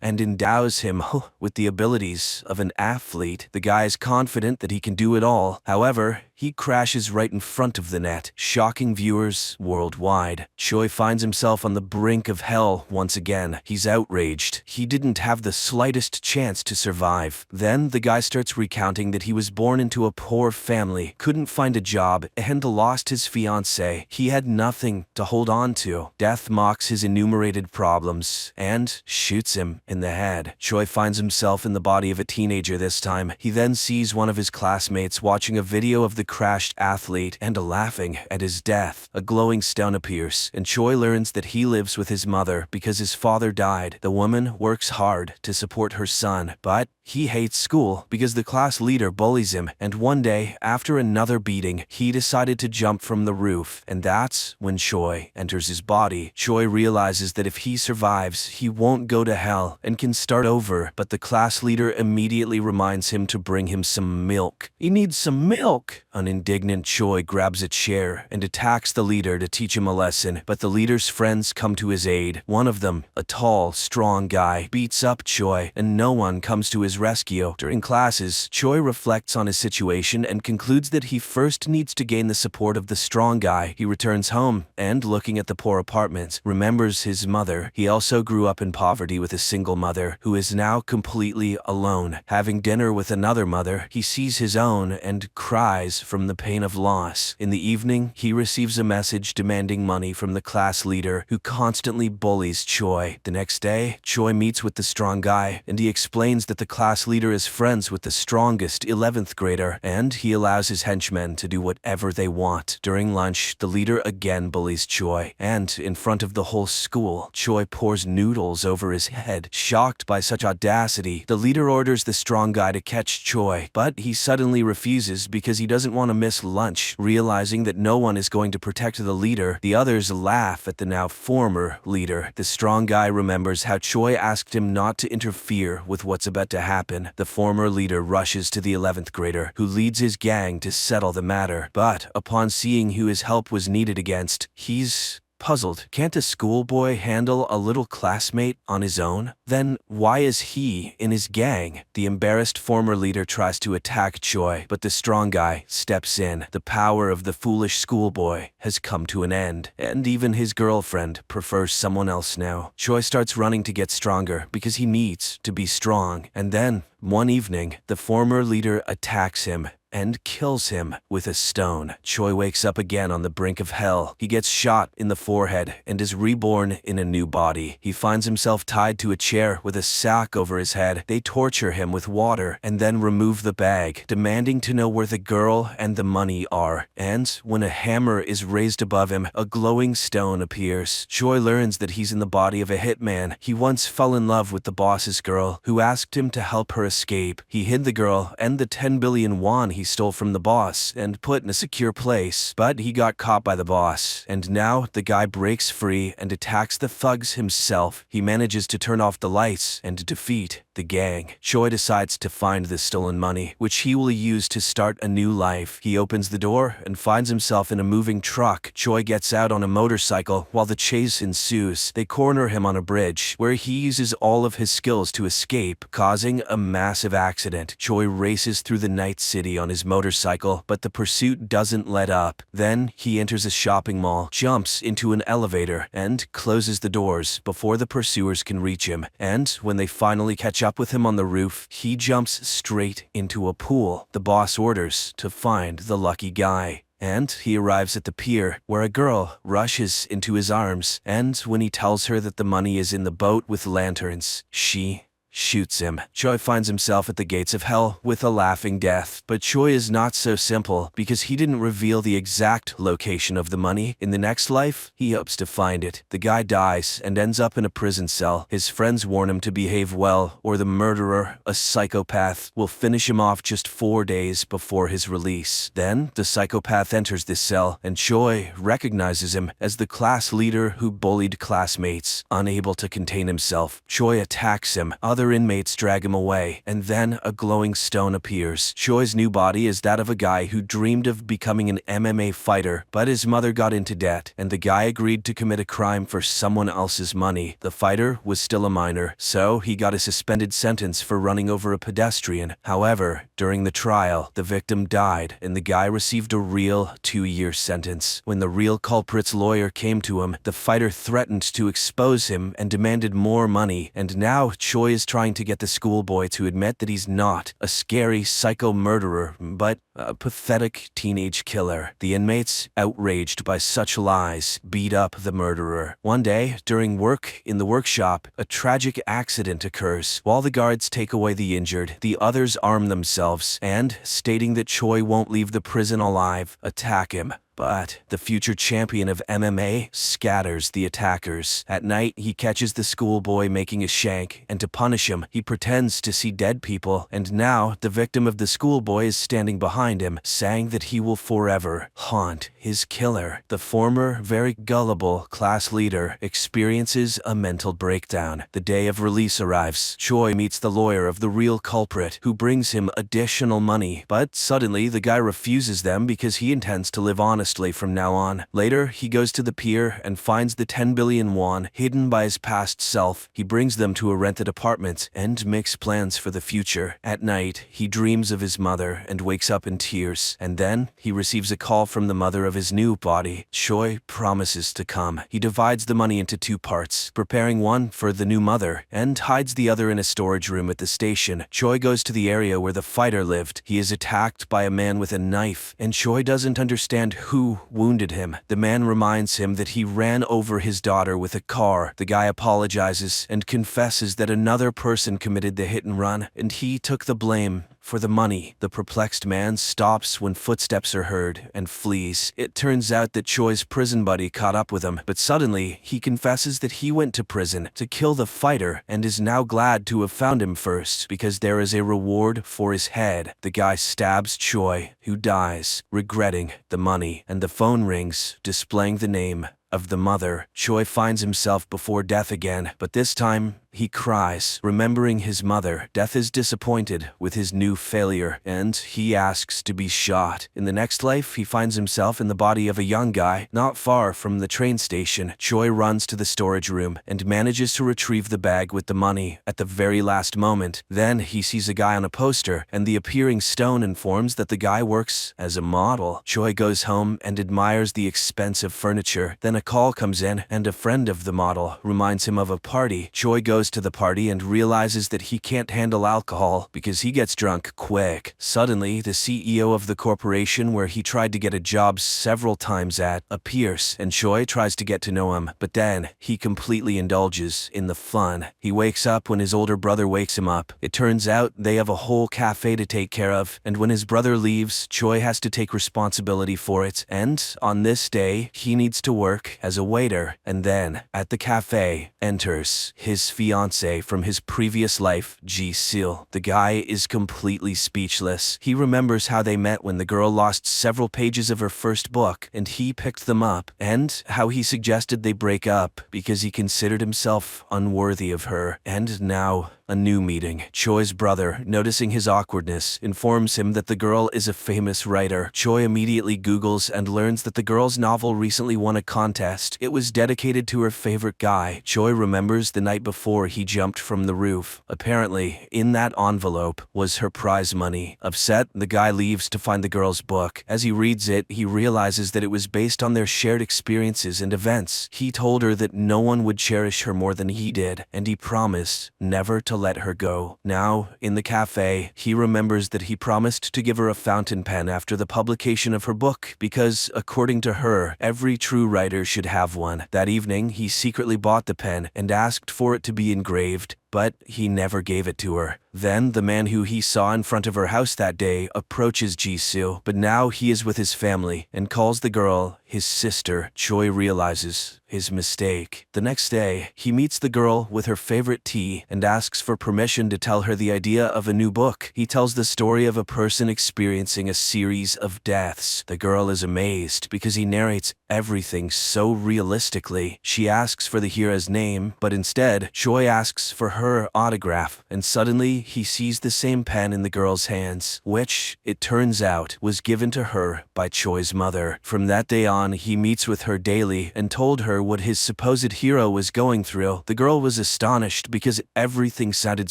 and endows him with the abilities of an athlete. The guy is confident that he can do it all. However, he crashes right in front of the net, shocking viewers worldwide. Choi finds himself on the brink of hell once again. He's outraged. He didn't have the slightest chance to survive. Then the guy starts recounting that he was born into a poor family, couldn't find a job, and lost his fiancée. He had nothing to hold on to. Death mocks his enumerated problems and shoots him in the head. Choi finds himself in the body of a teenager this time. He then sees one of his classmates watching a video of the crashed athlete and laughing at his death. A glowing stone appears, and Choi learns that he lives with his mother because his father died. The woman works hard to support her son, but he hates school because the class leader bullies him, and one day, after another beating, he decided to jump from the roof, and that's when Choi enters his body. Choi realizes that if he survives, he won't go to hell and can start over, but the class leader immediately reminds him to bring him some milk. He needs some milk! An indignant Choi grabs a chair and attacks the leader to teach him a lesson, but the leader's friends come to his aid. One of them, a tall, strong guy, beats up Choi, and no one comes to his rescue. During classes, Choi reflects on his situation and concludes that he first needs to gain the support of the strong guy. He returns home and, looking at the poor apartments, remembers his mother. He also grew up in poverty with a single mother, who is now completely alone. Having dinner with another mother, he sees his own and cries from the pain of loss. In the evening, he receives a message demanding money from the class leader, who constantly bullies Choi. The next day, Choi meets with the strong guy, and he explains that the class leader is friends with the strongest 11th grader, and he allows his henchmen to do whatever they want. During lunch, the leader again bullies Choi, and in front of the whole school, Choi pours noodles over his head. Shocked by such audacity, the leader orders the strong guy to catch Choi, but he suddenly refuses because he doesn't doesn't want to miss lunch. Realizing that no one is going to protect the leader, the others laugh at the now former leader. The strong guy remembers how Choi asked him not to interfere with what's about to happen. The former leader rushes to the 11th grader, who leads his gang to settle the matter. But upon seeing who his help was needed against, he's puzzled. Can't a schoolboy handle a little classmate on his own? Then why is he in his gang? The embarrassed former leader tries to attack Choi, but the strong guy steps in. The power of the foolish schoolboy has come to an end, and even his girlfriend prefers someone else now. Choi starts running to get stronger because he needs to be strong. And then, one evening, the former leader attacks him and kills him with a stone. Choi wakes up again on the brink of hell. He gets shot in the forehead and is reborn in a new body. He finds himself tied to a chair with a sack over his head. They torture him with water and then remove the bag, demanding to know where the girl and the money are. And when a hammer is raised above him, a glowing stone appears. Choi learns that he's in the body of a hitman. He once fell in love with the boss's girl, who asked him to help her escape. He hid the girl and the 10 billion won he stole from the boss and put in a secure place, but he got caught by the boss, and now the guy breaks free and attacks the thugs himself. He manages to turn off the lights and defeat the gang. Choi decides to find the stolen money, which he will use to start a new life. He opens the door and finds himself in a moving truck. Choi gets out on a motorcycle while the chase ensues. They corner him on a bridge, where he uses all of his skills to escape, causing a massive accident. Choi races through the night city on his motorcycle, but the pursuit doesn't let up. Then he enters a shopping mall, jumps into an elevator, and closes the doors before the pursuers can reach him. And when they finally catch up with him on the roof, he jumps straight into a pool. The boss orders to find the lucky guy. And he arrives at the pier, where a girl rushes into his arms, and when he tells her that the money is in the boat with lanterns, she shoots him. Choi finds himself at the gates of hell with a laughing death. But Choi is not so simple, because he didn't reveal the exact location of the money. In the next life, he hopes to find it. The guy dies and ends up in a prison cell. His friends warn him to behave well, or the murderer, a psychopath, will finish him off just 4 days before his release. Then, the psychopath enters this cell, and Choi recognizes him as the class leader who bullied classmates. Unable to contain himself, Choi attacks him. Other inmates drag him away, and then a glowing stone appears. Choi's new body is that of a guy who dreamed of becoming an MMA fighter, but his mother got into debt, and the guy agreed to commit a crime for someone else's money. The fighter was still a minor, so he got a suspended sentence for running over a pedestrian. However, during the trial, the victim died, and the guy received a real 2-year sentence. When the real culprit's lawyer came to him, the fighter threatened to expose him and demanded more money, and now Choi is trying to get the schoolboy to admit that he's not a scary psycho murderer, but a pathetic teenage killer. The inmates, outraged by such lies, beat up the murderer. One day, during work in the workshop, a tragic accident occurs. While the guards take away the injured, the others arm themselves and, stating that Choi won't leave the prison alive, attack him. But the future champion of MMA scatters the attackers. At night, he catches the schoolboy making a shank, and to punish him, he pretends to see dead people, and now the victim of the schoolboy is standing behind him, saying that he will forever haunt his killer. The former, very gullible class leader experiences a mental breakdown. The day of release arrives. Choi meets the lawyer of the real culprit, who brings him additional money, but suddenly the guy refuses them because he intends to live honestly from now on. Later, he goes to the pier and finds the 10 billion won hidden by his past self. He brings them to a rented apartment and makes plans for the future. At night, he dreams of his mother and wakes up in tears. And then, he receives a call from the mother of his new body. Choi promises to come. He divides the money into 2 parts, preparing one for the new mother, and hides the other in a storage room at the station. Choi goes to the area where the fighter lived. He is attacked by a man with a knife, and Choi doesn't understand who wounded him. The man reminds him that he ran over his daughter with a car. The guy apologizes and confesses that another person committed the hit and run, and he took the blame for the money. The perplexed man stops when footsteps are heard and flees. It turns out that Choi's prison buddy caught up with him, but suddenly he confesses that he went to prison to kill the fighter and is now glad to have found him first because there is a reward for his head. The guy stabs Choi, who dies, regretting the money, and the phone rings, displaying the name of the mother. Choi finds himself before death again, but this time he cries, remembering his mother. Death is disappointed with his new failure, and he asks to be shot. In the next life, he finds himself in the body of a young guy, not far from the train station. Choi runs to the storage room and manages to retrieve the bag with the money at the very last moment. Then he sees a guy on a poster, and the appearing stone informs that the guy works as a model. Choi goes home and admires the expensive furniture. Then a call comes in, and a friend of the model reminds him of a party. Choi goes to the party and realizes that he can't handle alcohol because he gets drunk quick. Suddenly, the CEO of the corporation where he tried to get a job several times at appears, and Choi tries to get to know him, but then he completely indulges in the fun. He wakes up when his older brother wakes him up. It turns out they have a whole cafe to take care of, and when his brother leaves, Choi has to take responsibility for it, and on this day, he needs to work as a waiter. And then, at the cafe, enters his fiancée from his previous life, Ji-sil. The guy is completely speechless. He remembers how they met when the girl lost several pages of her first book, and he picked them up, and how he suggested they break up because he considered himself unworthy of her. And now, a new meeting. Choi's brother, noticing his awkwardness, informs him that the girl is a famous writer. Choi immediately Googles and learns that the girl's novel recently won a contest. It was dedicated to her favorite guy. Choi remembers the night before he jumped from the roof. Apparently, in that envelope was her prize money. Upset, the guy leaves to find the girl's book. As he reads it, he realizes that it was based on their shared experiences and events. He told her that no one would cherish her more than he did, and he promised never to let her go. Now, in the cafe, he remembers that he promised to give her a fountain pen after the publication of her book because, according to her, every true writer should have one. That evening, he secretly bought the pen and asked for it to be engraved, but he never gave it to her. Then, the man who he saw in front of her house that day approaches Ji-sil, but now he is with his family and calls the girl his sister. Choi realizes his mistake. The next day, he meets the girl with her favorite tea and asks for permission to tell her the idea of a new book. He tells the story of a person experiencing a series of deaths. The girl is amazed because he narrates everything so realistically. She asks for the hero's name, but instead, Choi asks for her autograph, and suddenly he sees the same pen in the girl's hands, which, it turns out, was given to her by Choi's mother. From that day on, he meets with her daily and told her what his supposed hero was going through. The girl was astonished because everything sounded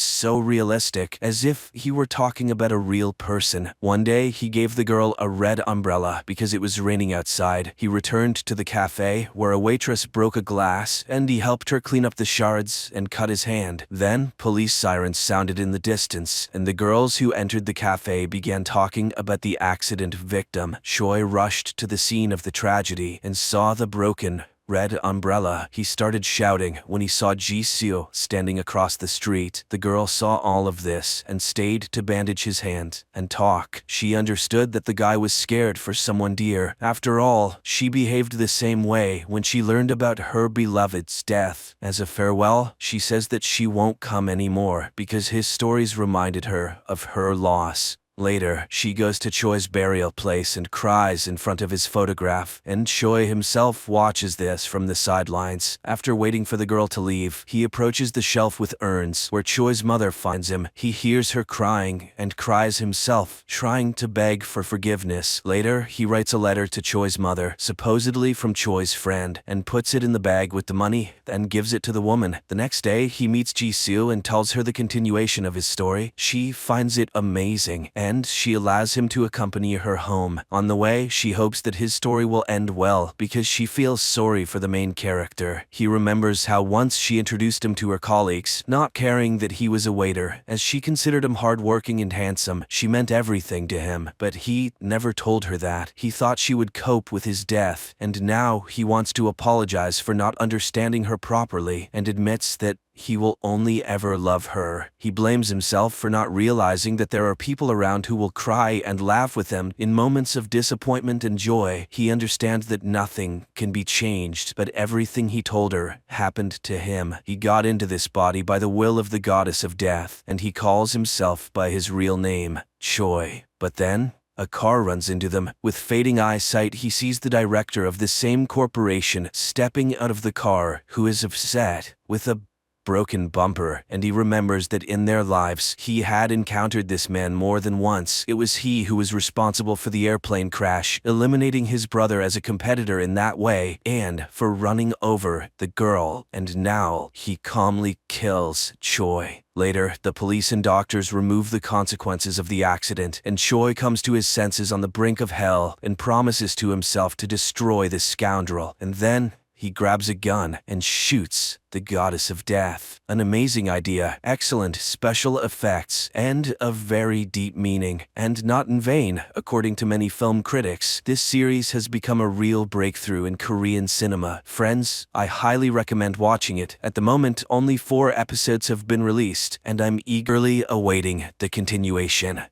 so realistic, as if he were talking about a real person. One day, he gave the girl a red umbrella because it was raining outside. He returned to the cafe, where a waitress broke a glass, and he helped her clean up the shards and cut his hand. Then, police sirens sounded in the distance, and the girls who entered the cafe began talking about the accident victim. Choi rushed to the scene of the tragedy and saw the broken red umbrella. He started shouting when he saw Ji-sil standing across the street. The girl saw all of this and stayed to bandage his hand and talk. She understood that the guy was scared for someone dear. After all, she behaved the same way when she learned about her beloved's death. As a farewell, she says that she won't come anymore because his stories reminded her of her loss. Later, she goes to Choi's burial place and cries in front of his photograph, and Choi himself watches this from the sidelines. After waiting for the girl to leave, he approaches the shelf with urns, where Choi's mother finds him. He hears her crying and cries himself, trying to beg for forgiveness. Later, he writes a letter to Choi's mother, supposedly from Choi's friend, and puts it in the bag with the money, then gives it to the woman. The next day, he meets Ji-sil and tells her the continuation of his story. She finds it amazing, and she allows him to accompany her home. On the way, she hopes that his story will end well because she feels sorry for the main character. He remembers how once she introduced him to her colleagues, not caring that he was a waiter, as she considered him hardworking and handsome. She meant everything to him, but he never told her that. He thought she would cope with his death, and now he wants to apologize for not understanding her properly and admits that he will only ever love her. He blames himself for not realizing that there are people around who will cry and laugh with him in moments of disappointment and joy. He understands that nothing can be changed, but everything he told her happened to him. He got into this body by the will of the goddess of death, and he calls himself by his real name, Choi. But then, a car runs into them. With fading eyesight, he sees the director of the same corporation stepping out of the car, who is upset, with a broken bumper, and he remembers that in their lives he had encountered this man more than once. It was he who was responsible for the airplane crash, eliminating his brother as a competitor in that way, and for running over the girl, and now he calmly kills Choi. Later, the police and doctors remove the consequences of the accident, and Choi comes to his senses on the brink of hell and promises to himself to destroy this scoundrel. And then he grabs a gun and shoots the goddess of death. An amazing idea, excellent special effects, and a very deep meaning. And not in vain, according to many film critics, this series has become a real breakthrough in Korean cinema. Friends, I highly recommend watching it. At the moment, only 4 episodes have been released, and I'm eagerly awaiting the continuation.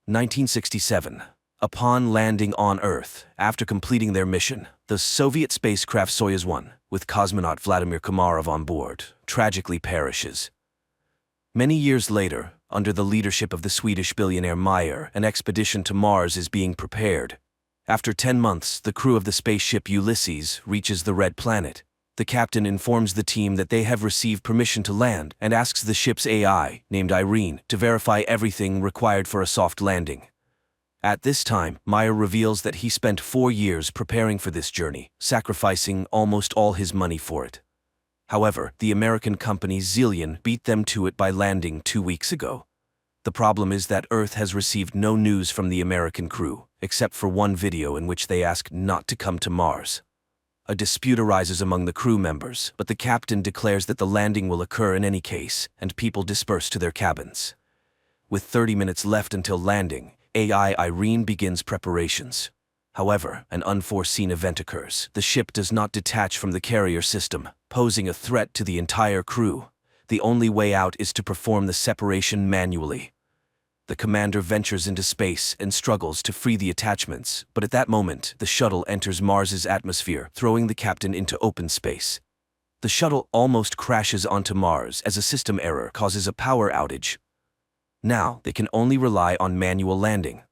1967. Upon landing on Earth, after completing their mission, the Soviet spacecraft Soyuz 1, with cosmonaut Vladimir Komarov on board, tragically perishes. Many years later, under the leadership of the Swedish billionaire Meyer, an expedition to Mars is being prepared. After 10 months, the crew of the spaceship Ulysses reaches the Red Planet. The captain informs the team that they have received permission to land and asks the ship's AI, named Irene, to verify everything required for a soft landing. At this time, Meyer reveals that he spent 4 years preparing for this journey, sacrificing almost all his money for it. However, the American company Zillion beat them to it by landing 2 weeks ago. The problem is that Earth has received no news from the American crew, except for one video in which they ask not to come to Mars. A dispute arises among the crew members, but the captain declares that the landing will occur in any case, and people disperse to their cabins. With 30 minutes left until landing, AI Irene begins preparations. However, an unforeseen event occurs. The ship does not detach from the carrier system, posing a threat to the entire crew. The only way out is to perform the separation manually. The commander ventures into space and struggles to free the attachments, but at that moment, the shuttle enters Mars's atmosphere, throwing the captain into open space. The shuttle almost crashes onto Mars as a system error causes a power outage. Now, they can only rely on manual landing.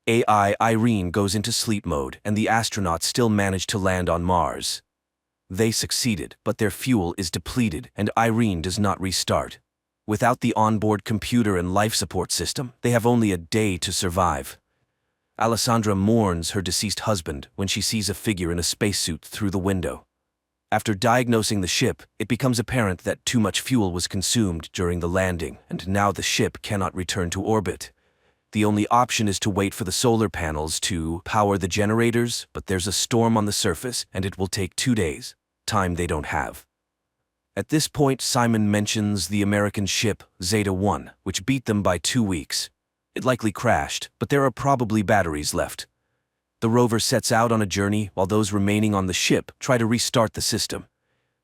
AI Irene goes into sleep mode, and the astronauts still manage to land on Mars. They succeeded, but their fuel is depleted, and Irene does not restart. Without the onboard computer and life support system, they have only a day to survive. Alessandra mourns her deceased husband when she sees a figure in a spacesuit through the window. After diagnosing the ship, it becomes apparent that too much fuel was consumed during the landing, and now the ship cannot return to orbit. The only option is to wait for the solar panels to power the generators, but there's a storm on the surface, and it will take 2 days, time they don't have. At this point, Simon mentions the American ship Zeta 1, which beat them by 2 weeks. It likely crashed, but there are probably batteries left. The rover sets out on a journey while those remaining on the ship try to restart the system.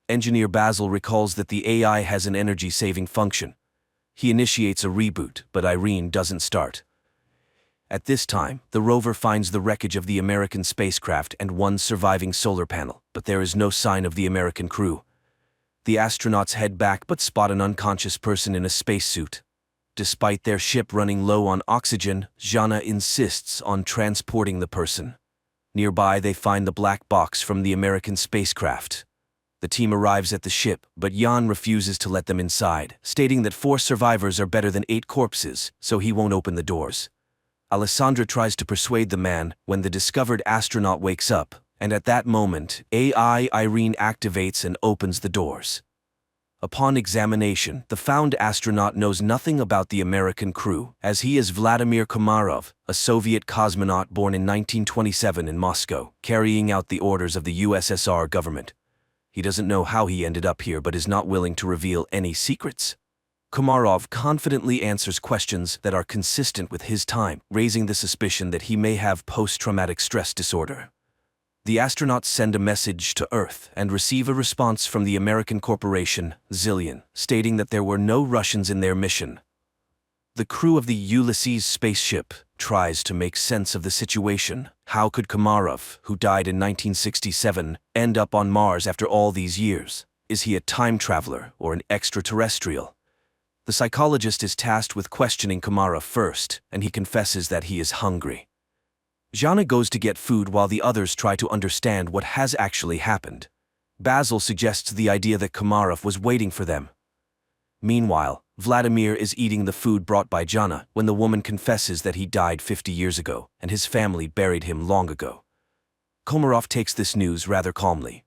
Engineer Basil recalls that the AI has an energy-saving function. He initiates a reboot, but Irene doesn't start. At this time, the rover finds the wreckage of the American spacecraft and one surviving solar panel, but there is no sign of the American crew. The astronauts head back but spot an unconscious person in a spacesuit. Despite their ship running low on oxygen, Jana insists on transporting the person. Nearby, they find the black box from the American spacecraft. The team arrives at the ship, but Jan refuses to let them inside, stating that 4 survivors are better than 8 corpses, so he won't open the doors. Alessandra tries to persuade the man when the discovered astronaut wakes up, and at that moment, AI Irene activates and opens the doors. Upon examination, the found astronaut knows nothing about the American crew, as he is Vladimir Komarov, a Soviet cosmonaut born in 1927 in Moscow, carrying out the orders of the USSR government. He doesn't know how he ended up here but is not willing to reveal any secrets. Komarov confidently answers questions that are consistent with his time, raising the suspicion that he may have post-traumatic stress disorder. The astronauts send a message to Earth and receive a response from the American corporation, Zillion, stating that there were no Russians in their mission. The crew of the Ulysses spaceship tries to make sense of the situation. How could Komarov, who died in 1967, end up on Mars after all these years? Is he a time traveler or an extraterrestrial? The psychologist is tasked with questioning Komarov first, and he confesses that he is hungry. Jana goes to get food while the others try to understand what has actually happened. Basil suggests the idea that Komarov was waiting for them. Meanwhile, Vladimir is eating the food brought by Jana when the woman confesses that he died 50 years ago and his family buried him long ago. Komarov takes this news rather calmly.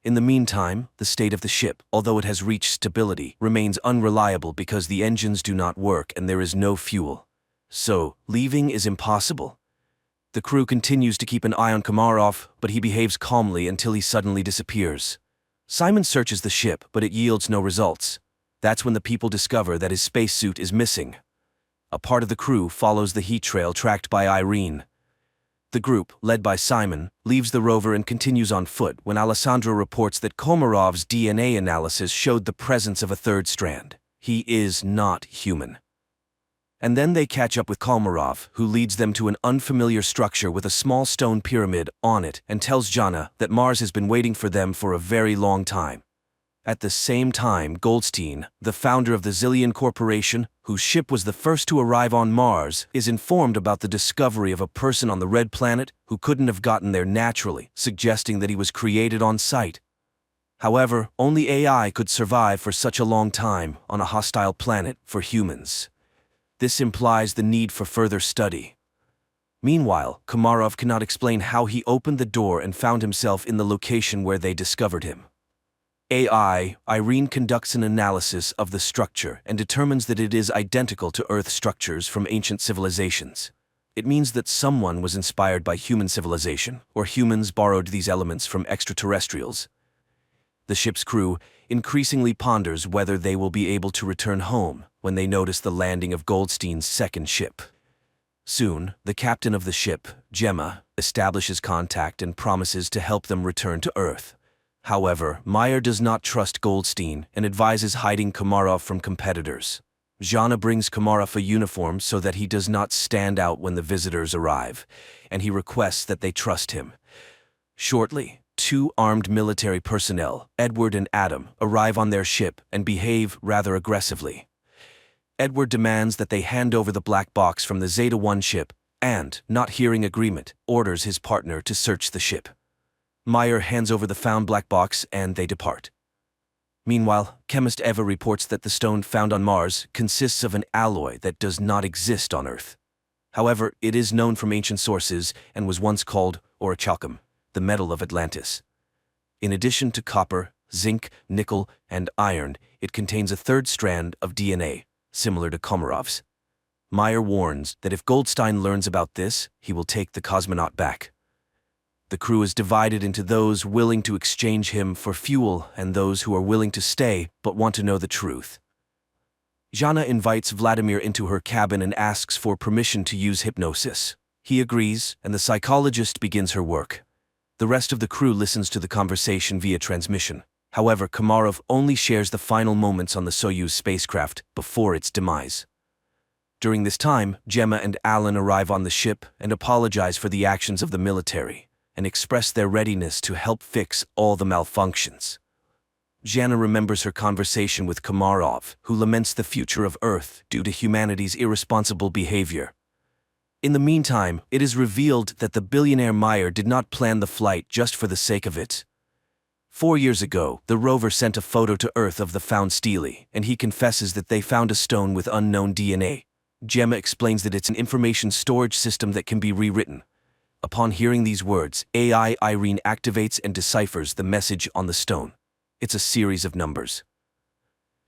In the meantime, the state of the ship, although it has reached stability, remains unreliable because the engines do not work and there is no fuel. So, leaving is impossible. The crew continues to keep an eye on Komarov, but he behaves calmly until he suddenly disappears. Simon searches the ship, but it yields no results. That's when the people discover that his spacesuit is missing. A part of the crew follows the heat trail tracked by Irene. The group, led by Simon, leaves the rover and continues on foot when Alessandro reports that Komarov's DNA analysis showed the presence of a third strand. He is not human. And then they catch up with Komarov, who leads them to an unfamiliar structure with a small stone pyramid on it and tells Jana that Mars has been waiting for them for a very long time. At the same time, Goldstein, the founder of the Zillion Corporation, whose ship was the first to arrive on Mars, is informed about the discovery of a person on the Red Planet who couldn't have gotten there naturally, suggesting that he was created on site. However, only AI could survive for such a long time on a hostile planet for humans. This implies the need for further study. Meanwhile, Komarov cannot explain how he opened the door and found himself in the location where they discovered him. Irene conducts an analysis of the structure and determines that it is identical to Earth structures from ancient civilizations. It means that someone was inspired by human civilization, or humans borrowed these elements from extraterrestrials. The ship's crew increasingly ponders whether they will be able to return home when they notice the landing of Goldstein's second ship. Soon, the captain of the ship, Gemma, establishes contact and promises to help them return to Earth. However, Meyer does not trust Goldstein and advises hiding Komarov from competitors. Jana brings Komarov a uniform so that he does not stand out when the visitors arrive, and he requests that they trust him. Shortly, two armed military personnel, Edward and Adam, arrive on their ship and behave rather aggressively. Edward demands that they hand over the black box from the Zeta-1 ship and, not hearing agreement, orders his partner to search the ship. Meyer hands over the found black box and they depart. Meanwhile, chemist Eva reports that the stone found on Mars consists of an alloy that does not exist on Earth. However, it is known from ancient sources and was once called orichalcum, the metal of Atlantis. In addition to copper, zinc, nickel, and iron, it contains a third strand of DNA, similar to Komarov's. Meyer warns that if Goldstein learns about this, he will take the cosmonaut back. The crew is divided into those willing to exchange him for fuel and those who are willing to stay but want to know the truth. Jana invites Vladimir into her cabin and asks for permission to use hypnosis. He agrees, and the psychologist begins her work. The rest of the crew listens to the conversation via transmission. However, Komarov only shares the final moments on the Soyuz spacecraft before its demise. During this time, Gemma and Alan arrive on the ship and apologize for the actions of the military and express their readiness to help fix all the malfunctions. Jana remembers her conversation with Komarov, who laments the future of Earth due to humanity's irresponsible behavior. In the meantime, it is revealed that the billionaire Meyer did not plan the flight just for the sake of it. 4 years ago, the rover sent a photo to Earth of the found stele, and he confesses that they found a stone with unknown DNA. Gemma explains that it's an information storage system that can be rewritten. Upon hearing these words, AI Irene activates and deciphers the message on the stone. It's a series of numbers.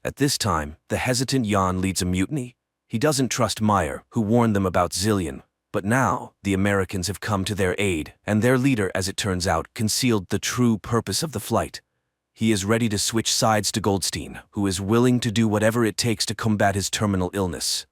At this time, the hesitant Jan leads a mutiny. He doesn't trust Meyer, who warned them about Zillion. But now, the Americans have come to their aid, and their leader, as it turns out, concealed the true purpose of the flight. He is ready to switch sides to Goldstein, who is willing to do whatever it takes to combat his terminal illness.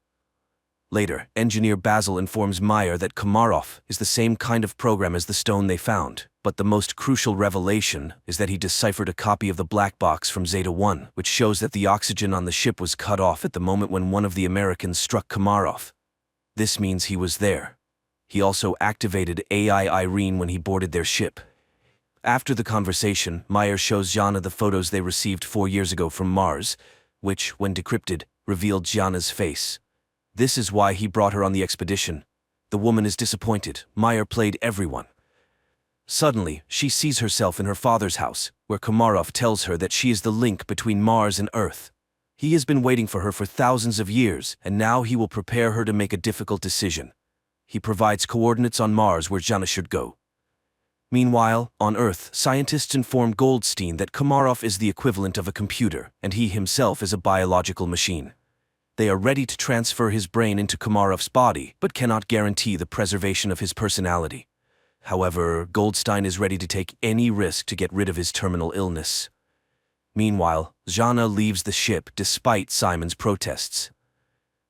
Later, engineer Basil informs Meyer that Komarov is the same kind of program as the stone they found, but the most crucial revelation is that he deciphered a copy of the black box from Zeta-1, which shows that the oxygen on the ship was cut off at the moment when one of the Americans struck Komarov. This means he was there. He also activated AI Irene when he boarded their ship. After the conversation, Meyer shows Jana the photos they received 4 years ago from Mars, which, when decrypted, revealed Jana's face. This is why he brought her on the expedition. The woman is disappointed. Meyer played everyone. Suddenly, she sees herself in her father's house, where Komarov tells her that she is the link between Mars and Earth. He has been waiting for her for thousands of years, and now he will prepare her to make a difficult decision. He provides coordinates on Mars where Jana should go. Meanwhile, on Earth, scientists inform Goldstein that Komarov is the equivalent of a computer, and he himself is a biological machine. They are ready to transfer his brain into Komarov's body, but cannot guarantee the preservation of his personality. However, Goldstein is ready to take any risk to get rid of his terminal illness. Meanwhile, Jana leaves the ship despite Simon's protests.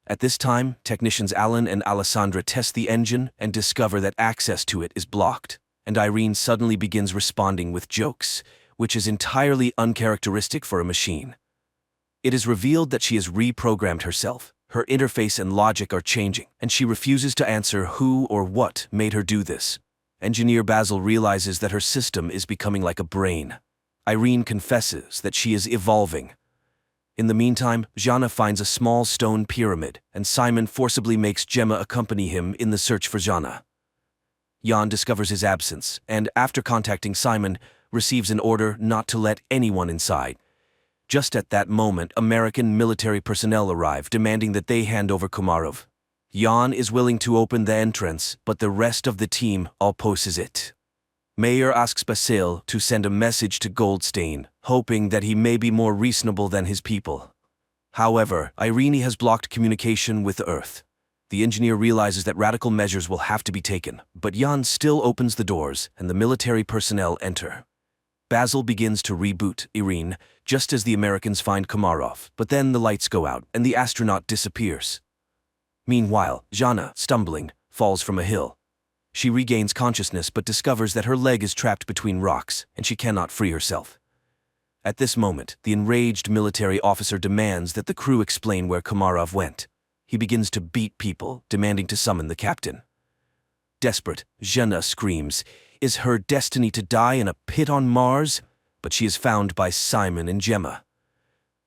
At this time, technicians Alan and Alessandra test the engine and discover that access to it is blocked, and Irene suddenly begins responding with jokes, which is entirely uncharacteristic for a machine. It is revealed that she has reprogrammed herself. Her interface and logic are changing, and she refuses to answer who or what made her do this. Engineer Basil realizes that her system is becoming like a brain. Irene confesses that she is evolving. In the meantime, Jana finds a small stone pyramid, and Simon forcibly makes Gemma accompany him in the search for Jana. Jan discovers his absence, and after contacting Simon, receives an order not to let anyone inside. Just at that moment, American military personnel arrive, demanding that they hand over Komarov. Jan is willing to open the entrance, but the rest of the team opposes it. Meyer asks Basil to send a message to Goldstein, hoping that he may be more reasonable than his people. However, Irene has blocked communication with Earth. The engineer realizes that radical measures will have to be taken, but Jan still opens the doors, and the military personnel enter. Basil begins to reboot Irene, just as the Americans find Komarov, but then the lights go out, and the astronaut disappears. Meanwhile, Jana, stumbling, falls from a hill. She regains consciousness but discovers that her leg is trapped between rocks, and she cannot free herself. At this moment, the enraged military officer demands that the crew explain where Komarov went. He begins to beat people, demanding to summon the captain. Desperate, Jana screams, "Is her destiny to die in a pit on Mars?" But she is found by Simon and Gemma.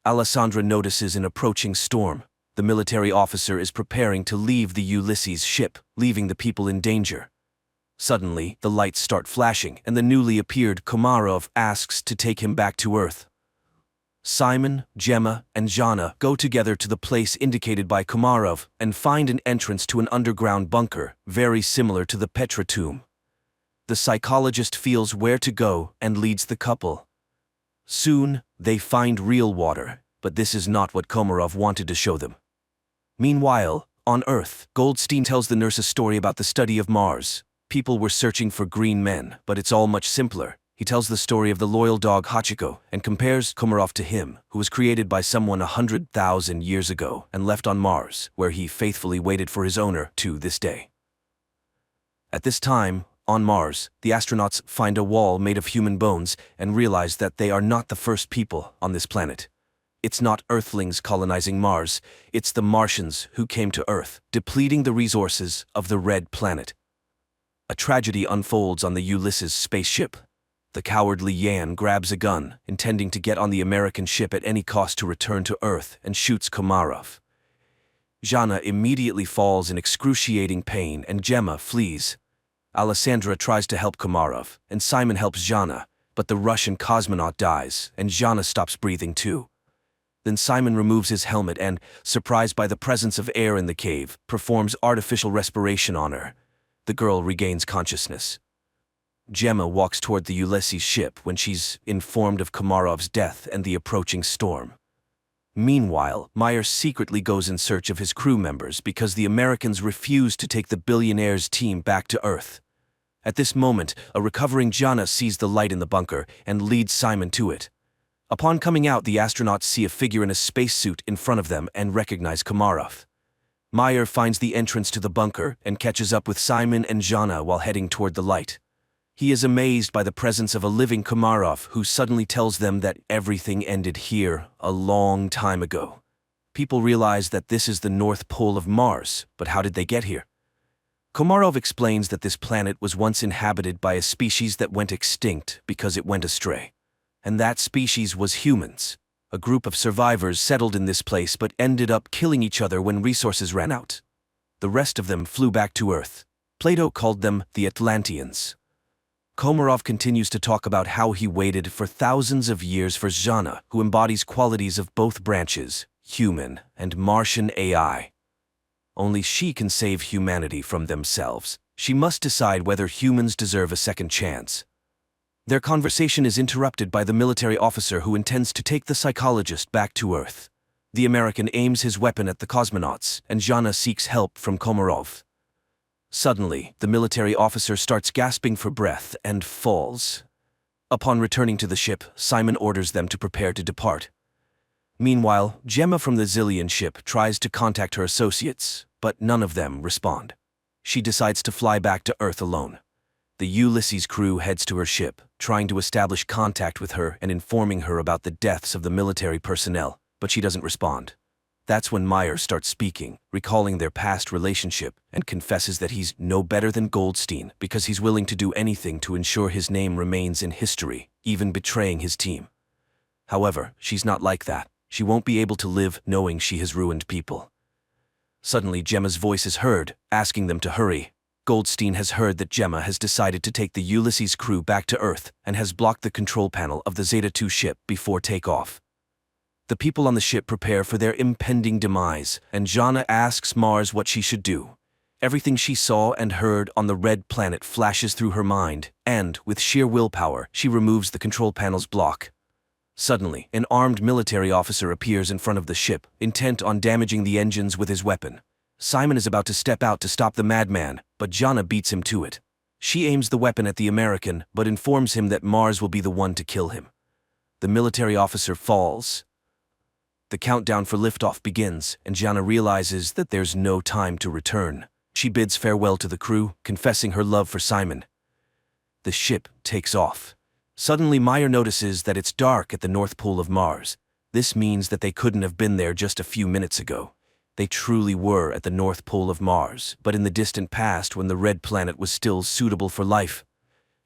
Alessandra notices an approaching storm. The military officer is preparing to leave the Ulysses ship, leaving the people in danger. Suddenly, the lights start flashing, and the newly appeared Komarov asks to take him back to Earth. Simon, Gemma, and Jana go together to the place indicated by Komarov and find an entrance to an underground bunker, very similar to the Petra tomb. The psychologist feels where to go and leads the couple. Soon, they find real water, but this is not what Komarov wanted to show them. Meanwhile, on Earth, Goldstein tells the nurse a story about the study of Mars. People were searching for green men, but it's all much simpler. He tells the story of the loyal dog Hachiko and compares Komarov to him, who was created by someone 100,000 years ago and left on Mars, where he faithfully waited for his owner to this day. At this time, on Mars, the astronauts find a wall made of human bones and realize that they are not the first people on this planet. It's not Earthlings colonizing Mars, it's the Martians who came to Earth, depleting the resources of the Red Planet. A tragedy unfolds on the Ulysses spaceship. The cowardly Yan grabs a gun, intending to get on the American ship at any cost to return to Earth, and shoots Komarov. Jana immediately falls in excruciating pain and Gemma flees. Alessandra tries to help Komarov, and Simon helps Jana, but the Russian cosmonaut dies, and Jana stops breathing too. Then Simon removes his helmet and, surprised by the presence of air in the cave, performs artificial respiration on her. The girl regains consciousness. Gemma walks toward the Ulysses ship when she's informed of Komarov's death and the approaching storm. Meanwhile, Meyer secretly goes in search of his crew members because the Americans refuse to take the billionaire's team back to Earth. At this moment, a recovering Jana sees the light in the bunker and leads Simon to it. Upon coming out, the astronauts see a figure in a spacesuit in front of them and recognize Komarov. Meyer finds the entrance to the bunker and catches up with Simon and Jana while heading toward the light. He is amazed by the presence of a living Komarov who suddenly tells them that everything ended here a long time ago. People realize that this is the North Pole of Mars, but how did they get here? Komarov explains that this planet was once inhabited by a species that went extinct because it went astray. And that species was humans. A group of survivors settled in this place but ended up killing each other when resources ran out. The rest of them flew back to Earth. Plato called them the Atlanteans. Komarov continues to talk about how he waited for thousands of years for Jana, who embodies qualities of both branches, human and Martian AI. Only she can save humanity from themselves. She must decide whether humans deserve a second chance. Their conversation is interrupted by the military officer who intends to take the psychologist back to Earth. The American aims his weapon at the cosmonauts, and Jana seeks help from Komarov. Suddenly, the military officer starts gasping for breath and falls. Upon returning to the ship, Simon orders them to prepare to depart. Meanwhile, Gemma from the Zillion ship tries to contact her associates, but none of them respond. She decides to fly back to Earth alone. The Ulysses crew heads to her ship, trying to establish contact with her and informing her about the deaths of the military personnel, but she doesn't respond. That's when Meyer starts speaking, recalling their past relationship, and confesses that he's no better than Goldstein because he's willing to do anything to ensure his name remains in history, even betraying his team. However, she's not like that. She won't be able to live knowing she has ruined people. Suddenly, Gemma's voice is heard, asking them to hurry. Goldstein has heard that Gemma has decided to take the Ulysses crew back to Earth and has blocked the control panel of the Zeta-2 ship before takeoff. The people on the ship prepare for their impending demise, and Jana asks Mars what she should do. Everything she saw and heard on the red planet flashes through her mind, and, with sheer willpower, she removes the control panel's block. Suddenly, an armed military officer appears in front of the ship, intent on damaging the engines with his weapon. Simon is about to step out to stop the madman, but Jana beats him to it. She aims the weapon at the American, but informs him that Mars will be the one to kill him. The military officer falls. The countdown for liftoff begins, and Jana realizes that there's no time to return. She bids farewell to the crew, confessing her love for Simon. The ship takes off. Suddenly, Meyer notices that it's dark at the North Pole of Mars. This means that they couldn't have been there just a few minutes ago. They truly were at the North Pole of Mars, but in the distant past when the red planet was still suitable for life.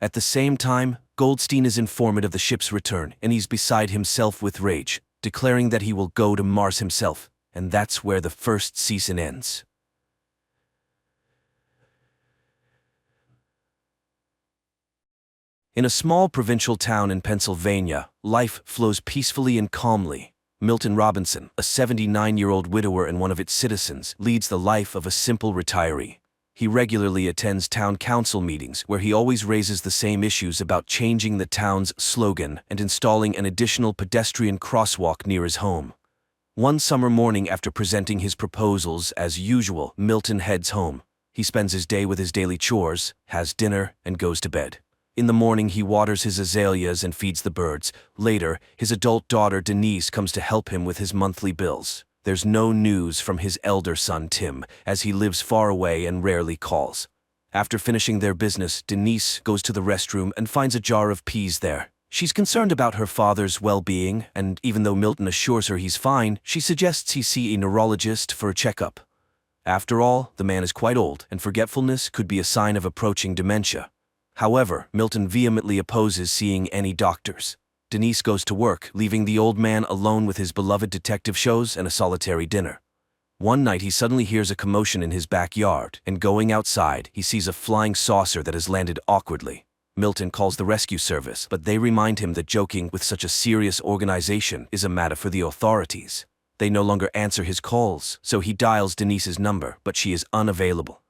At the same time, Goldstein is informed of the ship's return, and he's beside himself with rage, declaring that he will go to Mars himself, and that's where the first season ends. In a small provincial town in Pennsylvania, life flows peacefully and calmly. Milton Robinson, a 79-year-old widower and one of its citizens, leads the life of a simple retiree. He regularly attends town council meetings where he always raises the same issues about changing the town's slogan and installing an additional pedestrian crosswalk near his home. One summer morning after presenting his proposals, as usual, Milton heads home. He spends his day with his daily chores, has dinner, and goes to bed. In the morning, he waters his azaleas and feeds the birds. Later, his adult daughter Denise comes to help him with his monthly bills. There's no news from his elder son Tim, as he lives far away and rarely calls. After finishing their business, Denise goes to the restroom and finds a jar of peas there. She's concerned about her father's well-being, and even though Milton assures her he's fine, she suggests he see a neurologist for a checkup. After all, the man is quite old, and forgetfulness could be a sign of approaching dementia. However, Milton vehemently opposes seeing any doctors. Denise goes to work, leaving the old man alone with his beloved detective shows and a solitary dinner. One night he suddenly hears a commotion in his backyard, and going outside, he sees a flying saucer that has landed awkwardly. Milton calls the rescue service, but they remind him that joking with such a serious organization is a matter for the authorities. They no longer answer his calls, so he dials Denise's number, but she is unavailable.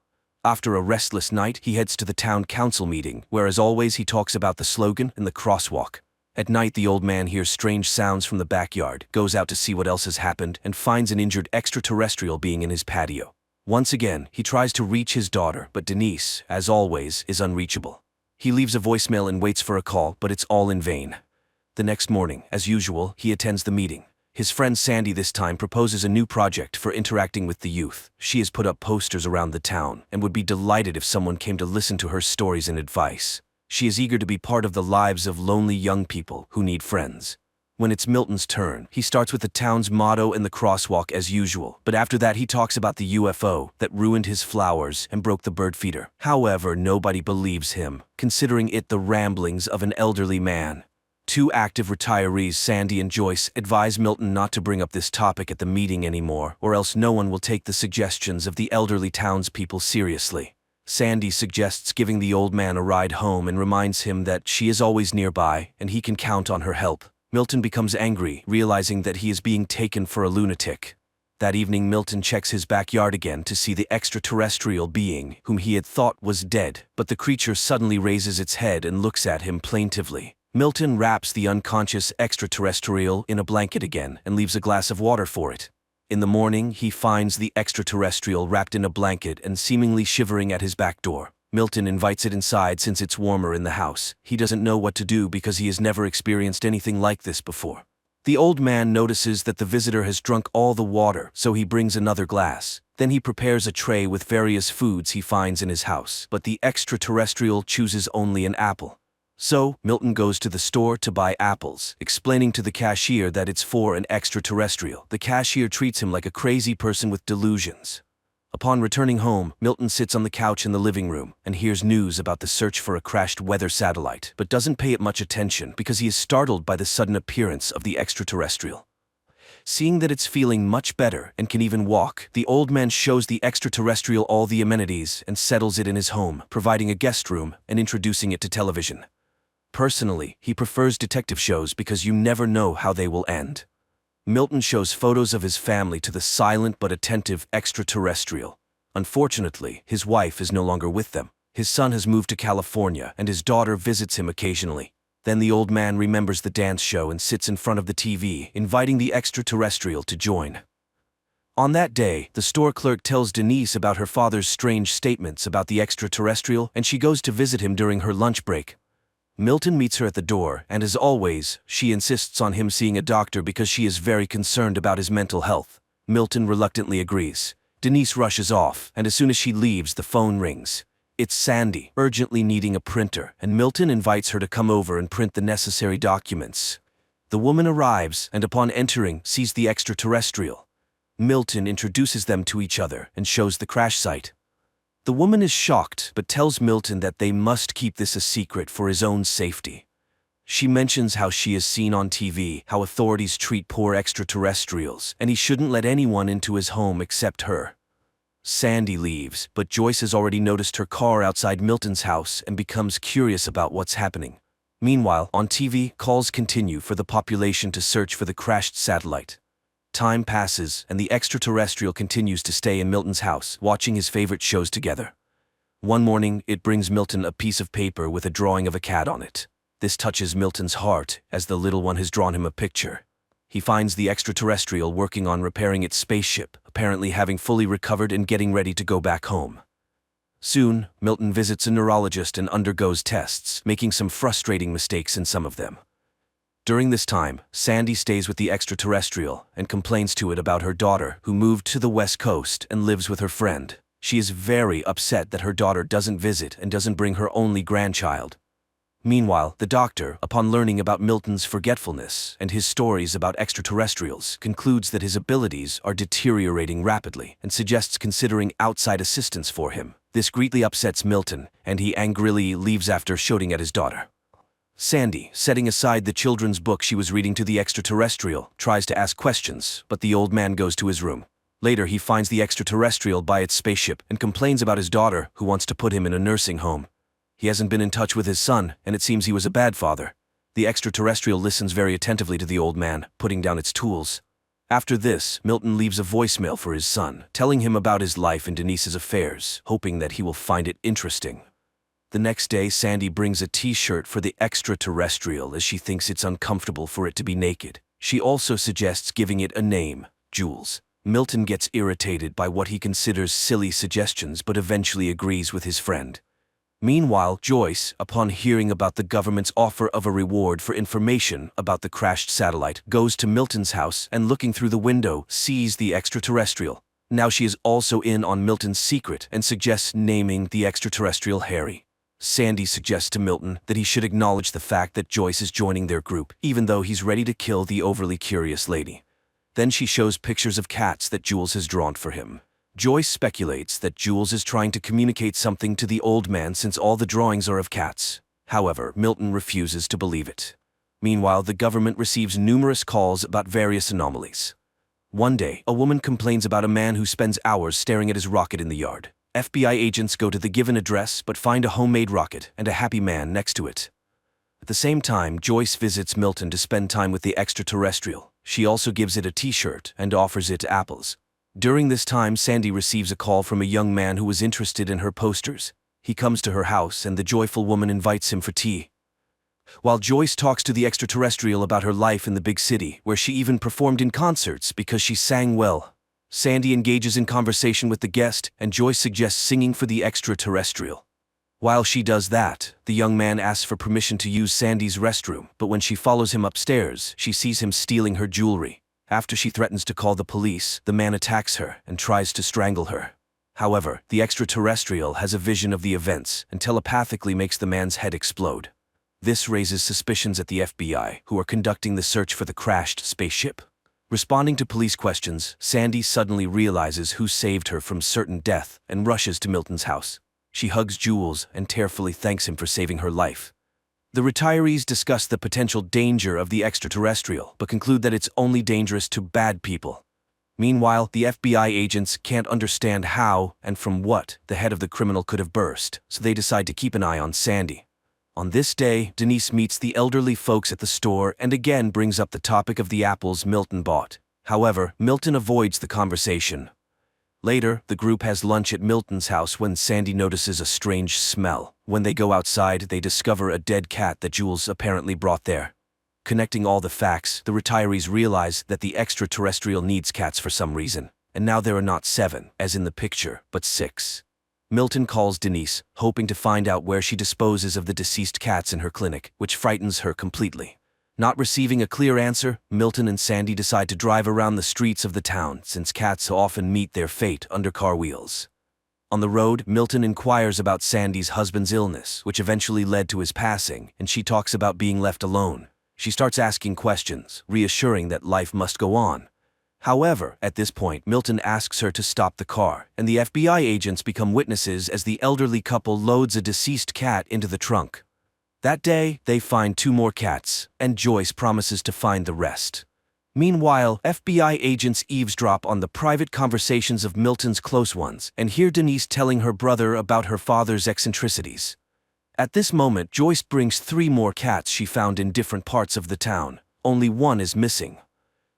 After a restless night, he heads to the town council meeting, where as always he talks about the slogan and the crosswalk. At night, the old man hears strange sounds from the backyard, goes out to see what else has happened, and finds an injured extraterrestrial being in his patio. Once again, he tries to reach his daughter, but Denise, as always, is unreachable. He leaves a voicemail and waits for a call, but it's all in vain. The next morning, as usual, he attends the meeting. His friend Sandy this time proposes a new project for interacting with the youth. She has put up posters around the town and would be delighted if someone came to listen to her stories and advice. She is eager to be part of the lives of lonely young people who need friends. When it's Milton's turn, he starts with the town's motto and the crosswalk as usual, but after that he talks about the UFO that ruined his flowers and broke the bird feeder. However, nobody believes him, considering it the ramblings of an elderly man. Two active retirees, Sandy and Joyce, advise Milton not to bring up this topic at the meeting anymore, or else no one will take the suggestions of the elderly townspeople seriously. Sandy suggests giving the old man a ride home and reminds him that she is always nearby and he can count on her help. Milton becomes angry, realizing that he is being taken for a lunatic. That evening, Milton checks his backyard again to see the extraterrestrial being whom he had thought was dead, but the creature suddenly raises its head and looks at him plaintively. Milton wraps the unconscious extraterrestrial in a blanket again and leaves a glass of water for it. In the morning, he finds the extraterrestrial wrapped in a blanket and seemingly shivering at his back door. Milton invites it inside since it's warmer in the house. He doesn't know what to do because he has never experienced anything like this before. The old man notices that the visitor has drunk all the water, so he brings another glass. Then he prepares a tray with various foods he finds in his house, but the extraterrestrial chooses only an apple. So, Milton goes to the store to buy apples, explaining to the cashier that it's for an extraterrestrial. The cashier treats him like a crazy person with delusions. Upon returning home, Milton sits on the couch in the living room and hears news about the search for a crashed weather satellite, but doesn't pay it much attention because he is startled by the sudden appearance of the extraterrestrial. Seeing that it's feeling much better and can even walk, the old man shows the extraterrestrial all the amenities and settles it in his home, providing a guest room and introducing it to television. Personally, he prefers detective shows because you never know how they will end. Milton shows photos of his family to the silent but attentive extraterrestrial. Unfortunately, his wife is no longer with them. His son has moved to California and his daughter visits him occasionally. Then the old man remembers the dance show and sits in front of the TV, inviting the extraterrestrial to join. On that day, the store clerk tells Denise about her father's strange statements about the extraterrestrial, and she goes to visit him during her lunch break. Milton meets her at the door, and as always, she insists on him seeing a doctor because she is very concerned about his mental health. Milton reluctantly agrees. Denise rushes off, and as soon as she leaves, the phone rings. It's Sandy, urgently needing a printer, and Milton invites her to come over and print the necessary documents. The woman arrives, and upon entering, sees the extraterrestrial. Milton introduces them to each other and shows the crash site. The woman is shocked, but tells Milton that they must keep this a secret for his own safety. She mentions how she has seen on TV how authorities treat poor extraterrestrials, and he shouldn't let anyone into his home except her. Sandy leaves, but Joyce has already noticed her car outside Milton's house and becomes curious about what's happening. Meanwhile, on TV, calls continue for the population to search for the crashed satellite. Time passes, and the extraterrestrial continues to stay in Milton's house, watching his favorite shows together. One morning, it brings Milton a piece of paper with a drawing of a cat on it. This touches Milton's heart, as the little one has drawn him a picture. He finds the extraterrestrial working on repairing its spaceship, apparently having fully recovered and getting ready to go back home. Soon, Milton visits a neurologist and undergoes tests, making some frustrating mistakes in some of them. During this time, Sandy stays with the extraterrestrial and complains to it about her daughter, who moved to the West Coast and lives with her friend. She is very upset that her daughter doesn't visit and doesn't bring her only grandchild. Meanwhile, the doctor, upon learning about Milton's forgetfulness and his stories about extraterrestrials, concludes that his abilities are deteriorating rapidly and suggests considering outside assistance for him. This greatly upsets Milton, and he angrily leaves after shouting at his daughter. Sandy, setting aside the children's book she was reading to the extraterrestrial, tries to ask questions, but the old man goes to his room. Later, he finds the extraterrestrial by its spaceship and complains about his daughter, who wants to put him in a nursing home. He hasn't been in touch with his son, and it seems he was a bad father. The extraterrestrial listens very attentively to the old man, putting down its tools. After this, Milton leaves a voicemail for his son, telling him about his life and Denise's affairs, hoping that he will find it interesting. The next day, Sandy brings a t-shirt for the extraterrestrial as she thinks it's uncomfortable for it to be naked. She also suggests giving it a name, Jules. Milton gets irritated by what he considers silly suggestions but eventually agrees with his friend. Meanwhile, Joyce, upon hearing about the government's offer of a reward for information about the crashed satellite, goes to Milton's house and, looking through the window, sees the extraterrestrial. Now she is also in on Milton's secret and suggests naming the extraterrestrial Harry. Sandy suggests to Milton that he should acknowledge the fact that Joyce is joining their group, even though he's ready to kill the overly curious lady. Then she shows pictures of cats that Jules has drawn for him. Joyce speculates that Jules is trying to communicate something to the old man since all the drawings are of cats. However, Milton refuses to believe it. Meanwhile, the government receives numerous calls about various anomalies. One day, a woman complains about a man who spends hours staring at his rocket in the yard. FBI agents go to the given address but find a homemade rocket and a happy man next to it. At the same time, Joyce visits Milton to spend time with the extraterrestrial. She also gives it a t-shirt and offers it apples. During this time, Sandy receives a call from a young man who was interested in her posters. He comes to her house and the joyful woman invites him for tea. While Joyce talks to the extraterrestrial about her life in the big city, where she even performed in concerts because she sang well, Sandy engages in conversation with the guest and Joyce suggests singing for the extraterrestrial. While she does that, the young man asks for permission to use Sandy's restroom, but when she follows him upstairs, she sees him stealing her jewelry. After she threatens to call the police, the man attacks her and tries to strangle her. However, the extraterrestrial has a vision of the events and telepathically makes the man's head explode. This raises suspicions at the FBI, who are conducting the search for the crashed spaceship. Responding to police questions, Sandy suddenly realizes who saved her from certain death and rushes to Milton's house. She hugs Jules and tearfully thanks him for saving her life. The retirees discuss the potential danger of the extraterrestrial, but conclude that it's only dangerous to bad people. Meanwhile, the FBI agents can't understand how and from what the head of the criminal could have burst, so they decide to keep an eye on Sandy. On this day, Denise meets the elderly folks at the store and again brings up the topic of the apples Milton bought. However, Milton avoids the conversation. Later, the group has lunch at Milton's house when Sandy notices a strange smell. When they go outside, they discover a dead cat that Jules apparently brought there. Connecting all the facts, the retirees realize that the extraterrestrial needs cats for some reason, and now there are not 7, as in the picture, but 6. Milton calls Denise, hoping to find out where she disposes of the deceased cats in her clinic, which frightens her completely. Not receiving a clear answer, Milton and Sandy decide to drive around the streets of the town, since cats often meet their fate under car wheels. On the road, Milton inquires about Sandy's husband's illness, which eventually led to his passing, and she talks about being left alone. She starts asking questions, reassuring that life must go on. However, at this point, Milton asks her to stop the car, and the FBI agents become witnesses as the elderly couple loads a deceased cat into the trunk. That day, they find 2 more cats, and Joyce promises to find the rest. Meanwhile, FBI agents eavesdrop on the private conversations of Milton's close ones and hear Denise telling her brother about her father's eccentricities. At this moment, Joyce brings 3 more cats she found in different parts of the town. Only one is missing.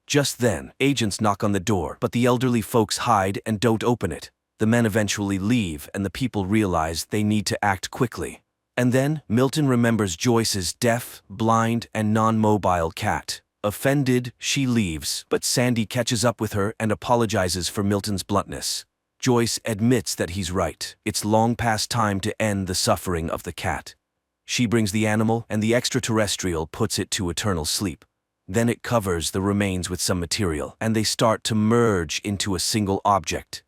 Just then, agents knock on the door, but the elderly folks hide and don't open it. The men eventually leave, and the people realize they need to act quickly. And then, Milton remembers Joyce's deaf, blind, and non-mobile cat. Offended, she leaves, but Sandy catches up with her and apologizes for Milton's bluntness. Joyce admits that he's right. It's long past time to end the suffering of the cat. She brings the animal, and the extraterrestrial puts it to eternal sleep. Then it covers the remains with some material, and they start to merge into a single object.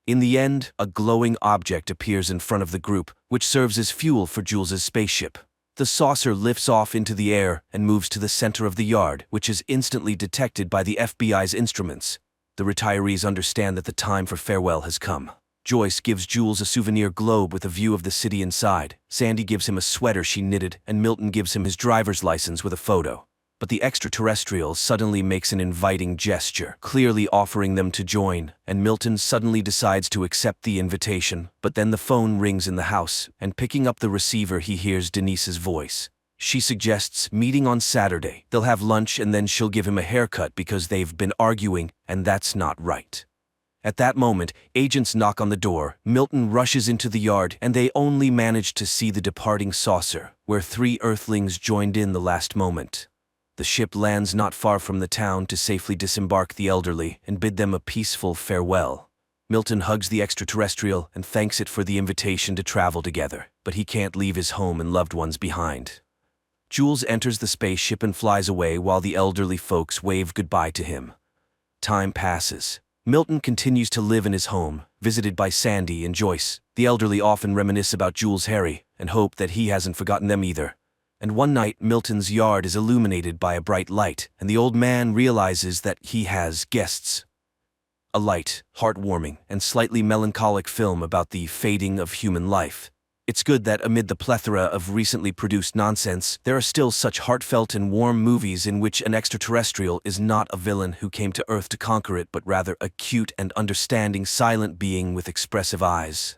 In the end, a glowing object appears in front of the group, which serves as fuel for Jules's spaceship. The saucer lifts off into the air and moves to the center of the yard, which is instantly detected by the FBI's instruments. The retirees understand that the time for farewell has come. Joyce gives Jules a souvenir globe with a view of the city inside. Sandy gives him a sweater she knitted, and Milton gives him his driver's license with a photo. But the extraterrestrial suddenly makes an inviting gesture, clearly offering them to join, and Milton suddenly decides to accept the invitation. But then the phone rings in the house, and picking up the receiver he hears Denise's voice. She suggests meeting on Saturday. They'll have lunch and then she'll give him a haircut because they've been arguing, and that's not right. At that moment, agents knock on the door. Milton rushes into the yard, and they only manage to see the departing saucer, where 3 Earthlings joined in the last moment. The ship lands not far from the town to safely disembark the elderly and bid them a peaceful farewell. Milton hugs the extraterrestrial and thanks it for the invitation to travel together, but he can't leave his home and loved ones behind. Jules enters the spaceship and flies away while the elderly folks wave goodbye to him. Time passes. Milton continues to live in his home, visited by Sandy and Joyce. The elderly often reminisce about Jules' Harry and hope that he hasn't forgotten them either. And one night, Milton's yard is illuminated by a bright light, and the old man realizes that he has guests. A light, heartwarming, and slightly melancholic film about the fading of human life. It's good that amid the plethora of recently produced nonsense, there are still such heartfelt and warm movies in which an extraterrestrial is not a villain who came to Earth to conquer it, but rather a cute and understanding silent being with expressive eyes.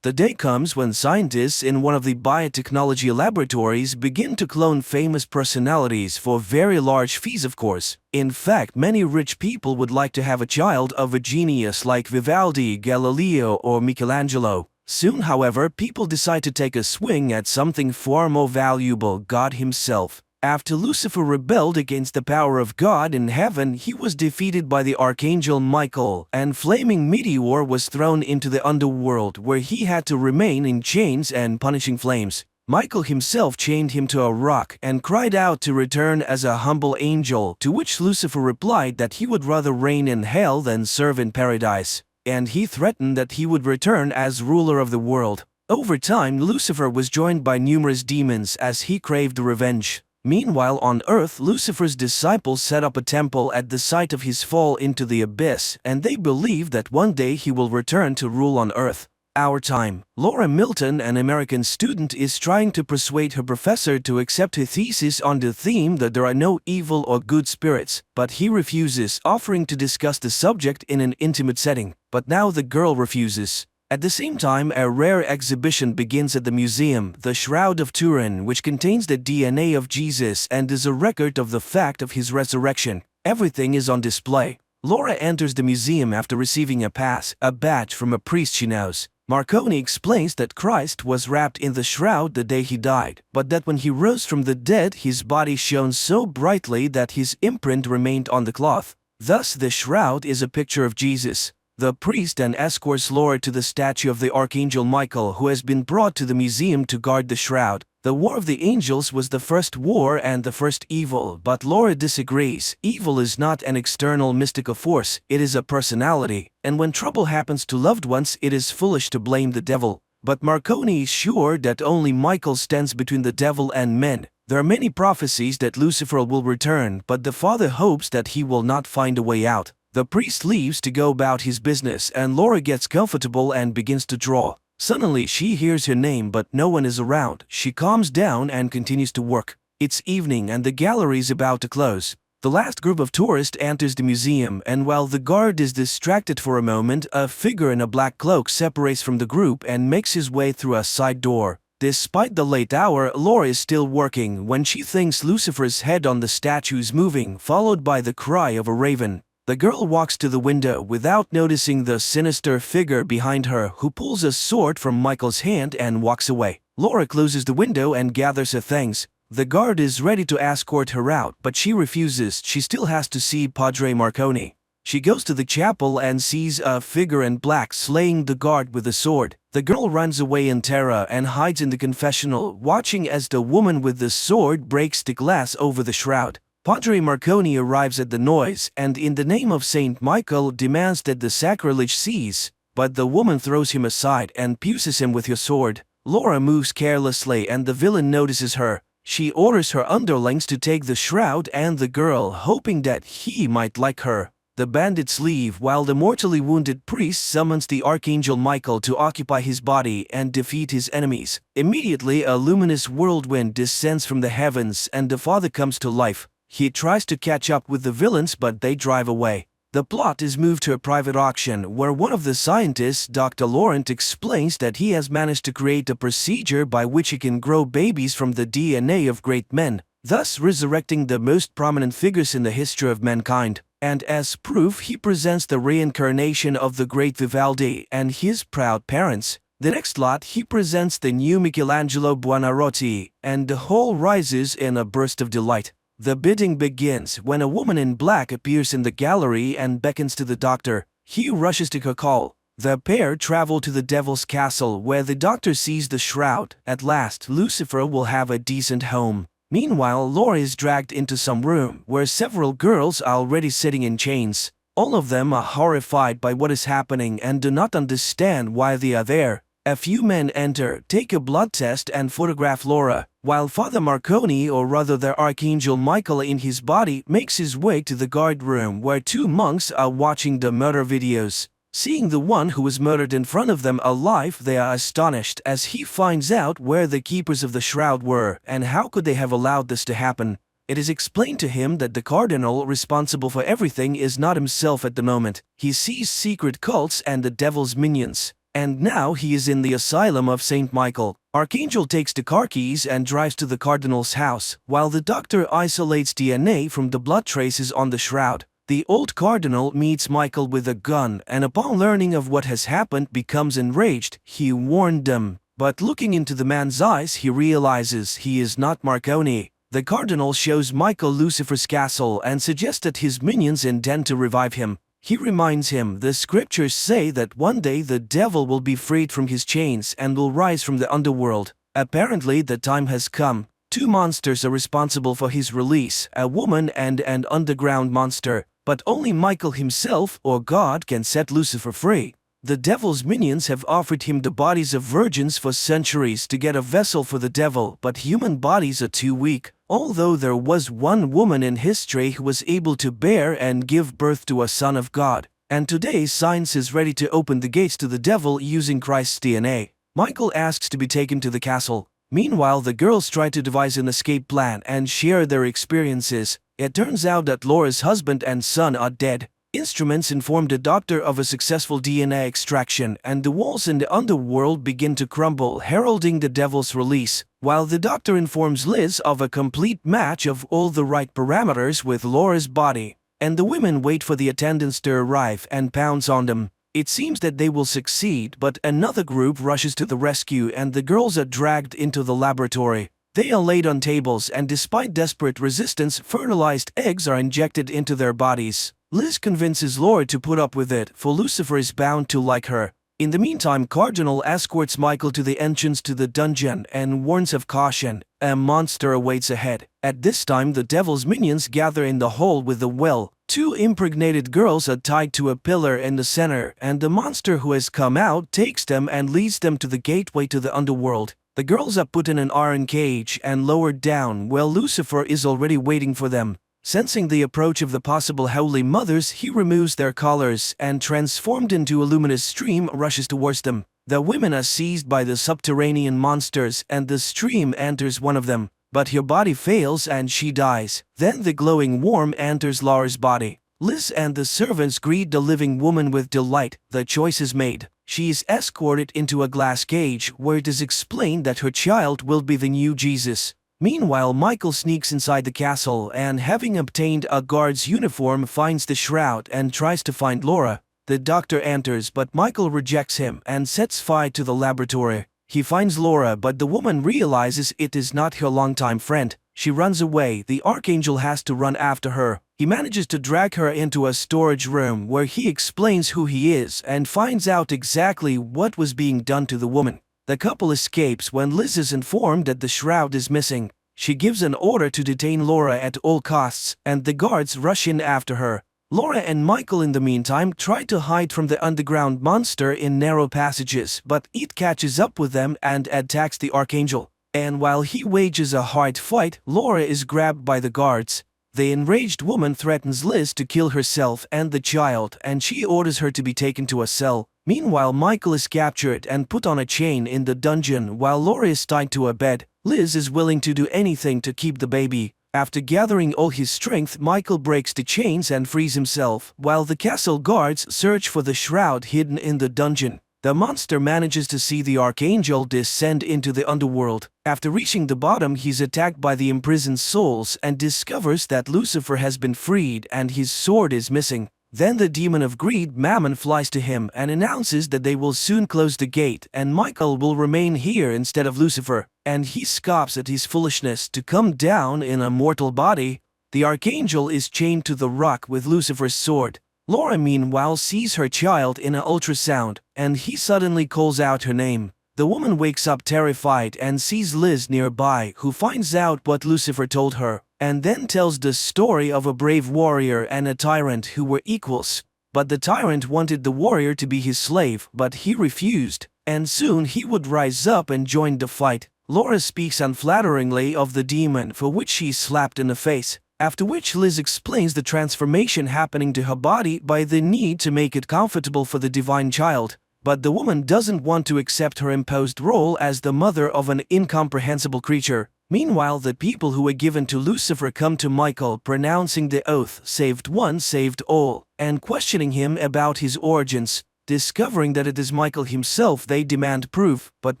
The day comes when scientists in one of the biotechnology laboratories begin to clone famous personalities for very large fees, of course. In fact, many rich people would like to have a child of a genius like Vivaldi, Galileo, or Michelangelo. Soon, however, people decide to take a swing at something far more valuable: God himself. After Lucifer rebelled against the power of God in heaven, he was defeated by the archangel Michael, and flaming meteor was thrown into the underworld, where he had to remain in chains and punishing flames. Michael himself chained him to a rock and cried out to return as a humble angel, to which Lucifer replied that he would rather reign in hell than serve in paradise, and he threatened that he would return as ruler of the world. Over time, Lucifer was joined by numerous demons as he craved revenge. Meanwhile, on Earth, Lucifer's disciples set up a temple at the site of his fall into the abyss, and they believe that one day he will return to rule on Earth. Our time. Laura Milton, an American student, is trying to persuade her professor to accept her thesis on the theme that there are no evil or good spirits, but he refuses, offering to discuss the subject in an intimate setting. But now the girl refuses. At the same time, a rare exhibition begins at the museum, the Shroud of Turin, which contains the DNA of Jesus and is a record of the fact of his resurrection. Everything is on display. Laura enters the museum after receiving a pass, a badge from a priest she knows. Marconi explains that Christ was wrapped in the shroud the day he died, but that when he rose from the dead, his body shone so brightly that his imprint remained on the cloth. Thus, the shroud is a picture of Jesus. The priest then escorts Laura to the statue of the Archangel Michael, who has been brought to the museum to guard the shroud. The War of the Angels was the first war and the first evil, but Laura disagrees. Evil is not an external mystical force, it is a personality, and when trouble happens to loved ones, it is foolish to blame the devil. But Marconi is sure that only Michael stands between the devil and men. There are many prophecies that Lucifer will return, but the father hopes that he will not find a way out. The priest leaves to go about his business, and Laura gets comfortable and begins to draw. Suddenly, she hears her name, but no one is around. She calms down and continues to work. It's evening and the gallery is about to close. The last group of tourists enters the museum, and while the guard is distracted for a moment, a figure in a black cloak separates from the group and makes his way through a side door. Despite the late hour, Laura is still working when she thinks Lucifer's head on the statue is moving, followed by the cry of a raven. The girl walks to the window without noticing the sinister figure behind her, who pulls a sword from Michael's hand and walks away. Laura closes the window and gathers her things. The guard is ready to escort her out, but she refuses. She still has to see Padre Marconi. She goes to the chapel and sees a figure in black slaying the guard with a sword. The girl runs away in terror and hides in the confessional, watching as the woman with the sword breaks the glass over the shroud. Padre Marconi arrives at the noise and, in the name of Saint Michael, demands that the sacrilege cease, but the woman throws him aside and pierces him with her sword. Laura moves carelessly and the villain notices her. She orders her underlings to take the shroud and the girl, hoping that he might like her. The bandits leave while the mortally wounded priest summons the Archangel Michael to occupy his body and defeat his enemies. Immediately, a luminous whirlwind descends from the heavens and the father comes to life. He tries to catch up with the villains, but they drive away. The plot is moved to a private auction where one of the scientists, Dr. Laurent, explains that he has managed to create a procedure by which he can grow babies from the DNA of great men, thus resurrecting the most prominent figures in the history of mankind. And as proof, he presents the reincarnation of the great Vivaldi and his proud parents. The next lot, he presents the new Michelangelo Buonarroti, and the whole rises in a burst of delight. The bidding begins when a woman in black appears in the gallery and beckons to the doctor. He rushes to her call. The pair travel to the devil's castle where the doctor sees the shroud. At last, Lucifer will have a decent home. Meanwhile, Laura is dragged into some room where several girls are already sitting in chains. All of them are horrified by what is happening and do not understand why they are there. A few men enter, take a blood test and photograph Laura, while Father Marconi, or rather the Archangel Michael in his body, makes his way to the guard room where two monks are watching the murder videos. Seeing the one who was murdered in front of them alive, they are astonished as he finds out where the keepers of the shroud were and how could they have allowed this to happen. It is explained to him that the cardinal responsible for everything is not himself at the moment. He sees secret cults and the devil's minions. And now he is in the asylum of Saint Michael. Archangel takes the car keys and drives to the cardinal's house, while the doctor isolates DNA from the blood traces on the shroud. The old cardinal meets Michael with a gun and upon learning of what has happened becomes enraged. He warned them, but looking into the man's eyes he realizes he is not Marconi. The cardinal shows Michael Lucifer's castle and suggests that his minions intend to revive him. He reminds him the scriptures say that one day the devil will be freed from his chains and will rise from the underworld. Apparently the time has come. Two monsters are responsible for his release, a woman and an underground monster, but only Michael himself or God can set Lucifer free. The devil's minions have offered him the bodies of virgins for centuries to get a vessel for the devil, but human bodies are too weak. Although there was one woman in history who was able to bear and give birth to a son of God, and today science is ready to open the gates to the devil using Christ's DNA. Michael asks to be taken to the castle. Meanwhile, the girls try to devise an escape plan and share their experiences. It turns out that Laura's husband and son are dead. Instruments inform the doctor of a successful DNA extraction, and the walls in the underworld begin to crumble, heralding the devil's release, while the doctor informs Liz of a complete match of all the right parameters with Laura's body, and the women wait for the attendants to arrive and pounce on them. It seems that they will succeed, but another group rushes to the rescue and the girls are dragged into the laboratory. They are laid on tables and despite desperate resistance, fertilized eggs are injected into their bodies. Liz convinces Laura to put up with it, for Lucifer is bound to like her. In the meantime, Cardinal escorts Michael to the entrance to the dungeon and warns of caution. A monster awaits ahead. At this time, the devil's minions gather in the hall with the well. Two impregnated girls are tied to a pillar in the center, and the monster who has come out takes them and leads them to the gateway to the underworld. The girls are put in an iron cage and lowered down while Lucifer is already waiting for them. Sensing the approach of the possible Holy Mothers, he removes their collars and, transformed into a luminous stream, rushes towards them. The women are seized by the subterranean monsters and the stream enters one of them, but her body fails and she dies. Then the glowing worm enters Laura's body. Liz and the servants greet the living woman with delight. The choice is made. She is escorted into a glass cage where it is explained that her child will be the new Jesus. Meanwhile, Michael sneaks inside the castle and, having obtained a guard's uniform, finds the shroud and tries to find Laura. The doctor enters, but Michael rejects him and sets fire to the laboratory. He finds Laura, but the woman realizes it is not her longtime friend. She runs away. The Archangel has to run after her. He manages to drag her into a storage room where he explains who he is and finds out exactly what was being done to the woman. The couple escapes when Liz is informed that the shroud is missing. She gives an order to detain Laura at all costs, and the guards rush in after her. Laura and Michael in the meantime try to hide from the underground monster in narrow passages, but it catches up with them and attacks the Archangel. And while he wages a hard fight, Laura is grabbed by the guards. The enraged woman threatens Liz to kill herself and the child, and she orders her to be taken to a cell. Meanwhile, Michael is captured and put on a chain in the dungeon while Laura is tied to a bed. Liz is willing to do anything to keep the baby. After gathering all his strength, Michael breaks the chains and frees himself, while the castle guards search for the shroud hidden in the dungeon. The monster manages to see the Archangel descend into the underworld. After reaching the bottom, he's attacked by the imprisoned souls and discovers that Lucifer has been freed and his sword is missing. Then the demon of greed, Mammon, flies to him and announces that they will soon close the gate and Michael will remain here instead of Lucifer, and he scoffs at his foolishness to come down in a mortal body. The archangel is chained to the rock with Lucifer's sword. Laura meanwhile sees her child in an ultrasound, and he suddenly calls out her name. The woman wakes up terrified and sees Liz nearby, who finds out what Lucifer told her, and then tells the story of a brave warrior and a tyrant who were equals. But the tyrant wanted the warrior to be his slave, but he refused, and soon he would rise up and join the fight. Laura speaks unflatteringly of the demon, for which she is slapped in the face, after which Liz explains the transformation happening to her body by the need to make it comfortable for the divine child. But the woman doesn't want to accept her imposed role as the mother of an incomprehensible creature. Meanwhile, the people who were given to Lucifer come to Michael, pronouncing the oath, "Saved one, saved all," and questioning him about his origins. Discovering that it is Michael himself, they demand proof, but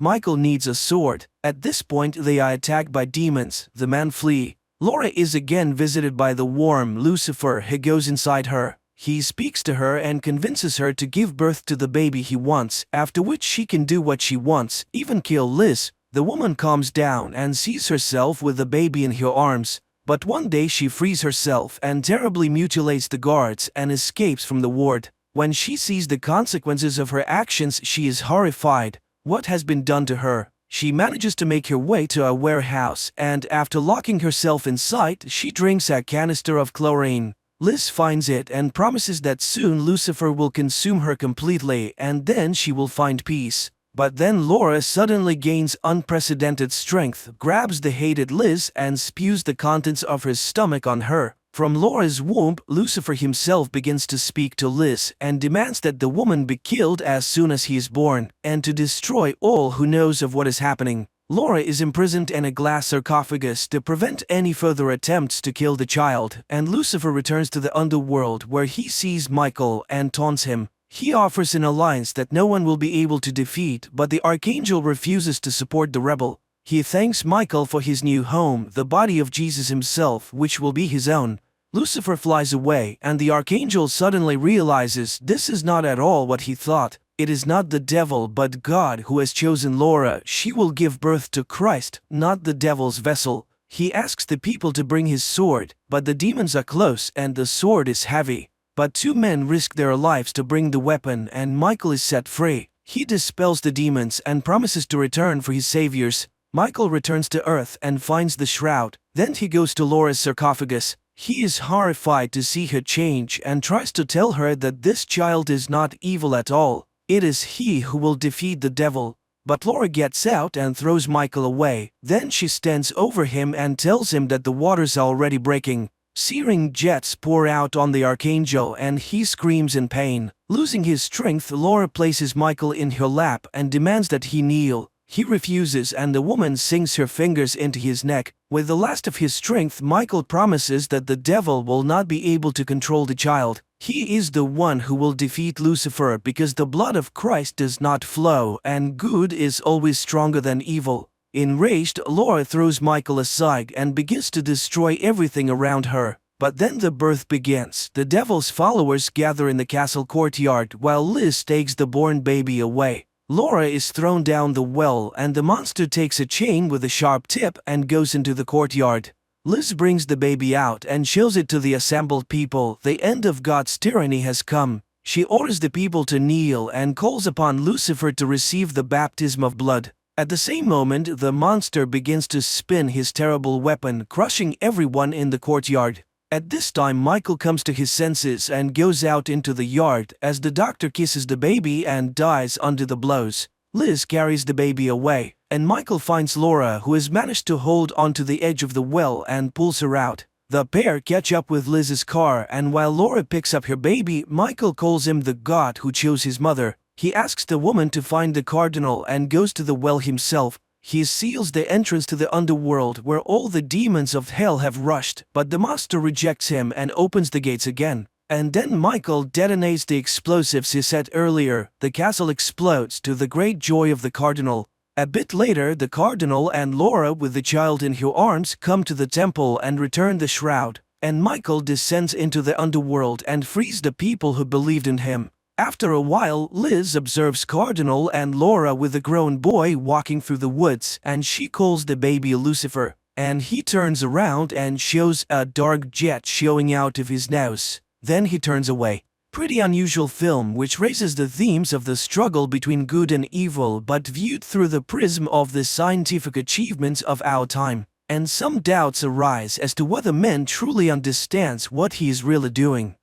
Michael needs a sword. At this point, they are attacked by demons. The men flee. Laura is again visited by the worm Lucifer, who goes inside her. He speaks to her and convinces her to give birth to the baby he wants, after which she can do what she wants, even kill Liz. The woman calms down and sees herself with the baby in her arms, but one day she frees herself and terribly mutilates the guards and escapes from the ward. When she sees the consequences of her actions, she is horrified. What has been done to her? She manages to make her way to a warehouse, and after locking herself inside, she drinks a canister of chlorine. Liz finds it and promises that soon Lucifer will consume her completely, and then she will find peace. But then Laura suddenly gains unprecedented strength, grabs the hated Liz, and spews the contents of her stomach on her. From Laura's womb, Lucifer himself begins to speak to Liz and demands that the woman be killed as soon as he is born, and to destroy all who knows of what is happening. Laura is imprisoned in a glass sarcophagus to prevent any further attempts to kill the child, and Lucifer returns to the underworld where he sees Michael and taunts him. He offers an alliance that no one will be able to defeat, but the archangel refuses to support the rebel. He thanks Michael for his new home, the body of Jesus himself, which will be his own. Lucifer flies away, and the archangel suddenly realizes this is not at all what he thought. It is not the devil but God who has chosen Laura. She will give birth to Christ, not the devil's vessel. He asks the people to bring his sword, but the demons are close and the sword is heavy. But two men risk their lives to bring the weapon, and Michael is set free. He dispels the demons and promises to return for his saviors. Michael returns to Earth and finds the shroud. Then he goes to Laura's sarcophagus. He is horrified to see her change and tries to tell her that this child is not evil at all. It is he who will defeat the devil. But Laura gets out and throws Michael away. Then she stands over him and tells him that the waters are already breaking. Searing jets pour out on the archangel and he screams in pain. Losing his strength, Laura places Michael in her lap and demands that he kneel. He refuses, and the woman sinks her fingers into his neck. With the last of his strength, Michael promises that the devil will not be able to control the child. He is the one who will defeat Lucifer because the blood of Christ does not flow, and good is always stronger than evil. Enraged, Laura throws Michael aside and begins to destroy everything around her. But then the birth begins. The devil's followers gather in the castle courtyard while Liz takes the born baby away. Laura is thrown down the well, and the monster takes a chain with a sharp tip and goes into the courtyard. Liz brings the baby out and shows it to the assembled people. The end of God's tyranny has come. She orders the people to kneel and calls upon Lucifer to receive the baptism of blood. At the same moment, the monster begins to spin his terrible weapon, crushing everyone in the courtyard. At this time, Michael comes to his senses and goes out into the yard as the doctor kisses the baby and dies under the blows. Liz carries the baby away, and Michael finds Laura, who has managed to hold onto the edge of the well, and pulls her out. The pair catch up with Liz's car, and while Laura picks up her baby, Michael calls him the God who chose his mother. He asks the woman to find the cardinal and goes to the well himself. He seals the entrance to the underworld where all the demons of hell have rushed, but the master rejects him and opens the gates again. And then Michael detonates the explosives he set earlier. The castle explodes to the great joy of the cardinal. A bit later, the cardinal and Laura, with the child in her arms, come to the temple and return the shroud. And Michael descends into the underworld and frees the people who believed in him. After a while, Liz observes Cardinal and Laura with a grown boy walking through the woods, and she calls the baby Lucifer. and he turns around and shows a dark jet showing out of his nose. Then he turns away. Pretty unusual film which raises the themes of the struggle between good and evil but viewed through the prism of the scientific achievements of our time. And some doubts arise as to whether man truly understands what he is really doing.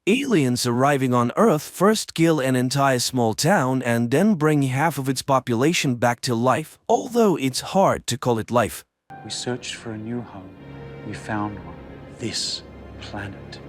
Aliens arriving on Earth first kill an entire small town and then bring half of its population back to life, although it's hard to call it life. We searched for a new home. We found one. This planet.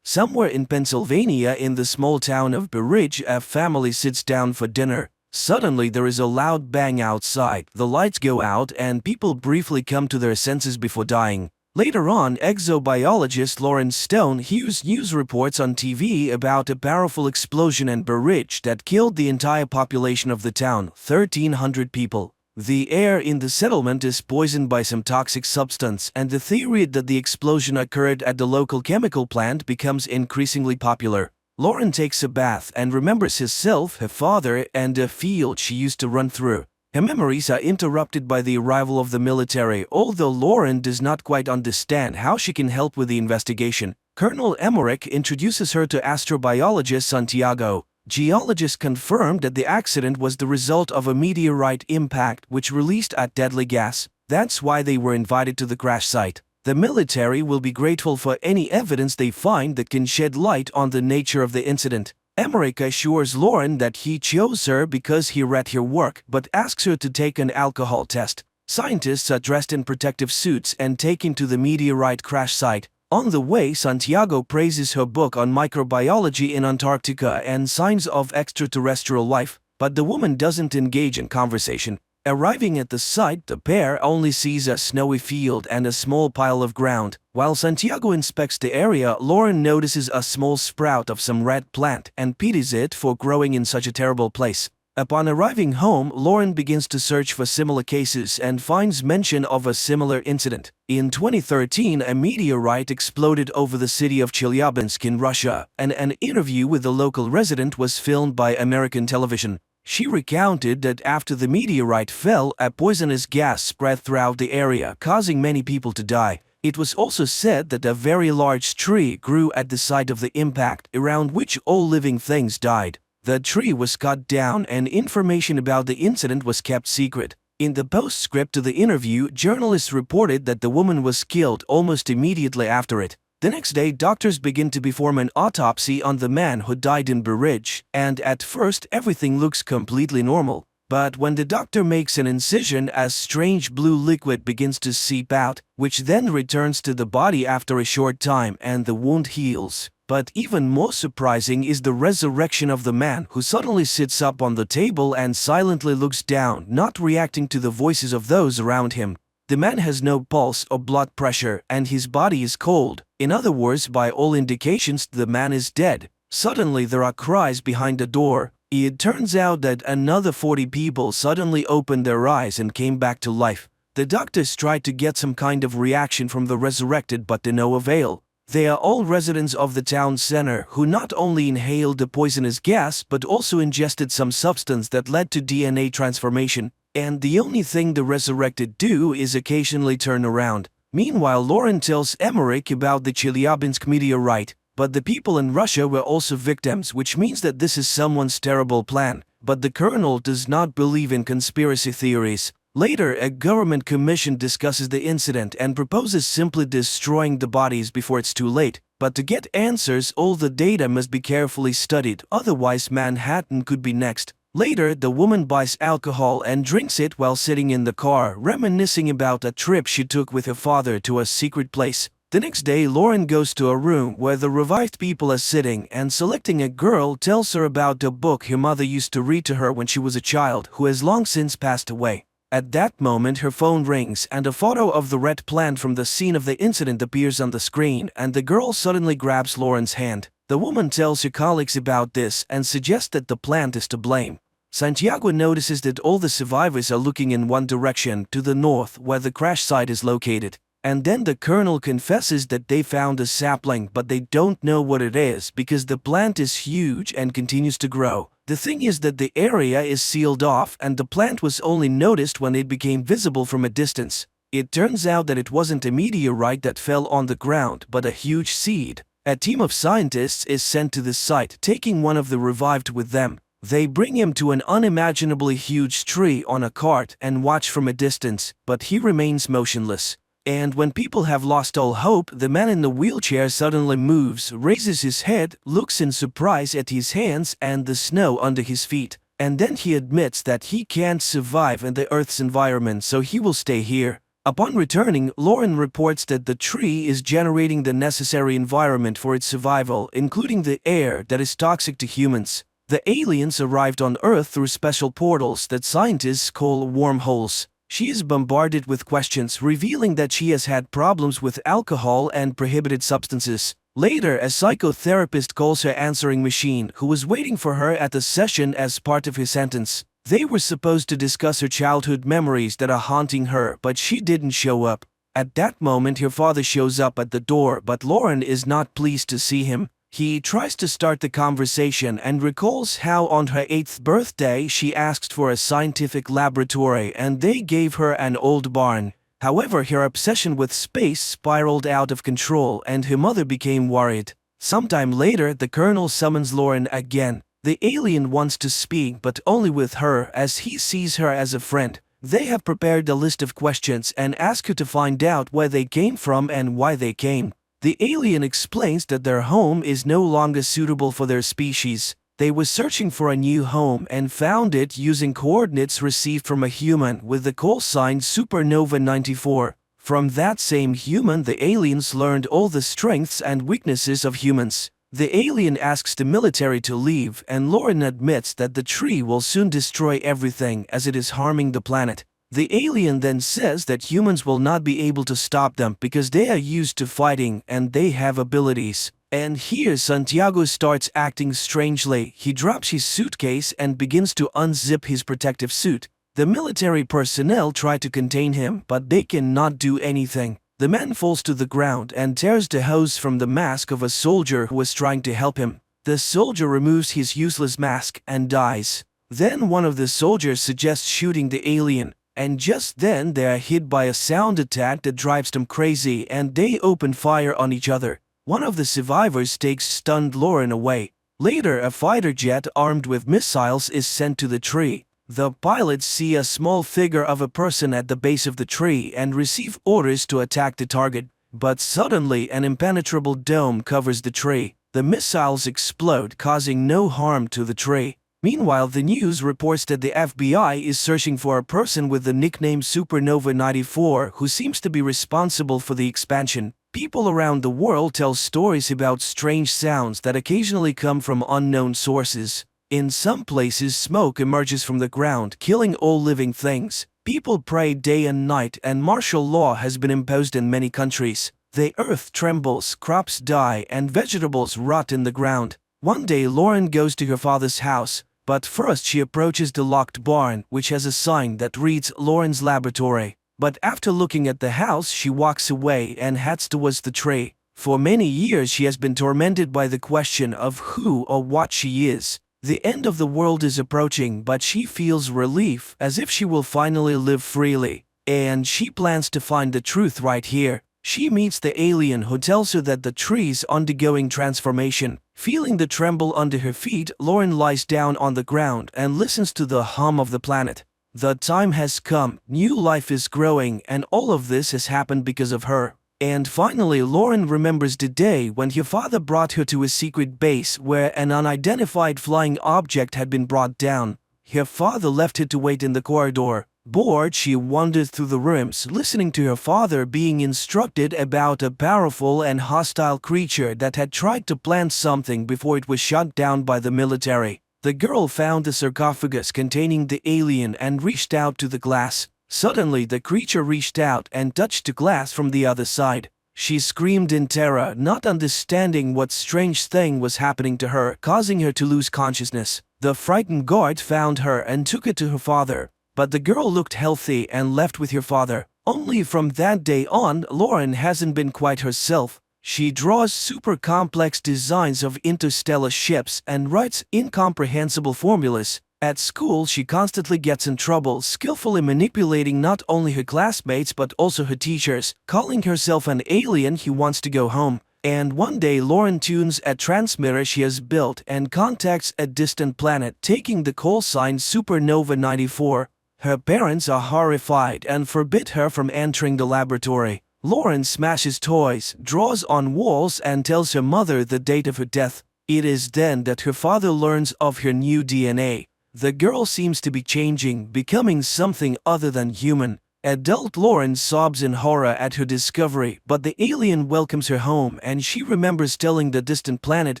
Somewhere in Pennsylvania, in the small town of Berridge, a family sits down for dinner. Suddenly there is a loud bang outside, the lights go out and people briefly come to their senses before dying. Later on, exobiologist Lauren Stone hears news reports on TV about a powerful explosion in Berridge that killed the entire population of the town, 1,300 people. The air in the settlement is poisoned by some toxic substance, and the theory that the explosion occurred at the local chemical plant becomes increasingly popular. Lauren takes a bath and remembers herself, her father, and a field she used to run through. Her memories are interrupted by the arrival of the military, although Lauren does not quite understand how she can help with the investigation. Colonel Emmerich introduces her to astrobiologist Santiago. Geologists confirmed that the accident was the result of a meteorite impact which released a deadly gas. That's why they were invited to the crash site. The military will be grateful for any evidence they find that can shed light on the nature of the incident. Emmerich assures Lauren that he chose her because he read her work, but asks her to take an alcohol test. Scientists are dressed in protective suits and taken to the meteorite crash site. On the way, Santiago praises her book on microbiology in Antarctica and signs of extraterrestrial life, but the woman doesn't engage in conversation. Arriving at the site, the pair only sees a snowy field and a small pile of ground. While Santiago inspects the area, Lauren notices a small sprout of some red plant and pities it for growing in such a terrible place. Upon arriving home, Lauren begins to search for similar cases and finds mention of a similar incident. In 2013, a meteorite exploded over the city of Chelyabinsk in Russia, and an interview with the local resident was filmed by American television. She recounted that after the meteorite fell, a poisonous gas spread throughout the area, causing many people to die. It was also said that a very large tree grew at the site of the impact, around which all living things died. The tree was cut down and information about the incident was kept secret. In the postscript to the interview, journalists reported that the woman was killed almost immediately after it. The next day, doctors begin to perform an autopsy on the man who died in Berridge, and at first everything looks completely normal. But when the doctor makes an incision, a strange blue liquid begins to seep out, which then returns to the body after a short time and the wound heals. But even more surprising is the resurrection of the man who suddenly sits up on the table and silently looks down, not reacting to the voices of those around him. The man has no pulse or blood pressure and his body is cold. In other words, by all indications, the man is dead. Suddenly there are cries behind the door. It turns out that another 40 people suddenly opened their eyes and came back to life. The doctors tried to get some kind of reaction from the resurrected, but to no avail. They are all residents of the town center who not only inhaled the poisonous gas but also ingested some substance that led to DNA transformation. And the only thing the resurrected do is occasionally turn around. Meanwhile, Lauren tells Emmerich about the Chelyabinsk meteorite, but the people in Russia were also victims, which means that this is someone's terrible plan. But the colonel does not believe in conspiracy theories. Later, a government commission discusses the incident and proposes simply destroying the bodies before it's too late. But to get answers, all the data must be carefully studied, otherwise Manhattan could be next. Later, the woman buys alcohol and drinks it while sitting in the car, reminiscing about a trip she took with her father to a secret place. The next day, Lauren goes to a room where the revived people are sitting and, selecting a girl, tells her about a book her mother used to read to her when she was a child, who has long since passed away. At that moment, her phone rings and a photo of the red plant from the scene of the incident appears on the screen, and the girl suddenly grabs Lauren's hand. The woman tells her colleagues about this and suggests that the plant is to blame. Santiago notices that all the survivors are looking in one direction, to the north, where the crash site is located. And then the colonel confesses that they found a sapling, but they don't know what it is because the plant is huge and continues to grow. The thing is that the area is sealed off and the plant was only noticed when it became visible from a distance. It turns out that it wasn't a meteorite that fell on the ground, but a huge seed. A team of scientists is sent to the site, taking one of the revived with them. They bring him to an unimaginably huge tree on a cart and watch from a distance, but he remains motionless. And when people have lost all hope, the man in the wheelchair suddenly moves, raises his head, looks in surprise at his hands and the snow under his feet, and then he admits that he can't survive in the Earth's environment, so he will stay here. Upon returning, Lauren reports that the tree is generating the necessary environment for its survival, including the air that is toxic to humans. The aliens arrived on Earth through special portals that scientists call wormholes. She is bombarded with questions, revealing that she has had problems with alcohol and prohibited substances. Later, a psychotherapist calls her answering machine, who was waiting for her at the session as part of his sentence. They were supposed to discuss her childhood memories that are haunting her, but she didn't show up. At that moment, her father shows up at the door, but Lauren is not pleased to see him. He tries to start the conversation and recalls how on her 8th birthday she asked for a scientific laboratory and they gave her an old barn. However, her obsession with space spiraled out of control and her mother became worried. Sometime later, the colonel summons Lauren again. The alien wants to speak, but only with her, as he sees her as a friend. They have prepared a list of questions and ask her to find out where they came from and why they came. The alien explains that their home is no longer suitable for their species. They were searching for a new home and found it using coordinates received from a human with the call sign Supernova 94. From that same human, the aliens learned all the strengths and weaknesses of humans. The alien asks the military to leave, and Lauren admits that the tree will soon destroy everything as it is harming the planet. The alien then says that humans will not be able to stop them because they are used to fighting and they have abilities. And here Santiago starts acting strangely. He drops his suitcase and begins to unzip his protective suit. The military personnel try to contain him, but they cannot do anything. The man falls to the ground and tears the hose from the mask of a soldier who was trying to help him. The soldier removes his useless mask and dies. Then one of the soldiers suggests shooting the alien. And just then they are hit by a sound attack that drives them crazy and they open fire on each other. One of the survivors takes stunned Lauren away. Later, a fighter jet armed with missiles is sent to the tree. The pilots see a small figure of a person at the base of the tree and receive orders to attack the target. But suddenly an impenetrable dome covers the tree. The missiles explode, causing no harm to the tree. Meanwhile, the news reports that the FBI is searching for a person with the nickname Supernova 94 who seems to be responsible for the expansion. People around the world tell stories about strange sounds that occasionally come from unknown sources. In some places, smoke emerges from the ground, killing all living things. People pray day and night, and martial law has been imposed in many countries. The earth trembles, crops die, and vegetables rot in the ground. One day, Lauren goes to her father's house. But first she approaches the locked barn, which has a sign that reads Lauren's Laboratory. But after looking at the house, she walks away and heads towards the tree. For many years she has been tormented by the question of who or what she is. The end of the world is approaching, but she feels relief, as if she will finally live freely. And she plans to find the truth right here. She meets the alien who tells her that the tree is undergoing transformation. Feeling the tremble under her feet, Lauren lies down on the ground and listens to the hum of the planet. The time has come, new life is growing, and all of this has happened because of her. And finally, Lauren remembers the day when her father brought her to a secret base where an unidentified flying object had been brought down. Her father left her to wait in the corridor. Bored, she wandered through the rooms, listening to her father being instructed about a powerful and hostile creature that had tried to plant something before it was shot down by the military. The girl found the sarcophagus containing the alien and reached out to the glass. Suddenly, the creature reached out and touched the glass from the other side. She screamed in terror, not understanding what strange thing was happening to her, causing her to lose consciousness. The frightened guard found her and took her to her father. But the girl looked healthy and left with her father. Only from that day on, Lauren hasn't been quite herself. She draws super complex designs of interstellar ships and writes incomprehensible formulas. At school, she constantly gets in trouble, skillfully manipulating not only her classmates but also her teachers, calling herself an alien who wants to go home. And one day, Lauren tunes a transmitter she has built and contacts a distant planet, taking the call sign Supernova 94. Her parents are horrified and forbid her from entering the laboratory. Lauren smashes toys, draws on walls, and tells her mother the date of her death. It is then that her father learns of her new DNA. The girl seems to be changing, becoming something other than human. Adult Lauren sobs in horror at her discovery, but the alien welcomes her home and she remembers telling the distant planet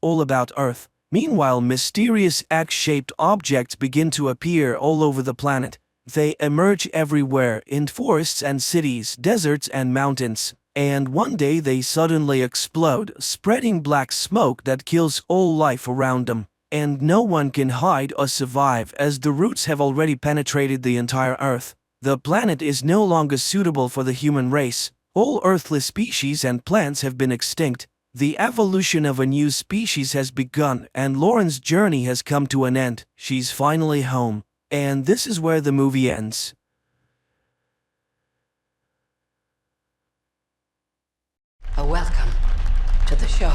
all about Earth. Meanwhile, mysterious X-shaped objects begin to appear all over the planet. They emerge everywhere, in forests and cities, deserts and mountains. And one day they suddenly explode, spreading black smoke that kills all life around them. And no one can hide or survive as the roots have already penetrated the entire Earth. The planet is no longer suitable for the human race. All earthly species and plants have been extinct. The evolution of a new species has begun, and Lauren's journey has come to an end. She's finally home. And this is where the movie ends. A welcome to the show.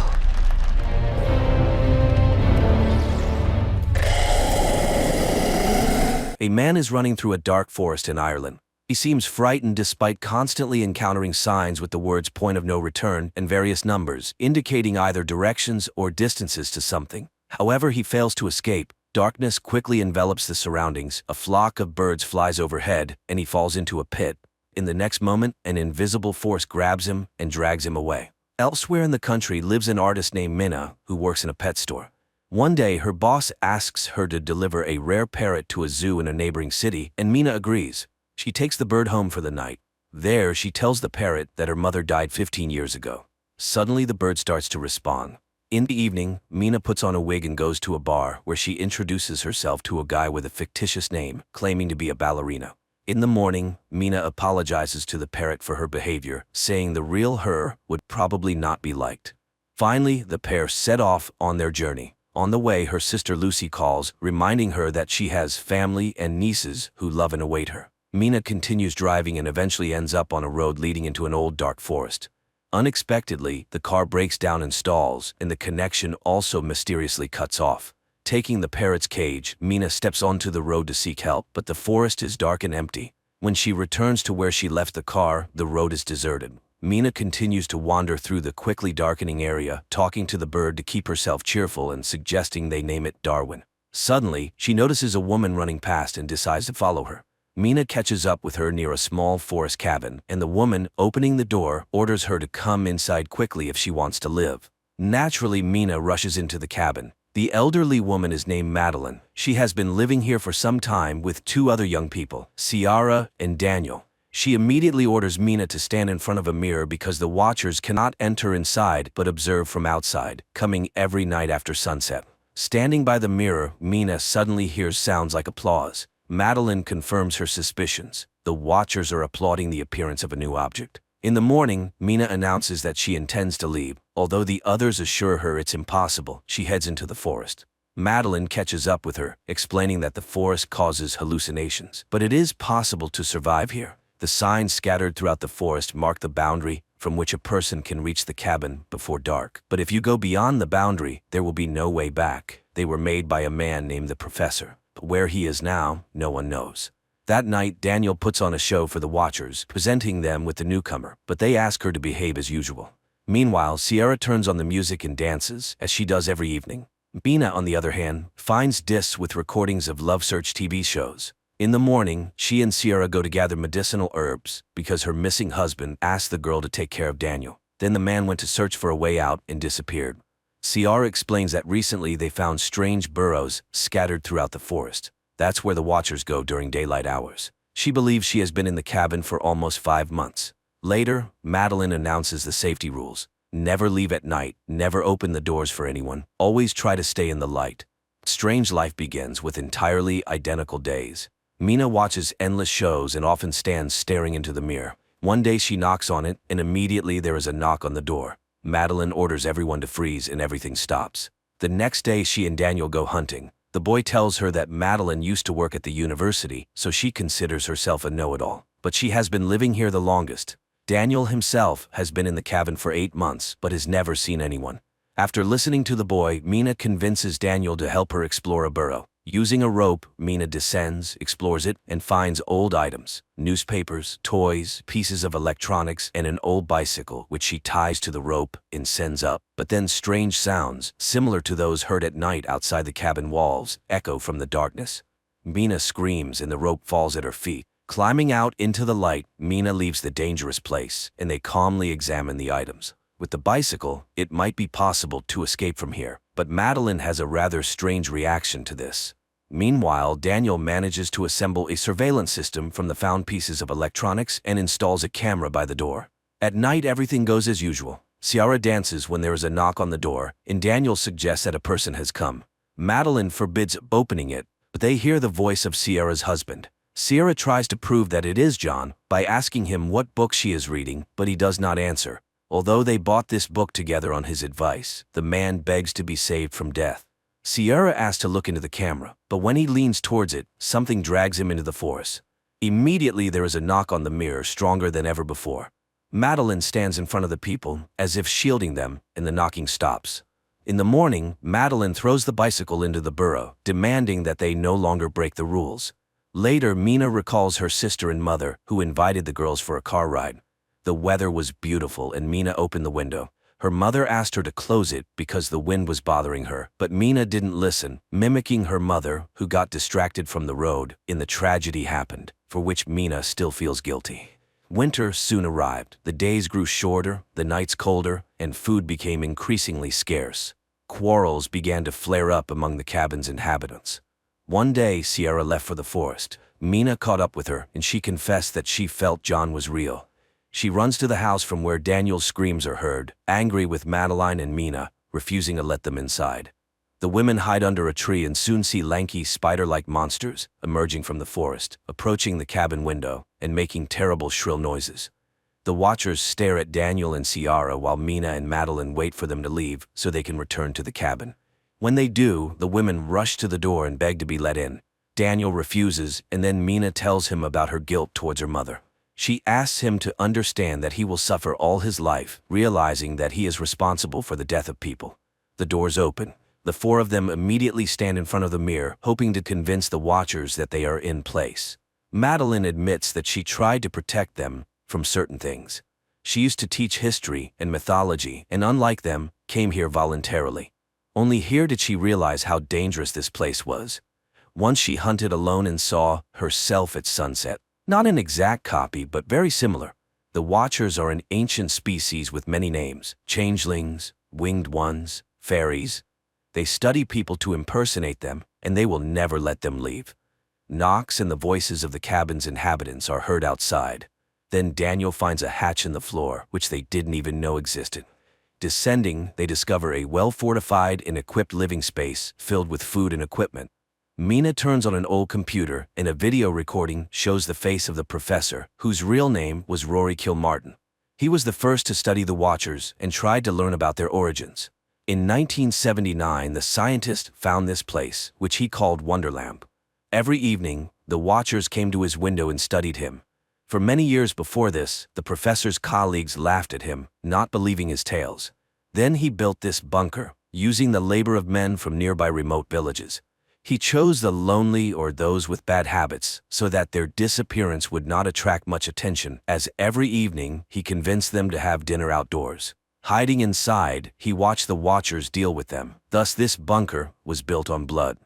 A man is running through a dark forest in Ireland. He seems frightened despite constantly encountering signs with the words "point of no return" and various numbers, indicating either directions or distances to something. However, he fails to escape. Darkness quickly envelops the surroundings, a flock of birds flies overhead, and he falls into a pit. In the next moment, an invisible force grabs him and drags him away. Elsewhere in the country lives an artist named Minna, who works in a pet store. One day, her boss asks her to deliver a rare parrot to a zoo in a neighboring city, and Minna agrees. She takes the bird home for the night. There, she tells the parrot that her mother died 15 years ago. Suddenly, the bird starts to respond. In the evening, Minna puts on a wig and goes to a bar where she introduces herself to a guy with a fictitious name, claiming to be a ballerina. In the morning, Minna apologizes to the parrot for her behavior, saying the real her would probably not be liked. Finally, the pair set off on their journey. On the way, her sister Lucy calls, reminding her that she has family and nieces who love and await her. Minna continues driving and eventually ends up on a road leading into an old dark forest. Unexpectedly, the car breaks down and stalls, and the connection also mysteriously cuts off. Taking the parrot's cage, Minna steps onto the road to seek help, but the forest is dark and empty. When she returns to where she left the car, the road is deserted. Minna continues to wander through the quickly darkening area, talking to the bird to keep herself cheerful and suggesting they name it Darwin. Suddenly, she notices a woman running past and decides to follow her. Minna catches up with her near a small forest cabin, and the woman, opening the door, orders her to come inside quickly if she wants to live. Naturally, Minna rushes into the cabin. The elderly woman is named Madeline. She has been living here for some time with two other young people, Ciara and Daniel. She immediately orders Minna to stand in front of a mirror because the watchers cannot enter inside but observe from outside, coming every night after sunset. Standing by the mirror, Minna suddenly hears sounds like applause. Madeline confirms her suspicions. The watchers are applauding the appearance of a new object. In the morning, Minna announces that she intends to leave. Although the others assure her it's impossible, she heads into the forest. Madeline catches up with her, explaining that the forest causes hallucinations, but it is possible to survive here. The signs scattered throughout the forest mark the boundary from which a person can reach the cabin before dark. But if you go beyond the boundary, there will be no way back. They were made by a man named the Professor, but where he is now, no one knows. That night, Daniel puts on a show for the watchers, presenting them with the newcomer, but they ask her to behave as usual. Meanwhile, Ciara turns on the music and dances, as she does every evening. Minna, on the other hand, finds discs with recordings of Love Search TV shows. In the morning, she and Ciara go to gather medicinal herbs because her missing husband asked the girl to take care of Daniel. Then the man went to search for a way out and disappeared. Ciara explains that recently they found strange burrows scattered throughout the forest. That's where the watchers go during daylight hours. She believes she has been in the cabin for almost 5 months. Later, Madeline announces the safety rules. Never leave at night, never open the doors for anyone, always try to stay in the light. Strange life begins with entirely identical days. Minna watches endless shows and often stands staring into the mirror. One day she knocks on it, and immediately there is a knock on the door. Madeline orders everyone to freeze and everything stops. The next day she and Daniel go hunting. The boy tells her that Madeline used to work at the university, so she considers herself a know-it-all. But she has been living here the longest. Daniel himself has been in the cabin for 8 months, but has never seen anyone. After listening to the boy, Mina convinces Daniel to help her explore a burrow. Using a rope, Mina descends, explores it, and finds old items, newspapers, toys, pieces of electronics, and an old bicycle, which she ties to the rope and sends up. But then strange sounds, similar to those heard at night outside the cabin walls, echo from the darkness. Mina screams and the rope falls at her feet. Climbing out into the light, Mina leaves the dangerous place, and they calmly examine the items. With the bicycle, it might be possible to escape from here, but Madeline has a rather strange reaction to this. Meanwhile, Daniel manages to assemble a surveillance system from the found pieces of electronics and installs a camera by the door. At night, everything goes as usual. Ciara dances when there is a knock on the door, and Daniel suggests that a person has come. Madeline forbids opening it, but they hear the voice of Ciara's husband. Ciara tries to prove that it is John by asking him what book she is reading, but he does not answer. Although they bought this book together on his advice, the man begs to be saved from death. Ciara asks to look into the camera, but when he leans towards it, something drags him into the forest. Immediately there is a knock on the mirror stronger than ever before. Madeline stands in front of the people, as if shielding them, and the knocking stops. In the morning, Madeline throws the bicycle into the burrow, demanding that they no longer break the rules. Later, Mina recalls her sister and mother, who invited the girls for a car ride. The weather was beautiful and Mina opened the window. Her mother asked her to close it because the wind was bothering her, but Mina didn't listen, mimicking her mother, who got distracted from the road, and the tragedy happened, for which Mina still feels guilty. Winter soon arrived. The days grew shorter, the nights colder, and food became increasingly scarce. Quarrels began to flare up among the cabin's inhabitants. One day, Ciara left for the forest. Mina caught up with her, and she confessed that she felt John was real. She runs to the house from where Daniel's screams are heard, angry with Madeline and Mina, refusing to let them inside. The women hide under a tree and soon see lanky, spider-like monsters emerging from the forest, approaching the cabin window, and making terrible shrill noises. The watchers stare at Daniel and Ciara while Mina and Madeline wait for them to leave so they can return to the cabin. When they do, the women rush to the door and beg to be let in. Daniel refuses, and then Mina tells him about her guilt towards her mother. She asks him to understand that he will suffer all his life, realizing that he is responsible for the death of people. The doors open. The four of them immediately stand in front of the mirror, hoping to convince the watchers that they are in place. Madeline admits that she tried to protect them from certain things. She used to teach history and mythology, and unlike them, came here voluntarily. Only here did she realize how dangerous this place was. Once she hunted alone and saw herself at sunset. Not an exact copy, but very similar. The Watchers are an ancient species with many names: changelings, winged ones, fairies. They study people to impersonate them, and they will never let them leave. Knocks and the voices of the cabin's inhabitants are heard outside. Then Daniel finds a hatch in the floor, which they didn't even know existed. Descending, they discover a well-fortified and equipped living space filled with food and equipment. Mina turns on an old computer, and a video recording shows the face of the professor, whose real name was Rory Kilmartin. He was the first to study the Watchers and tried to learn about their origins. In 1979, the scientist found this place, which he called Wonderland. Every evening, the Watchers came to his window and studied him. For many years before this, the professor's colleagues laughed at him, not believing his tales. Then he built this bunker, using the labor of men from nearby remote villages. He chose the lonely or those with bad habits so that their disappearance would not attract much attention, as every evening he convinced them to have dinner outdoors. Hiding inside, he watched the Watchers deal with them. Thus this bunker was built on blood.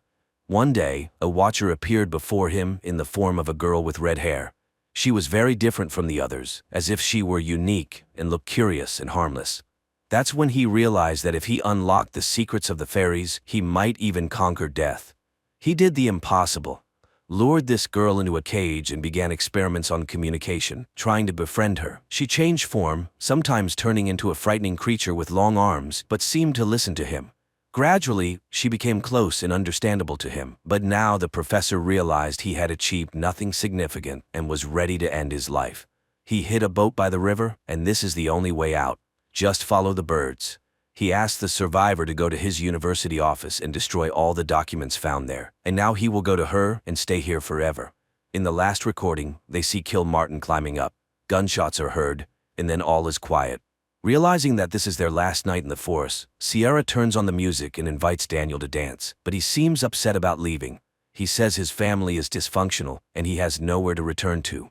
One day, a Watcher appeared before him in the form of a girl with red hair. She was very different from the others, as if she were unique and looked curious and harmless. That's when he realized that if he unlocked the secrets of the fairies, he might even conquer death. He did the impossible, lured this girl into a cage and began experiments on communication, trying to befriend her. She changed form, sometimes turning into a frightening creature with long arms, but seemed to listen to him. Gradually, she became close and understandable to him, but now the professor realized he had achieved nothing significant and was ready to end his life. He hid a boat by the river, and this is the only way out. Just follow the birds. He asked the survivor to go to his university office and destroy all the documents found there, and now he will go to her and stay here forever. In the last recording, they see Kilmartin climbing up. Gunshots are heard, and then all is quiet. Realizing that this is their last night in the forest, Sierra turns on the music and invites Daniel to dance, but he seems upset about leaving. He says his family is dysfunctional and he has nowhere to return to.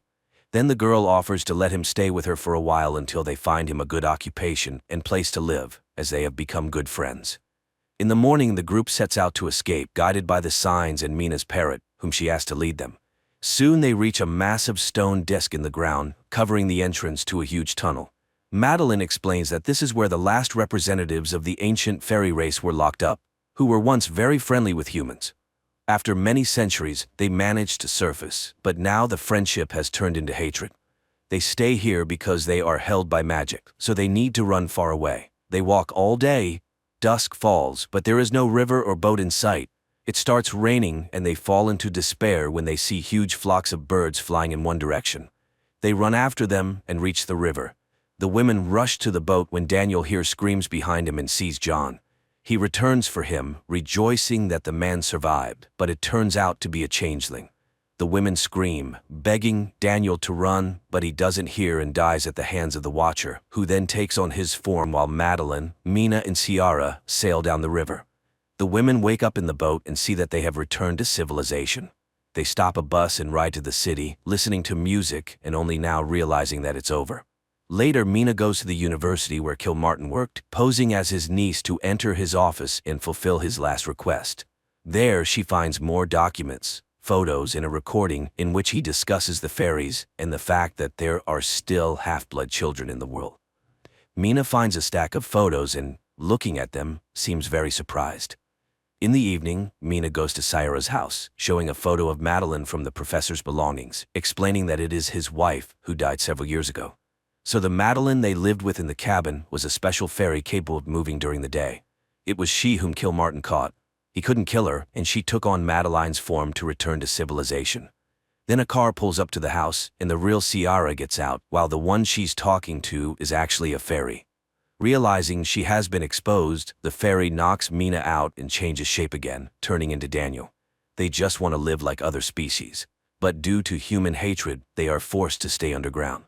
Then the girl offers to let him stay with her for a while until they find him a good occupation and place to live, as they have become good friends. In the morning, the group sets out to escape, guided by the signs and Mina's parrot, whom she asked to lead them. Soon they reach a massive stone disc in the ground, covering the entrance to a huge tunnel. Madeline explains that this is where the last representatives of the ancient fairy race were locked up, who were once very friendly with humans. After many centuries, they managed to surface, but now the friendship has turned into hatred. They stay here because they are held by magic, so they need to run far away. They walk all day. Dusk falls, but there is no river or boat in sight. It starts raining and they fall into despair when they see huge flocks of birds flying in one direction. They run after them and reach the river. The women rush to the boat when Daniel hears screams behind him and sees John. He returns for him, rejoicing that the man survived, but it turns out to be a changeling. The women scream, begging Daniel to run, but he doesn't hear and dies at the hands of the Watcher, who then takes on his form while Madeline, Mina, and Ciara sail down the river. The women wake up in the boat and see that they have returned to civilization. They stop a bus and ride to the city, listening to music and only now realizing that it's over. Later, Mina goes to the university where Kilmartin worked, posing as his niece to enter his office and fulfill his last request. There, she finds more documents, photos, and a recording in which he discusses the fairies and the fact that there are still half-blood children in the world. Mina finds a stack of photos and, looking at them, seems very surprised. In the evening, Mina goes to Ciara's house, showing a photo of Madeline from the professor's belongings, explaining that it is his wife who died several years ago. So the Madeline they lived with in the cabin was a special fairy capable of moving during the day. It was she whom Kilmartin caught. He couldn't kill her, and she took on Madeline's form to return to civilization. Then a car pulls up to the house, and the real Ciara gets out, while the one she's talking to is actually a fairy. Realizing she has been exposed, the fairy knocks Mina out and changes shape again, turning into Daniel. They just want to live like other species, but due to human hatred, they are forced to stay underground.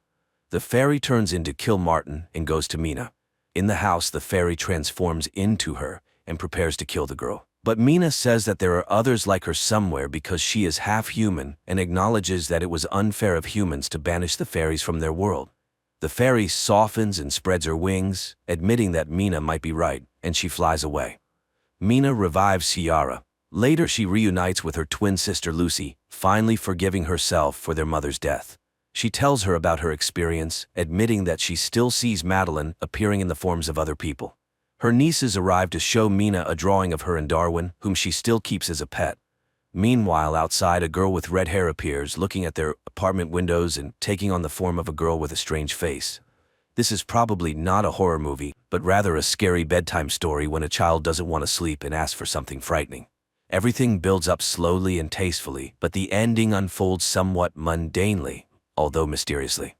The fairy turns into Kilmartin and goes to Mina. In the house, the fairy transforms into her and prepares to kill the girl. But Mina says that there are others like her somewhere because she is half human and acknowledges that it was unfair of humans to banish the fairies from their world. The fairy softens and spreads her wings, admitting that Mina might be right, and she flies away. Mina revives Ciara. Later, she reunites with her twin sister Lucy, finally forgiving herself for their mother's death. She tells her about her experience, admitting that she still sees Madeline appearing in the forms of other people. Her nieces arrive to show Mina a drawing of her and Darwin, whom she still keeps as a pet. Meanwhile, outside, a girl with red hair appears, looking at their apartment windows and taking on the form of a girl with a strange face. This is probably not a horror movie, but rather a scary bedtime story when a child doesn't want to sleep and asks for something frightening. Everything builds up slowly and tastefully, but the ending unfolds somewhat mundanely, although mysteriously.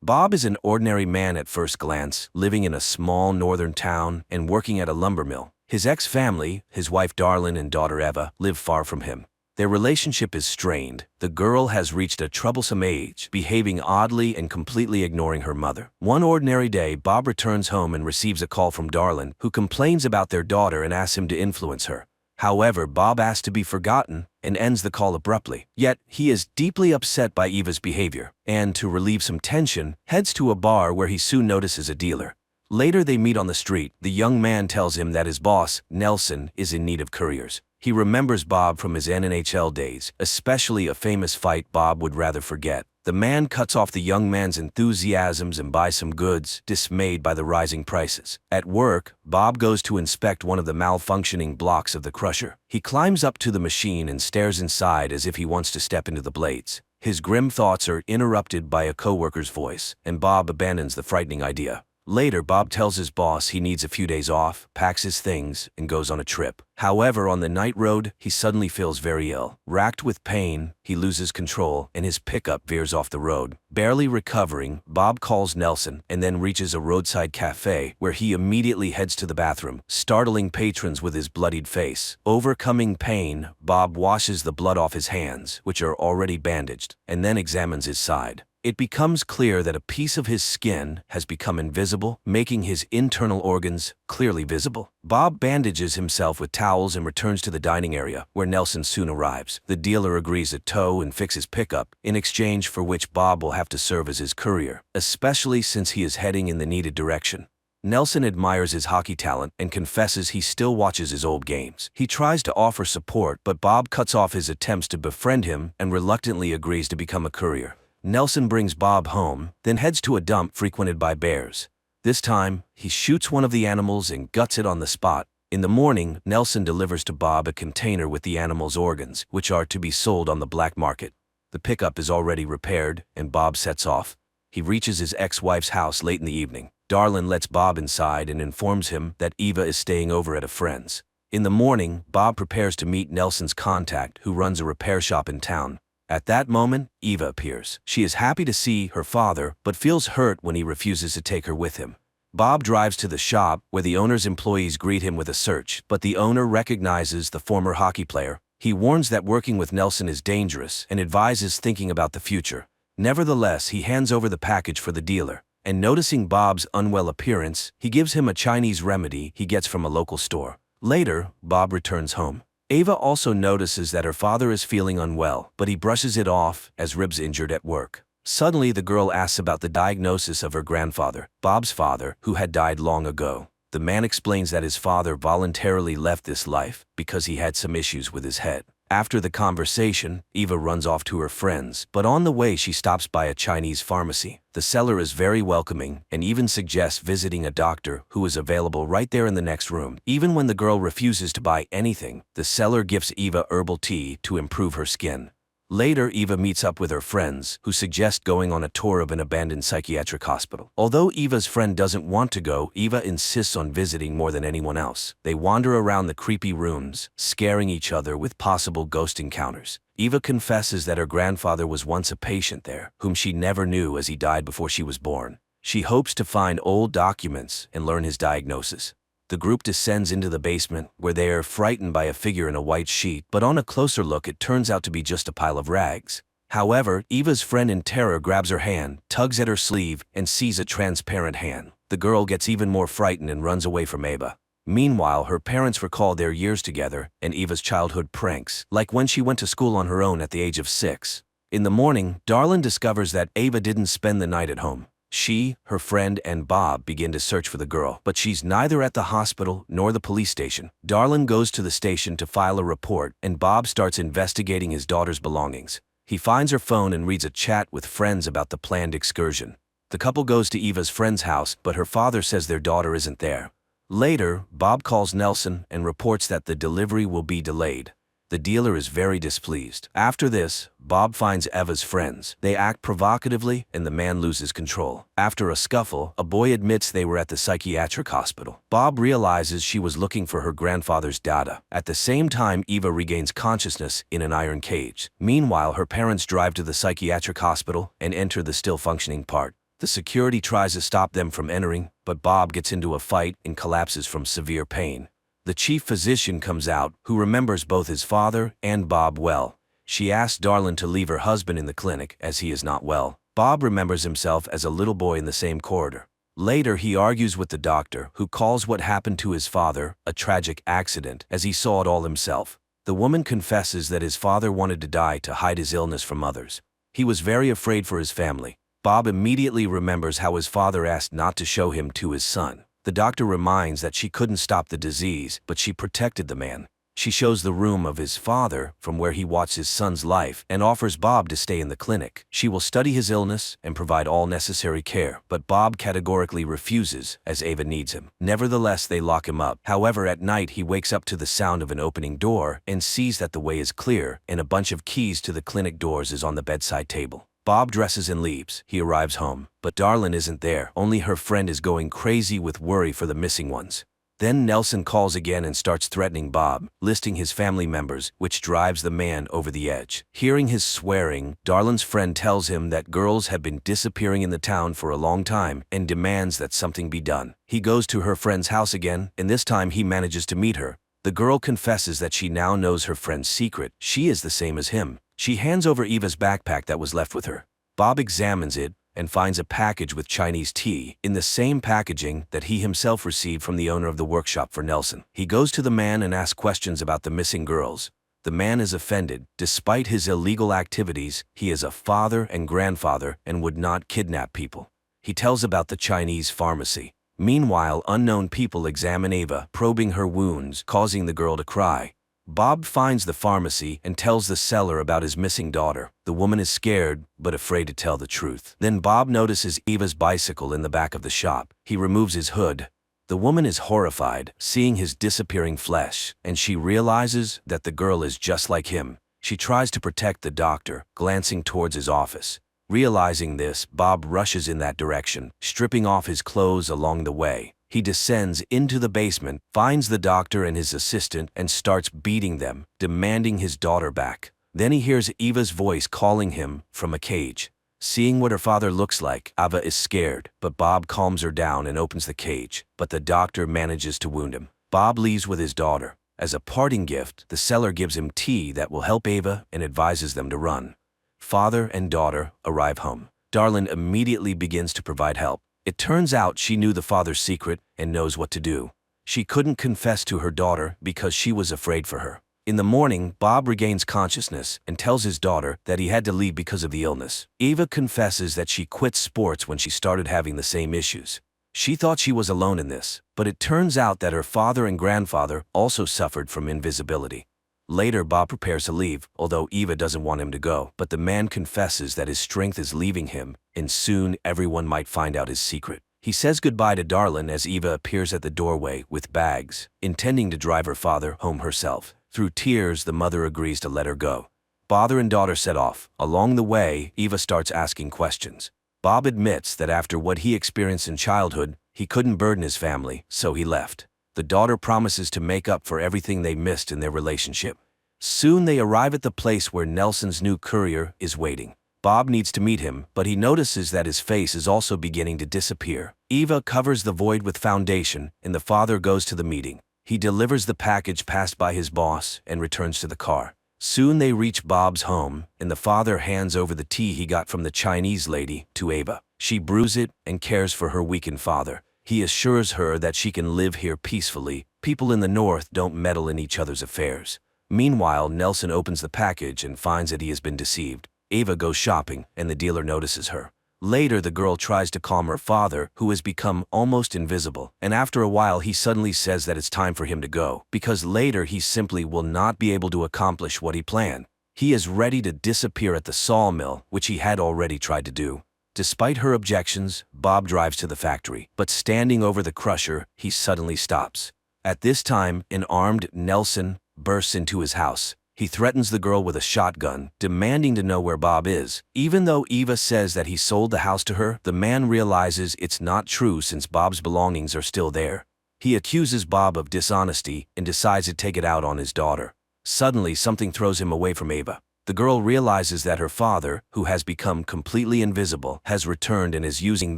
Bob is an ordinary man at first glance, living in a small northern town and working at a lumber mill. His ex-family, his wife Darlene and daughter Eva, live far from him. Their relationship is strained. The girl has reached a troublesome age, behaving oddly and completely ignoring her mother. One ordinary day, Bob returns home and receives a call from Darlene, who complains about their daughter and asks him to influence her. However, Bob asks to be forgotten and ends the call abruptly. Yet, he is deeply upset by Eva's behavior, and to relieve some tension, heads to a bar where he soon notices a dealer. Later, they meet on the street. The young man tells him that his boss, Nelson, is in need of couriers. He remembers Bob from his NHL days, especially a famous fight Bob would rather forget. The man cuts off the young man's enthusiasms and buys some goods, dismayed by the rising prices. At work, Bob goes to inspect one of the malfunctioning blocks of the crusher. He climbs up to the machine and stares inside as if he wants to step into the blades. His grim thoughts are interrupted by a coworker's voice, and Bob abandons the frightening idea. Later, Bob tells his boss he needs a few days off, packs his things, and goes on a trip. However, on the night road, he suddenly feels very ill. Racked with pain, he loses control, and his pickup veers off the road. Barely recovering, Bob calls Nelson and then reaches a roadside cafe where he immediately heads to the bathroom, startling patrons with his bloodied face. Overcoming pain, Bob washes the blood off his hands, which are already bandaged, and then examines his side. It becomes clear that a piece of his skin has become invisible, making his internal organs clearly visible. Bob bandages himself with towels and returns to the dining area, where Nelson soon arrives. The dealer agrees to tow and fix his pickup, in exchange for which Bob will have to serve as his courier, especially since he is heading in the needed direction. Nelson admires his hockey talent and confesses he still watches his old games. He tries to offer support, but Bob cuts off his attempts to befriend him and reluctantly agrees to become a courier. Nelson brings Bob home, then heads to a dump frequented by bears. This time, he shoots one of the animals and guts it on the spot. In the morning, Nelson delivers to Bob a container with the animal's organs, which are to be sold on the black market. The pickup is already repaired, and Bob sets off. He reaches his ex-wife's house late in the evening. Darlin lets Bob inside and informs him that Eva is staying over at a friend's. In the morning, Bob prepares to meet Nelson's contact, who runs a repair shop in town. At that moment, Eva appears. She is happy to see her father, but feels hurt when he refuses to take her with him. Bob drives to the shop, where the owner's employees greet him with a search, but the owner recognizes the former hockey player. He warns that working with Nelson is dangerous and advises thinking about the future. Nevertheless, he hands over the package for the dealer, and noticing Bob's unwell appearance, he gives him a Chinese remedy he gets from a local store. Later, Bob returns home. Ava also notices that her father is feeling unwell, but he brushes it off as Rib's injured at work. Suddenly, the girl asks about the diagnosis of her grandfather, Bob's father, who had died long ago. The man explains that his father voluntarily left this life because he had some issues with his head. After the conversation, Eva runs off to her friends, but on the way she stops by a Chinese pharmacy. The seller is very welcoming and even suggests visiting a doctor who is available right there in the next room. Even when the girl refuses to buy anything, the seller gives Eva herbal tea to improve her skin. Later, Eva meets up with her friends, who suggest going on a tour of an abandoned psychiatric hospital. Although Eva's friend doesn't want to go, Eva insists on visiting more than anyone else. They wander around the creepy rooms, scaring each other with possible ghost encounters. Eva confesses that her grandfather was once a patient there, whom she never knew as he died before she was born. She hopes to find old documents and learn his diagnosis. The group descends into the basement, where they are frightened by a figure in a white sheet, but on a closer look it turns out to be just a pile of rags. However, Eva's friend in terror grabs her hand, tugs at her sleeve, and sees a transparent hand. The girl gets even more frightened and runs away from Eva. Meanwhile, her parents recall their years together and Eva's childhood pranks, like when she went to school on her own at the age of 6. In the morning, Darlin discovers that Eva didn't spend the night at home. She, her friend, and Bob begin to search for the girl, but she's neither at the hospital nor the police station. Darlin goes to the station to file a report, and Bob starts investigating his daughter's belongings. He finds her phone and reads a chat with friends about the planned excursion. The couple goes to Eva's friend's house, but her father says their daughter isn't there. Later, Bob calls Nelson and reports that the delivery will be delayed. The dealer is very displeased. After this, Bob finds Eva's friends. They act provocatively, and the man loses control. After a scuffle, a boy admits they were at the psychiatric hospital. Bob realizes she was looking for her grandfather's data. At the same time, Eva regains consciousness in an iron cage. Meanwhile, her parents drive to the psychiatric hospital and enter the still-functioning part. The security tries to stop them from entering, but Bob gets into a fight and collapses from severe pain. The chief physician comes out, who remembers both his father and Bob well. She asks Darlin to leave her husband in the clinic, as he is not well. Bob remembers himself as a little boy in the same corridor. Later, he argues with the doctor, who calls what happened to his father a tragic accident, as he saw it all himself. The woman confesses that his father wanted to die to hide his illness from others. He was very afraid for his family. Bob immediately remembers how his father asked not to show him to his son. The doctor reminds that she couldn't stop the disease, but she protected the man. She shows the room of his father from where he watched his son's life and offers Bob to stay in the clinic. She will study his illness and provide all necessary care, but Bob categorically refuses, as Ava needs him. Nevertheless, they lock him up. However, at night he wakes up to the sound of an opening door and sees that the way is clear, and a bunch of keys to the clinic doors is on the bedside table. Bob dresses and leaves. He arrives home, but Darlin isn't there. Only her friend is going crazy with worry for the missing ones. Then Nelson calls again and starts threatening Bob, listing his family members, which drives the man over the edge. Hearing his swearing, Darlin's friend tells him that girls have been disappearing in the town for a long time and demands that something be done. He goes to her friend's house again, and this time he manages to meet her. The girl confesses that she now knows her friend's secret. She is the same as him. She hands over Eva's backpack that was left with her. Bob examines it and finds a package with Chinese tea in the same packaging that he himself received from the owner of the workshop for Nelson. He goes to the man and asks questions about the missing girls. The man is offended. Despite his illegal activities, he is a father and grandfather and would not kidnap people. He tells about the Chinese pharmacy. Meanwhile, unknown people examine Ava, probing her wounds, causing the girl to cry. Bob finds the pharmacy and tells the seller about his missing daughter. The woman is scared, but afraid to tell the truth. Then Bob notices Eva's bicycle in the back of the shop. He removes his hood. The woman is horrified, seeing his disappearing flesh, and she realizes that the girl is just like him. She tries to protect the doctor, glancing towards his office. Realizing this, Bob rushes in that direction, stripping off his clothes along the way. He descends into the basement, finds the doctor and his assistant, and starts beating them, demanding his daughter back. Then he hears Eva's voice calling him from a cage. Seeing what her father looks like, Ava is scared, but Bob calms her down and opens the cage, but the doctor manages to wound him. Bob leaves with his daughter. As a parting gift, the seller gives him tea that will help Ava and advises them to run. Father and daughter arrive home. Darlin immediately begins to provide help. It turns out she knew the father's secret and knows what to do. She couldn't confess to her daughter because she was afraid for her. In the morning, Bob regains consciousness and tells his daughter that he had to leave because of the illness. Eva confesses that she quit sports when she started having the same issues. She thought she was alone in this, but it turns out that her father and grandfather also suffered from invisibility. Later, Bob prepares to leave, although Eva doesn't want him to go, but the man confesses that his strength is leaving him, and soon everyone might find out his secret. He says goodbye to Darlin as Eva appears at the doorway with bags, intending to drive her father home herself. Through tears, the mother agrees to let her go. Father and daughter set off. Along the way, Eva starts asking questions. Bob admits that after what he experienced in childhood, he couldn't burden his family, so he left. The daughter promises to make up for everything they missed in their relationship. Soon they arrive at the place where Nelson's new courier is waiting. Bob needs to meet him, but he notices that his face is also beginning to disappear. Eva covers the void with foundation, and the father goes to the meeting. He delivers the package passed by his boss and returns to the car. Soon they reach Bob's home, and the father hands over the tea he got from the Chinese lady to Ava. She brews it and cares for her weakened father. He assures her that she can live here peacefully. People in the north don't meddle in each other's affairs. Meanwhile, Nelson opens the package and finds that he has been deceived. Ava goes shopping, and the dealer notices her. Later, the girl tries to calm her father, who has become almost invisible, and after a while he suddenly says that it's time for him to go, because later he simply will not be able to accomplish what he planned. He is ready to disappear at the sawmill, which he had already tried to do. Despite her objections, Bob drives to the factory, but standing over the crusher, he suddenly stops. At this time, an armed Nelson bursts into his house. He threatens the girl with a shotgun, demanding to know where Bob is. Even though Eva says that he sold the house to her, the man realizes it's not true since Bob's belongings are still there. He accuses Bob of dishonesty and decides to take it out on his daughter. Suddenly, something throws him away from Ava. The girl realizes that her father, who has become completely invisible, has returned and is using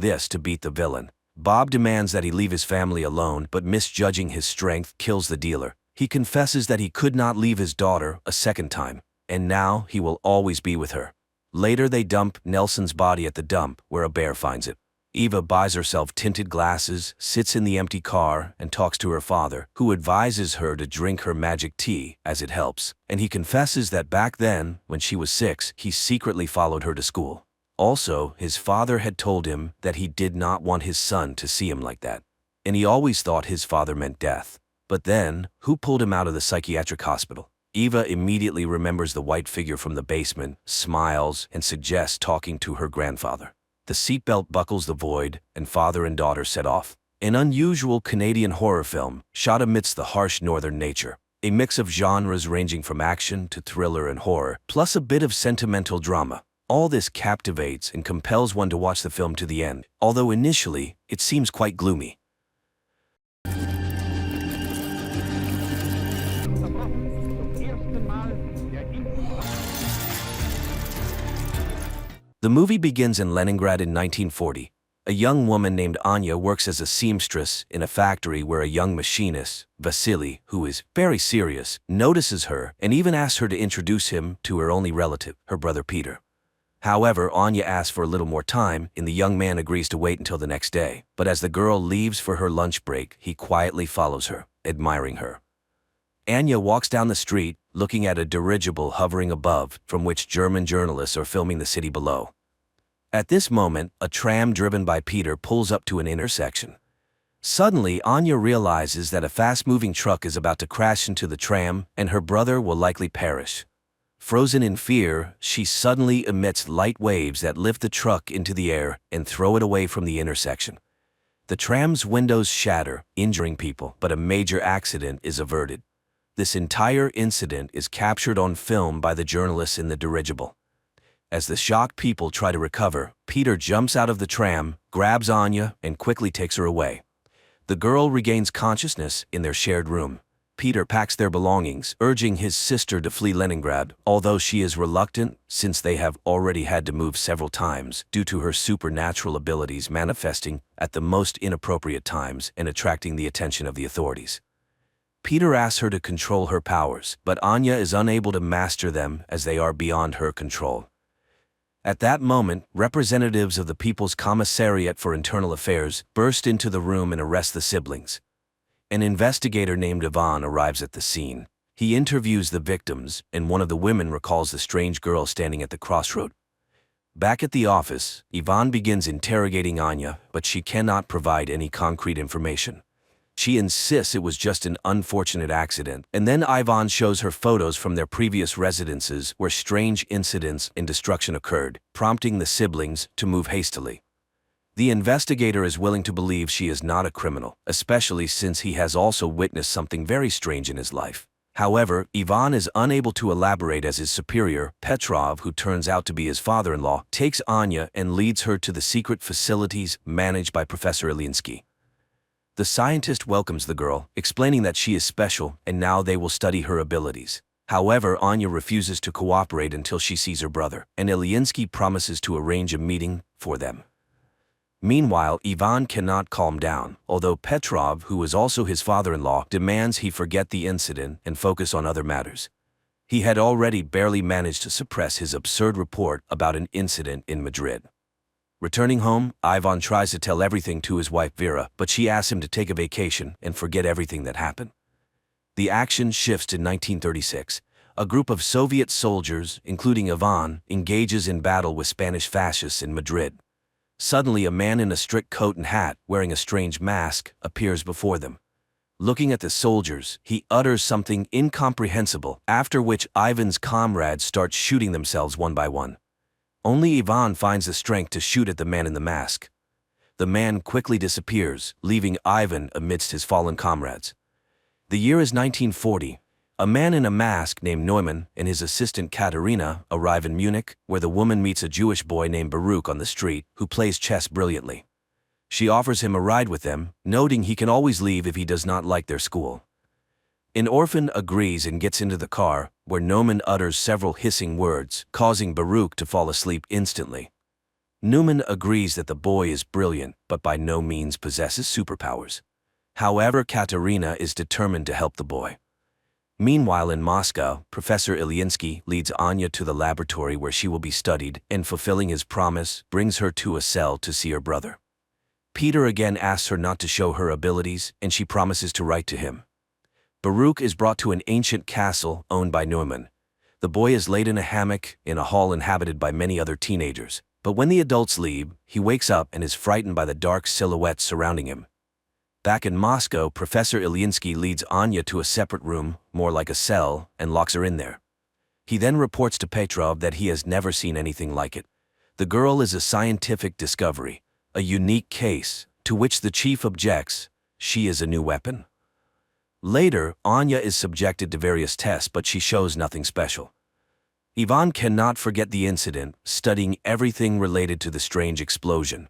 this to beat the villain. Bob demands that he leave his family alone, but misjudging his strength, kills the dealer. He confesses that he could not leave his daughter a second time, and now he will always be with her. Later they dump Nelson's body at the dump, where a bear finds it. Eva buys herself tinted glasses, sits in the empty car, and talks to her father, who advises her to drink her magic tea, as it helps. And he confesses that back then, when she was 6, he secretly followed her to school. Also, his father had told him that he did not want his son to see him like that. And he always thought his father meant death. But then, who pulled him out of the psychiatric hospital? Eva immediately remembers the white figure from the basement, smiles, and suggests talking to her grandfather. The seatbelt buckles the void, and father and daughter set off. An unusual Canadian horror film, shot amidst the harsh northern nature. A mix of genres ranging from action to thriller and horror, plus a bit of sentimental drama. All this captivates and compels one to watch the film to the end, although initially it seems quite gloomy. The movie begins in Leningrad in 1940. A young woman named Anya works as a seamstress in a factory where a young machinist, Vasily, who is very serious, notices her and even asks her to introduce him to her only relative, her brother Peter. However, Anya asks for a little more time, and the young man agrees to wait until the next day. But as the girl leaves for her lunch break, he quietly follows her, admiring her. Anya walks down the street, looking at a dirigible hovering above, from which German journalists are filming the city below. At this moment, a tram driven by Peter pulls up to an intersection. Suddenly, Anya realizes that a fast-moving truck is about to crash into the tram, and her brother will likely perish. Frozen in fear, she suddenly emits light waves that lift the truck into the air and throw it away from the intersection. The tram's windows shatter, injuring people, but a major accident is averted. This entire incident is captured on film by the journalists in the dirigible. As the shocked people try to recover, Peter jumps out of the tram, grabs Anya, and quickly takes her away. The girl regains consciousness in their shared room. Peter packs their belongings, urging his sister to flee Leningrad, although she is reluctant since they have already had to move several times due to her supernatural abilities manifesting at the most inappropriate times and attracting the attention of the authorities. Peter asks her to control her powers, but Anya is unable to master them as they are beyond her control. At that moment, representatives of the People's Commissariat for Internal Affairs burst into the room and arrest the siblings. An investigator named Ivan arrives at the scene. He interviews the victims, and one of the women recalls the strange girl standing at the crossroad. Back at the office, Ivan begins interrogating Anya, but she cannot provide any concrete information. She insists it was just an unfortunate accident, and then Ivan shows her photos from their previous residences where strange incidents and destruction occurred, prompting the siblings to move hastily. The investigator is willing to believe she is not a criminal, especially since he has also witnessed something very strange in his life. However, Ivan is unable to elaborate as his superior, Petrov, who turns out to be his father-in-law, takes Anya and leads her to the secret facilities managed by Professor Ilinsky. The scientist welcomes the girl, explaining that she is special and now they will study her abilities. However, Anya refuses to cooperate until she sees her brother, and Ilinsky promises to arrange a meeting for them. Meanwhile, Ivan cannot calm down, although Petrov, who is also his father-in-law, demands he forget the incident and focus on other matters. He had already barely managed to suppress his absurd report about an incident in Madrid. Returning home, Ivan tries to tell everything to his wife Vera, but she asks him to take a vacation and forget everything that happened. The action shifts to 1936. A group of Soviet soldiers, including Ivan, engages in battle with Spanish fascists in Madrid. Suddenly, a man in a strict coat and hat, wearing a strange mask, appears before them. Looking at the soldiers, he utters something incomprehensible, after which Ivan's comrades start shooting themselves one by one. Only Ivan finds the strength to shoot at the man in the mask. The man quickly disappears, leaving Ivan amidst his fallen comrades. The year is 1940. A man in a mask named Neumann and his assistant Katerina arrive in Munich, where the woman meets a Jewish boy named Baruch on the street, who plays chess brilliantly. She offers him a ride with them, noting he can always leave if he does not like their school. An orphan agrees and gets into the car, where Neumann utters several hissing words, causing Baruch to fall asleep instantly. Neumann agrees that the boy is brilliant, but by no means possesses superpowers. However, Katerina is determined to help the boy. Meanwhile, in Moscow, Professor Ilinsky leads Anya to the laboratory where she will be studied, and fulfilling his promise, brings her to a cell to see her brother. Peter again asks her not to show her abilities, and she promises to write to him. Baruch is brought to an ancient castle owned by Neumann. The boy is laid in a hammock in a hall inhabited by many other teenagers, but when the adults leave, he wakes up and is frightened by the dark silhouettes surrounding him. Back in Moscow, Professor Ilinsky leads Anya to a separate room, more like a cell, and locks her in there. He then reports to Petrov that he has never seen anything like it. The girl is a scientific discovery, a unique case, to which the chief objects. She is a new weapon. Later, Anya is subjected to various tests, but she shows nothing special. Ivan cannot forget the incident, studying everything related to the strange explosion.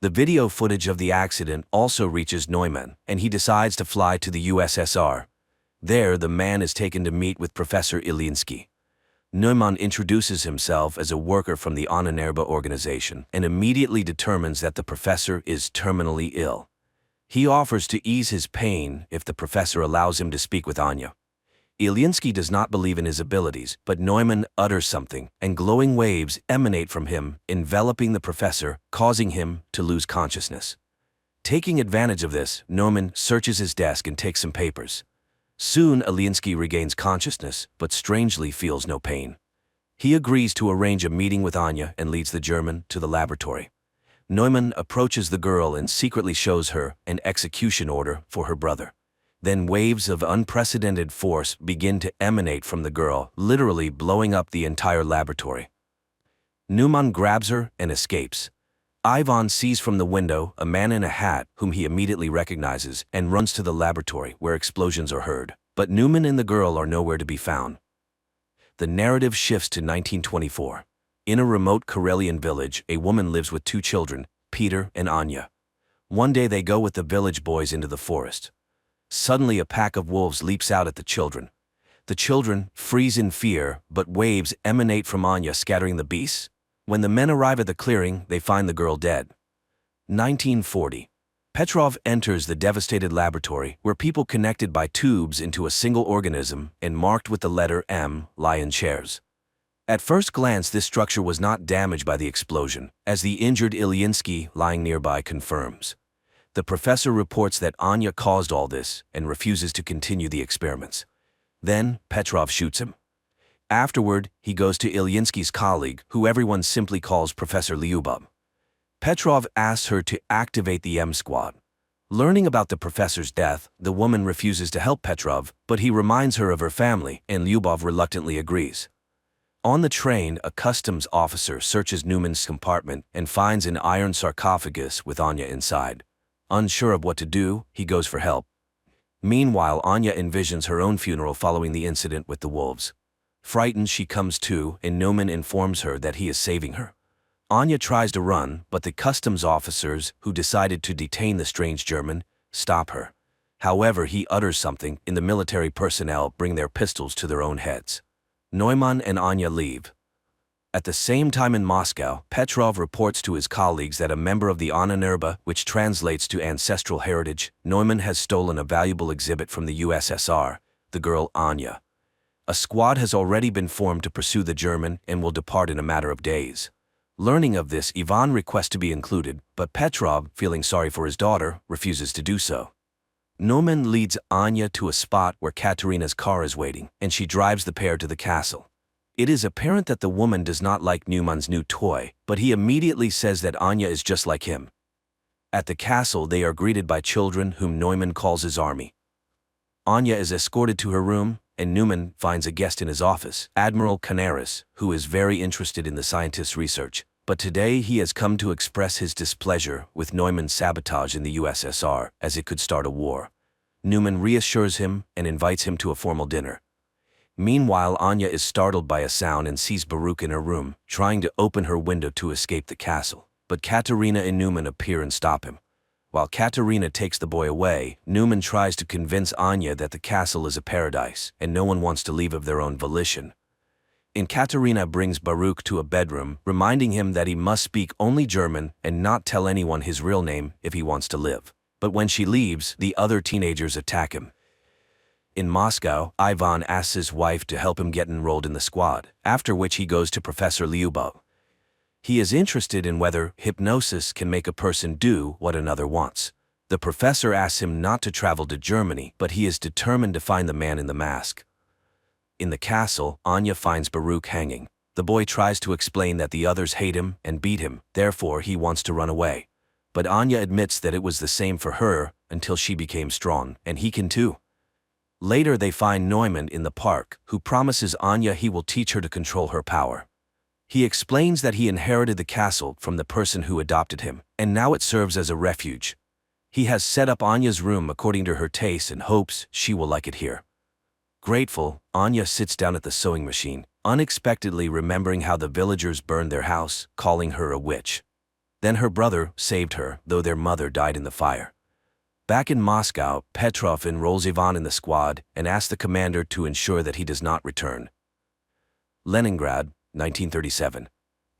The video footage of the accident also reaches Neumann, and he decides to fly to the USSR. There, the man is taken to meet with Professor Ilinsky. Neumann introduces himself as a worker from the Ahnenerbe organization and immediately determines that the professor is terminally ill. He offers to ease his pain if the professor allows him to speak with Anya. Ilinsky does not believe in his abilities, but Neumann utters something, and glowing waves emanate from him, enveloping the professor, causing him to lose consciousness. Taking advantage of this, Neumann searches his desk and takes some papers. Soon, Ilinsky regains consciousness, but strangely feels no pain. He agrees to arrange a meeting with Anya and leads the German to the laboratory. Neumann approaches the girl and secretly shows her an execution order for her brother. Then waves of unprecedented force begin to emanate from the girl, literally blowing up the entire laboratory. Neumann grabs her and escapes. Ivan sees from the window a man in a hat whom he immediately recognizes and runs to the laboratory where explosions are heard. But Neumann and the girl are nowhere to be found. The narrative shifts to 1924. In a remote Karelian village, a woman lives with 2 children, Peter and Anya. One day they go with the village boys into the forest. Suddenly a pack of wolves leaps out at the children. The children freeze in fear, but waves emanate from Anya, scattering the beasts. When the men arrive at the clearing, they find the girl dead. 1940. Petrov enters the devastated laboratory where people connected by tubes into a single organism and marked with the letter M lie in chairs. At first glance, this structure was not damaged by the explosion, as the injured Ilinsky lying nearby confirms. The professor reports that Anya caused all this and refuses to continue the experiments. Then, Petrov shoots him. Afterward, he goes to Ilinsky's colleague, who everyone simply calls Professor Lyubov. Petrov asks her to activate the M Squad. Learning about the professor's death, the woman refuses to help Petrov, but he reminds her of her family, and Lyubov reluctantly agrees. On the train, a customs officer searches Neumann's compartment and finds an iron sarcophagus with Anya inside. Unsure of what to do, he goes for help. Meanwhile, Anya envisions her own funeral following the incident with the wolves. Frightened, she comes to, and Neumann informs her that he is saving her. Anya tries to run, but the customs officers, who decided to detain the strange German, stop her. However, he utters something, and the military personnel bring their pistols to their own heads. Neumann and Anya leave. At the same time in Moscow, Petrov reports to his colleagues that a member of the Ahnenerbe, which translates to ancestral heritage, Neumann has stolen a valuable exhibit from the USSR, the girl Anya. A squad has already been formed to pursue the German and will depart in a matter of days. Learning of this, Ivan requests to be included, but Petrov, feeling sorry for his daughter, refuses to do so. Neumann leads Anya to a spot where Katerina's car is waiting, and she drives the pair to the castle. It is apparent that the woman does not like Neumann's new toy, but he immediately says that Anya is just like him. At the castle, they are greeted by children whom Neumann calls his army. Anya is escorted to her room, and Neumann finds a guest in his office, Admiral Canaris, who is very interested in the scientist's research. But today he has come to express his displeasure with Neumann's sabotage in the USSR, as it could start a war. Neumann reassures him and invites him to a formal dinner. Meanwhile, Anya is startled by a sound and sees Baruch in her room, trying to open her window to escape the castle. But Katerina and Neumann appear and stop him. While Katerina takes the boy away, Neumann tries to convince Anya that the castle is a paradise, and no one wants to leave of their own volition. Katerina brings Baruch to a bedroom, reminding him that he must speak only German and not tell anyone his real name if he wants to live. But when she leaves, the other teenagers attack him. In Moscow, Ivan asks his wife to help him get enrolled in the squad, after which he goes to Professor Lyubov. He is interested in whether hypnosis can make a person do what another wants. The professor asks him not to travel to Germany, but he is determined to find the man in the mask. In the castle, Anya finds Baruch hanging. The boy tries to explain that the others hate him and beat him, therefore he wants to run away. But Anya admits that it was the same for her until she became strong, and he can too. Later they find Neumann in the park, who promises Anya he will teach her to control her power. He explains that he inherited the castle from the person who adopted him, and now it serves as a refuge. He has set up Anya's room according to her taste and hopes she will like it here. Grateful, Anya sits down at the sewing machine, unexpectedly remembering how the villagers burned their house, calling her a witch. Then her brother saved her, though their mother died in the fire. Back in Moscow, Petrov enrolls Ivan in the squad and asks the commander to ensure that he does not return. Leningrad, 1937.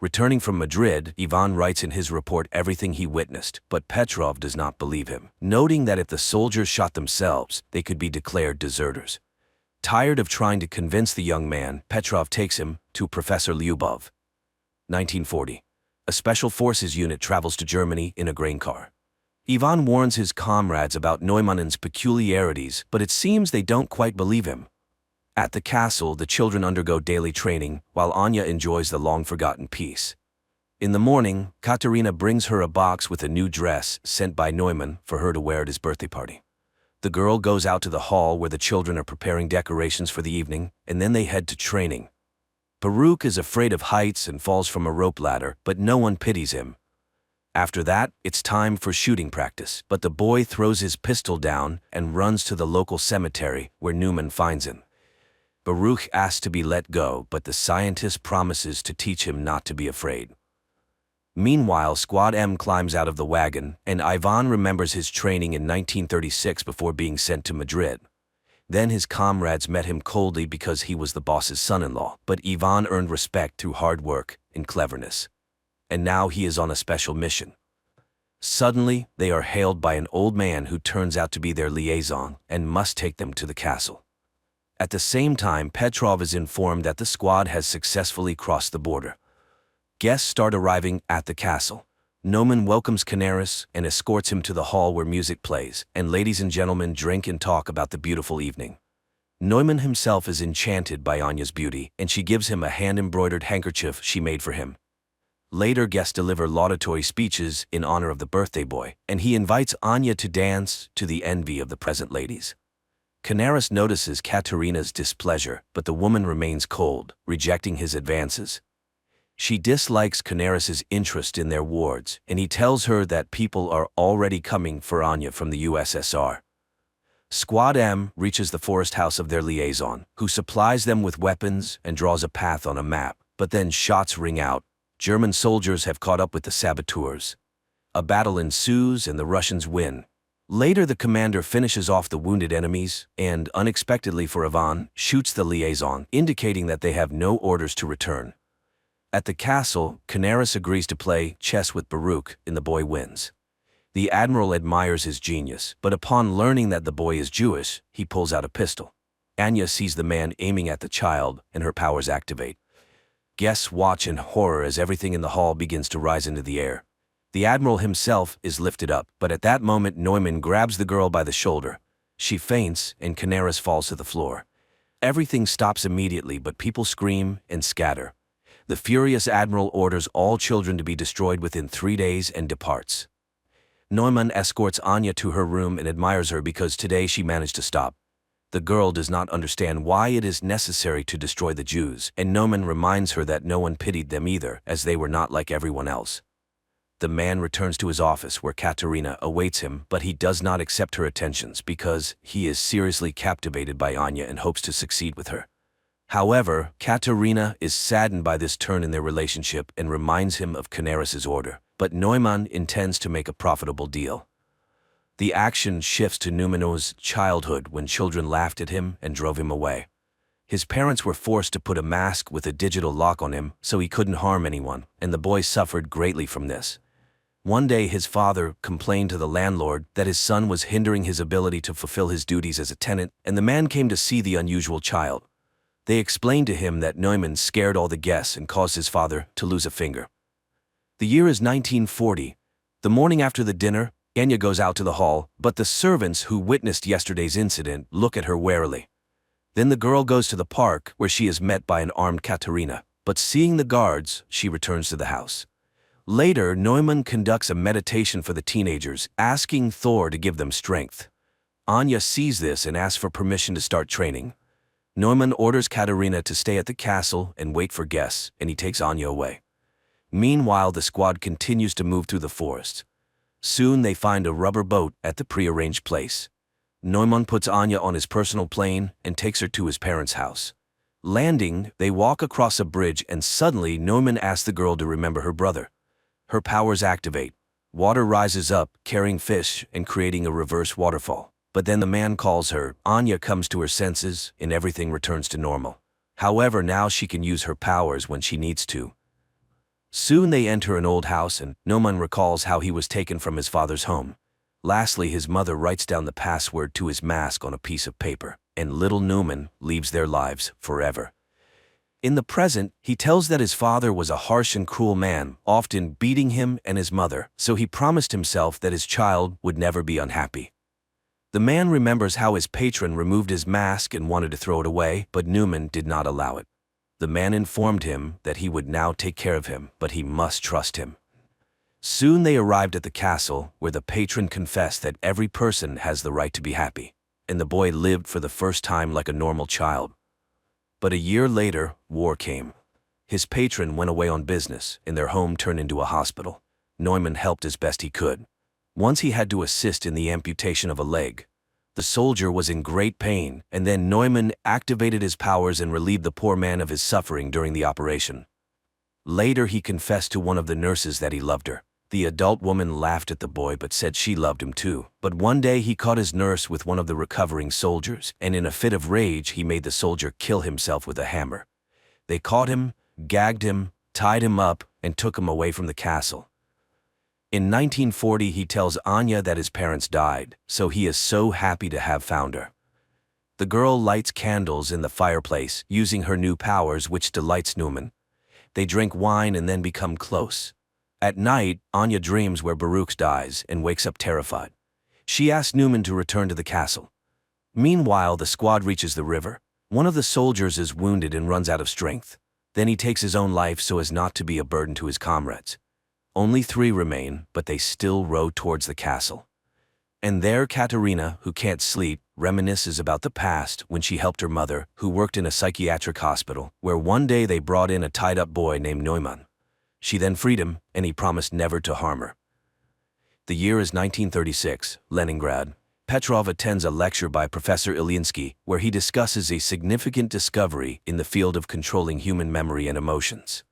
Returning from Madrid, Ivan writes in his report everything he witnessed, but Petrov does not believe him, noting that if the soldiers shot themselves, they could be declared deserters. Tired of trying to convince the young man, Petrov takes him to Professor Lyubov. 1940. A special forces unit travels to Germany in a grain car. Ivan warns his comrades about Neumann's peculiarities, but it seems they don't quite believe him. At the castle, the children undergo daily training, while Anya enjoys the long-forgotten peace. In the morning, Katerina brings her a box with a new dress sent by Neumann for her to wear at his birthday party. The girl goes out to the hall where the children are preparing decorations for the evening, and then they head to training. Baruch is afraid of heights and falls from a rope ladder, but no one pities him. After that, it's time for shooting practice, but the boy throws his pistol down and runs to the local cemetery where Neumann finds him. Baruch asks to be let go, but the scientist promises to teach him not to be afraid. Meanwhile, Squad M climbs out of the wagon, and Ivan remembers his training in 1936 before being sent to Madrid. Then his comrades met him coldly because he was the boss's son-in-law, but Ivan earned respect through hard work and cleverness. And now he is on a special mission. Suddenly, they are hailed by an old man who turns out to be their liaison and must take them to the castle. At the same time, Petrov is informed that the squad has successfully crossed the border. Guests start arriving at the castle. Neumann welcomes Canaris and escorts him to the hall where music plays, and ladies and gentlemen drink and talk about the beautiful evening. Neumann himself is enchanted by Anya's beauty, and she gives him a hand-embroidered handkerchief she made for him. Later, guests deliver laudatory speeches in honor of the birthday boy, and he invites Anya to dance to the envy of the present ladies. Canaris notices Katerina's displeasure, but the woman remains cold, rejecting his advances. She dislikes Canaris's interest in their wards, and he tells her that people are already coming for Anya from the USSR. Squad M reaches the forest house of their liaison, who supplies them with weapons and draws a path on a map, but then shots ring out. German soldiers have caught up with the saboteurs. A battle ensues and the Russians win. Later, the commander finishes off the wounded enemies and, unexpectedly for Ivan, shoots the liaison, indicating that they have no orders to return. At the castle, Canaris agrees to play chess with Baruch, and the boy wins. The admiral admires his genius, but upon learning that the boy is Jewish, he pulls out a pistol. Anya sees the man aiming at the child, and her powers activate. Guests watch in horror as everything in the hall begins to rise into the air. The admiral himself is lifted up, but at that moment Neumann grabs the girl by the shoulder. She faints, and Canaris falls to the floor. Everything stops immediately, but people scream and scatter. The furious admiral orders all children to be destroyed within 3 days and departs. Neumann escorts Anya to her room and admires her because today she managed to stop. The girl does not understand why it is necessary to destroy the Jews, and Neumann reminds her that no one pitied them either, as they were not like everyone else. The man returns to his office where Katerina awaits him, but he does not accept her attentions because he is seriously captivated by Anya and hopes to succeed with her. However, Katerina is saddened by this turn in their relationship and reminds him of Canaris's order, but Neumann intends to make a profitable deal. The action shifts to Neumann's childhood when children laughed at him and drove him away. His parents were forced to put a mask with a digital lock on him so he couldn't harm anyone, and the boy suffered greatly from this. One day his father complained to the landlord that his son was hindering his ability to fulfill his duties as a tenant, and the man came to see the unusual child. They explained to him that Neumann scared all the guests and caused his father to lose a finger. The year is 1940. The morning after the dinner, Anya goes out to the hall, but the servants who witnessed yesterday's incident look at her warily. Then the girl goes to the park where she is met by an armed Katerina, but seeing the guards, she returns to the house. Later, Neumann conducts a meditation for the teenagers, asking Thor to give them strength. Anya sees this and asks for permission to start training. Neumann orders Katerina to stay at the castle and wait for guests, and he takes Anya away. Meanwhile, the squad continues to move through the forest. Soon they find a rubber boat at the prearranged place. Neumann puts Anya on his personal plane and takes her to his parents' house. Landing, they walk across a bridge and suddenly Neumann asks the girl to remember her brother. Her powers activate. Water rises up, carrying fish and creating a reverse waterfall. But then the man calls her. Anya comes to her senses and everything returns to normal. However, now she can use her powers when she needs to. Soon they enter an old house and Neumann recalls how he was taken from his father's home. Lastly, his mother writes down the password to his mask on a piece of paper, and little Neumann leaves their lives forever. In the present, he tells that his father was a harsh and cruel man, often beating him and his mother, so he promised himself that his child would never be unhappy. The man remembers how his patron removed his mask and wanted to throw it away, but Neumann did not allow it. The man informed him that he would now take care of him, but he must trust him. Soon they arrived at the castle, where the patron confessed that every person has the right to be happy, and the boy lived for the first time like a normal child. But a year later, war came. His patron went away on business, and their home turned into a hospital. Neumann helped as best he could. Once he had to assist in the amputation of a leg. The soldier was in great pain, and then Neumann activated his powers and relieved the poor man of his suffering during the operation. Later he confessed to one of the nurses that he loved her. The adult woman laughed at the boy but said she loved him too. But one day he caught his nurse with one of the recovering soldiers, and in a fit of rage he made the soldier kill himself with a hammer. They caught him, gagged him, tied him up, and took him away from the castle. In 1940 he tells Anya that his parents died, so he is so happy to have found her. The girl lights candles in the fireplace, using her new powers, which delights Neumann. They drink wine and then become close. At night, Anya dreams where Baruch dies and wakes up terrified. She asks Neumann to return to the castle. Meanwhile, the squad reaches the river. One of the soldiers is wounded and runs out of strength. Then he takes his own life so as not to be a burden to his comrades. Only 3 remain, but they still row towards the castle. And there Katerina, who can't sleep, reminisces about the past when she helped her mother, who worked in a psychiatric hospital, where one day they brought in a tied-up boy named Neumann. She then freed him, and he promised never to harm her. The year is 1936, Leningrad. Petrov attends a lecture by Professor Ilyinsky, where he discusses a significant discovery in the field of controlling human memory and emotions.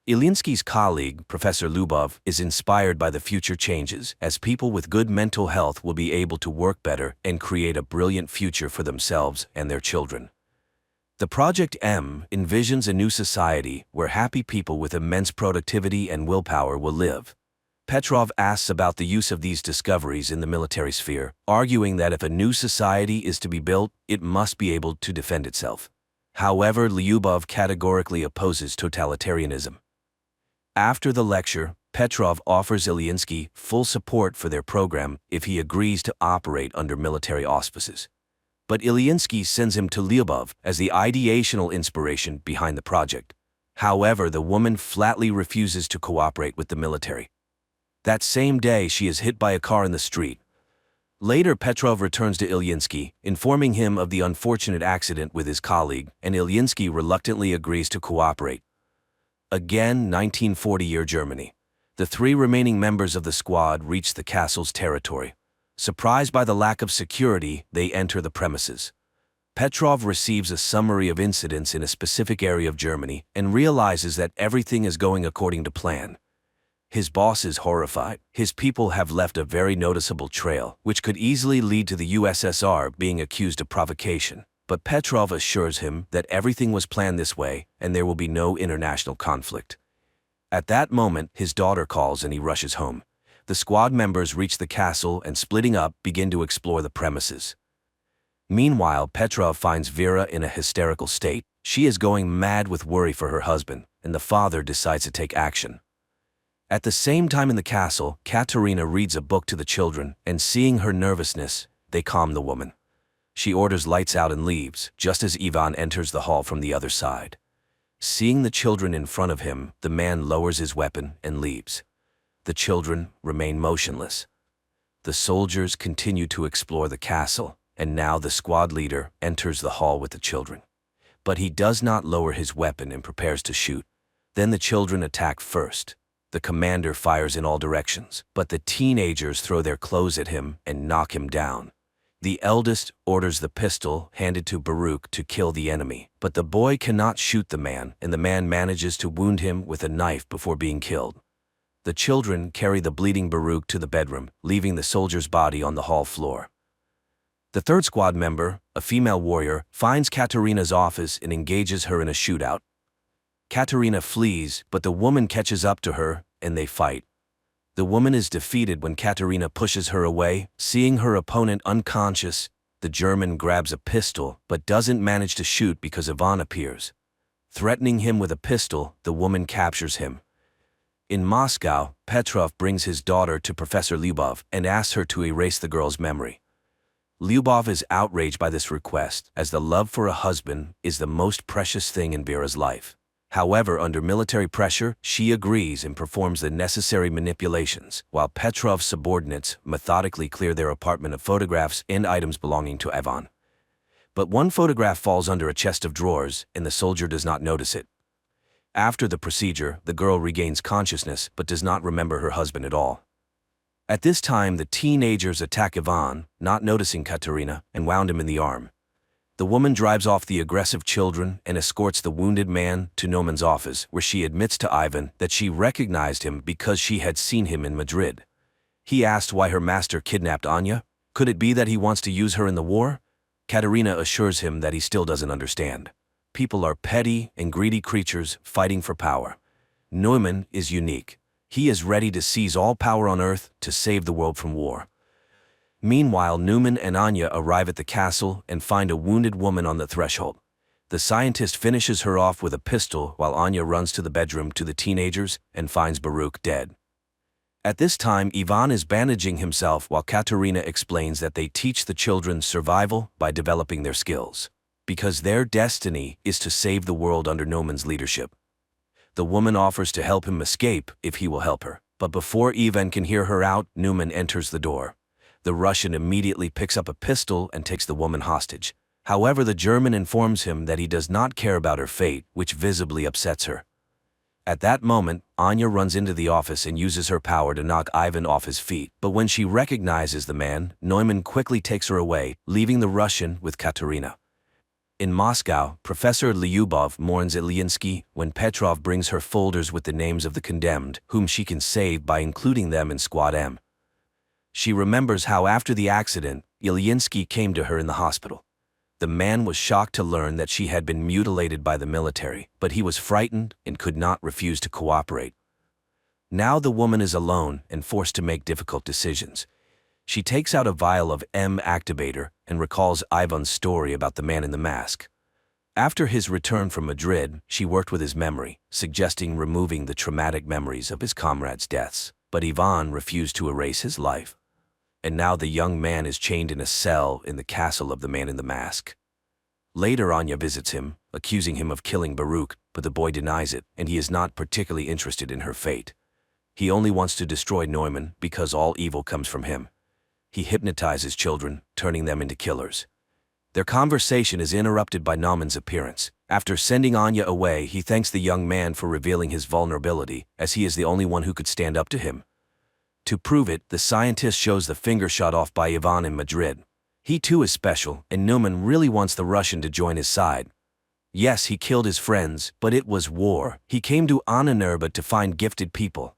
Ilyinsky's colleague, Professor Lubov, is inspired by the future changes, as people with good mental health will be able to work better and create a brilliant future for themselves and their children. The Project M envisions a new society where happy people with immense productivity and willpower will live. Petrov asks about the use of these discoveries in the military sphere, arguing that if a new society is to be built, it must be able to defend itself. However, Lyubov categorically opposes totalitarianism. After the lecture, Petrov offers Ilyinsky full support for their program if he agrees to operate under military auspices. But Ilyinsky sends him to Lyubov as the ideational inspiration behind the project. However, the woman flatly refuses to cooperate with the military. That same day, she is hit by a car in the street. Later, Petrov returns to Ilyinsky, informing him of the unfortunate accident with his colleague, and Ilyinsky reluctantly agrees to cooperate. Again, 1940-year Germany. The 3 remaining members of the squad reach the castle's territory. Surprised by the lack of security, they enter the premises. Petrov receives a summary of incidents in a specific area of Germany and realizes that everything is going according to plan. His boss is horrified. His people have left a very noticeable trail, which could easily lead to the USSR being accused of provocation. But Petrov assures him that everything was planned this way and there will be no international conflict. At that moment, his daughter calls and he rushes home. The squad members reach the castle and, splitting up, begin to explore the premises. Meanwhile, Petrov finds Vera in a hysterical state. She is going mad with worry for her husband, and the father decides to take action. At the same time in the castle, Katerina reads a book to the children, and seeing her nervousness, they calm the woman. She orders lights out and leaves, just as Ivan enters the hall from the other side. Seeing the children in front of him, the man lowers his weapon and leaves. The children remain motionless. The soldiers continue to explore the castle, and now the squad leader enters the hall with the children. But he does not lower his weapon and prepares to shoot. Then the children attack first. The commander fires in all directions, but the teenagers throw their clothes at him and knock him down. The eldest orders the pistol handed to Baruch to kill the enemy, but the boy cannot shoot the man, and the man manages to wound him with a knife before being killed. The children carry the bleeding Baruch to the bedroom, leaving the soldier's body on the hall floor. The third squad member, a female warrior, finds Katerina's office and engages her in a shootout. Katerina flees, but the woman catches up to her, and they fight. The woman is defeated when Katerina pushes her away. Seeing her opponent unconscious, the German grabs a pistol but doesn't manage to shoot because Ivan appears. Threatening him with a pistol, the woman captures him. In Moscow, Petrov brings his daughter to Professor Lyubov and asks her to erase the girl's memory. Lyubov is outraged by this request, as the love for a husband is the most precious thing in Vera's life. However, under military pressure, she agrees and performs the necessary manipulations, while Petrov's subordinates methodically clear their apartment of photographs and items belonging to Ivan. But one photograph falls under a chest of drawers, and the soldier does not notice it. After the procedure, the girl regains consciousness but does not remember her husband at all. At this time, the teenagers attack Ivan, not noticing Katerina, and wound him in the arm. The woman drives off the aggressive children and escorts the wounded man to Neuman's office, where she admits to Ivan that she recognized him because she had seen him in Madrid. He asked why her master kidnapped Anya. Could it be that he wants to use her in the war? Katerina assures him that he still doesn't understand. People are petty and greedy creatures fighting for power. Neumann is unique. He is ready to seize all power on Earth to save the world from war. Meanwhile, Neumann and Anya arrive at the castle and find a wounded woman on the threshold. The scientist finishes her off with a pistol while Anya runs to the bedroom to the teenagers and finds Baruch dead. At this time, Ivan is bandaging himself while Katerina explains that they teach the children survival by developing their skills, because their destiny is to save the world under Neumann's leadership. The woman offers to help him escape if he will help her, but before Ivan can hear her out, Neumann enters the door. The Russian immediately picks up a pistol and takes the woman hostage. However, the German informs him that he does not care about her fate, which visibly upsets her. At that moment, Anya runs into the office and uses her power to knock Ivan off his feet, but when she recognizes the man, Neumann quickly takes her away, leaving the Russian with Katerina. In Moscow, Professor Lyubov mourns Ilyinsky when Petrov brings her folders with the names of the condemned, whom she can save by including them in Squad M. She remembers how after the accident, Ilyinsky came to her in the hospital. The man was shocked to learn that she had been mutilated by the military, but he was frightened and could not refuse to cooperate. Now the woman is alone and forced to make difficult decisions. She takes out a vial of M activator and recalls Ivan's story about the man in the mask. After his return from Madrid, she worked with his memory, suggesting removing the traumatic memories of his comrades' deaths, but Ivan refused to erase his life. And now the young man is chained in a cell in the castle of the man in the mask. Later, Anya visits him, accusing him of killing Baruch, but the boy denies it, and he is not particularly interested in her fate. He only wants to destroy Neumann because all evil comes from him. He hypnotizes children, turning them into killers. Their conversation is interrupted by Naumann's appearance. After sending Anya away, he thanks the young man for revealing his vulnerability, as he is the only one who could stand up to him. To prove it, the scientist shows the finger shot off by Ivan in Madrid. He too is special, and Neumann really wants the Russian to join his side. Yes, he killed his friends, but it was war. He came to Annanerba to find gifted people.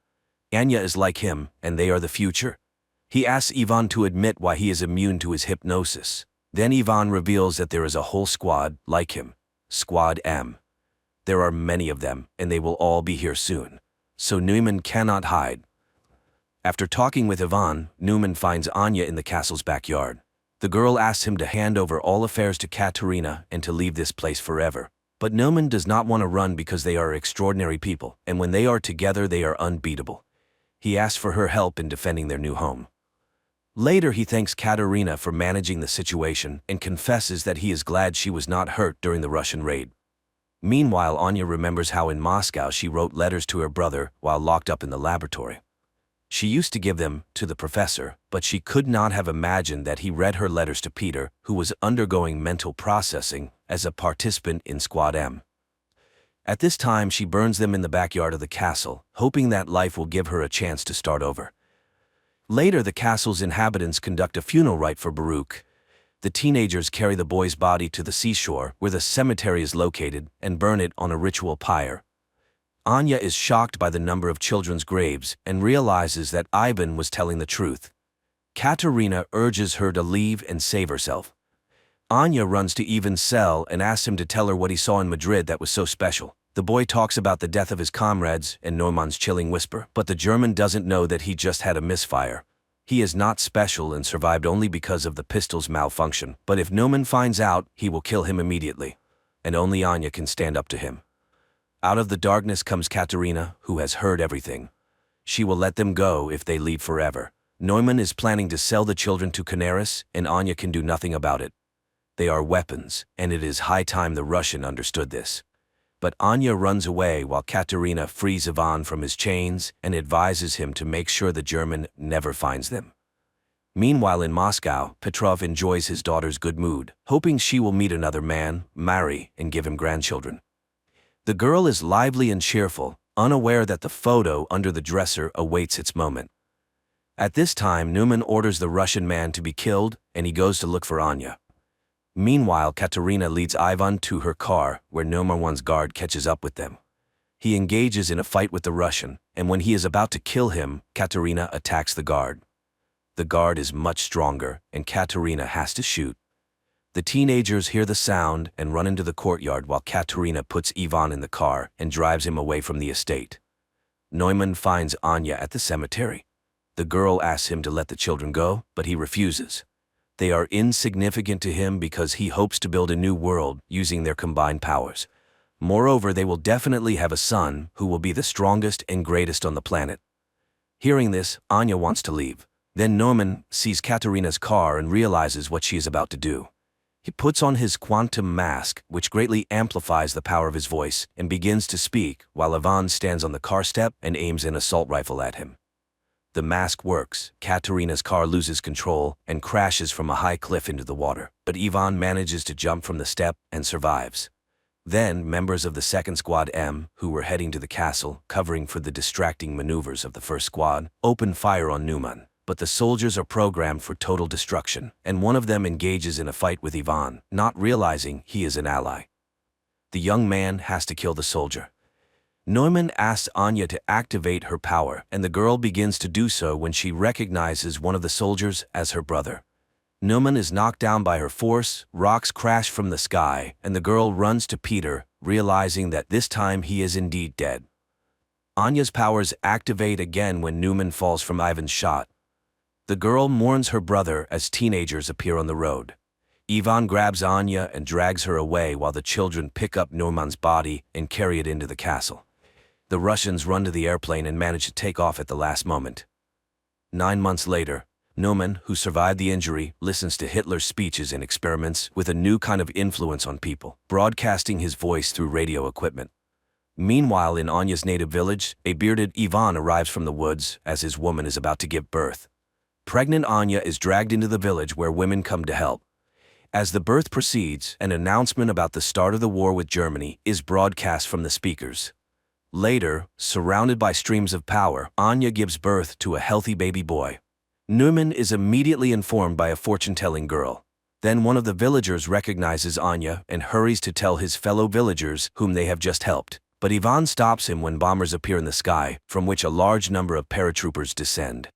Anya is like him, and they are the future. He asks Ivan to admit why he is immune to his hypnosis. Then Ivan reveals that there is a whole squad like him, Squad M. There are many of them, and they will all be here soon. So Neumann cannot hide. After talking with Ivan, Neumann finds Anya in the castle's backyard. The girl asks him to hand over all affairs to Katerina and to leave this place forever. But Neumann does not want to run because they are extraordinary people, and when they are together they are unbeatable. He asks for her help in defending their new home. Later, he thanks Katerina for managing the situation and confesses that he is glad she was not hurt during the Russian raid. Meanwhile, Anya remembers how in Moscow she wrote letters to her brother while locked up in the laboratory. She used to give them to the professor, but she could not have imagined that he read her letters to Peter, who was undergoing mental processing as a participant in Squad M. At this time, she burns them in the backyard of the castle, hoping that life will give her a chance to start over. Later, the castle's inhabitants conduct a funeral rite for Baruch. The teenagers carry the boy's body to the seashore, where the cemetery is located, and burn it on a ritual pyre. Anya is shocked by the number of children's graves and realizes that Ivan was telling the truth. Katerina urges her to leave and save herself. Anya runs to Ivan's cell and asks him to tell her what he saw in Madrid that was so special. The boy talks about the death of his comrades and Neumann's chilling whisper, but the German doesn't know that he just had a misfire. He is not special and survived only because of the pistol's malfunction, but if Neumann finds out, he will kill him immediately. And only Anya can stand up to him. Out of the darkness comes Katerina, who has heard everything. She will let them go if they leave forever. Neumann is planning to sell the children to Canaris, and Anya can do nothing about it. They are weapons, and it is high time the Russian understood this. But Anya runs away while Katerina frees Ivan from his chains and advises him to make sure the German never finds them. Meanwhile in Moscow, Petrov enjoys his daughter's good mood, hoping she will meet another man, marry, and give him grandchildren. The girl is lively and cheerful, unaware that the photo under the dresser awaits its moment. At this time, Neumann orders the Russian man to be killed, and he goes to look for Anya. Meanwhile, Katerina leads Ivan to her car, where Neumann's guard catches up with them. He engages in a fight with the Russian, and when he is about to kill him, Katerina attacks the guard. The guard is much stronger, and Katerina has to shoot. The teenagers hear the sound and run into the courtyard while Katerina puts Ivan in the car and drives him away from the estate. Neumann finds Anya at the cemetery. The girl asks him to let the children go, but he refuses. They are insignificant to him because he hopes to build a new world using their combined powers. Moreover, they will definitely have a son who will be the strongest and greatest on the planet. Hearing this, Anya wants to leave. Then Neumann sees Katerina's car and realizes what she is about to do. He puts on his quantum mask, which greatly amplifies the power of his voice, and begins to speak, while Ivan stands on the car step and aims an assault rifle at him. The mask works. Katerina's car loses control and crashes from a high cliff into the water, but Ivan manages to jump from the step and survives. Then, members of the 2nd Squad M, who were heading to the castle, covering for the distracting maneuvers of the 1st Squad, open fire on Neumann. But the soldiers are programmed for total destruction, and one of them engages in a fight with Ivan, not realizing he is an ally. The young man has to kill the soldier. Neumann asks Anya to activate her power, and the girl begins to do so when she recognizes one of the soldiers as her brother. Neumann is knocked down by her force, rocks crash from the sky, and the girl runs to Peter, realizing that this time he is indeed dead. Anya's powers activate again when Neumann falls from Ivan's shot. The girl mourns her brother as teenagers appear on the road. Ivan grabs Anya and drags her away while the children pick up Neumann's body and carry it into the castle. The Russians run to the airplane and manage to take off at the last moment. 9 months later, Neumann, who survived the injury, listens to Hitler's speeches and experiments with a new kind of influence on people, broadcasting his voice through radio equipment. Meanwhile, in Anya's native village, a bearded Ivan arrives from the woods as his woman is about to give birth. Pregnant Anya is dragged into the village where women come to help. As the birth proceeds, an announcement about the start of the war with Germany is broadcast from the speakers. Later, surrounded by streams of power, Anya gives birth to a healthy baby boy. Neumann is immediately informed by a fortune-telling girl. Then one of the villagers recognizes Anya and hurries to tell his fellow villagers whom they have just helped. But Ivan stops him when bombers appear in the sky, from which a large number of paratroopers descend.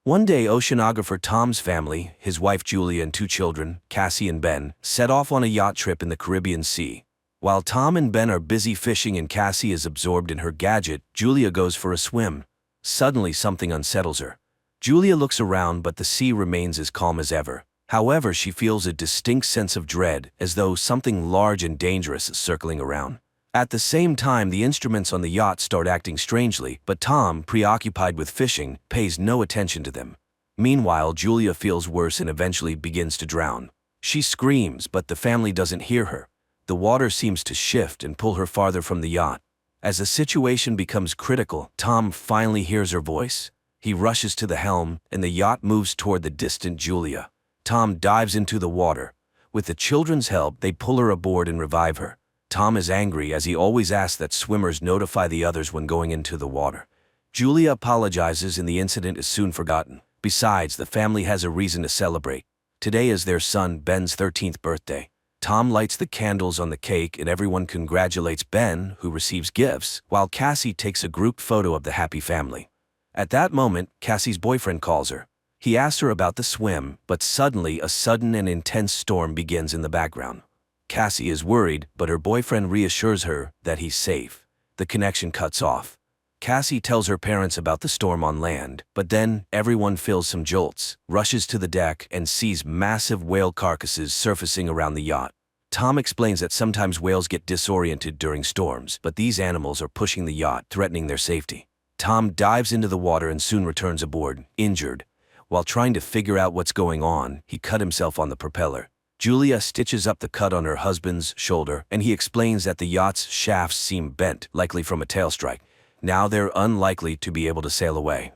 One day, oceanographer Tom's family, his wife Julia and 2 children, Cassie and Ben, set off on a yacht trip in the Caribbean Sea. While Tom and Ben are busy fishing and Cassie is absorbed in her gadget, Julia goes for a swim. Suddenly, something unsettles her. Julia looks around, but the sea remains as calm as ever. However, she feels a distinct sense of dread, as though something large and dangerous is circling around. At the same time, the instruments on the yacht start acting strangely, but Tom, preoccupied with fishing, pays no attention to them. Meanwhile, Julia feels worse and eventually begins to drown. She screams, but the family doesn't hear her. The water seems to shift and pull her farther from the yacht. As the situation becomes critical, Tom finally hears her voice. He rushes to the helm, and the yacht moves toward the distant Julia. Tom dives into the water. With the children's help, they pull her aboard and revive her. Tom is angry as he always asks that swimmers notify the others when going into the water. Julia apologizes and the incident is soon forgotten. Besides, the family has a reason to celebrate. Today is their son Ben's 13th birthday. Tom lights the candles on the cake and everyone congratulates Ben, who receives gifts, while Cassie takes a group photo of the happy family. At that moment, Cassie's boyfriend calls her. He asks her about the swim, but suddenly a sudden and intense storm begins in the background. Cassie is worried, but her boyfriend reassures her that he's safe. The connection cuts off. Cassie tells her parents about the storm on land, but then everyone feels some jolts, rushes to the deck, and sees massive whale carcasses surfacing around the yacht. Tom explains that sometimes whales get disoriented during storms, but these animals are pushing the yacht, threatening their safety. Tom dives into the water and soon returns aboard, injured. While trying to figure out what's going on, he cut himself on the propeller. Julia stitches up the cut on her husband's shoulder, and he explains that the yacht's shafts seem bent, likely from a tail strike. Now they're unlikely to be able to sail away.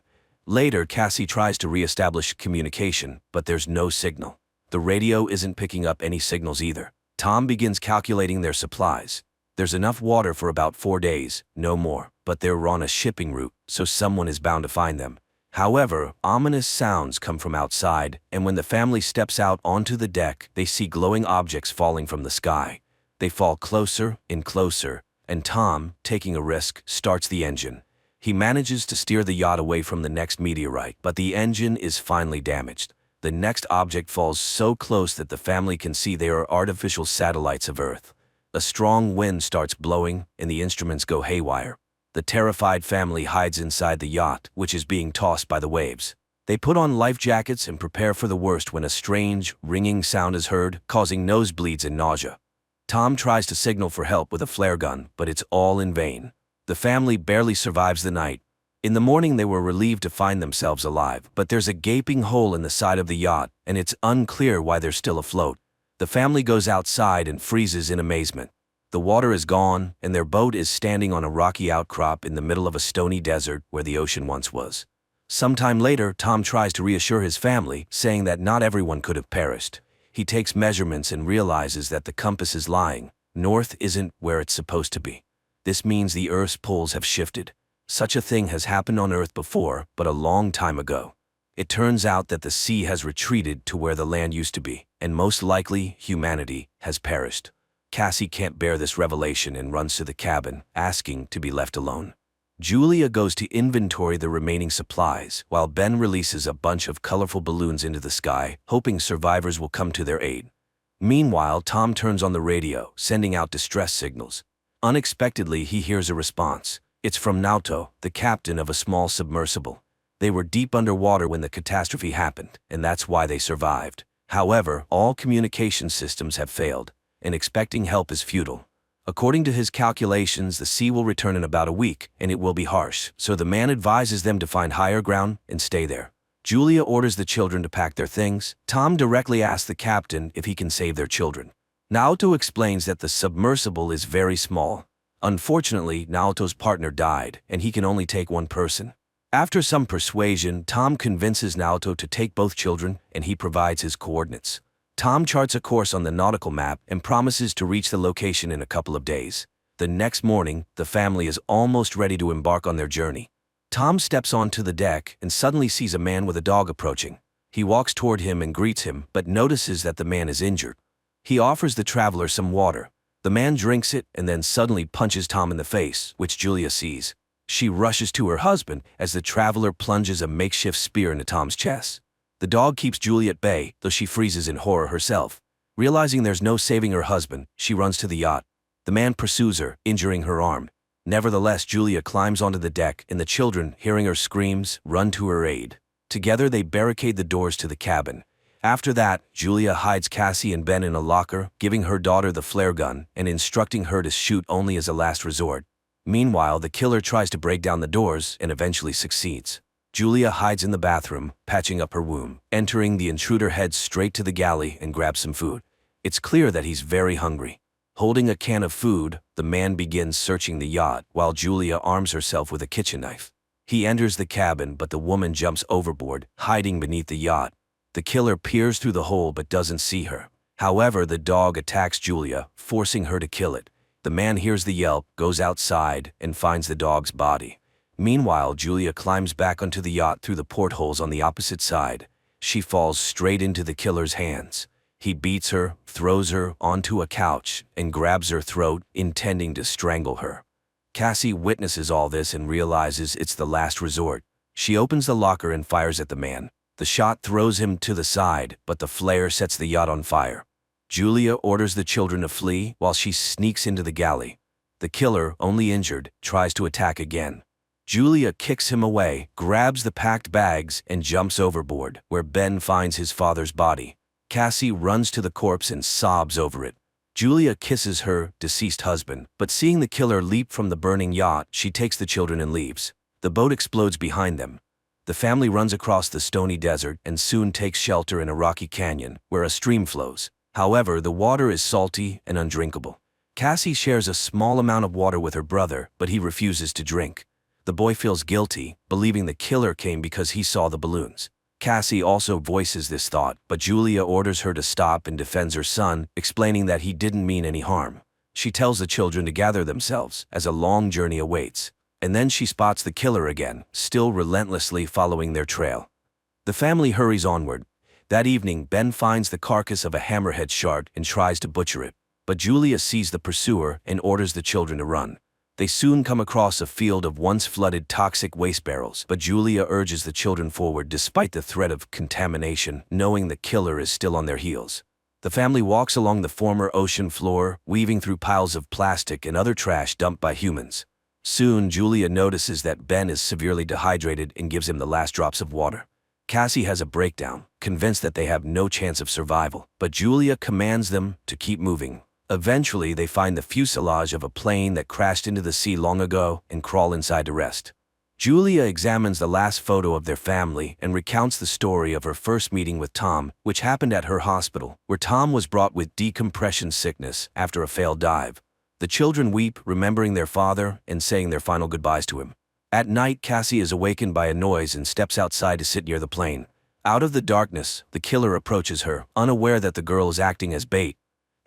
Later, Cassie tries to re-establish communication, but there's no signal. The radio isn't picking up any signals either. Tom begins calculating their supplies. There's enough water for about 4 days, no more, but they're on a shipping route, so someone is bound to find them. However, ominous sounds come from outside, and when the family steps out onto the deck, they see glowing objects falling from the sky. They fall closer and closer, and Tom, taking a risk, starts the engine. He manages to steer the yacht away from the next meteorite, but the engine is finally damaged. The next object falls so close that the family can see they are artificial satellites of Earth. A strong wind starts blowing, and the instruments go haywire. The terrified family hides inside the yacht, which is being tossed by the waves. They put on life jackets and prepare for the worst when a strange, ringing sound is heard, causing nosebleeds and nausea. Tom tries to signal for help with a flare gun, but it's all in vain. The family barely survives the night. In the morning they were relieved to find themselves alive, but there's a gaping hole in the side of the yacht, and it's unclear why they're still afloat. The family goes outside and freezes in amazement. The water is gone, and their boat is standing on a rocky outcrop in the middle of a stony desert where the ocean once was. Sometime later, Tom tries to reassure his family, saying that not everyone could have perished. He takes measurements and realizes that the compass is lying. North isn't where it's supposed to be. This means the Earth's poles have shifted. Such a thing has happened on Earth before, but a long time ago. It turns out that the sea has retreated to where the land used to be, and most likely humanity has perished. Cassie can't bear this revelation and runs to the cabin, asking to be left alone. Julia goes to inventory the remaining supplies, while Ben releases a bunch of colorful balloons into the sky, hoping survivors will come to their aid. Meanwhile, Tom turns on the radio, sending out distress signals. Unexpectedly, he hears a response. It's from Naoto, the captain of a small submersible. They were deep underwater when the catastrophe happened, and that's why they survived. However, all communication systems have failed, and expecting help is futile. According to his calculations, the sea will return in about a week, and it will be harsh, so the man advises them to find higher ground and stay there. Julia orders the children to pack their things. Tom directly asks the captain if he can save their children. Naoto explains that the submersible is very small. Unfortunately, Naoto's partner died, and he can only take one person. After some persuasion, Tom convinces Naoto to take both children, and he provides his coordinates. Tom charts a course on the nautical map and promises to reach the location in a couple of days. The next morning, the family is almost ready to embark on their journey. Tom steps onto the deck and suddenly sees a man with a dog approaching. He walks toward him and greets him, but notices that the man is injured. He offers the traveler some water. The man drinks it and then suddenly punches Tom in the face, which Julia sees. She rushes to her husband as the traveler plunges a makeshift spear into Tom's chest. The dog keeps Julia at bay, though she freezes in horror herself. Realizing there's no saving her husband, she runs to the yacht. The man pursues her, injuring her arm. Nevertheless, Julia climbs onto the deck, and the children, hearing her screams, run to her aid. Together, they barricade the doors to the cabin. After that, Julia hides Cassie and Ben in a locker, giving her daughter the flare gun and instructing her to shoot only as a last resort. Meanwhile, the killer tries to break down the doors and eventually succeeds. Julia hides in the bathroom, patching up her wound. Entering, the intruder heads straight to the galley and grabs some food. It's clear that he's very hungry. Holding a can of food, the man begins searching the yacht, while Julia arms herself with a kitchen knife. He enters the cabin, but the woman jumps overboard, hiding beneath the yacht. The killer peers through the hole but doesn't see her. However, the dog attacks Julia, forcing her to kill it. The man hears the yelp, goes outside, and finds the dog's body. Meanwhile, Julia climbs back onto the yacht through the portholes on the opposite side. she falls straight into the killer's hands. He beats her, throws her onto a couch, and grabs her throat, intending to strangle her. Cassie witnesses all this and realizes it's the last resort. She opens the locker and fires at the man. The shot throws him to the side, but the flare sets the yacht on fire. Julia orders the children to flee while she sneaks into the galley. The killer, only injured, tries to attack again. Julia kicks him away, grabs the packed bags, and jumps overboard, where Ben finds his father's body. Cassie runs to the corpse and sobs over it. Julia kisses her deceased husband, but seeing the killer leap from the burning yacht, she takes the children and leaves. The boat explodes behind them. The family runs across the stony desert and soon takes shelter in a rocky canyon where a stream flows. However, the water is salty and undrinkable. Cassie shares a small amount of water with her brother, but he refuses to drink. The boy feels guilty, believing the killer came because he saw the balloons. Cassie also voices this thought, but Julia orders her to stop and defends her son, explaining that he didn't mean any harm. She tells the children to gather themselves, as a long journey awaits. And then she spots the killer again, still relentlessly following their trail. The family hurries onward. That evening, Ben finds the carcass of a hammerhead shark and tries to butcher it. But Julia sees the pursuer and orders the children to run. They soon come across a field of once flooded toxic waste barrels, but Julia urges the children forward despite the threat of contamination, knowing the killer is still on their heels. The family walks along the former ocean floor, weaving through piles of plastic and other trash dumped by humans. Soon, Julia notices that Ben is severely dehydrated and gives him the last drops of water. Cassie has a breakdown, convinced that they have no chance of survival, but Julia commands them to keep moving. Eventually, they find the fuselage of a plane that crashed into the sea long ago and crawl inside to rest. Julia examines the last photo of their family and recounts the story of her first meeting with Tom, which happened at her hospital, where Tom was brought with decompression sickness after a failed dive. The children weep, remembering their father and saying their final goodbyes to him. At night, Cassie is awakened by a noise and steps outside to sit near the plane. Out of the darkness, the killer approaches her, unaware that the girl is acting as bait.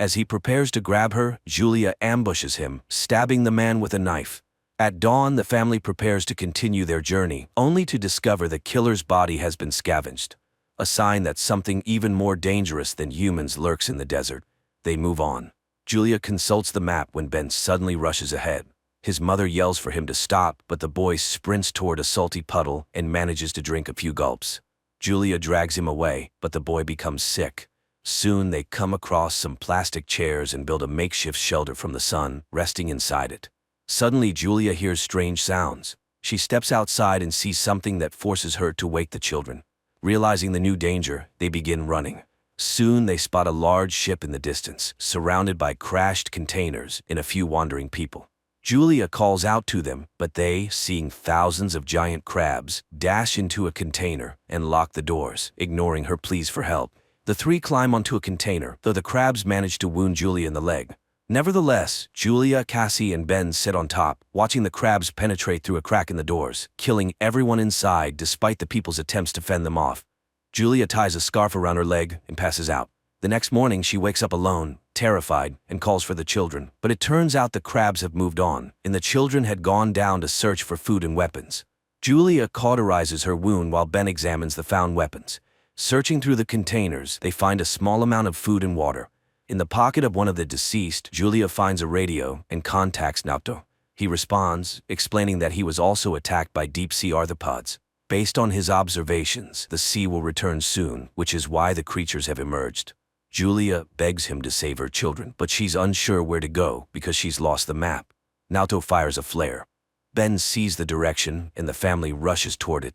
As he prepares to grab her, Julia ambushes him, stabbing the man with a knife. At dawn, the family prepares to continue their journey, only to discover the killer's body has been scavenged. A sign that something even more dangerous than humans lurks in the desert. They move on. Julia consults the map when Ben suddenly rushes ahead. His mother yells for him to stop, but the boy sprints toward a salty puddle and manages to drink a few gulps. Julia drags him away, but the boy becomes sick. Soon they come across some plastic chairs and build a makeshift shelter from the sun, resting inside it. Suddenly, Julia hears strange sounds. She steps outside and sees something that forces her to wake the children. Realizing the new danger, they begin running. Soon they spot a large ship in the distance, surrounded by crashed containers and a few wandering people. Julia calls out to them, but they, seeing thousands of giant crabs, dash into a container and lock the doors, ignoring her pleas for help. The three climb onto a container, though the crabs manage to wound Julia in the leg. Nevertheless, Julia, Cassie, and Ben sit on top, watching the crabs penetrate through a crack in the doors, killing everyone inside despite the people's attempts to fend them off. Julia ties a scarf around her leg and passes out. The next morning, she wakes up alone, terrified, and calls for the children. But it turns out the crabs have moved on, and the children had gone down to search for food and weapons. Julia cauterizes her wound while Ben examines the found weapons. Searching through the containers, they find a small amount of food and water. In the pocket of one of the deceased, Julia finds a radio and contacts Nato. He responds, explaining that he was also attacked by deep-sea arthropods. Based on his observations, the sea will return soon, which is why the creatures have emerged. Julia begs him to save her children, but she's unsure where to go because she's lost the map. Nato fires a flare. Ben sees the direction, and the family rushes toward it.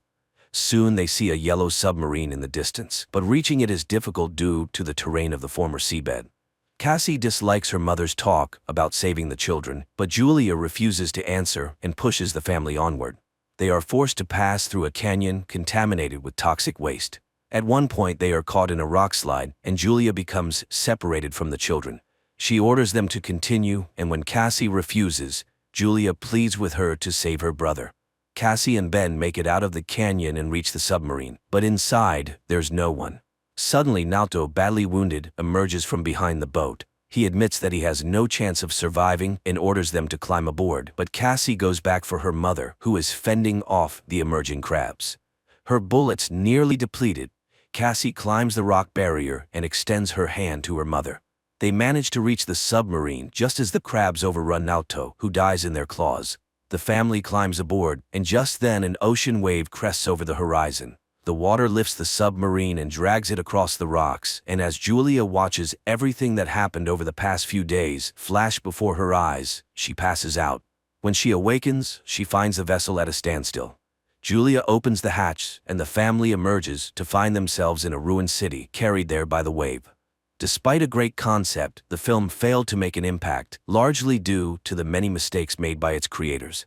Soon they see a yellow submarine in the distance, but reaching it is difficult due to the terrain of the former seabed. Cassie dislikes her mother's talk about saving the children, but Julia refuses to answer and pushes the family onward. They are forced to pass through a canyon contaminated with toxic waste. At one point, they are caught in a rock slide, and Julia becomes separated from the children. She orders them to continue, and when Cassie refuses, Julia pleads with her to save her brother. Cassie and Ben make it out of the canyon and reach the submarine, but inside, there's no one. Suddenly, Nato, badly wounded, emerges from behind the boat. He admits that he has no chance of surviving and orders them to climb aboard, but Cassie goes back for her mother, who is fending off the emerging crabs. Her bullets nearly depleted, Cassie climbs the rock barrier and extends her hand to her mother. They manage to reach the submarine just as the crabs overrun Naoto, who dies in their claws. The family climbs aboard, and just then an ocean wave crests over the horizon. The water lifts the submarine and drags it across the rocks, and as Julia watches everything that happened over the past few days flash before her eyes, she passes out. When she awakens, she finds the vessel at a standstill. Julia opens the hatch, and the family emerges to find themselves in a ruined city carried there by the wave. Despite a great concept, the film failed to make an impact, largely due to the many mistakes made by its creators.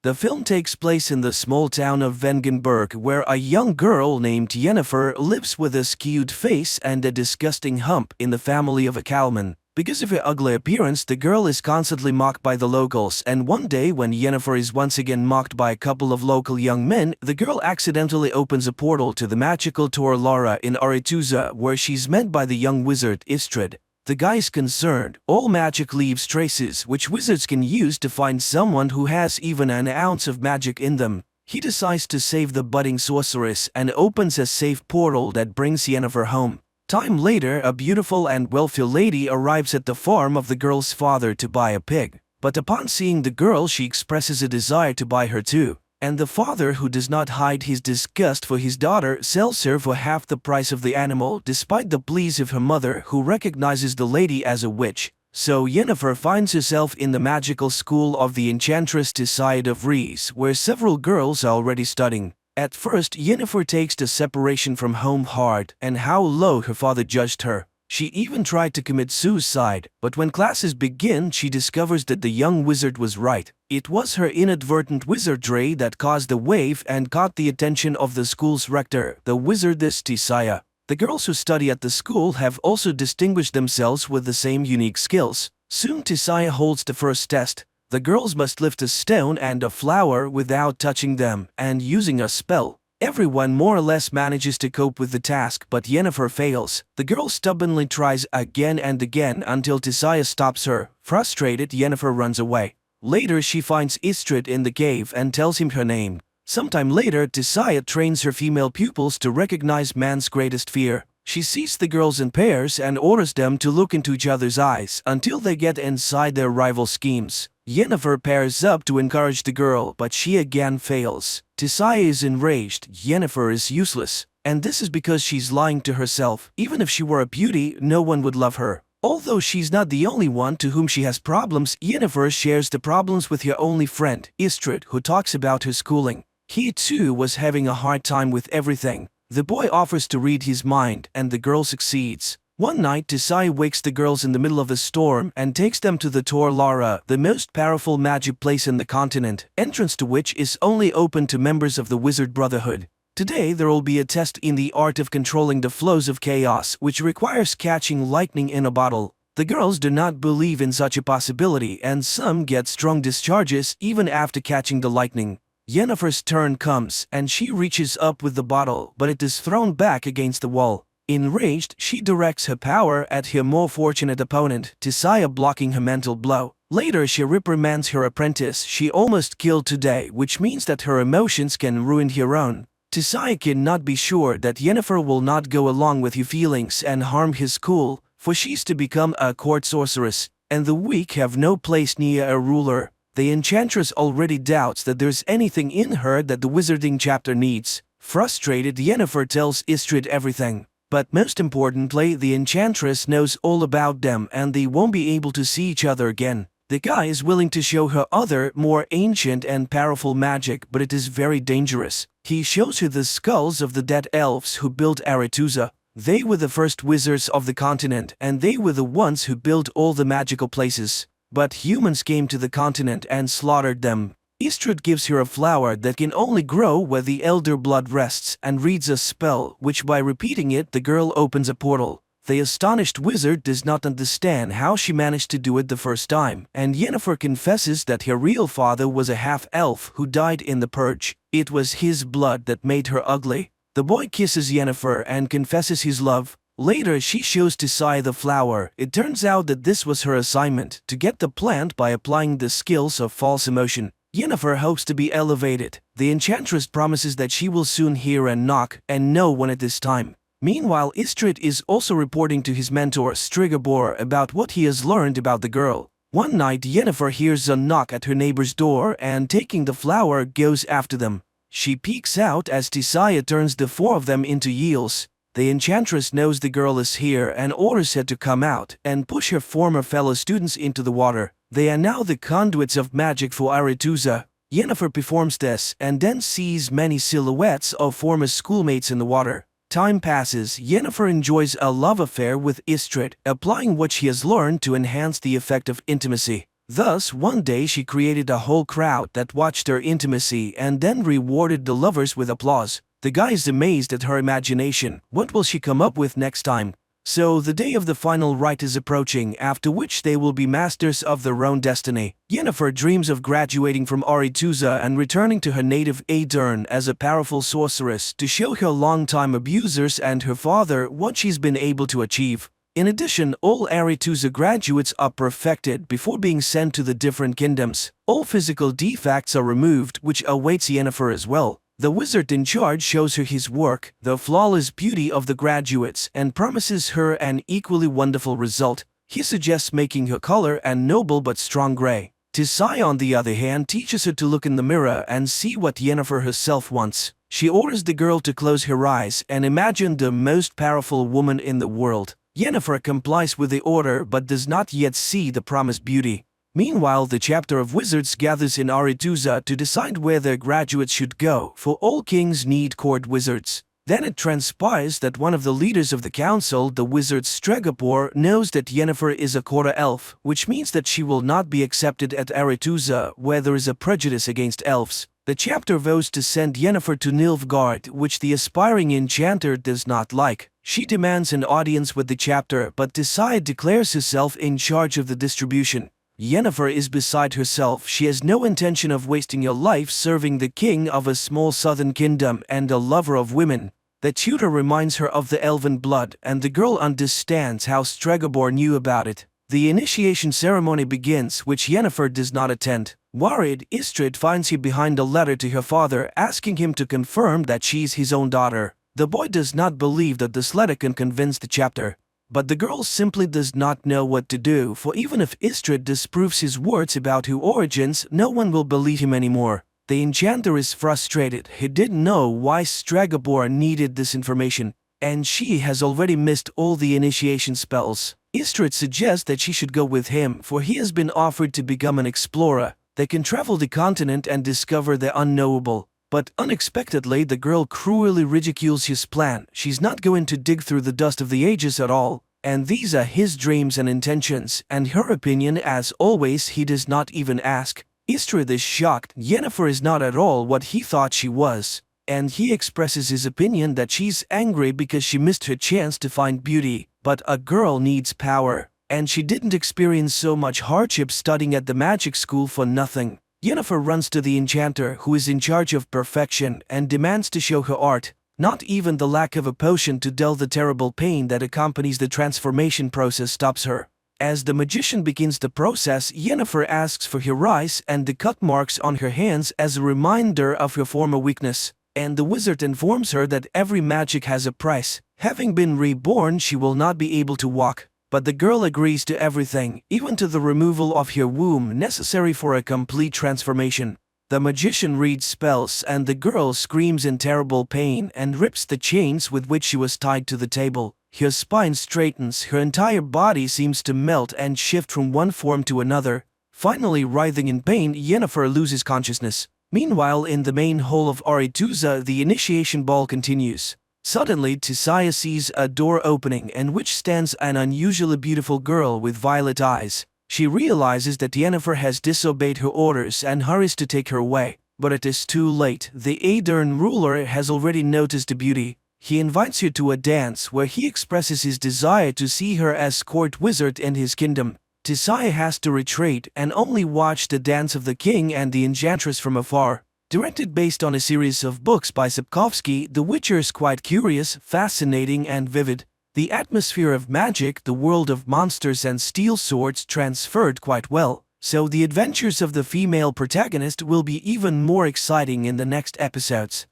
The film takes place in the small town of Vengenberg, where a young girl named Yennefer lives with a skewed face and a disgusting hump in the family of a cowman. Because of her ugly appearance, the girl is constantly mocked by the locals, and one day when Yennefer is once again mocked by a couple of local young men, the girl accidentally opens a portal to the magical Tor Lara in Aretuza, where she's met by the young wizard Istrid. The guy is concerned. All magic leaves traces, which wizards can use to find someone who has even an ounce of magic in them. He decides to save the budding sorceress and opens a safe portal that brings Yennefer home. Time later, a beautiful and wealthy lady arrives at the farm of the girl's father to buy a pig. But upon seeing the girl, she expresses a desire to buy her too. And the father, who does not hide his disgust for his daughter, sells her for half the price of the animal, despite the pleas of her mother, who recognizes the lady as a witch. So Yennefer finds herself in the magical school of the enchantress Tissaia of Rees, where several girls are already studying. At first, Yennefer takes the separation from home hard and how low her father judged her. She even tried to commit suicide, but when classes begin, she discovers that the young wizard was right. It was her inadvertent wizardry that caused the wave and caught the attention of the school's rector, the wizardess Tissaia. The girls who study at the school have also distinguished themselves with the same unique skills. Soon Tissaia holds the first test. The girls must lift a stone and a flower without touching them and using a spell. Everyone more or less manages to cope with the task, but Yennefer fails. The girl stubbornly tries again and again until Tissaia stops her. Frustrated, Yennefer runs away. Later, she finds Istrid in the cave and tells him her name. Sometime later, Tissaia trains her female pupils to recognize man's greatest fear. She sees the girls in pairs and orders them to look into each other's eyes until they get inside their rival schemes. Yennefer pairs up to encourage the girl, but she again fails. Tissaia is enraged. Yennefer is useless. And this is because she's lying to herself. Even if she were a beauty, no one would love her. Although she's not the only one to whom she has problems, Yennefer shares the problems with her only friend, Istrid, who talks about her schooling. He too was having a hard time with everything. The boy offers to read his mind, and the girl succeeds. One night, Tissaia wakes the girls in the middle of a storm and takes them to the Tor Lara, the most powerful magic place in the continent, entrance to which is only open to members of the Wizard Brotherhood. Today, there will be a test in the art of controlling the flows of chaos, which requires catching lightning in a bottle. The girls do not believe in such a possibility, and some get strong discharges even after catching the lightning. Yennefer's turn comes, and she reaches up with the bottle, but it is thrown back against the wall. Enraged, she directs her power at her more fortunate opponent, Tissaia, blocking her mental blow. Later, she reprimands her apprentice she almost killed today, which means that her emotions can ruin her own. Tissaia cannot be sure that Yennefer will not go along with her feelings and harm his school, for she's to become a court sorceress, and the weak have no place near a ruler. The enchantress already doubts that there's anything in her that the wizarding chapter needs. Frustrated, Yennefer tells Istrid everything. But most importantly, the enchantress knows all about them and they won't be able to see each other again. The guy is willing to show her other, more ancient and powerful magic, but it is very dangerous. He shows her the skulls of the dead elves who built Aretuza. They were the first wizards of the continent, and they were the ones who built all the magical places. But humans came to the continent and slaughtered them. Istrid gives her a flower that can only grow where the elder blood rests and reads a spell, which by repeating it the girl opens a portal. The astonished wizard does not understand how she managed to do it the first time, and Yennefer confesses that her real father was a half-elf who died in the purge. It was his blood that made her ugly. The boy kisses Yennefer and confesses his love. Later, she shows Tissaia the flower. It turns out that this was her assignment, to get the plant by applying the skills of false emotion. Yennefer hopes to be elevated. The enchantress promises that she will soon hear a knock and know when it is time. Meanwhile, Istrid is also reporting to his mentor Stregobor about what he has learned about the girl. One night, Yennefer hears a knock at her neighbor's door and, taking the flower, goes after them. She peeks out as Tissaia turns the four of them into eels. The enchantress knows the girl is here and orders her to come out and push her former fellow students into the water. They are now the conduits of magic for Aretusa. Yennefer performs this and then sees many silhouettes of former schoolmates in the water. Time passes. Yennefer enjoys a love affair with Istrid, applying what she has learned to enhance the effect of intimacy. Thus, one day she created a whole crowd that watched her intimacy and then rewarded the lovers with applause. The guy is amazed at her imagination. What will she come up with next time? So the day of the final rite is approaching, after which they will be masters of their own destiny. Yennefer dreams of graduating from Aretusa and returning to her native Aedirn as a powerful sorceress to show her longtime abusers and her father what she's been able to achieve. In addition, all Aretusa graduates are perfected before being sent to the different kingdoms. All physical defects are removed, which awaits Yennefer as well. The wizard in charge shows her his work, the flawless beauty of the graduates, and promises her an equally wonderful result. He suggests making her color a noble but strong gray. Tissaia, on the other hand, teaches her to look in the mirror and see what Yennefer herself wants. She orders the girl to close her eyes and imagine the most powerful woman in the world. Yennefer complies with the order but does not yet see the promised beauty. Meanwhile, the chapter of wizards gathers in Aretusa to decide where their graduates should go, for all kings need court wizards. Then it transpires that one of the leaders of the council, the wizard Stregobor, knows that Yennefer is a quarter elf, which means that she will not be accepted at Aretusa, where there is a prejudice against elves. The chapter vows to send Yennefer to Nilfgaard, which the aspiring enchanter does not like. She demands an audience with the chapter, but Tissaia declares herself in charge of the distribution. Yennefer is beside herself. She has no intention of wasting her life serving the king of a small southern kingdom and a lover of women. The tutor reminds her of the elven blood, and the girl understands how Stregobor knew about it. The initiation ceremony begins, which Yennefer does not attend. Worried, Istrid finds her behind a letter to her father asking him to confirm that she's his own daughter. The boy does not believe that this letter can convince the chapter. But the girl simply does not know what to do, for even if Istrid disproves his words about her origins, no one will believe him anymore. The enchanter is frustrated. He didn't know why Stregobor needed this information, and she has already missed all the initiation spells. Istrid suggests that she should go with him, for he has been offered to become an explorer. They can travel the continent and discover the unknowable. But unexpectedly, the girl cruelly ridicules his plan. She's not going to dig through the dust of the ages at all, and these are his dreams and intentions, and her opinion, as always, he does not even ask. Istrid is shocked. Yennefer is not at all what he thought she was, and he expresses his opinion that she's angry because she missed her chance to find beauty. But a girl needs power, and she didn't experience so much hardship studying at the magic school for nothing. Yennefer runs to the enchanter, who is in charge of perfection, and demands to show her art. Not even the lack of a potion to dull the terrible pain that accompanies the transformation process stops her. As the magician begins the process, Yennefer asks for her eyes and the cut marks on her hands as a reminder of her former weakness. And the wizard informs her that every magic has a price. Having been reborn, she will not be able to walk. But the girl agrees to everything, even to the removal of her womb necessary for a complete transformation. The magician reads spells, and the girl screams in terrible pain and rips the chains with which she was tied to the table. Her spine straightens, her entire body seems to melt and shift from one form to another. Finally, writhing in pain, Yennefer loses consciousness. Meanwhile, in the main hall of Aretusa, the initiation ball continues. Suddenly, Tissaia sees a door opening in which stands an unusually beautiful girl with violet eyes. She realizes that Yennefer has disobeyed her orders and hurries to take her away. But it is too late. The Aedirn ruler has already noticed the beauty. He invites her to a dance where he expresses his desire to see her as court wizard in his kingdom. Tissaia has to retreat and only watch the dance of the king and the enchantress from afar. Directed based on a series of books by Sapkowski, The Witcher is quite curious, fascinating and vivid. The atmosphere of magic, the world of monsters and steel swords transferred quite well. So the adventures of the female protagonist will be even more exciting in the next episodes.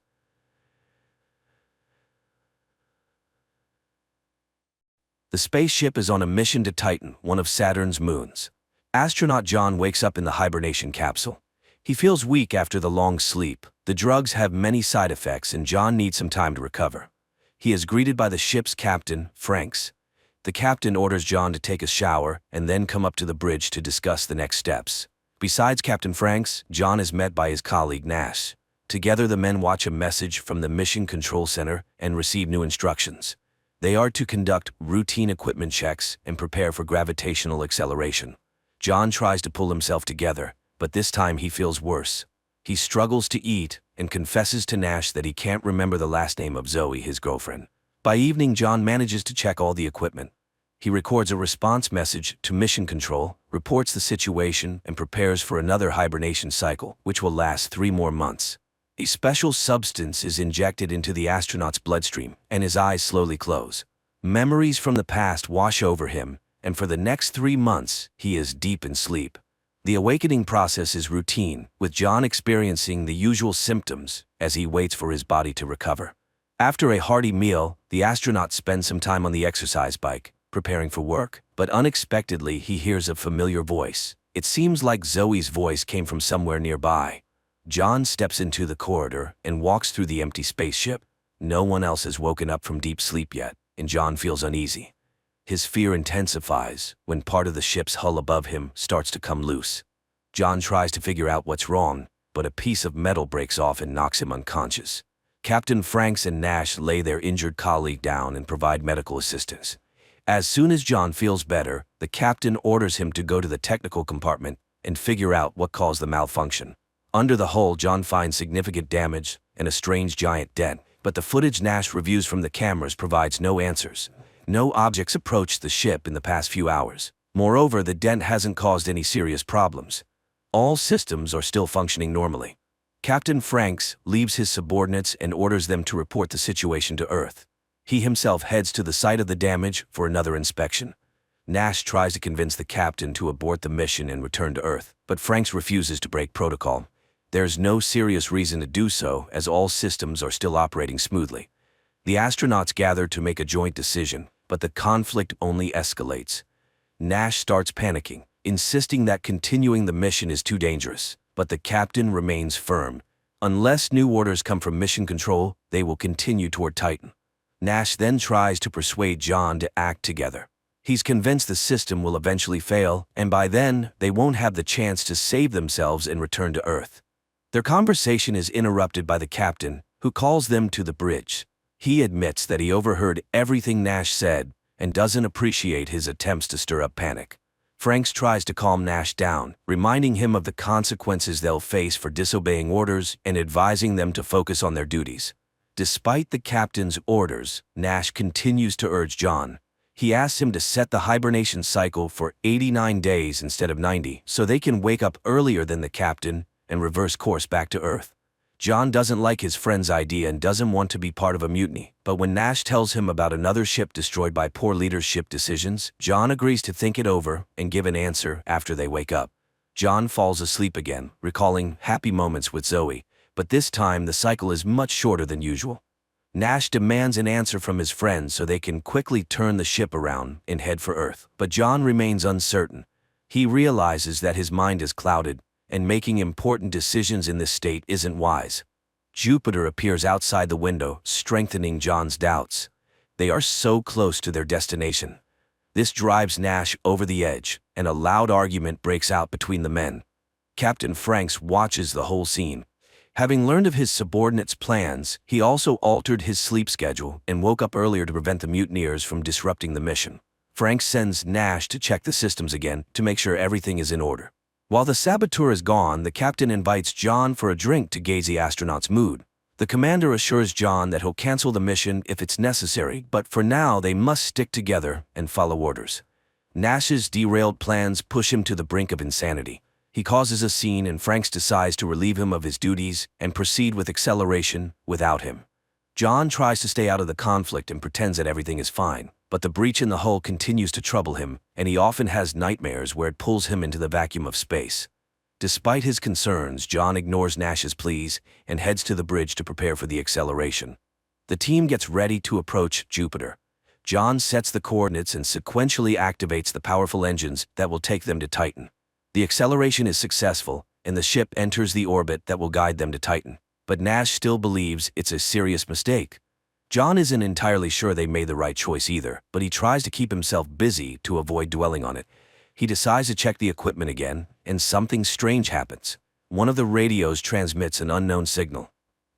The spaceship is on a mission to Titan, one of Saturn's moons. Astronaut John wakes up in the hibernation capsule. He feels weak after the long sleep. The drugs have many side effects and John needs some time to recover. He is greeted by the ship's captain, Franks. The captain orders John to take a shower and then come up to the bridge to discuss the next steps. Besides Captain Franks, John is met by his colleague Nash. Together the men watch a message from the Mission Control Center and receive new instructions. They are to conduct routine equipment checks and prepare for gravitational acceleration. John tries to pull himself together, but this time he feels worse. He struggles to eat and confesses to Nash that he can't remember the last name of Zoe, his girlfriend. By evening, John manages to check all the equipment. He records a response message to Mission Control, reports the situation, and prepares for another hibernation cycle, which will last 3 more months. A special substance is injected into the astronaut's bloodstream, and his eyes slowly close. Memories from the past wash over him, and for the next 3 months, he is deep in sleep. The awakening process is routine, with John experiencing the usual symptoms as he waits for his body to recover. After a hearty meal, the astronaut spends some time on the exercise bike, preparing for work, but unexpectedly he hears a familiar voice. It seems like Zoe's voice came from somewhere nearby. John steps into the corridor and walks through the empty spaceship. No one else has woken up from deep sleep yet, and John feels uneasy. His fear intensifies when part of the ship's hull above him starts to come loose. John tries to figure out what's wrong, but a piece of metal breaks off and knocks him unconscious. Captain Franks and Nash lay their injured colleague down and provide medical assistance. As soon as John feels better, the captain orders him to go to the technical compartment and figure out what caused the malfunction. Under the hull, John finds significant damage and a strange giant dent, but the footage Nash reviews from the cameras provides no answers. No objects approached the ship in the past few hours. Moreover, the dent hasn't caused any serious problems. All systems are still functioning normally. Captain Franks leaves his subordinates and orders them to report the situation to Earth. He himself heads to the site of the damage for another inspection. Nash tries to convince the captain to abort the mission and return to Earth, but Franks refuses to break protocol. There's no serious reason to do so, as all systems are still operating smoothly. The astronauts gather to make a joint decision, but the conflict only escalates. Nash starts panicking, insisting that continuing the mission is too dangerous, but the captain remains firm. Unless new orders come from Mission Control, they will continue toward Titan. Nash then tries to persuade John to act together. He's convinced the system will eventually fail, and by then, they won't have the chance to save themselves and return to Earth. Their conversation is interrupted by the captain, who calls them to the bridge. He admits that he overheard everything Nash said and doesn't appreciate his attempts to stir up panic. Franks tries to calm Nash down, reminding him of the consequences they'll face for disobeying orders and advising them to focus on their duties. Despite the captain's orders, Nash continues to urge John. He asks him to set the hibernation cycle for 89 days instead of 90 so they can wake up earlier than the captain and reverse course back to Earth. John doesn't like his friend's idea and doesn't want to be part of a mutiny, but when Nash tells him about another ship destroyed by poor leadership decisions, John agrees to think it over and give an answer after they wake up. John falls asleep again, recalling happy moments with Zoe, but this time the cycle is much shorter than usual. Nash demands an answer from his friends so they can quickly turn the ship around and head for Earth, but John remains uncertain. He realizes that his mind is clouded, and making important decisions in this state isn't wise. Jupiter appears outside the window, strengthening John's doubts. They are so close to their destination. This drives Nash over the edge, and a loud argument breaks out between the men. Captain Franks watches the whole scene. Having learned of his subordinates' plans, he also altered his sleep schedule and woke up earlier to prevent the mutineers from disrupting the mission. Franks sends Nash to check the systems again to make sure everything is in order. While the saboteur is gone, the captain invites John for a drink to gauge the astronaut's mood. The commander assures John that he'll cancel the mission if it's necessary, but for now they must stick together and follow orders. Nash's derailed plans push him to the brink of insanity. He causes a scene and Franks decides to relieve him of his duties and proceed with acceleration without him. John tries to stay out of the conflict and pretends that everything is fine, But the breach in the hull continues to trouble him, and he often has nightmares where it pulls him into the vacuum of space. Despite his concerns, John ignores Nash's pleas and heads to the bridge to prepare for the acceleration. The team gets ready to approach Jupiter. John sets the coordinates and sequentially activates the powerful engines that will take them to Titan. The acceleration is successful, and the ship enters the orbit that will guide them to Titan. But Nash still believes it's a serious mistake. John isn't entirely sure they made the right choice either, but he tries to keep himself busy to avoid dwelling on it. He decides to check the equipment again, and something strange happens. One of the radios transmits an unknown signal.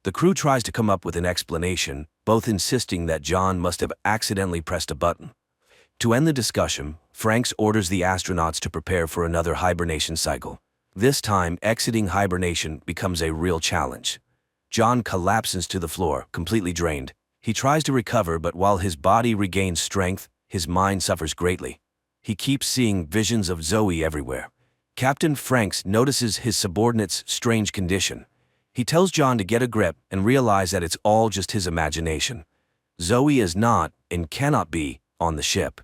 The crew tries to come up with an explanation, both insisting that John must have accidentally pressed a button. To end the discussion, Franks orders the astronauts to prepare for another hibernation cycle. This time, exiting hibernation becomes a real challenge. John collapses to the floor, completely drained. He tries to recover, but while his body regains strength, his mind suffers greatly. He keeps seeing visions of Zoe everywhere. Captain Franks notices his subordinate's strange condition. He tells John to get a grip and realize that it's all just his imagination. Zoe is not, and cannot be, on the ship.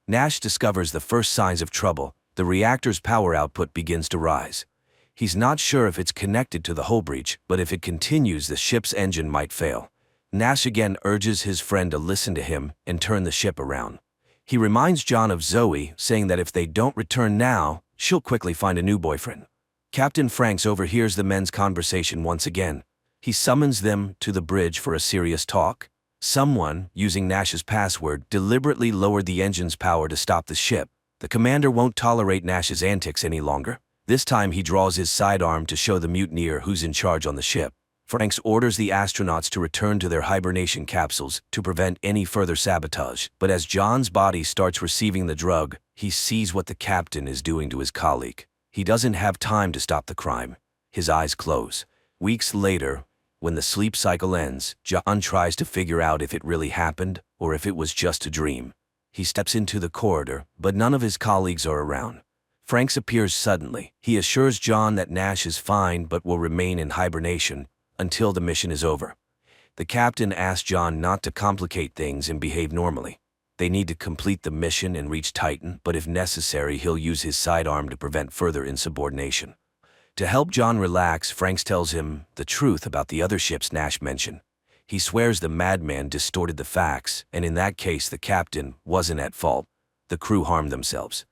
Nash discovers the first signs of trouble. The reactor's power output begins to rise. He's not sure if it's connected to the hull breach, but if it continues, the ship's engine might fail. Nash again urges his friend to listen to him and turn the ship around. He reminds John of Zoe, saying that if they don't return now, she'll quickly find a new boyfriend. Captain Franks overhears the men's conversation once again. He summons them to the bridge for a serious talk. Someone, using Nash's password, deliberately lowered the engine's power to stop the ship. The commander won't tolerate Nash's antics any longer. This time he draws his sidearm to show the mutineer who's in charge on the ship. Franks orders the astronauts to return to their hibernation capsules to prevent any further sabotage. But as John's body starts receiving the drug, he sees what the captain is doing to his colleague. He doesn't have time to stop the crime. His eyes close. Weeks later, when the sleep cycle ends, John tries to figure out if it really happened or if it was just a dream. He steps into the corridor, but none of his colleagues are around. Franks appears suddenly. He assures John that Nash is fine but will remain in hibernation until the mission is over. The captain asks John not to complicate things and behave normally. They need to complete the mission and reach Titan, but if necessary, he'll use his sidearm to prevent further insubordination. To help John relax, Franks tells him the truth about the other ships Nash mentioned. He swears the madman distorted the facts, and in that case the captain wasn't at fault. The crew harmed themselves.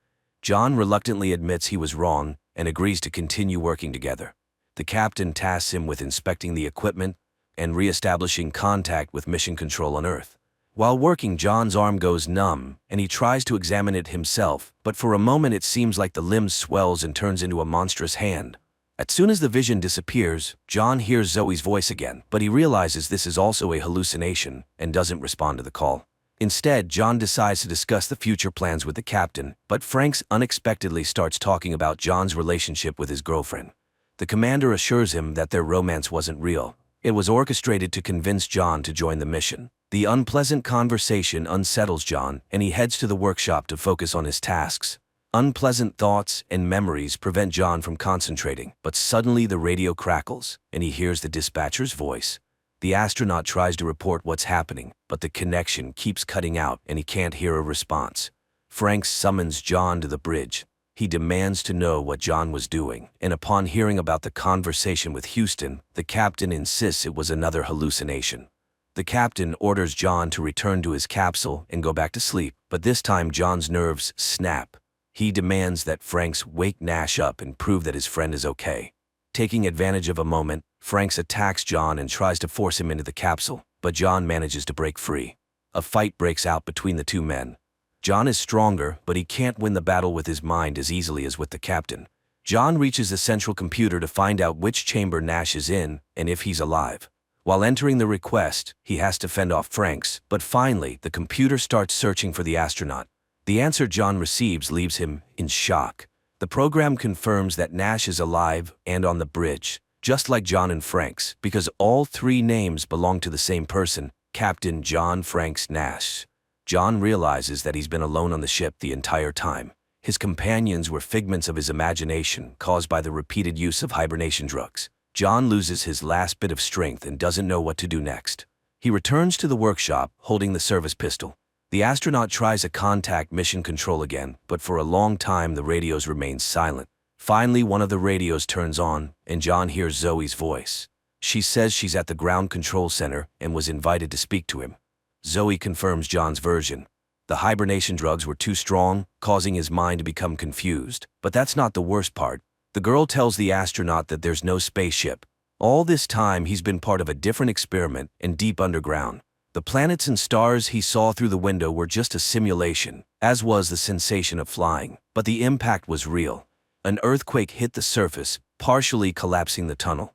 John reluctantly admits he was wrong and agrees to continue working together. The captain tasks him with inspecting the equipment and re-establishing contact with mission control on Earth. While working, John's arm goes numb, and he tries to examine it himself, but for a moment it seems like the limb swells and turns into a monstrous hand. As soon as the vision disappears, John hears Zoe's voice again, but he realizes this is also a hallucination and doesn't respond to the call. Instead, John decides to discuss the future plans with the captain, but Franks unexpectedly starts talking about John's relationship with his girlfriend. The commander assures him that their romance wasn't real. It was orchestrated to convince John to join the mission. The unpleasant conversation unsettles John, and he heads to the workshop to focus on his tasks. Unpleasant thoughts and memories prevent John from concentrating, but suddenly the radio crackles, and he hears the dispatcher's voice. The astronaut tries to report what's happening, but the connection keeps cutting out and he can't hear a response. Franks summons John to the bridge. He demands to know what John was doing, and upon hearing about the conversation with Houston, the captain insists it was another hallucination. The captain orders John to return to his capsule and go back to sleep, but this time John's nerves snap. He demands that Franks wake Nash up and prove that his friend is okay. Taking advantage of a moment, Franks attacks John and tries to force him into the capsule, but John manages to break free. A fight breaks out between the two men. John is stronger, but he can't win the battle with his mind as easily as with the captain. John reaches the central computer to find out which chamber Nash is in and if he's alive. While entering the request, he has to fend off Franks, but finally, the computer starts searching for the astronaut. The answer John receives leaves him in shock. The program confirms that Nash is alive and on the bridge, just like John and Franks, because all three names belong to the same person, Captain John Franks Nash. John realizes that he's been alone on the ship the entire time. His companions were figments of his imagination caused by the repeated use of hibernation drugs. John loses his last bit of strength and doesn't know what to do next. He returns to the workshop holding the service pistol. The astronaut tries to contact mission control again, but for a long time the radios remain silent. Finally, one of the radios turns on, and John hears Zoe's voice. She says she's at the ground control center and was invited to speak to him. Zoe confirms John's version. The hibernation drugs were too strong, causing his mind to become confused. But that's not the worst part. The girl tells the astronaut that there's no spaceship. All this time he's been part of a different experiment in deep underground. The planets and stars he saw through the window were just a simulation, as was the sensation of flying. But the impact was real. An earthquake hit the surface, partially collapsing the tunnel.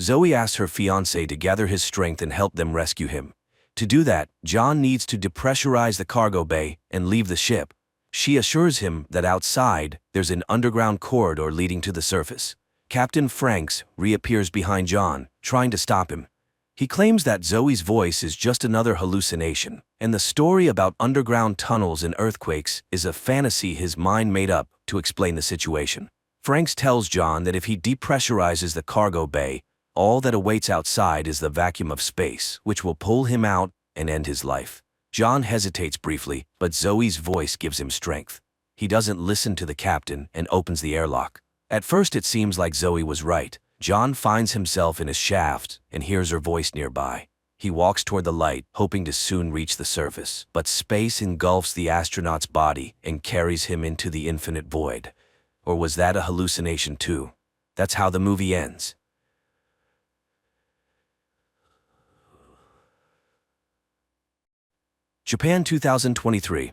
Zoe asks her fiancé to gather his strength and help them rescue him. To do that, John needs to depressurize the cargo bay and leave the ship. She assures him that outside, there's an underground corridor leading to the surface. Captain Franks reappears behind John, trying to stop him. He claims that Zoe's voice is just another hallucination, and the story about underground tunnels and earthquakes is a fantasy his mind made up to explain the situation. Franks tells John that if he depressurizes the cargo bay, all that awaits outside is the vacuum of space, which will pull him out and end his life. John hesitates briefly, but Zoe's voice gives him strength. He doesn't listen to the captain and opens the airlock. At first it seems like Zoe was right. John finds himself in a shaft and hears her voice nearby. He walks toward the light, hoping to soon reach the surface. But space engulfs the astronaut's body and carries him into the infinite void. Or was that a hallucination too? That's how the movie ends. Japan 2023.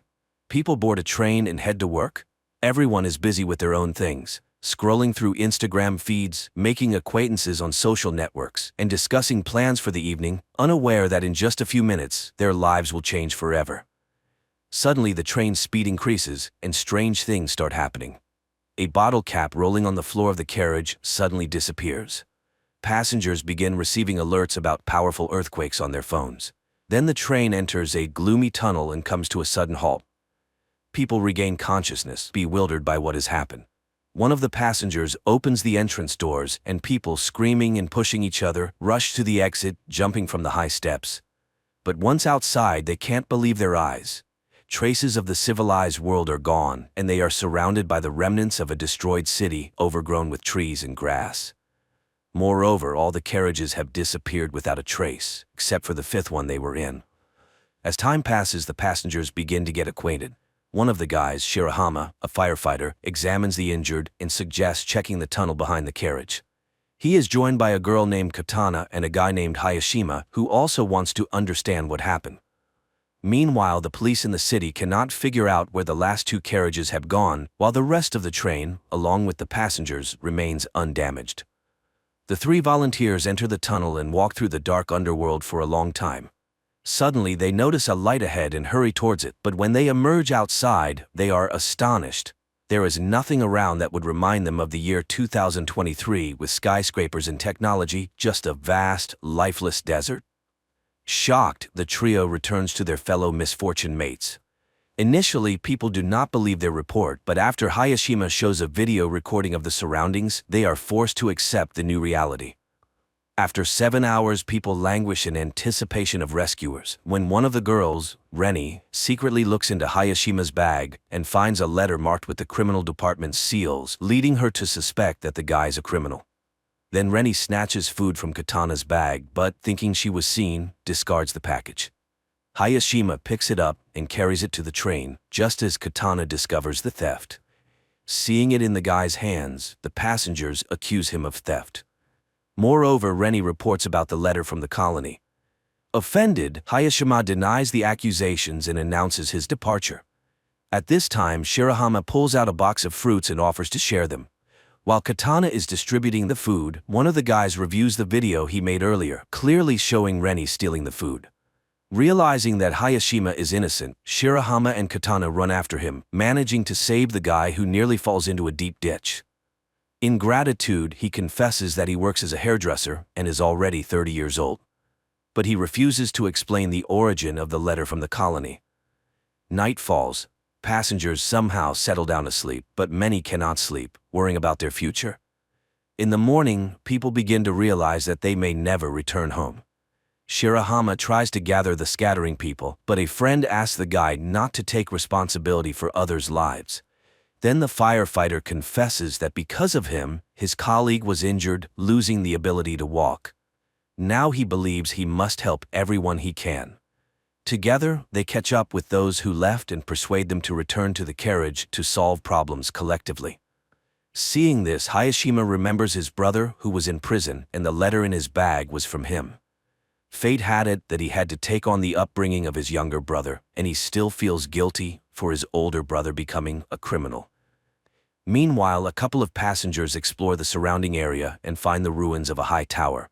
People board a train and head to work. Everyone is busy with their own things, scrolling through Instagram feeds, making acquaintances on social networks, and discussing plans for the evening, unaware that in just a few minutes, their lives will change forever. Suddenly, the train's speed increases, and strange things start happening. A bottle cap rolling on the floor of the carriage suddenly disappears. Passengers begin receiving alerts about powerful earthquakes on their phones. Then the train enters a gloomy tunnel and comes to a sudden halt. People regain consciousness, bewildered by what has happened. One of the passengers opens the entrance doors, and people screaming and pushing each other rush to the exit, jumping from the high steps. But once outside, they can't believe their eyes. Traces of the civilized world are gone, and they are surrounded by the remnants of a destroyed city overgrown with trees and grass. Moreover, all the carriages have disappeared without a trace, except for the fifth one they were in. As time passes, the passengers begin to get acquainted. One of the guys, Shirahama, a firefighter, examines the injured and suggests checking the tunnel behind the carriage. He is joined by a girl named Katana and a guy named Hayashima, who also wants to understand what happened. Meanwhile, the police in the city cannot figure out where the last two carriages have gone, while the rest of the train, along with the passengers, remains undamaged. The three volunteers enter the tunnel and walk through the dark underworld for a long time. Suddenly, they notice a light ahead and hurry towards it, but when they emerge outside, they are astonished. There is nothing around that would remind them of the year 2023 with skyscrapers and technology, just a vast, lifeless desert. Shocked, the trio returns to their fellow misfortune mates. Initially, people do not believe their report, but after Hayashima shows a video recording of the surroundings, they are forced to accept the new reality. After 7 hours, people languish in anticipation of rescuers, when one of the girls, Reni, secretly looks into Hayashima's bag and finds a letter marked with the criminal department's seals, leading her to suspect that the guy's a criminal. Then Reni snatches food from Katana's bag, but, thinking she was seen, discards the package. Hayashima picks it up and carries it to the train, just as Katana discovers the theft. Seeing it in the guy's hands, the passengers accuse him of theft. Moreover, Reni reports about the letter from the colony. Offended, Hayashima denies the accusations and announces his departure. At this time, Shirahama pulls out a box of fruits and offers to share them. While Katana is distributing the food, one of the guys reviews the video he made earlier, clearly showing Reni stealing the food. Realizing that Hayashima is innocent, Shirahama and Katana run after him, managing to save the guy who nearly falls into a deep ditch. In gratitude, he confesses that he works as a hairdresser and is already 30 years old. But he refuses to explain the origin of the letter from the colony. Night falls. Passengers somehow settle down to sleep, but many cannot sleep, worrying about their future. In the morning, people begin to realize that they may never return home. Shirahama tries to gather the scattering people, but a friend asks the guide not to take responsibility for others' lives. Then the firefighter confesses that because of him, his colleague was injured, losing the ability to walk. Now he believes he must help everyone he can. Together, they catch up with those who left and persuade them to return to the carriage to solve problems collectively. Seeing this, Hayashima remembers his brother who was in prison, and the letter in his bag was from him. Fate had it that he had to take on the upbringing of his younger brother, and he still feels guilty for his older brother becoming a criminal. Meanwhile, a couple of passengers explore the surrounding area and find the ruins of a high tower.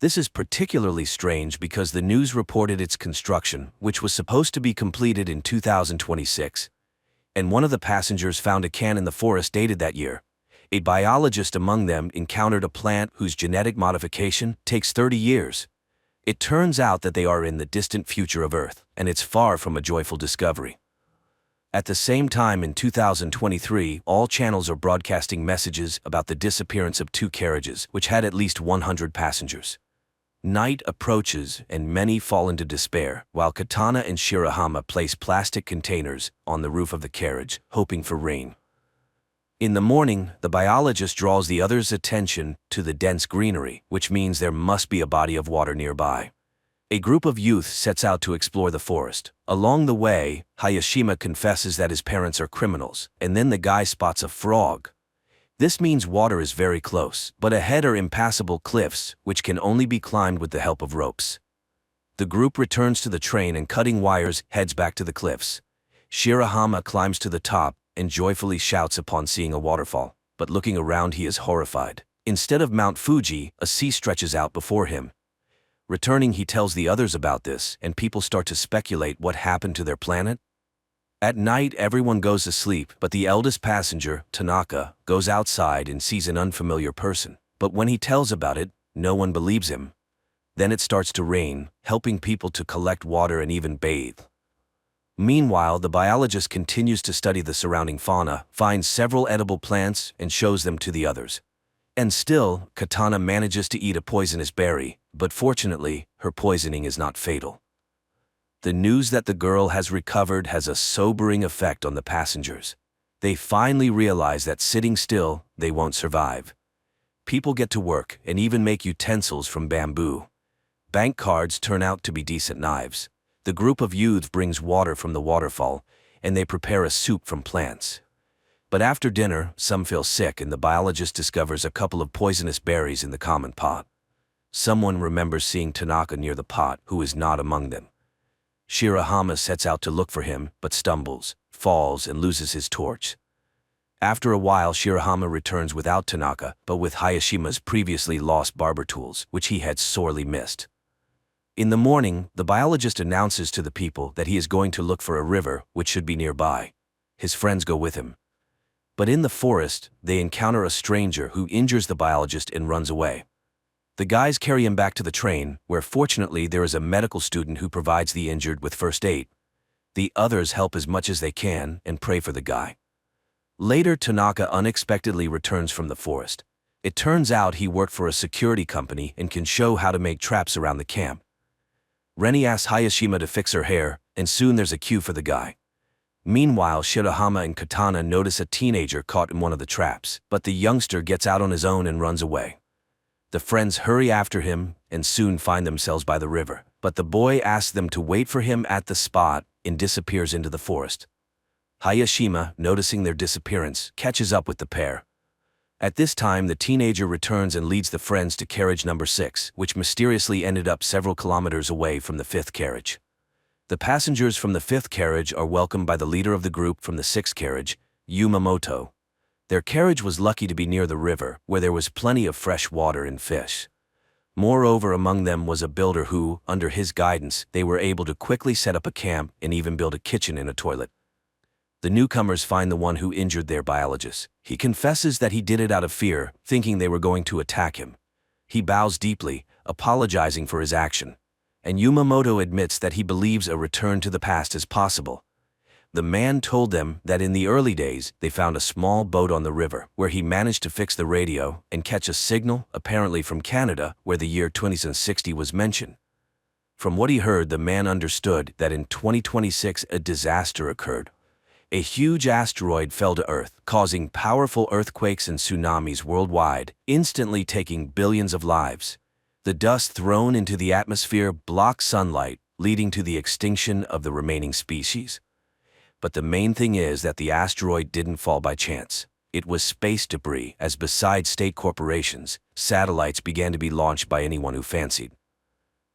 This is particularly strange because the news reported its construction, which was supposed to be completed in 2026. And one of the passengers found a can in the forest dated that year. A biologist among them encountered a plant whose genetic modification takes 30 years. It turns out that they are in the distant future of Earth, and it's far from a joyful discovery. At the same time in 2023, all channels are broadcasting messages about the disappearance of 2 carriages, which had at least 100 passengers. Night approaches and many fall into despair, while Katana and Shirahama place plastic containers on the roof of the carriage, hoping for rain. In the morning, the biologist draws the others' attention to the dense greenery, which means there must be a body of water nearby. A group of youth sets out to explore the forest. Along the way, Hayashima confesses that his parents are criminals, and then the guy spots a frog. This means water is very close, but ahead are impassable cliffs, which can only be climbed with the help of ropes. The group returns to the train and cutting wires heads back to the cliffs. Shirahama climbs to the top and joyfully shouts upon seeing a waterfall, but looking around he is horrified. Instead of Mount Fuji, a sea stretches out before him. Returning, he tells the others about this, and people start to speculate what happened to their planet. At night, everyone goes to sleep, but the eldest passenger, Tanaka, goes outside and sees an unfamiliar person. But when he tells about it, no one believes him. Then it starts to rain, helping people to collect water and even bathe. Meanwhile, the biologist continues to study the surrounding fauna, finds several edible plants, and shows them to the others. And still, Katana manages to eat a poisonous berry, but fortunately, her poisoning is not fatal. The news that the girl has recovered has a sobering effect on the passengers. They finally realize that sitting still, they won't survive. People get to work and even make utensils from bamboo. Bank cards turn out to be decent knives. The group of youths brings water from the waterfall, and they prepare a soup from plants. But after dinner, some feel sick and the biologist discovers a couple of poisonous berries in the common pot. Someone remembers seeing Tanaka near the pot, who is not among them. Shirahama sets out to look for him, but stumbles, falls, and loses his torch. After a while, Shirahama returns without Tanaka, but with Hayashima's previously lost barber tools, which he had sorely missed. In the morning, the biologist announces to the people that he is going to look for a river, which should be nearby. His friends go with him. But in the forest, they encounter a stranger who injures the biologist and runs away. The guys carry him back to the train, where fortunately there is a medical student who provides the injured with first aid. The others help as much as they can and pray for the guy. Later, Tanaka unexpectedly returns from the forest. It turns out he worked for a security company and can show how to make traps around the camp. Reni asks Hayashima to fix her hair, and soon there's a queue for the guy. Meanwhile, Shirahama and Katana notice a teenager caught in one of the traps, but the youngster gets out on his own and runs away. The friends hurry after him and soon find themselves by the river, but the boy asks them to wait for him at the spot and disappears into the forest. Hayashima, noticing their disappearance, catches up with the pair. At this time, the teenager returns and leads the friends to carriage number 6, which mysteriously ended up several kilometers away from the 5th carriage. The passengers from the 5th carriage are welcomed by the leader of the group from the 6th carriage, Yumamoto. Their carriage was lucky to be near the river, where there was plenty of fresh water and fish. Moreover, among them was a builder who, under his guidance, they were able to quickly set up a camp and even build a kitchen and a toilet. The newcomers find the one who injured their biologist. He confesses that he did it out of fear, thinking they were going to attack him. He bows deeply, apologizing for his action. And Yumamoto admits that he believes a return to the past is possible. The man told them that in the early days, they found a small boat on the river, where he managed to fix the radio and catch a signal, apparently from Canada, where the year 2060 was mentioned. From what he heard, the man understood that in 2026 a disaster occurred. A huge asteroid fell to Earth, causing powerful earthquakes and tsunamis worldwide, instantly taking billions of lives. The dust thrown into the atmosphere blocked sunlight, leading to the extinction of the remaining species. But the main thing is that the asteroid didn't fall by chance. It was space debris, as besides state corporations, satellites began to be launched by anyone who fancied.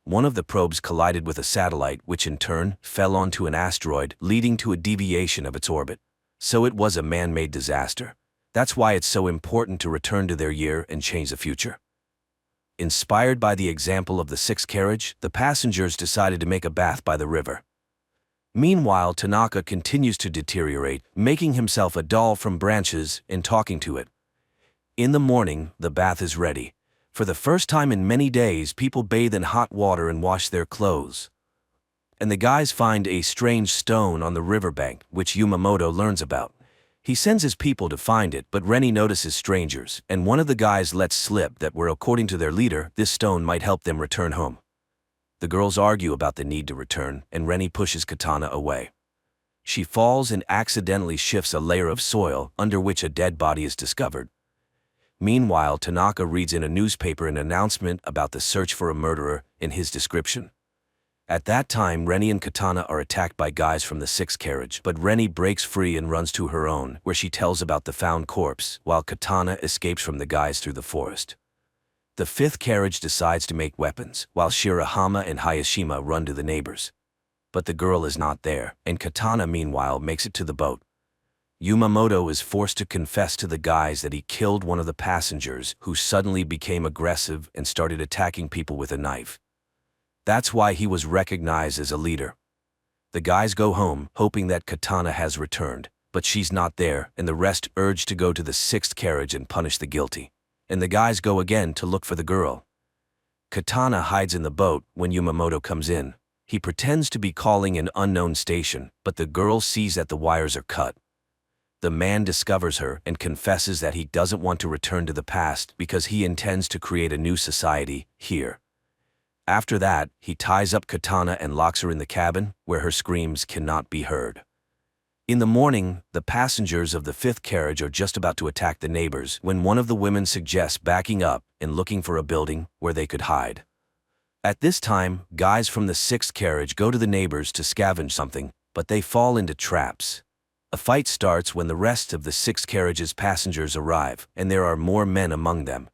One of the probes collided with a satellite, which in turn fell onto an asteroid, leading to a deviation of its orbit. So it was a man-made disaster. That's why it's so important to return to their year and change the future. Inspired by the example of the sixth carriage, the passengers decided to make a bath by the river. Meanwhile, Tanaka continues to deteriorate, making himself a doll from branches and talking to it. In the morning, the bath is ready. For the first time in many days, people bathe in hot water and wash their clothes. And the guys find a strange stone on the riverbank, which Yumamoto learns about. He sends his people to find it, but Rennie notices strangers, and one of the guys lets slip that according to their leader, this stone might help them return home. The girls argue about the need to return, and Rennie pushes Katana away. She falls and accidentally shifts a layer of soil, under which a dead body is discovered. Meanwhile, Tanaka reads in a newspaper an announcement about the search for a murderer in his description. At that time, Rennie and Katana are attacked by guys from the sixth carriage, but Rennie breaks free and runs to her own, where she tells about the found corpse, while Katana escapes from the guys through the forest. The fifth carriage decides to make weapons, while Shirahama and Hayashima run to the neighbors. But the girl is not there, and Katana meanwhile makes it to the boat. Yumamoto is forced to confess to the guys that he killed one of the passengers, who suddenly became aggressive and started attacking people with a knife. That's why he was recognized as a leader. The guys go home, hoping that Katana has returned, but she's not there, and the rest urge to go to the sixth carriage and punish the guilty. And the guys go again to look for the girl. Katana hides in the boat when Yumamoto comes in. He pretends to be calling an unknown station, but the girl sees that the wires are cut. The man discovers her and confesses that he doesn't want to return to the past because he intends to create a new society here. After that, he ties up Katana and locks her in the cabin, where her screams cannot be heard. In the morning, the passengers of the fifth carriage are just about to attack the neighbors when one of the women suggests backing up and looking for a building where they could hide. At this time, guys from the sixth carriage go to the neighbors to scavenge something, but they fall into traps. A fight starts when the rest of the sixth carriage's passengers arrive, and there are more men among them.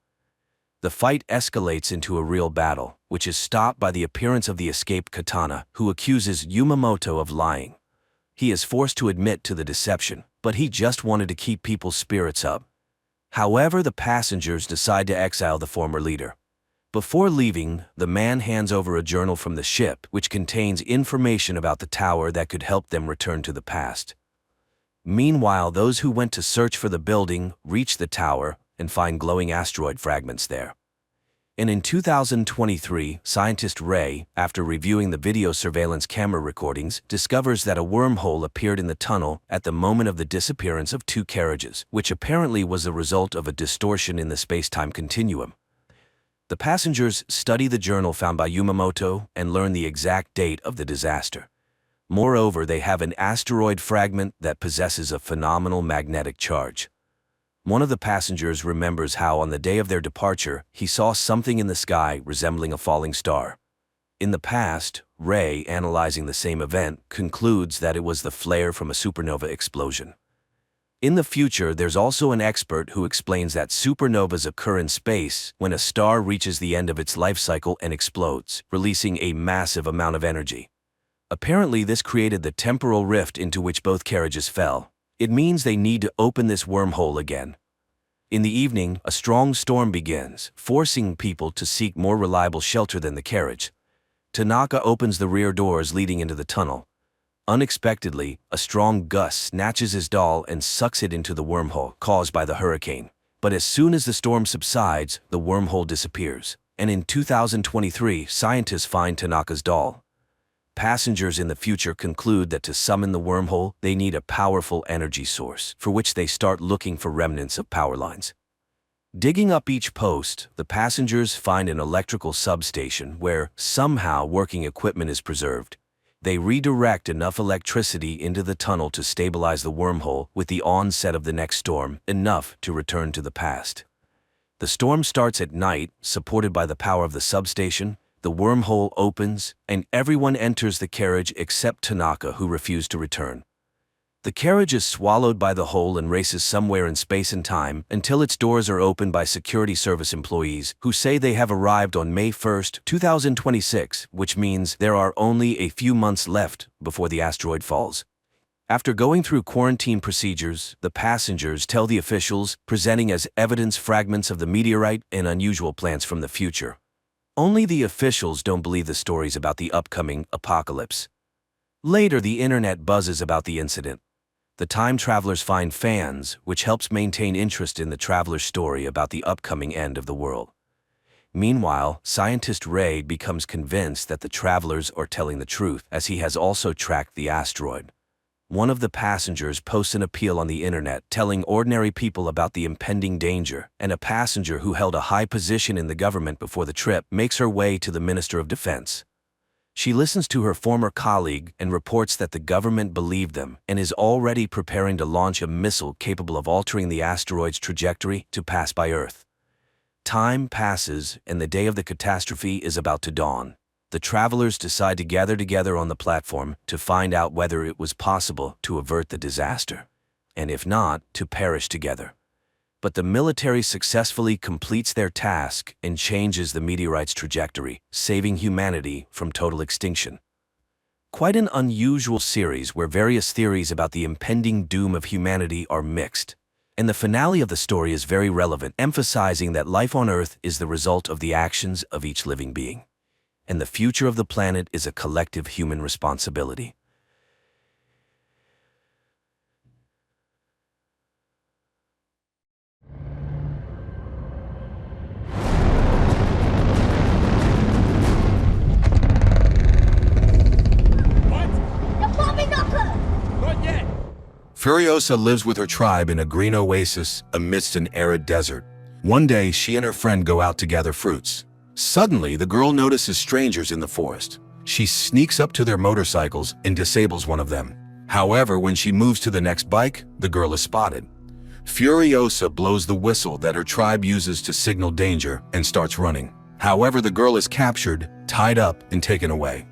The fight escalates into a real battle, which is stopped by the appearance of the escaped Katana, who accuses Yumamoto of lying. He is forced to admit to the deception, but he just wanted to keep people's spirits up. However, the passengers decide to exile the former leader. Before leaving, the man hands over a journal from the ship, which contains information about the tower that could help them return to the past. Meanwhile, those who went to search for the building reach the tower and find glowing asteroid fragments there. And in 2023, scientist Ray, after reviewing the video surveillance camera recordings, discovers that a wormhole appeared in the tunnel at the moment of the disappearance of two carriages, which apparently was the result of a distortion in the space-time continuum. The passengers study the journal found by Yumamoto and learn the exact date of the disaster. Moreover, they have an asteroid fragment that possesses a phenomenal magnetic charge. One of the passengers remembers how on the day of their departure, he saw something in the sky resembling a falling star. In the past, Ray, analyzing the same event, concludes that it was the flare from a supernova explosion. In the future, there's also an expert who explains that supernovas occur in space when a star reaches the end of its life cycle and explodes, releasing a massive amount of energy. Apparently, this created the temporal rift into which both carriages fell. It means they need to open this wormhole again. In the evening, a strong storm begins, forcing people to seek more reliable shelter than the carriage. Tanaka opens the rear doors leading into the tunnel. Unexpectedly, a strong gust snatches his doll and sucks it into the wormhole caused by the hurricane. But as soon as the storm subsides, the wormhole disappears. And in 2023, scientists find Tanaka's doll. Passengers in the future conclude that to summon the wormhole, they need a powerful energy source, for which they start looking for remnants of power lines. Digging up each post, the passengers find an electrical substation where, somehow, working equipment is preserved. They redirect enough electricity into the tunnel to stabilize the wormhole with the onset of the next storm, enough to return to the past. The storm starts at night, supported by the power of the substation. The wormhole opens, and everyone enters the carriage except Tanaka, who refused to return. The carriage is swallowed by the hole and races somewhere in space and time until its doors are opened by security service employees who say they have arrived on May 1, 2026, which means there are only a few months left before the asteroid falls. After going through quarantine procedures, the passengers tell the officials, presenting as evidence fragments of the meteorite and unusual plants from the future. Only the officials don't believe the stories about the upcoming apocalypse. Later, the internet buzzes about the incident. The time travelers find fans, which helps maintain interest in the traveler's story about the upcoming end of the world. Meanwhile, scientist Ray becomes convinced that the travelers are telling the truth, as he has also tracked the asteroid. One of the passengers posts an appeal on the internet telling ordinary people about the impending danger, and a passenger who held a high position in the government before the trip makes her way to the Minister of Defense. She listens to her former colleague and reports that the government believed them and is already preparing to launch a missile capable of altering the asteroid's trajectory to pass by Earth. Time passes, and the day of the catastrophe is about to dawn. The travelers decide to gather together on the platform to find out whether it was possible to avert the disaster, and if not, to perish together. But the military successfully completes their task and changes the meteorite's trajectory, saving humanity from total extinction. Quite an unusual series where various theories about the impending doom of humanity are mixed. And the finale of the story is very relevant, emphasizing that life on Earth is the result of the actions of each living being, and the future of the planet is a collective human responsibility. Furiosa lives with her tribe in a green oasis amidst an arid desert. One day, she and her friend go out to gather fruits. Suddenly, the girl notices strangers in the forest. She sneaks up to their motorcycles and disables one of them. However, when she moves to the next bike, the girl is spotted. Furiosa blows the whistle that her tribe uses to signal danger and starts running. However, the girl is captured, tied up, and taken away.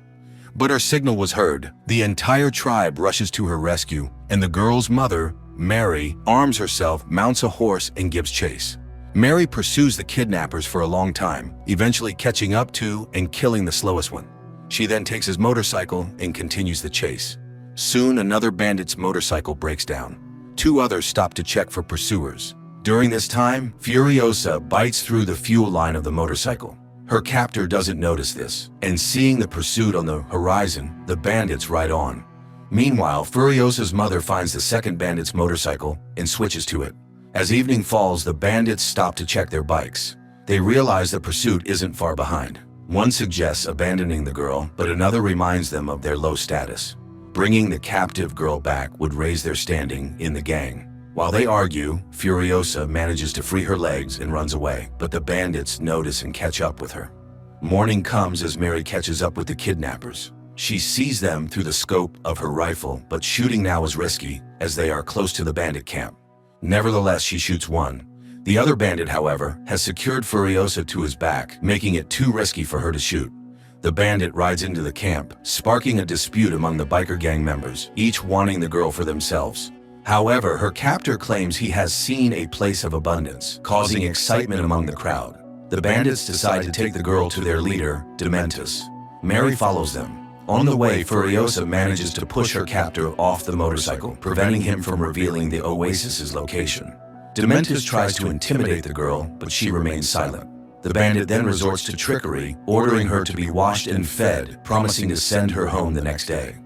But her signal was heard. The entire tribe rushes to her rescue, and the girl's mother, Mary, arms herself, mounts a horse, and gives chase. Mary pursues the kidnappers for a long time, eventually catching up to and killing the slowest one. She then takes his motorcycle and continues the chase. Soon, another bandit's motorcycle breaks down. Two others stop to check for pursuers. During this time, Furiosa bites through the fuel line of the motorcycle. Her captor doesn't notice this, and seeing the pursuit on the horizon, the bandits ride on. Meanwhile, Furiosa's mother finds the second bandit's motorcycle and switches to it. As evening falls, the bandits stop to check their bikes. They realize the pursuit isn't far behind. One suggests abandoning the girl, but another reminds them of their low status. Bringing the captive girl back would raise their standing in the gang. While they argue, Furiosa manages to free her legs and runs away, but the bandits notice and catch up with her. Morning comes as Mary catches up with the kidnappers. She sees them through the scope of her rifle, but shooting now is risky, as they are close to the bandit camp. Nevertheless, she shoots one. The other bandit, however, has secured Furiosa to his back, making it too risky for her to shoot. The bandit rides into the camp, sparking a dispute among the biker gang members, each wanting the girl for themselves. However, her captor claims he has seen a place of abundance, causing excitement among the crowd. The bandits decide to take the girl to their leader, Dementus. Mary follows them. On the way, Furiosa manages to push her captor off the motorcycle, preventing him from revealing the oasis's location. Dementus tries to intimidate the girl, but she remains silent. The bandit then resorts to trickery, ordering her to be washed and fed, promising to send her home the next day.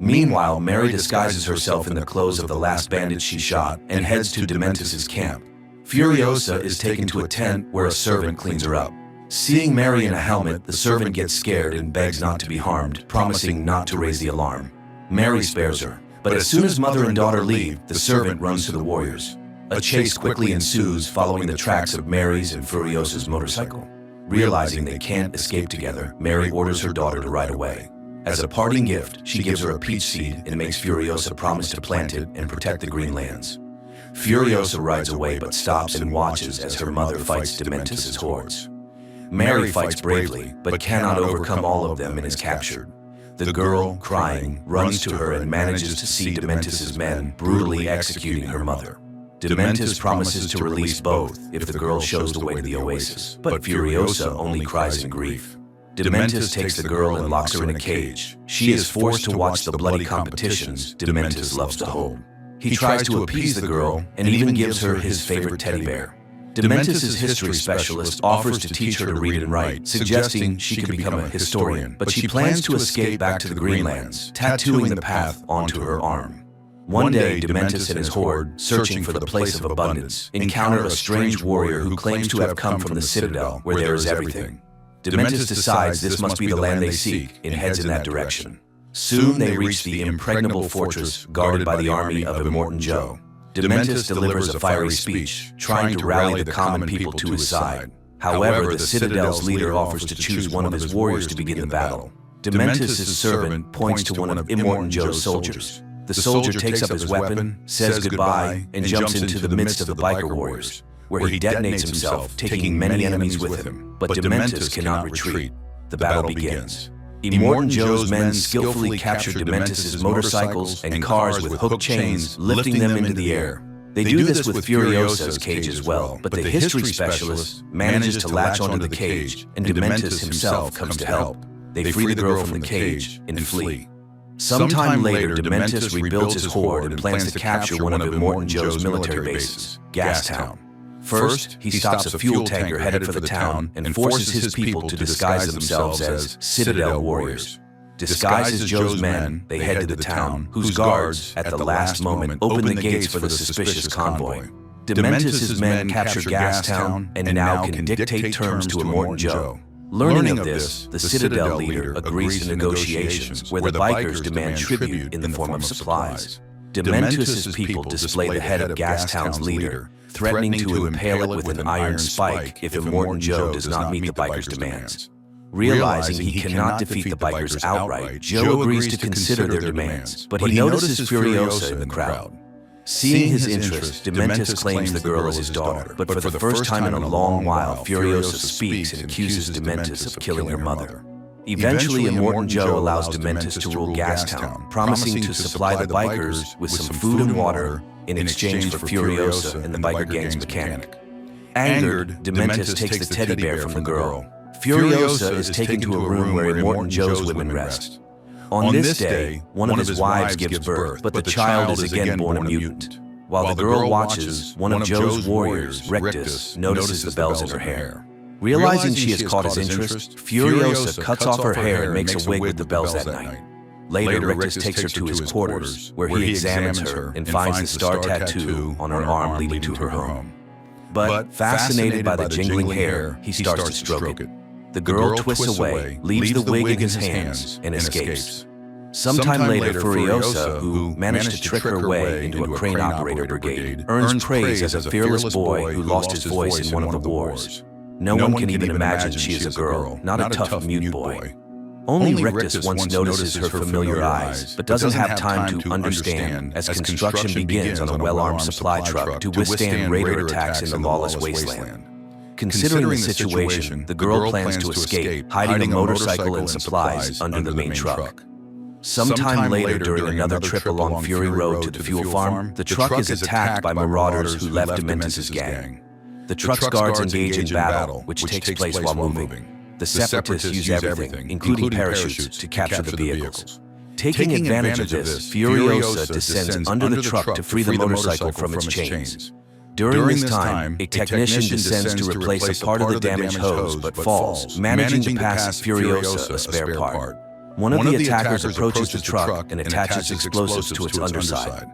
Meanwhile, Mary disguises herself in the clothes of the last bandit she shot and heads to Dementus's camp. Furiosa is taken to a tent where a servant cleans her up. Seeing Mary in a helmet, the servant gets scared and begs not to be harmed, promising not to raise the alarm. Mary spares her, but as soon as mother and daughter leave, the servant runs to the warriors. A chase quickly ensues following the tracks of Mary's and Furiosa's motorcycle. Realizing they can't escape together, Mary orders her daughter to ride away. As a parting gift, she gives her a peach seed and makes Furiosa promise to plant it and protect the green lands. Furiosa rides away but stops and watches as her mother fights Dementus's hordes. Mary fights bravely, but cannot overcome all of them and is captured. The girl, crying, runs to her and manages to see Dementus's men brutally executing her mother. Dementus promises to release both if the girl shows the way to the oasis, but Furiosa only cries in grief. Dementus takes the girl and locks her in a cage. She is forced to watch the bloody competitions Dementus loves to hold. He tries to appease the girl and even gives her his favorite teddy bear. Dementus's history specialist offers to teach her to read and write, suggesting she could become a historian, but she plans to escape back to the Greenlands, tattooing the path onto her arm. One day, Dementus and his horde, searching for the place of abundance, encounter a strange warrior who claims to have come from the Citadel, where there is everything. Dementus decides this must be the land they seek and heads in that direction. Soon they reach the impregnable fortress guarded by the army of Immortan Joe. Dementus delivers a fiery speech, trying to rally the common people to his side. However, the Citadel's leader offers to choose one of his warriors to begin the battle. Dementus's servant points to one of Immortan Joe's soldiers. The soldier takes up his weapon, says goodbye, and jumps into the midst of the biker warriors, where he detonates himself, taking many enemies with him. But Dementus cannot retreat. The battle begins. Immortan Joe's men skillfully capture Dementus's motorcycles and cars with hook chains, lifting them into the air. They do this with Furiosa's cage as well, but the history specialist manages to latch onto the cage, and Dementus himself comes to help. They free the girl from the cage and flee. Sometime later, Dementus rebuilds his horde and plans to capture one of Immortan Joe's military bases, Gastown. First, he stops a fuel tanker headed for the town and forces his people to disguise themselves as Citadel warriors. Disguised as Joe's men, they head to the town, whose guards, at the last moment, open the gates for the suspicious convoy. Dementus's men capture Gastown and now can dictate terms to Immortan Joe. Learning of this, the Citadel leader agrees to negotiations where the bikers demand tribute in the form of supplies. Dementus's people display the head of Gastown's leader, threatening to impale it with an iron spike if Immortan Joe does not meet the bikers' demands. Realizing he cannot defeat the bikers outright, Joe agrees to consider their demands, but he notices Furiosa in the crowd. Seeing his interest, Dementus claims the girl as his daughter, but for the first time in a long while, Furiosa speaks and accuses Dementus of killing her mother. Eventually, Immortan Joe allows Dementus to rule Gastown, promising to supply the bikers with some food and water in exchange for Furiosa and the biker gang's mechanic. Angered, Dementus takes the teddy bear from the girl. Furiosa is taken to a room where Immortan Joe's women rest. On this day, one of his wives gives birth, but the child is again born a mutant. While the girl watches, one of Joe's warriors, Rictus, notices the bells in her hair. Realizing she has caught his interest, Furiosa cuts off her hair and makes a wig with the bells that night. Later, Rictus takes her to his quarters, where he examines her and finds the star tattoo on her arm leading to her home. But, fascinated by the jingling hair, he starts to stroke it. The girl twists away, leaves the wig in his hands, and escapes. Sometime later, Furiosa, who managed to trick her way into a crane operator brigade, earns praise as a fearless boy who lost his voice in one of the wars. No one can even imagine she is a girl, not a tough mute boy. Only Rictus once notices her familiar eyes, but doesn't have time to understand as construction begins on a well-armed supply truck to withstand raider attacks in the lawless wasteland. Considering the situation, the girl plans to escape, hiding a motorcycle and supplies under the main truck. Sometime later, during another trip along Fury Road to the fuel farm, the truck is attacked by marauders who left Dementus's gang. The truck's guards engage in battle, which takes place while moving. The Separatists use everything, including parachutes, to capture the vehicles. Taking advantage of this, Furiosa descends under the truck to free the motorcycle from its chains. During this time, a technician descends to replace a part of the damaged hose but falls, managing to pass Furiosa a spare part. One of the attackers approaches the truck and attaches explosives to its underside.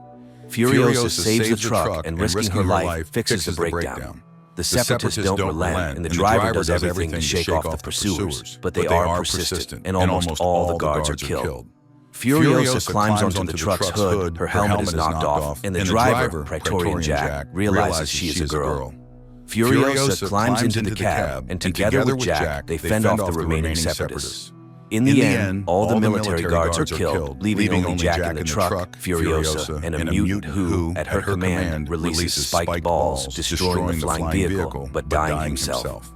Furiosa saves the truck and, risking her life, fixes the breakdown. The Separatists don't relent, and the driver does everything to shake off the pursuers, but they are persistent, and almost all the guards are killed. Furiosa climbs onto the truck's hood, her helmet is knocked off, and the driver, Praetorian Jack, realizes she is a girl. Furiosa climbs into the cab, and together with Jack, they fend off the remaining separatists. In the end, all the military guards are killed, leaving only Jack in the truck, Furiosa, and a mutant who, at her command, releases spiked balls, destroying the flying vehicle, but dying himself.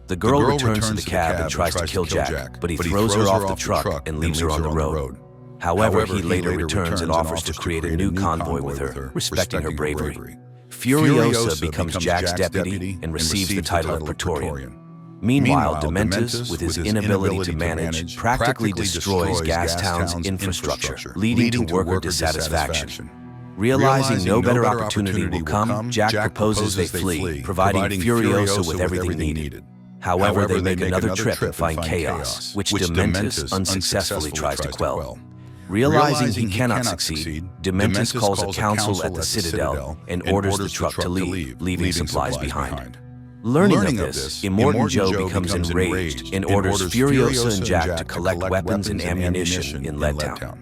The girl returns to the cab and tries to kill Jack, but he throws her off the truck and leaves her on the road. However, he later returns and offers to create a new convoy with her, respecting her bravery. Furiosa becomes Jack's deputy and receives the title of Praetorian. Meanwhile, Dementus, with his inability to manage, practically destroys Gastown's infrastructure, leading to worker dissatisfaction. Realizing no better opportunity will come, Jack proposes they flee, providing Furiosa with everything needed. However, they make another trip and find chaos, which Dementus unsuccessfully tries to quell. Realizing he cannot succeed, Dementus calls a council at the Citadel and orders the truck to leave, leaving supplies behind. Learning of this, Immortan Joe becomes enraged and orders Furiosa and Jack to collect weapons and ammunition in Leadtown.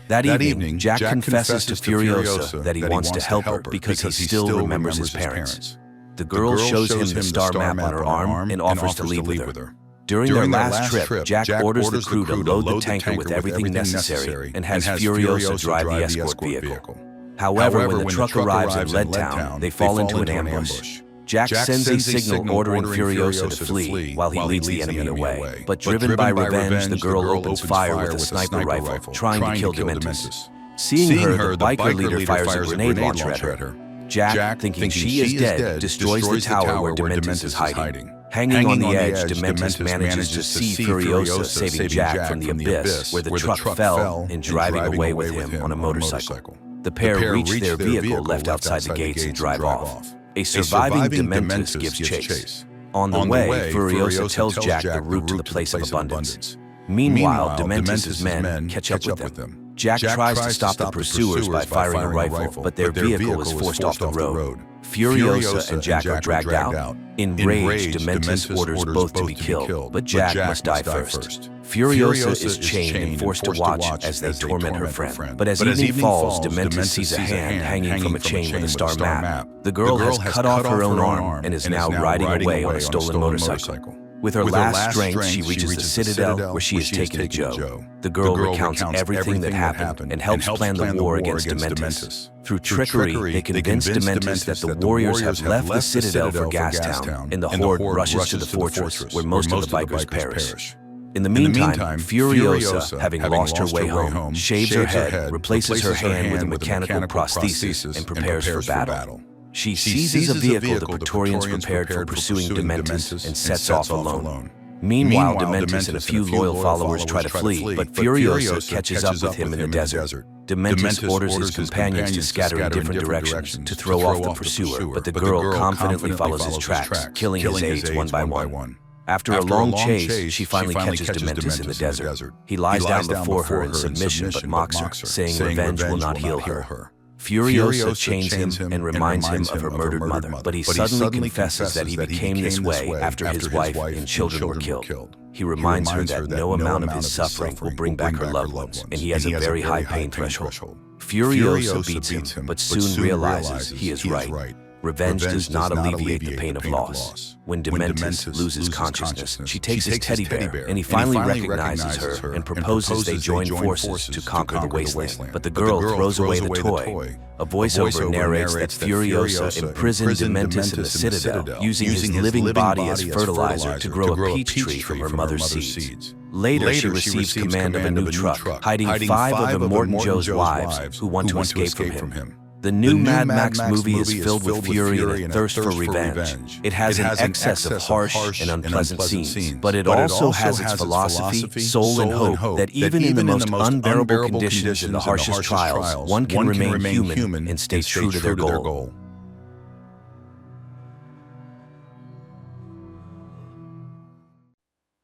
That evening, Jack confesses to Furiosa that he wants to help her because he still remembers his parents. The girl shows him the star map on her arm and offers to leave with her. During their last trip, Jack orders the crew to load the tanker with everything necessary and has Furiosa drive the escort vehicle. However, when the truck arrives at Leadtown, they fall into an ambush. Jack sends a signal ordering Furiosa to flee while he leads the enemy away. But driven by revenge, the girl opens fire with a sniper rifle, trying to kill Dementus. Seeing her, the biker leader fires a grenade launcher at her. Jack, thinking she is dead, destroys the tower where Dementus is hiding. Hanging on the edge, Dementus manages to see Furiosa saving Jack from the abyss where the truck fell and driving away with him on a motorcycle. The pair reach their vehicle left outside the gates and drive off. A surviving Dementus gives chase. On the way, Furiosa tells Jack the route to the place of abundance. Meanwhile, Dementus' men catch up with them. Jack tries to stop the pursuers by firing a rifle, but their vehicle is forced off the road. Furiosa and Jack are dragged out. Enraged, Dementus orders both to be killed, but Jack must die first. Furiosa is chained and forced to watch as they torment her friend. But as evening falls, Dementus sees a hand hanging from a chain with a star map. The girl has cut off her own arm and is now riding away on a stolen motorcycle. With her last strength, she reaches the Citadel where she is taken to Joe. The girl recounts everything that happened and helps plan the war against Dementus. Through trickery, they convince Dementus that the warriors have left the Citadel for Gastown, and the Horde rushes to the fortress where most of the bikers perish. In the meantime, Furiosa, having lost her way home, shaves her head, replaces her hand with a mechanical prosthesis, and prepares for battle. She seizes a vehicle the Praetorians prepared for pursuing Dementus and sets off alone. Meanwhile, Dementus and a few loyal followers try to flee, but Furiosa catches up with him in the desert. Dementus orders his companions to scatter in different directions to throw off the pursuer, but the girl confidently follows his tracks, killing his aides one by one. After a long chase, she finally catches Dementus in the desert. He lies down before her in submission but mocks her, saying revenge will not heal her. Furiosa chains him and reminds him of her murdered mother, but he suddenly confesses that he became this way after his wife and children were killed. He reminds her that no amount of his suffering will bring back her loved ones, and he has a very high pain threshold. Furiosa beats him, but soon realizes he is right. Revenge does not alleviate the pain of loss. When Dementus loses consciousness, she takes his teddy bear, and he finally recognizes her and proposes they join forces to conquer the wasteland. But the girl throws away the toy. A voiceover narrates that Furiosa imprisoned Dementus in the Citadel, using his living body as fertilizer to grow a peach tree from her mother's seeds. Later, she receives command of a new truck, hiding 5 of Immortan Joe's wives who want to escape from him. The new Mad Max movie is filled with fury and a thirst for revenge. It has an excess of harsh and unpleasant scenes, but it also has its philosophy, soul, and hope that even in the most unbearable conditions and the harshest trials, one can remain human and stay true to their goal.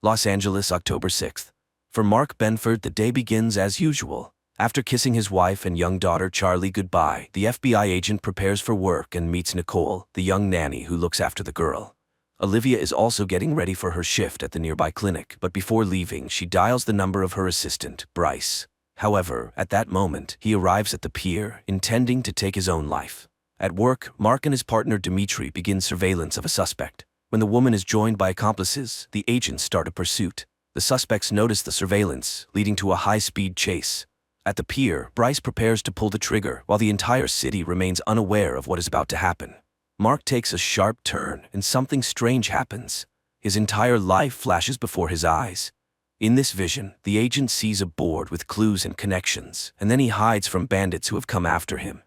Los Angeles, October 6th. For Mark Benford, the day begins as usual. After kissing his wife and young daughter Charlie goodbye, the FBI agent prepares for work and meets Nicole, the young nanny who looks after the girl. Olivia is also getting ready for her shift at the nearby clinic, but before leaving, she dials the number of her assistant, Bryce. However, at that moment, he arrives at the pier, intending to take his own life. At work, Mark and his partner Dmitri begin surveillance of a suspect. When the woman is joined by accomplices, the agents start a pursuit. The suspects notice the surveillance, leading to a high-speed chase. At the pier, Bryce prepares to pull the trigger while the entire city remains unaware of what is about to happen. Mark takes a sharp turn and something strange happens. His entire life flashes before his eyes. In this vision, the agent sees a board with clues and connections, and then he hides from bandits who have come after him.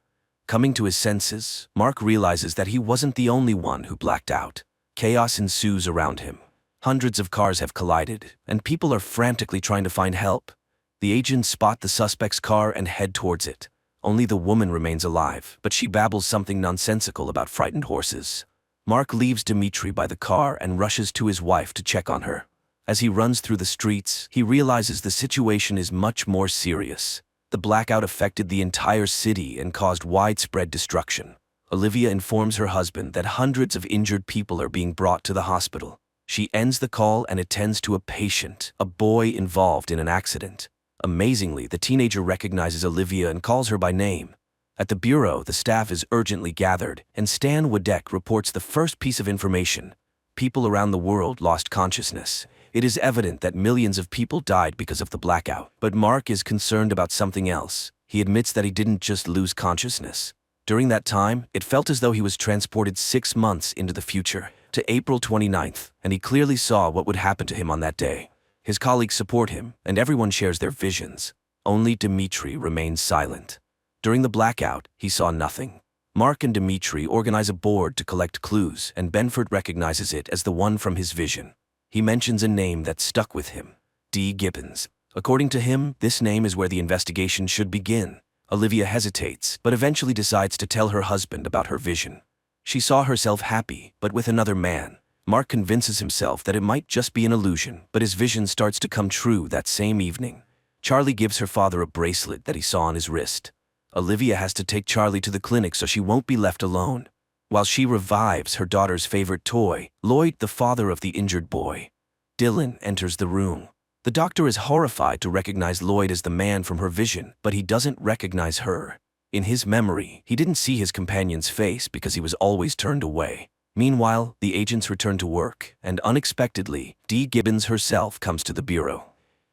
Coming to his senses, Mark realizes that he wasn't the only one who blacked out. Chaos ensues around him. Hundreds of cars have collided, and people are frantically trying to find help. The agents spot the suspect's car and head towards it. Only the woman remains alive, but she babbles something nonsensical about frightened horses. Mark leaves Dmitri by the car and rushes to his wife to check on her. As he runs through the streets, he realizes the situation is much more serious. The blackout affected the entire city and caused widespread destruction. Olivia informs her husband that hundreds of injured people are being brought to the hospital. She ends the call and attends to a patient, a boy involved in an accident. Amazingly, the teenager recognizes Olivia and calls her by name. At the bureau, the staff is urgently gathered, and Stan Wadek reports the first piece of information. People around the world lost consciousness. It is evident that millions of people died because of the blackout. But Mark is concerned about something else. He admits that he didn't just lose consciousness. During that time, it felt as though he was transported 6 months into the future, to April 29th, and he clearly saw what would happen to him on that day. His colleagues support him, and everyone shares their visions. Only Dmitri remains silent. During the blackout, he saw nothing. Mark and Dmitri organize a board to collect clues, and Benford recognizes it as the one from his vision. He mentions a name that stuck with him, D. Gibbons. According to him, this name is where the investigation should begin. Olivia hesitates, but eventually decides to tell her husband about her vision. She saw herself happy, but with another man. Mark convinces himself that it might just be an illusion, but his vision starts to come true that same evening. Charlie gives her father a bracelet that he saw on his wrist. Olivia has to take Charlie to the clinic so she won't be left alone. While she revives her daughter's favorite toy, Lloyd, the father of the injured boy. Dylan enters the room. The doctor is horrified to recognize Lloyd as the man from her vision, but he doesn't recognize her. In his memory, he didn't see his companion's face because he was always turned away. Meanwhile, the agents return to work, and unexpectedly, Dee Gibbons herself comes to the bureau.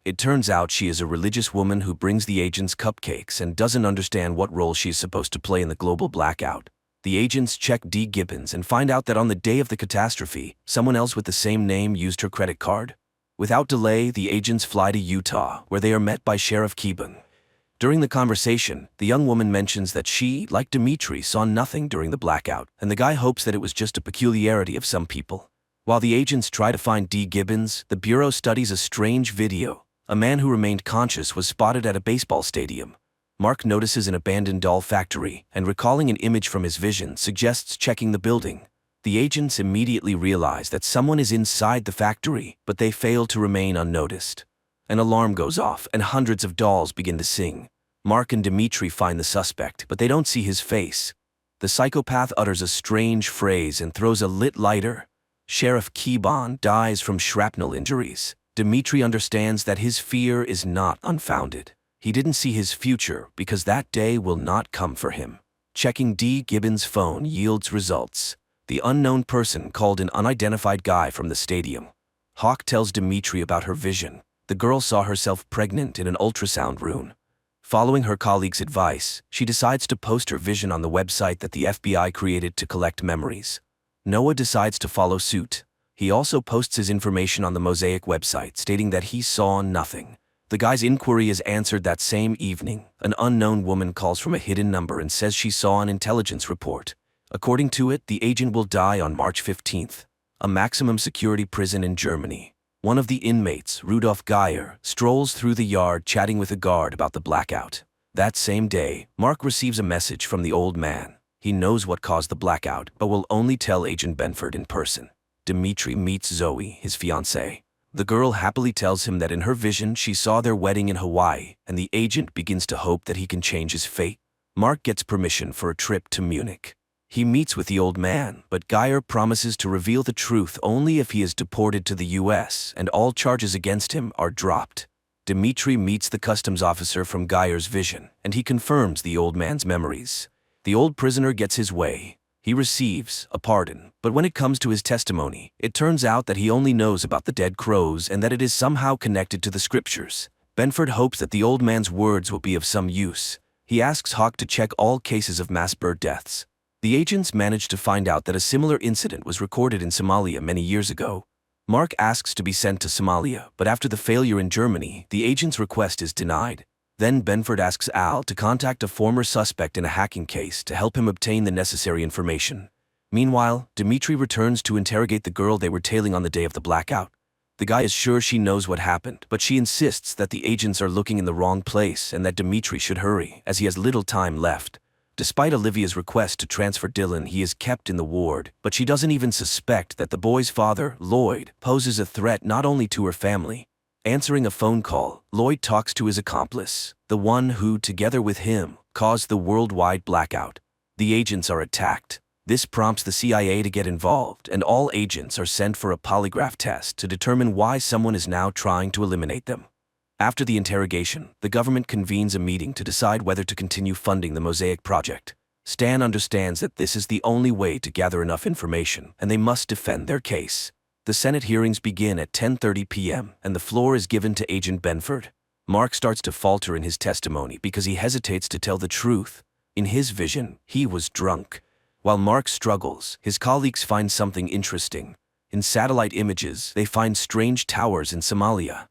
It turns out she is a religious woman who brings the agents cupcakes and doesn't understand what role she is supposed to play in the global blackout. The agents check Dee Gibbons and find out that on the day of the catastrophe, someone else with the same name used her credit card. Without delay, the agents fly to Utah, where they are met by Sheriff Keeban. During the conversation, the young woman mentions that she, like Dmitri, saw nothing during the blackout, and the guy hopes that it was just a peculiarity of some people. While the agents try to find Dee Gibbons, the Bureau studies a strange video. A man who remained conscious was spotted at a baseball stadium. Mark notices an abandoned doll factory, and recalling an image from his vision, suggests checking the building. The agents immediately realize that someone is inside the factory, but they fail to remain unnoticed. An alarm goes off, and hundreds of dolls begin to sing. Mark and Dmitri find the suspect, but they don't see his face. The psychopath utters a strange phrase and throws a lit lighter. Sheriff Keeban dies from shrapnel injuries. Dmitri understands that his fear is not unfounded. He didn't see his future because that day will not come for him. Checking Dee Gibbons' phone yields results. The unknown person called an unidentified guy from the stadium. Hawk tells Dmitri about her vision. The girl saw herself pregnant in an ultrasound room. Following her colleague's advice, she decides to post her vision on the website that the FBI created to collect memories. Noah decides to follow suit. He also posts his information on the Mosaic website, stating that he saw nothing. The guy's inquiry is answered that same evening. An unknown woman calls from a hidden number and says she saw an intelligence report. According to it, the agent will die on March 15th. A maximum security prison in Germany. One of the inmates, Rudolf Geyer, strolls through the yard chatting with a guard about the blackout. That same day, Mark receives a message from the old man. He knows what caused the blackout, but will only tell Agent Benford in person. Dmitri meets Zoe, his fiancée. The girl happily tells him that in her vision she saw their wedding in Hawaii, and the agent begins to hope that he can change his fate. Mark gets permission for a trip to Munich. He meets with the old man, but Geyer promises to reveal the truth only if he is deported to the US and all charges against him are dropped. Dimitri meets the customs officer from Geyer's vision, and he confirms the old man's memories. The old prisoner gets his way. He receives a pardon, but when it comes to his testimony, it turns out that he only knows about the dead crows and that it is somehow connected to the scriptures. Benford hopes that the old man's words will be of some use. He asks Hawk to check all cases of mass bird deaths. The agents manage to find out that a similar incident was recorded in Somalia many years ago. Mark asks to be sent to Somalia, but after the failure in Germany, the agent's request is denied. Then Benford asks Al to contact a former suspect in a hacking case to help him obtain the necessary information. Meanwhile, Dimitri returns to interrogate the girl they were tailing on the day of the blackout. The guy is sure she knows what happened, but she insists that the agents are looking in the wrong place and that Dimitri should hurry, as he has little time left. Despite Olivia's request to transfer Dylan, he is kept in the ward, but she doesn't even suspect that the boy's father, Lloyd, poses a threat not only to her family. Answering a phone call, Lloyd talks to his accomplice, the one who, together with him, caused the worldwide blackout. The agents are attacked. This prompts the CIA to get involved, and all agents are sent for a polygraph test to determine why someone is now trying to eliminate them. After the interrogation, the government convenes a meeting to decide whether to continue funding the Mosaic project. Stan understands that this is the only way to gather enough information, and they must defend their case. The Senate hearings begin at 10:30 p.m., and the floor is given to Agent Benford. Mark starts to falter in his testimony because he hesitates to tell the truth. In his vision, he was drunk. While Mark struggles, his colleagues find something interesting. In satellite images, they find strange towers in Somalia.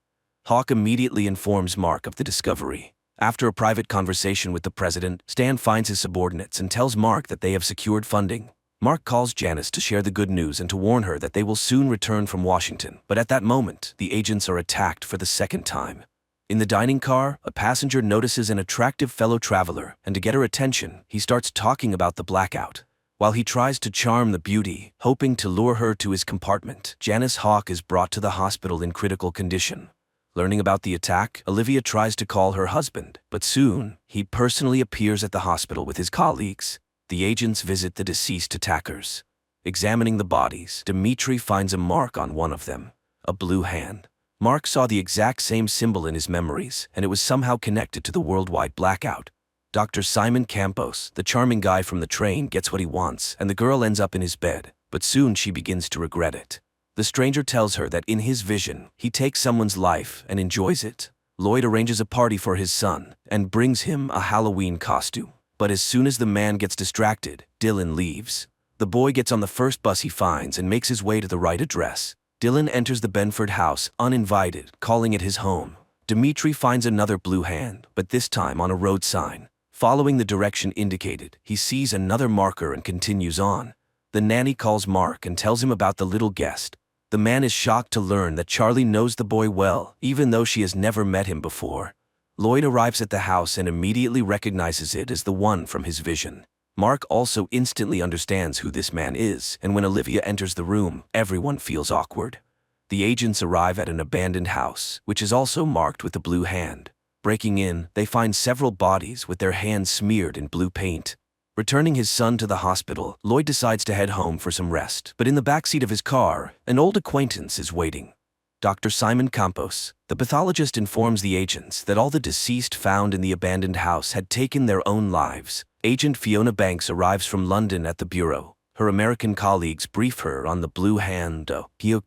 Hawk immediately informs Mark of the discovery. After a private conversation with the president, Stan finds his subordinates and tells Mark that they have secured funding. Mark calls Janice to share the good news and to warn her that they will soon return from Washington, but at that moment, the agents are attacked for the second time. In the dining car, a passenger notices an attractive fellow traveler, and to get her attention, he starts talking about the blackout. While he tries to charm the beauty, hoping to lure her to his compartment, Janice Hawk is brought to the hospital in critical condition. Learning about the attack, Olivia tries to call her husband, but soon, he personally appears at the hospital with his colleagues. The agents visit the deceased attackers. Examining the bodies, Dimitri finds a mark on one of them, a blue hand. Mark saw the exact same symbol in his memories, and it was somehow connected to the worldwide blackout. Dr. Simon Campos, the charming guy from the train, gets what he wants, and the girl ends up in his bed, but soon she begins to regret it. The stranger tells her that in his vision, he takes someone's life and enjoys it. Lloyd arranges a party for his son and brings him a Halloween costume. But as soon as the man gets distracted, Dylan leaves. The boy gets on the first bus he finds and makes his way to the right address. Dylan enters the Benford house, uninvited, calling it his home. Dimitri finds another blue hand, but this time on a road sign. Following the direction indicated, he sees another marker and continues on. The nanny calls Mark and tells him about the little guest. The man is shocked to learn that Charlie knows the boy well, even though she has never met him before. Lloyd arrives at the house and immediately recognizes it as the one from his vision. Mark also instantly understands who this man is, and when Olivia enters the room, everyone feels awkward. The agents arrive at an abandoned house, which is also marked with the blue hand. Breaking in, they find several bodies with their hands smeared in blue paint. Returning his son to the hospital, Lloyd decides to head home for some rest, but in the backseat of his car, an old acquaintance is waiting. Dr. Simon Campos, the pathologist, informs the agents that all the deceased found in the abandoned house had taken their own lives. Agent Fiona Banks arrives from London at the bureau. Her American colleagues brief her on the Blue Hand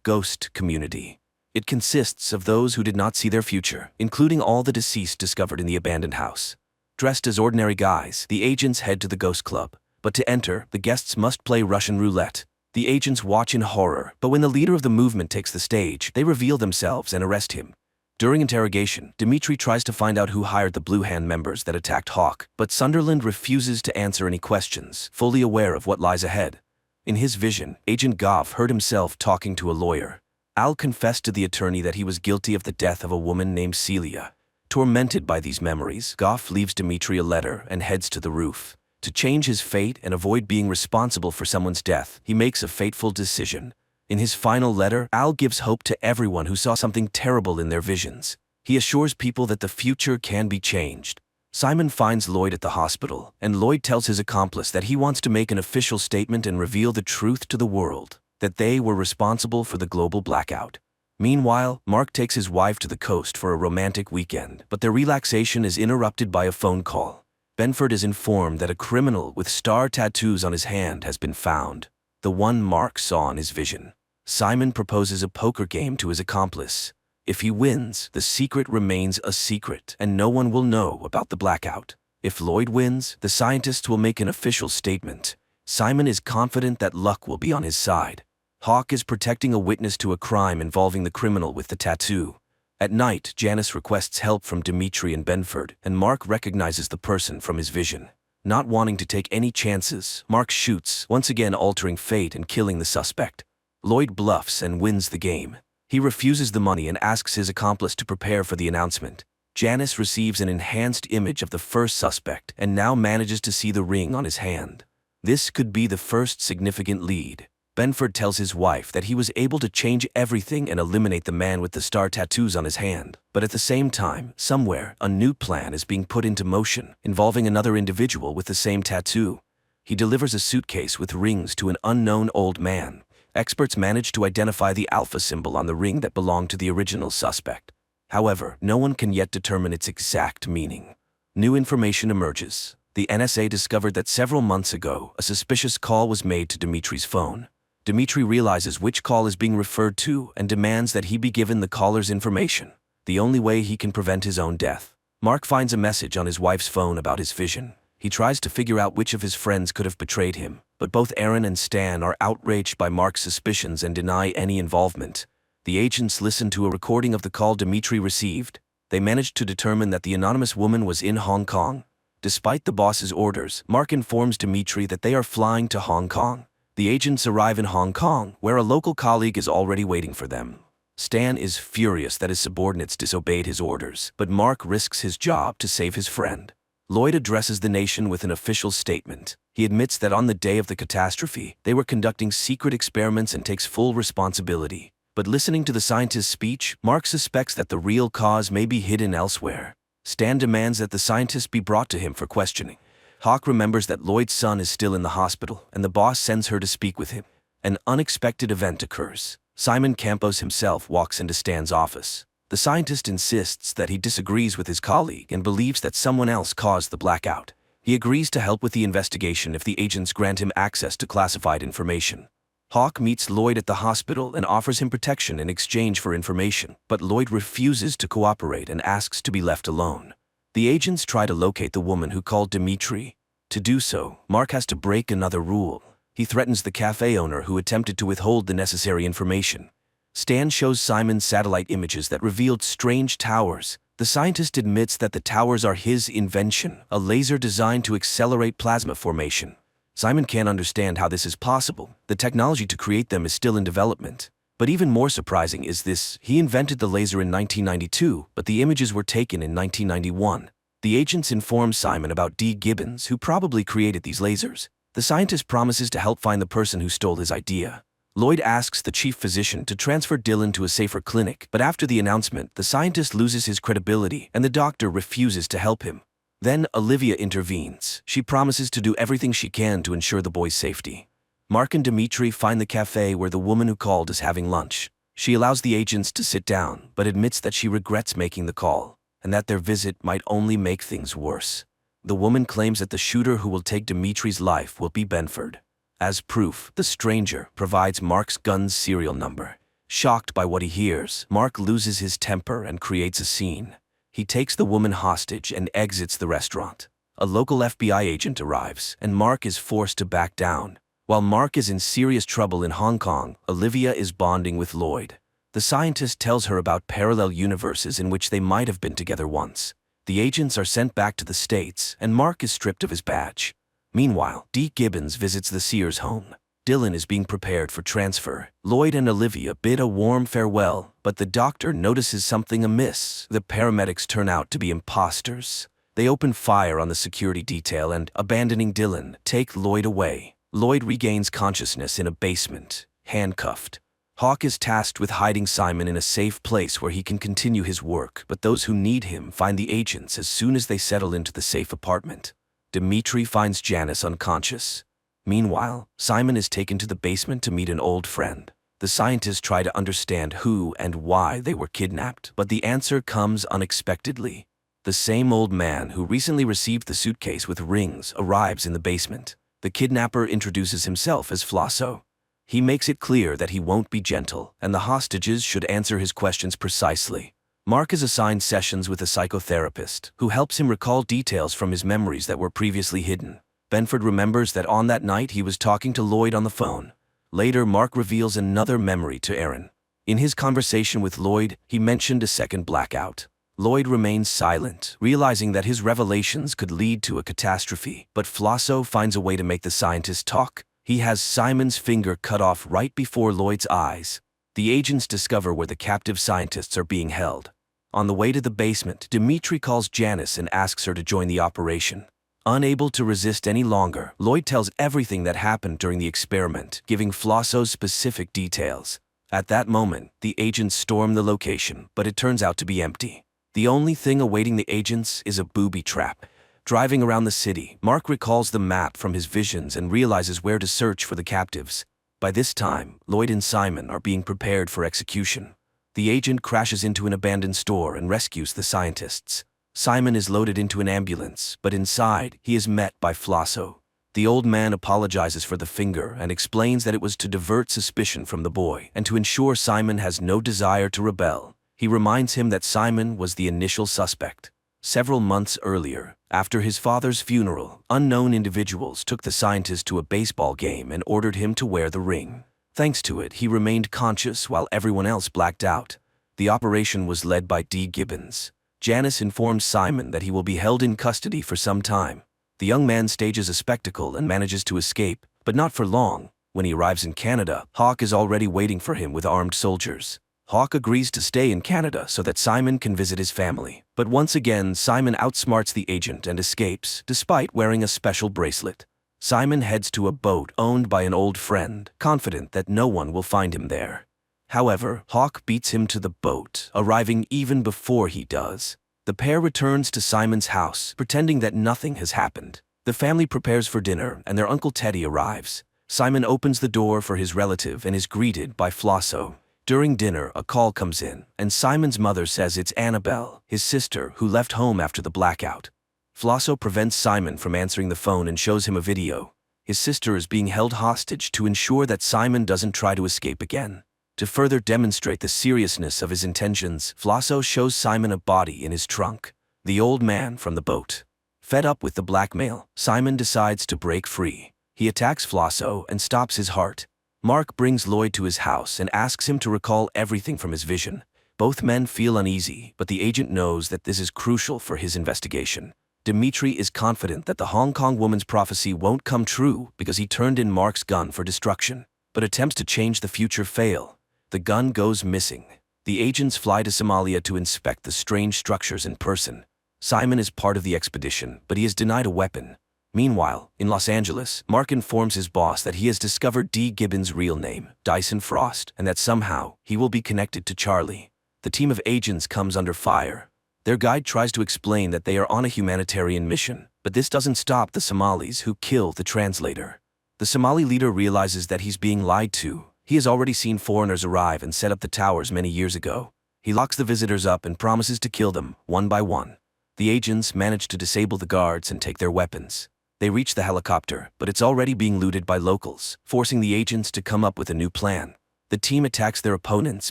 ghost community. It consists of those who did not see their future, including all the deceased discovered in the abandoned house. Dressed as ordinary guys, the agents head to the ghost club. But to enter, the guests must play Russian roulette. The agents watch in horror, but when the leader of the movement takes the stage, they reveal themselves and arrest him. During interrogation, Dimitri tries to find out who hired the Blue Hand members that attacked Hawk, but Sunderland refuses to answer any questions, fully aware of what lies ahead. In his vision, Agent Goff heard himself talking to a lawyer. Al confessed to the attorney that he was guilty of the death of a woman named Celia. Tormented by these memories, Goff leaves Dimitri a letter and heads to the roof. To change his fate and avoid being responsible for someone's death, he makes a fateful decision. In his final letter, Al gives hope to everyone who saw something terrible in their visions. He assures people that the future can be changed. Simon finds Lloyd at the hospital, and Lloyd tells his accomplice that he wants to make an official statement and reveal the truth to the world, that they were responsible for the global blackout. Meanwhile, Mark takes his wife to the coast for a romantic weekend, but their relaxation is interrupted by a phone call. Benford is informed that a criminal with star tattoos on his hand has been found, the one Mark saw in his vision. Simon proposes a poker game to his accomplice. If he wins, the secret remains a secret, and no one will know about the blackout. If Lloyd wins, the scientists will make an official statement. Simon is confident that luck will be on his side. Hawk is protecting a witness to a crime involving the criminal with the tattoo. At night, Janice requests help from Dimitri and Benford, and Mark recognizes the person from his vision. Not wanting to take any chances, Mark shoots, once again altering fate and killing the suspect. Lloyd bluffs and wins the game. He refuses the money and asks his accomplice to prepare for the announcement. Janice receives an enhanced image of the first suspect and now manages to see the ring on his hand. This could be the first significant lead. Benford tells his wife that he was able to change everything and eliminate the man with the star tattoos on his hand. But at the same time, somewhere, a new plan is being put into motion, involving another individual with the same tattoo. He delivers a suitcase with rings to an unknown old man. Experts manage to identify the alpha symbol on the ring that belonged to the original suspect. However, no one can yet determine its exact meaning. New information emerges. The NSA discovered that several months ago, a suspicious call was made to Dimitri's phone. Dimitri realizes which call is being referred to and demands that he be given the caller's information, the only way he can prevent his own death. Mark finds a message on his wife's phone about his vision. He tries to figure out which of his friends could have betrayed him, but both Aaron and Stan are outraged by Mark's suspicions and deny any involvement. The agents listen to a recording of the call Dimitri received. They managed to determine that the anonymous woman was in Hong Kong. Despite the boss's orders, Mark informs Dimitri that they are flying to Hong Kong. The agents arrive in Hong Kong, where a local colleague is already waiting for them. Stan is furious that his subordinates disobeyed his orders, but Mark risks his job to save his friend. Lloyd addresses the nation with an official statement. He admits that on the day of the catastrophe, they were conducting secret experiments and takes full responsibility. But listening to the scientist's speech, Mark suspects that the real cause may be hidden elsewhere. Stan demands that the scientist be brought to him for questioning. Hawk remembers that Lloyd's son is still in the hospital, and the boss sends her to speak with him. An unexpected event occurs. Simon Campos himself walks into Stan's office. The scientist insists that he disagrees with his colleague and believes that someone else caused the blackout. He agrees to help with the investigation if the agents grant him access to classified information. Hawk meets Lloyd at the hospital and offers him protection in exchange for information, but Lloyd refuses to cooperate and asks to be left alone. The agents try to locate the woman who called Dimitri. To do so, Mark has to break another rule. He threatens the cafe owner who attempted to withhold the necessary information. Stan shows Simon satellite images that revealed strange towers. The scientist admits that the towers are his invention, a laser designed to accelerate plasma formation. Simon can't understand how this is possible. The technology to create them is still in development. But even more surprising is this: he invented the laser in 1992, but the images were taken in 1991. The agents inform Simon about D. Gibbons, who probably created these lasers. The scientist promises to help find the person who stole his idea. Lloyd asks the chief physician to transfer Dylan to a safer clinic, but after the announcement, the scientist loses his credibility and the doctor refuses to help him. Then Olivia intervenes. She promises to do everything she can to ensure the boy's safety. Mark and Dimitri find the cafe where the woman who called is having lunch. She allows the agents to sit down, but admits that she regrets making the call, and that their visit might only make things worse. The woman claims that the shooter who will take Dimitri's life will be Benford. As proof, the stranger provides Mark's gun's serial number. Shocked by what he hears, Mark loses his temper and creates a scene. He takes the woman hostage and exits the restaurant. A local FBI agent arrives, and Mark is forced to back down. While Mark is in serious trouble in Hong Kong, Olivia is bonding with Lloyd. The scientist tells her about parallel universes in which they might have been together once. The agents are sent back to the States, and Mark is stripped of his badge. Meanwhile, D. Gibbons visits the Sears home. Dylan is being prepared for transfer. Lloyd and Olivia bid a warm farewell, but the doctor notices something amiss. The paramedics turn out to be imposters. They open fire on the security detail and, abandoning Dylan, take Lloyd away. Lloyd regains consciousness in a basement, handcuffed. Hawk is tasked with hiding Simon in a safe place where he can continue his work, but those who need him find the agents as soon as they settle into the safe apartment. Dimitri finds Janice unconscious. Meanwhile, Simon is taken to the basement to meet an old friend. The scientists try to understand who and why they were kidnapped, but the answer comes unexpectedly. The same old man who recently received the suitcase with rings arrives in the basement. The kidnapper introduces himself as Flosso. He makes it clear that he won't be gentle, and the hostages should answer his questions precisely. Mark is assigned sessions with a psychotherapist, who helps him recall details from his memories that were previously hidden. Benford remembers that on that night he was talking to Lloyd on the phone. Later, Mark reveals another memory to Aaron. In his conversation with Lloyd, he mentioned a second blackout. Lloyd remains silent, realizing that his revelations could lead to a catastrophe, but Flosso finds a way to make the scientist talk. He has Simon's finger cut off right before Lloyd's eyes. The agents discover where the captive scientists are being held. On the way to the basement, Dimitri calls Janice and asks her to join the operation. Unable to resist any longer, Lloyd tells everything that happened during the experiment, giving Flosso specific details. At that moment, the agents storm the location, but it turns out to be empty. The only thing awaiting the agents is a booby trap. Driving around the city, Mark recalls the map from his visions and realizes where to search for the captives. By this time, Lloyd and Simon are being prepared for execution. The agent crashes into an abandoned store and rescues the scientists. Simon is loaded into an ambulance, but inside, he is met by Flosso. The old man apologizes for the finger and explains that it was to divert suspicion from the boy and to ensure Simon has no desire to rebel. He reminds him that Simon was the initial suspect. Several months earlier, after his father's funeral, unknown individuals took the scientist to a baseball game and ordered him to wear the ring. Thanks to it, he remained conscious while everyone else blacked out. The operation was led by D. Gibbons. Janice informs Simon that he will be held in custody for some time. The young man stages a spectacle and manages to escape, but not for long. When he arrives in Canada, Hawk is already waiting for him with armed soldiers. Hawk agrees to stay in Canada so that Simon can visit his family. But once again, Simon outsmarts the agent and escapes, despite wearing a special bracelet. Simon heads to a boat owned by an old friend, confident that no one will find him there. However, Hawk beats him to the boat, arriving even before he does. The pair returns to Simon's house, pretending that nothing has happened. The family prepares for dinner, and their Uncle Teddy arrives. Simon opens the door for his relative and is greeted by Flosso. During dinner, a call comes in, and Simon's mother says it's Annabelle, his sister, who left home after the blackout. Flosso prevents Simon from answering the phone and shows him a video. His sister is being held hostage to ensure that Simon doesn't try to escape again. To further demonstrate the seriousness of his intentions, Flosso shows Simon a body in his trunk, the old man from the boat. Fed up with the blackmail, Simon decides to break free. He attacks Flosso and stops his heart. Mark brings Lloyd to his house and asks him to recall everything from his vision. Both men feel uneasy, but the agent knows that this is crucial for his investigation. Dimitri is confident that the Hong Kong woman's prophecy won't come true because he turned in Mark's gun for destruction, but attempts to change the future fail. The gun goes missing. The agents fly to Somalia to inspect the strange structures in person. Simon is part of the expedition, but he is denied a weapon. Meanwhile, in Los Angeles, Mark informs his boss that he has discovered D. Gibbons' real name, Dyson Frost, and that somehow he will be connected to Charlie. The team of agents comes under fire. Their guide tries to explain that they are on a humanitarian mission, but this doesn't stop the Somalis who kill the translator. The Somali leader realizes that he's being lied to. He has already seen foreigners arrive and set up the towers many years ago. He locks the visitors up and promises to kill them, one by one. The agents manage to disable the guards and take their weapons. They reach the helicopter, but it's already being looted by locals, forcing the agents to come up with a new plan. The team attacks their opponents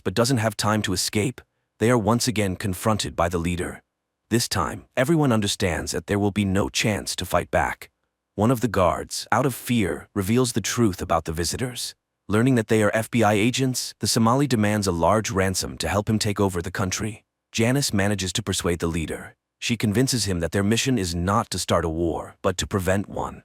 but doesn't have time to escape. They are once again confronted by the leader. This time, everyone understands that there will be no chance to fight back. One of the guards, out of fear, reveals the truth about the visitors. Learning that they are FBI agents, the Somali demands a large ransom to help him take over the country. Janice manages to persuade the leader. She convinces him that their mission is not to start a war, but to prevent one.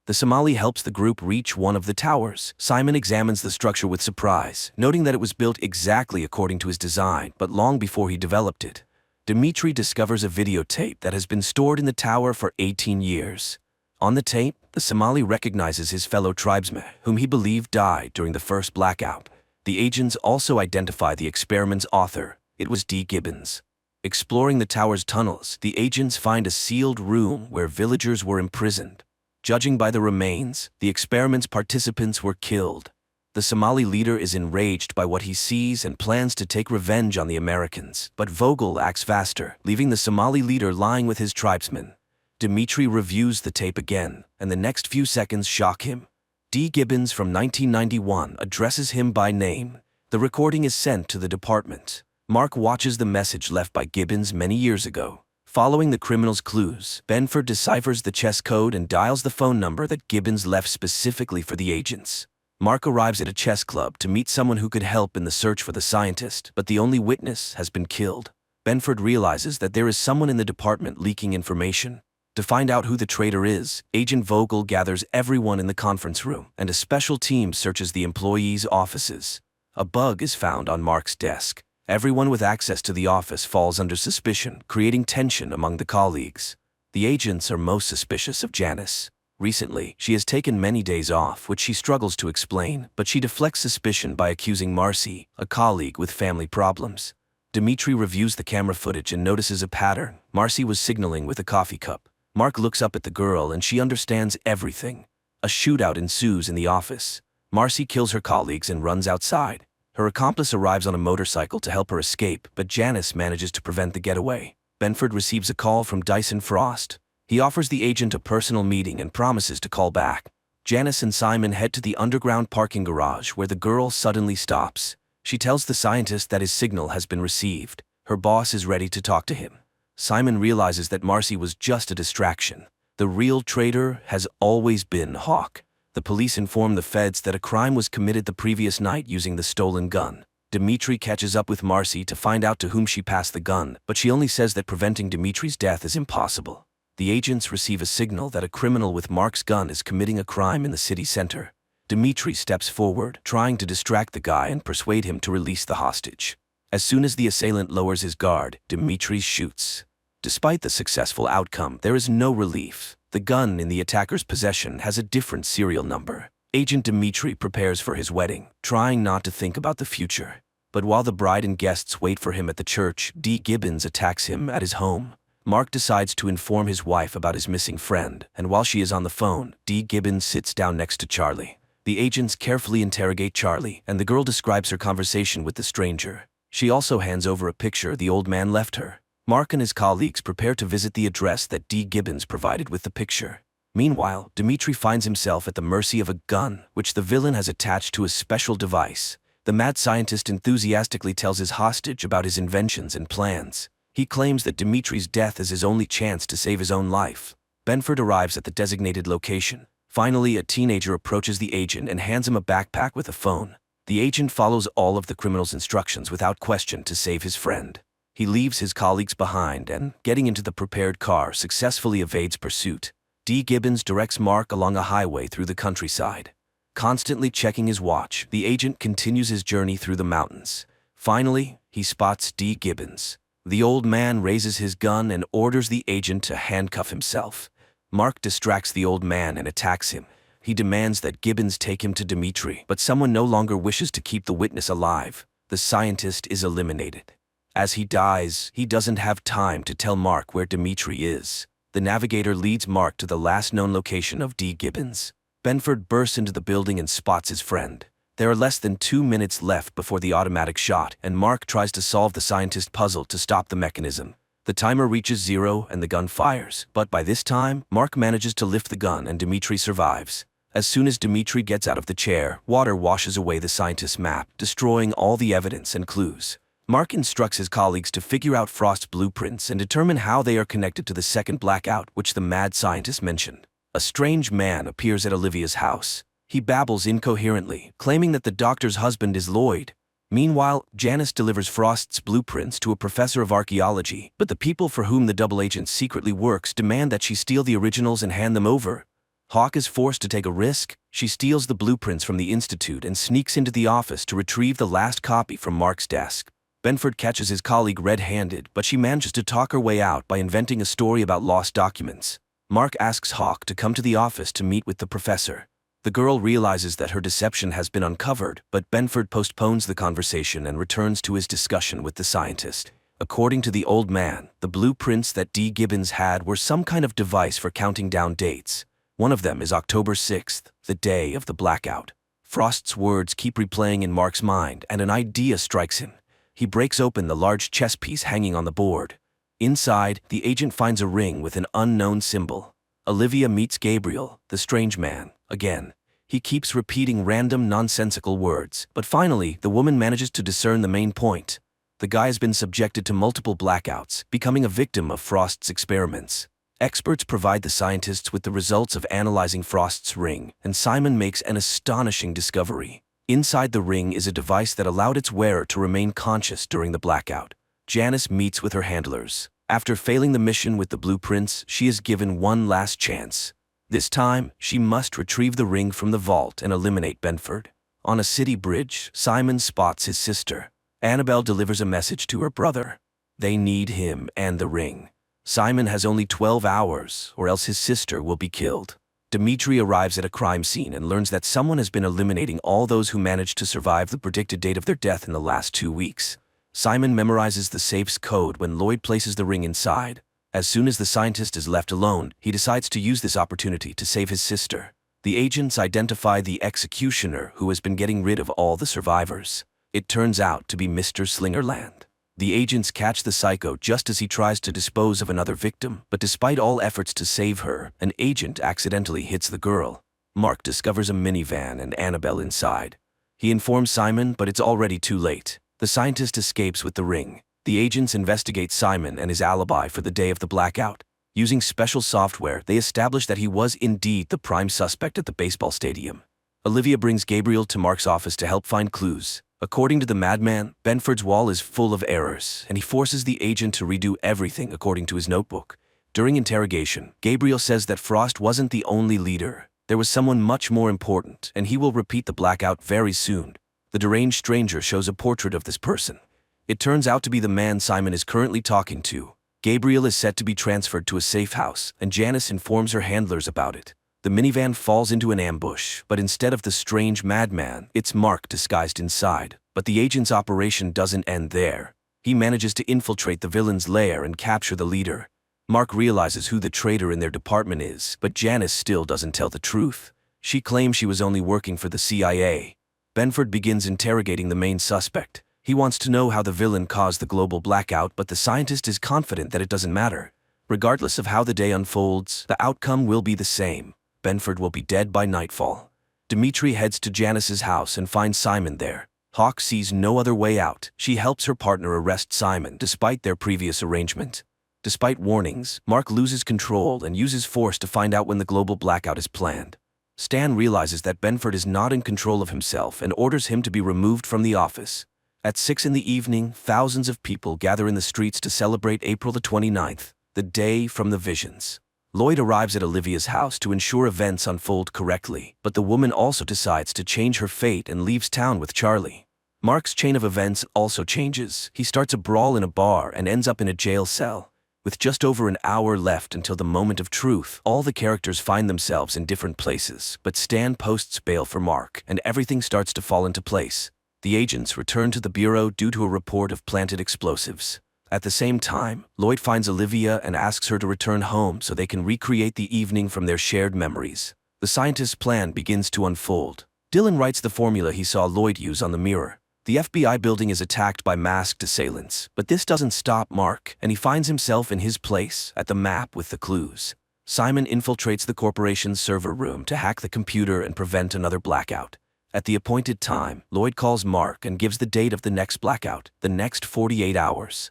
The Somali helps the group reach one of the towers. Simon examines the structure with surprise, noting that it was built exactly according to his design, but long before he developed it. Dimitri discovers a videotape that has been stored in the tower for 18 years. On the tape, the Somali recognizes his fellow tribesman, whom he believed died during the first blackout. The agents also identify the experiment's author. It was D. Gibbons. Exploring the tower's tunnels, the agents find a sealed room where villagers were imprisoned. Judging by the remains, the experiment's participants were killed. The Somali leader is enraged by what he sees and plans to take revenge on the Americans, but Vogel acts faster, leaving the Somali leader lying with his tribesmen. Dimitri reviews the tape again, and the next few seconds shock him. D. Gibbons from 1991 addresses him by name. The recording is sent to the department. Mark watches the message left by Gibbons many years ago. Following the criminal's clues, Benford deciphers the chess code and dials the phone number that Gibbons left specifically for the agents. Mark arrives at a chess club to meet someone who could help in the search for the scientist, but the only witness has been killed. Benford realizes that there is someone in the department leaking information. To find out who the traitor is, Agent Vogel gathers everyone in the conference room, and a special team searches the employees' offices. A bug is found on Mark's desk. Everyone with access to the office falls under suspicion, creating tension among the colleagues. The agents are most suspicious of Janice. Recently, she has taken many days off, which she struggles to explain, but she deflects suspicion by accusing Marcy, a colleague with family problems. Dimitri reviews the camera footage and notices a pattern. Marcy was signaling with a coffee cup. Mark looks up at the girl and she understands everything. A shootout ensues in the office. Marcy kills her colleagues and runs outside. Her accomplice arrives on a motorcycle to help her escape, but Janice manages to prevent the getaway. Benford receives a call from Dyson Frost. He offers the agent a personal meeting and promises to call back. Janice and Simon head to the underground parking garage where the girl suddenly stops. She tells the scientist that his signal has been received. Her boss is ready to talk to him. Simon realizes that Marcy was just a distraction. The real traitor has always been Hawk. The police inform the feds that a crime was committed the previous night using the stolen gun. Dimitri catches up with Marcy to find out to whom she passed the gun, but she only says that preventing Dimitri's death is impossible. The agents receive a signal that a criminal with Mark's gun is committing a crime in the city center. Dimitri steps forward, trying to distract the guy and persuade him to release the hostage. As soon as the assailant lowers his guard, Dimitri shoots. Despite the successful outcome, there is no relief. The gun in the attacker's possession has a different serial number. Agent Dimitri prepares for his wedding, trying not to think about the future. But while the bride and guests wait for him at the church, D. Gibbons attacks him at his home. Mark decides to inform his wife about his missing friend, and while she is on the phone, D. Gibbons sits down next to Charlie. The agents carefully interrogate Charlie, and the girl describes her conversation with the stranger. She also hands over a picture the old man left her. Mark and his colleagues prepare to visit the address that D. Gibbons provided with the picture. Meanwhile, Dimitri finds himself at the mercy of a gun, which the villain has attached to a special device. The mad scientist enthusiastically tells his hostage about his inventions and plans. He claims that Dimitri's death is his only chance to save his own life. Benford arrives at the designated location. Finally, a teenager approaches the agent and hands him a backpack with a phone. The agent follows all of the criminal's instructions without question to save his friend. He leaves his colleagues behind and, getting into the prepared car, successfully evades pursuit. D. Gibbons directs Mark along a highway through the countryside. Constantly checking his watch, the agent continues his journey through the mountains. Finally, he spots D. Gibbons. The old man raises his gun and orders the agent to handcuff himself. Mark distracts the old man and attacks him. He demands that Gibbons take him to Dimitri, but someone no longer wishes to keep the witness alive. The scientist is eliminated. As he dies, he doesn't have time to tell Mark where Dimitri is. The navigator leads Mark to the last known location of D. Gibbons. Benford bursts into the building and spots his friend. There are less than 2 minutes left before the automatic shot, and Mark tries to solve the scientist puzzle to stop the mechanism. The timer reaches 0 and the gun fires, but by this time, Mark manages to lift the gun and Dimitri survives. As soon as Dimitri gets out of the chair, water washes away the scientist's map, destroying all the evidence and clues. Mark instructs his colleagues to figure out Frost's blueprints and determine how they are connected to the second blackout, which the mad scientist mentioned. A strange man appears at Olivia's house. He babbles incoherently, claiming that the doctor's husband is Lloyd. Meanwhile, Janice delivers Frost's blueprints to a professor of archaeology, but the people for whom the double agent secretly works demand that she steal the originals and hand them over. Hawk is forced to take a risk. She steals the blueprints from the Institute and sneaks into the office to retrieve the last copy from Mark's desk. Benford catches his colleague red-handed, but she manages to talk her way out by inventing a story about lost documents. Mark asks Hawk to come to the office to meet with the professor. The girl realizes that her deception has been uncovered, but Benford postpones the conversation and returns to his discussion with the scientist. According to the old man, the blueprints that D. Gibbons had were some kind of device for counting down dates. One of them is October 6th, the day of the blackout. Frost's words keep replaying in Mark's mind, and an idea strikes him. He breaks open the large chess piece hanging on the board. Inside, the agent finds a ring with an unknown symbol. Olivia meets Gabriel, the strange man, again. He keeps repeating random nonsensical words, but finally, the woman manages to discern the main point. The guy has been subjected to multiple blackouts, becoming a victim of Frost's experiments. Experts provide the scientists with the results of analyzing Frost's ring, and Simon makes an astonishing discovery. Inside the ring is a device that allowed its wearer to remain conscious during the blackout. Janice meets with her handlers. After failing the mission with the blueprints, she is given one last chance. This time, she must retrieve the ring from the vault and eliminate Benford. On a city bridge, Simon spots his sister. Annabelle delivers a message to her brother. They need him and the ring. Simon has only 12 hours, or else his sister will be killed. Dimitri arrives at a crime scene and learns that someone has been eliminating all those who managed to survive the predicted date of their death in the last 2 weeks. Simon memorizes the safe's code when Lloyd places the ring inside. As soon as the scientist is left alone, he decides to use this opportunity to save his sister. The agents identify the executioner who has been getting rid of all the survivors. It turns out to be Mr. Slingerland. The agents catch the psycho just as he tries to dispose of another victim, but despite all efforts to save her, an agent accidentally hits the girl. Mark discovers a minivan and Annabelle inside. He informs Simon, but it's already too late. The scientist escapes with the ring. The agents investigate Simon and his alibi for the day of the blackout. Using special software, they establish that he was indeed the prime suspect at the baseball stadium. Olivia brings Gabriel to Mark's office to help find clues. According to the madman, Benford's wall is full of errors, and he forces the agent to redo everything according to his notebook. During interrogation, Gabriel says that Frost wasn't the only leader. There was someone much more important, and he will repeat the blackout very soon. The deranged stranger shows a portrait of this person. It turns out to be the man Simon is currently talking to. Gabriel is set to be transferred to a safe house, and Janice informs her handlers about it. The minivan falls into an ambush, but instead of the strange madman, it's Mark disguised inside. But the agent's operation doesn't end there. He manages to infiltrate the villain's lair and capture the leader. Mark realizes who the traitor in their department is, but Janice still doesn't tell the truth. She claims she was only working for the CIA. Benford begins interrogating the main suspect. He wants to know how the villain caused the global blackout, but the scientist is confident that it doesn't matter. Regardless of how the day unfolds, the outcome will be the same. Benford will be dead by nightfall. Dimitri heads to Janice's house and finds Simon there. Hawk sees no other way out. She helps her partner arrest Simon, despite their previous arrangement. Despite warnings, Mark loses control and uses force to find out when the global blackout is planned. Stan realizes that Benford is not in control of himself and orders him to be removed from the office. At 6 in the evening, thousands of people gather in the streets to celebrate April the 29th, the day from the visions. Lloyd arrives at Olivia's house to ensure events unfold correctly, but the woman also decides to change her fate and leaves town with Charlie. Mark's chain of events also changes. He starts a brawl in a bar and ends up in a jail cell. With just over an hour left until the moment of truth, all the characters find themselves in different places, but Stan posts bail for Mark, and everything starts to fall into place. The agents return to the bureau due to a report of planted explosives. At the same time, Lloyd finds Olivia and asks her to return home so they can recreate the evening from their shared memories. The scientist's plan begins to unfold. Dylan writes the formula he saw Lloyd use on the mirror. The FBI building is attacked by masked assailants, but this doesn't stop Mark, and he finds himself in his place at the map with the clues. Simon infiltrates the corporation's server room to hack the computer and prevent another blackout. At the appointed time, Lloyd calls Mark and gives the date of the next blackout, the next 48 hours.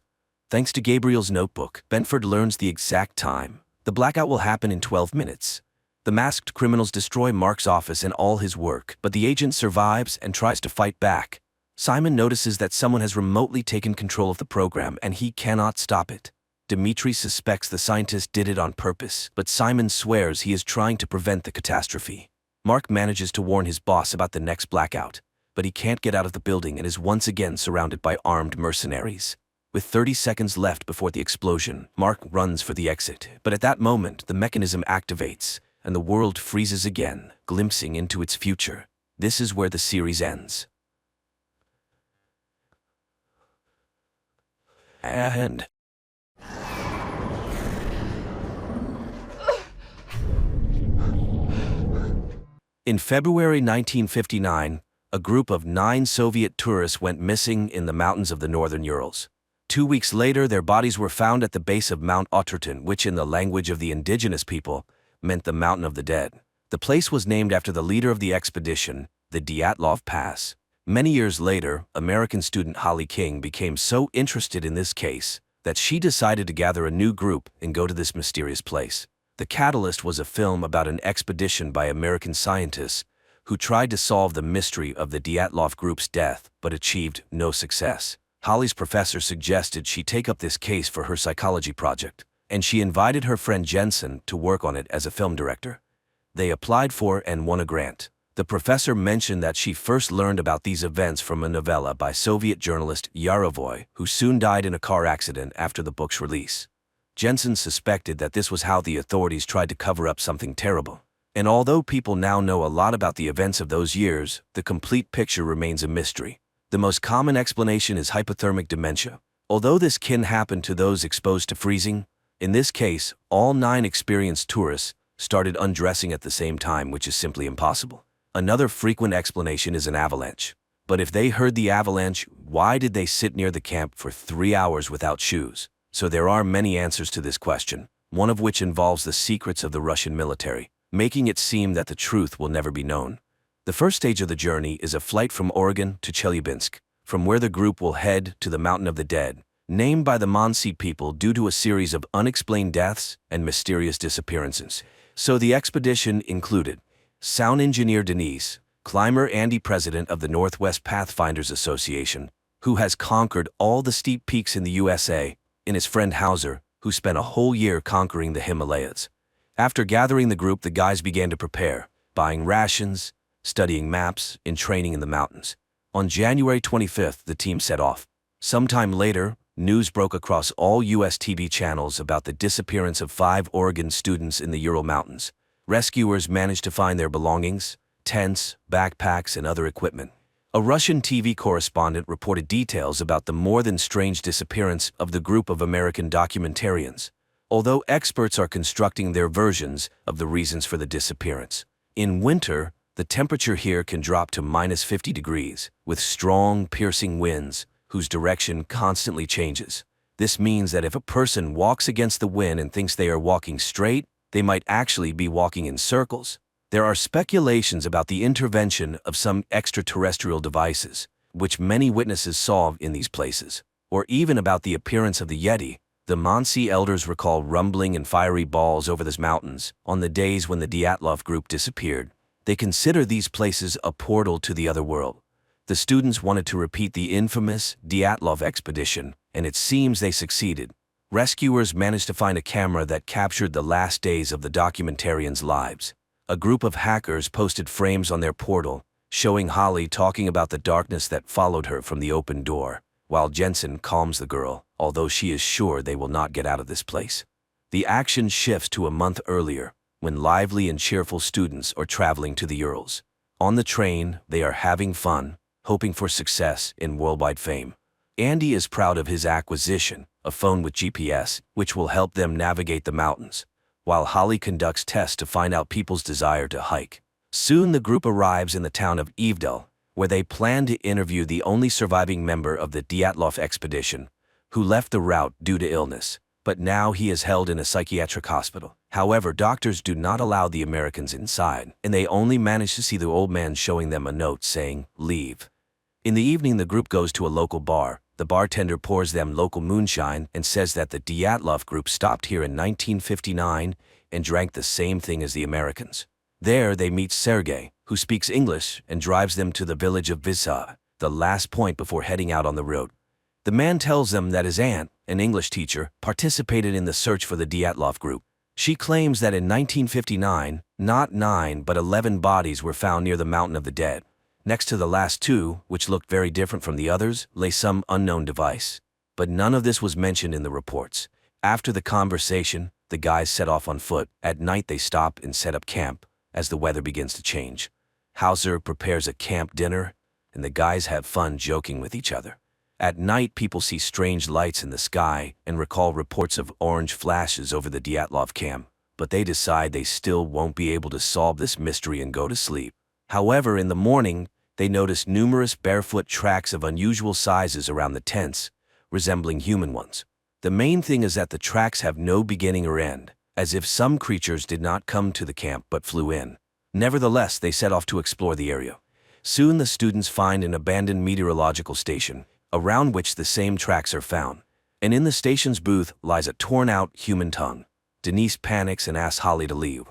Thanks to Gabriel's notebook, Benford learns the exact time. The blackout will happen in 12 minutes. The masked criminals destroy Mark's office and all his work, but the agent survives and tries to fight back. Simon notices that someone has remotely taken control of the program and he cannot stop it. Dimitri suspects the scientist did it on purpose, but Simon swears he is trying to prevent the catastrophe. Mark manages to warn his boss about the next blackout, but he can't get out of the building and is once again surrounded by armed mercenaries. With 30 seconds left before the explosion, Mark runs for the exit, but at that moment the mechanism activates and the world freezes again, glimpsing into its future. This is where the series ends. And In February 1959, a group of 9 Soviet tourists went missing in the mountains of the northern Urals. 2 weeks later, their bodies were found at the base of Mount Oturtun, which in the language of the indigenous people meant the Mountain of the Dead. The place was named after the leader of the expedition, the Dyatlov Pass. Many years later, American student Holly King became so interested in this case that she decided to gather a new group and go to this mysterious place. The catalyst was a film about an expedition by American scientists who tried to solve the mystery of the Dyatlov group's death but achieved no success. Holly's professor suggested she take up this case for her psychology project, and she invited her friend Jensen to work on it as a film director. They applied for and won a grant. The professor mentioned that she first learned about these events from a novella by Soviet journalist Yarovoy, who soon died in a car accident after the book's release. Jensen suspected that this was how the authorities tried to cover up something terrible. And although people now know a lot about the events of those years, the complete picture remains a mystery. The most common explanation is hypothermic dementia. Although this can happen to those exposed to freezing, in this case, all 9 experienced tourists started undressing at the same time, which is simply impossible. Another frequent explanation is an avalanche. But if they heard the avalanche, why did they sit near the camp for 3 hours without shoes? So there are many answers to this question, one of which involves the secrets of the Russian military, making it seem that the truth will never be known. The first stage of the journey is a flight from Oregon to Chelyabinsk, from where the group will head to the Mountain of the Dead, named by the Mansi people due to a series of unexplained deaths and mysterious disappearances. So the expedition included sound engineer Denise, climber Andy, president of the Northwest Pathfinders Association, who has conquered all the steep peaks in the USA, and his friend Hauser, who spent a whole year conquering the Himalayas. After gathering the group, the guys began to prepare, buying rations, studying maps, and training in the mountains. On January 25th, the team set off. Sometime later, news broke across all U.S. TV channels about the disappearance of 5 Oregon students in the Ural Mountains. Rescuers managed to find their belongings, tents, backpacks, and other equipment. A Russian TV correspondent reported details about the more than strange disappearance of the group of American documentarians, although experts are constructing their versions of the reasons for the disappearance. In winter, the temperature here can drop to -50 degrees, with strong, piercing winds, whose direction constantly changes. This means that if a person walks against the wind and thinks they are walking straight, they might actually be walking in circles. There are speculations about the intervention of some extraterrestrial devices, which many witnesses saw in these places, or even about the appearance of the Yeti. The Mansi elders recall rumbling and fiery balls over these mountains on the days when the Dyatlov group disappeared. They consider these places a portal to the other world. The students wanted to repeat the infamous Dyatlov expedition, and it seems they succeeded. Rescuers managed to find a camera that captured the last days of the documentarians' lives. A group of hackers posted frames on their portal, showing Holly talking about the darkness that followed her from the open door, while Jensen calms the girl, although she is sure they will not get out of this place. The action shifts to a month earlier, when lively and cheerful students are traveling to the Urals. On the train, they are having fun, hoping for success and worldwide fame. Andy is proud of his acquisition, a phone with GPS, which will help them navigate the mountains, while Holly conducts tests to find out people's desire to hike. Soon the group arrives in the town of Evdel, where they plan to interview the only surviving member of the Dyatlov expedition, who left the route due to illness, but now he is held in a psychiatric hospital. However, doctors do not allow the Americans inside, and they only manage to see the old man showing them a note saying, "Leave." In the evening, the group goes to a local bar. The bartender pours them local moonshine and says that the Dyatlov group stopped here in 1959 and drank the same thing as the Americans. There, they meet Sergei, who speaks English and drives them to the village of Visa, the last point before heading out on the road. The man tells them that his aunt, an English teacher, participated in the search for the Dyatlov group. She claims that in 1959, not 9 but 11 bodies were found near the Mountain of the Dead. Next to the last 2, which looked very different from the others, lay some unknown device. But none of this was mentioned in the reports. After the conversation, the guys set off on foot. At night they stop and set up camp, as the weather begins to change. Hauser prepares a camp dinner, and the guys have fun joking with each other. At night, people see strange lights in the sky and recall reports of orange flashes over the Dyatlov camp, but they decide they still won't be able to solve this mystery and go to sleep. However, in the morning, they notice numerous barefoot tracks of unusual sizes around the tents, resembling human ones. The main thing is that the tracks have no beginning or end, as if some creatures did not come to the camp but flew in. Nevertheless, they set off to explore the area. Soon the students find an abandoned meteorological station, around which the same tracks are found. And in the station's booth lies a torn-out human tongue. Denise panics and asks Holly to leave.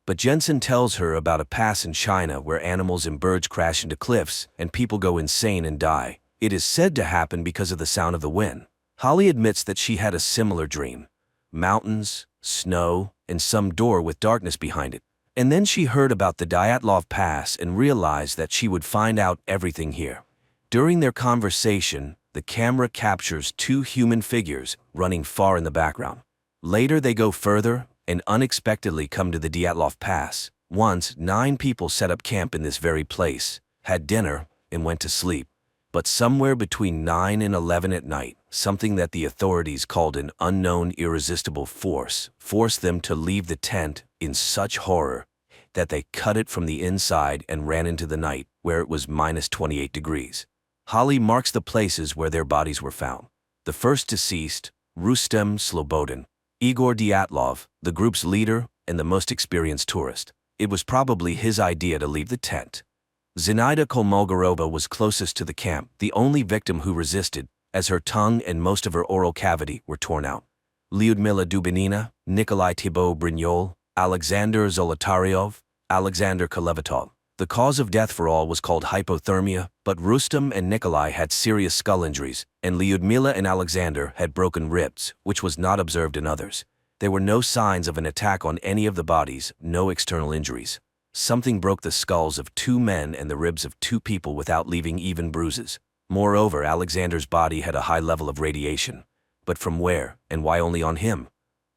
But Jensen tells her about a pass in China where animals and birds crash into cliffs and people go insane and die. It is said to happen because of the sound of the wind. Holly admits that she had a similar dream. Mountains, snow, and some door with darkness behind it. And then she heard about the Dyatlov Pass and realized that she would find out everything here. During their conversation, the camera captures two human figures running far in the background. Later they go further and unexpectedly come to the Dyatlov Pass. Once, 9 people set up camp in this very place, had dinner, and went to sleep. But somewhere between 9 and 11 at night, something that the authorities called an unknown irresistible force forced them to leave the tent in such horror that they cut it from the inside and ran into the night, where it was minus 28 degrees. Holly marks the places where their bodies were found. The first deceased, Rustem Slobodin, Igor Dyatlov, the group's leader and the most experienced tourist. It was probably his idea to leave the tent. Zinaida Kolmogorova was closest to the camp, the only victim who resisted, as her tongue and most of her oral cavity were torn out. Lyudmila Dubinina, Nikolai Thibault Brignol, Alexander Zolotaryov, Alexander Kolevatov. The cause of death for all was called hypothermia, but Rustem and Nikolai had serious skull injuries, and Lyudmila and Alexander had broken ribs, which was not observed in others. There were no signs of an attack on any of the bodies, no external injuries. Something broke the skulls of 2 men and the ribs of 2 people without leaving even bruises. Moreover, Alexander's body had a high level of radiation. But from where, and why only on him?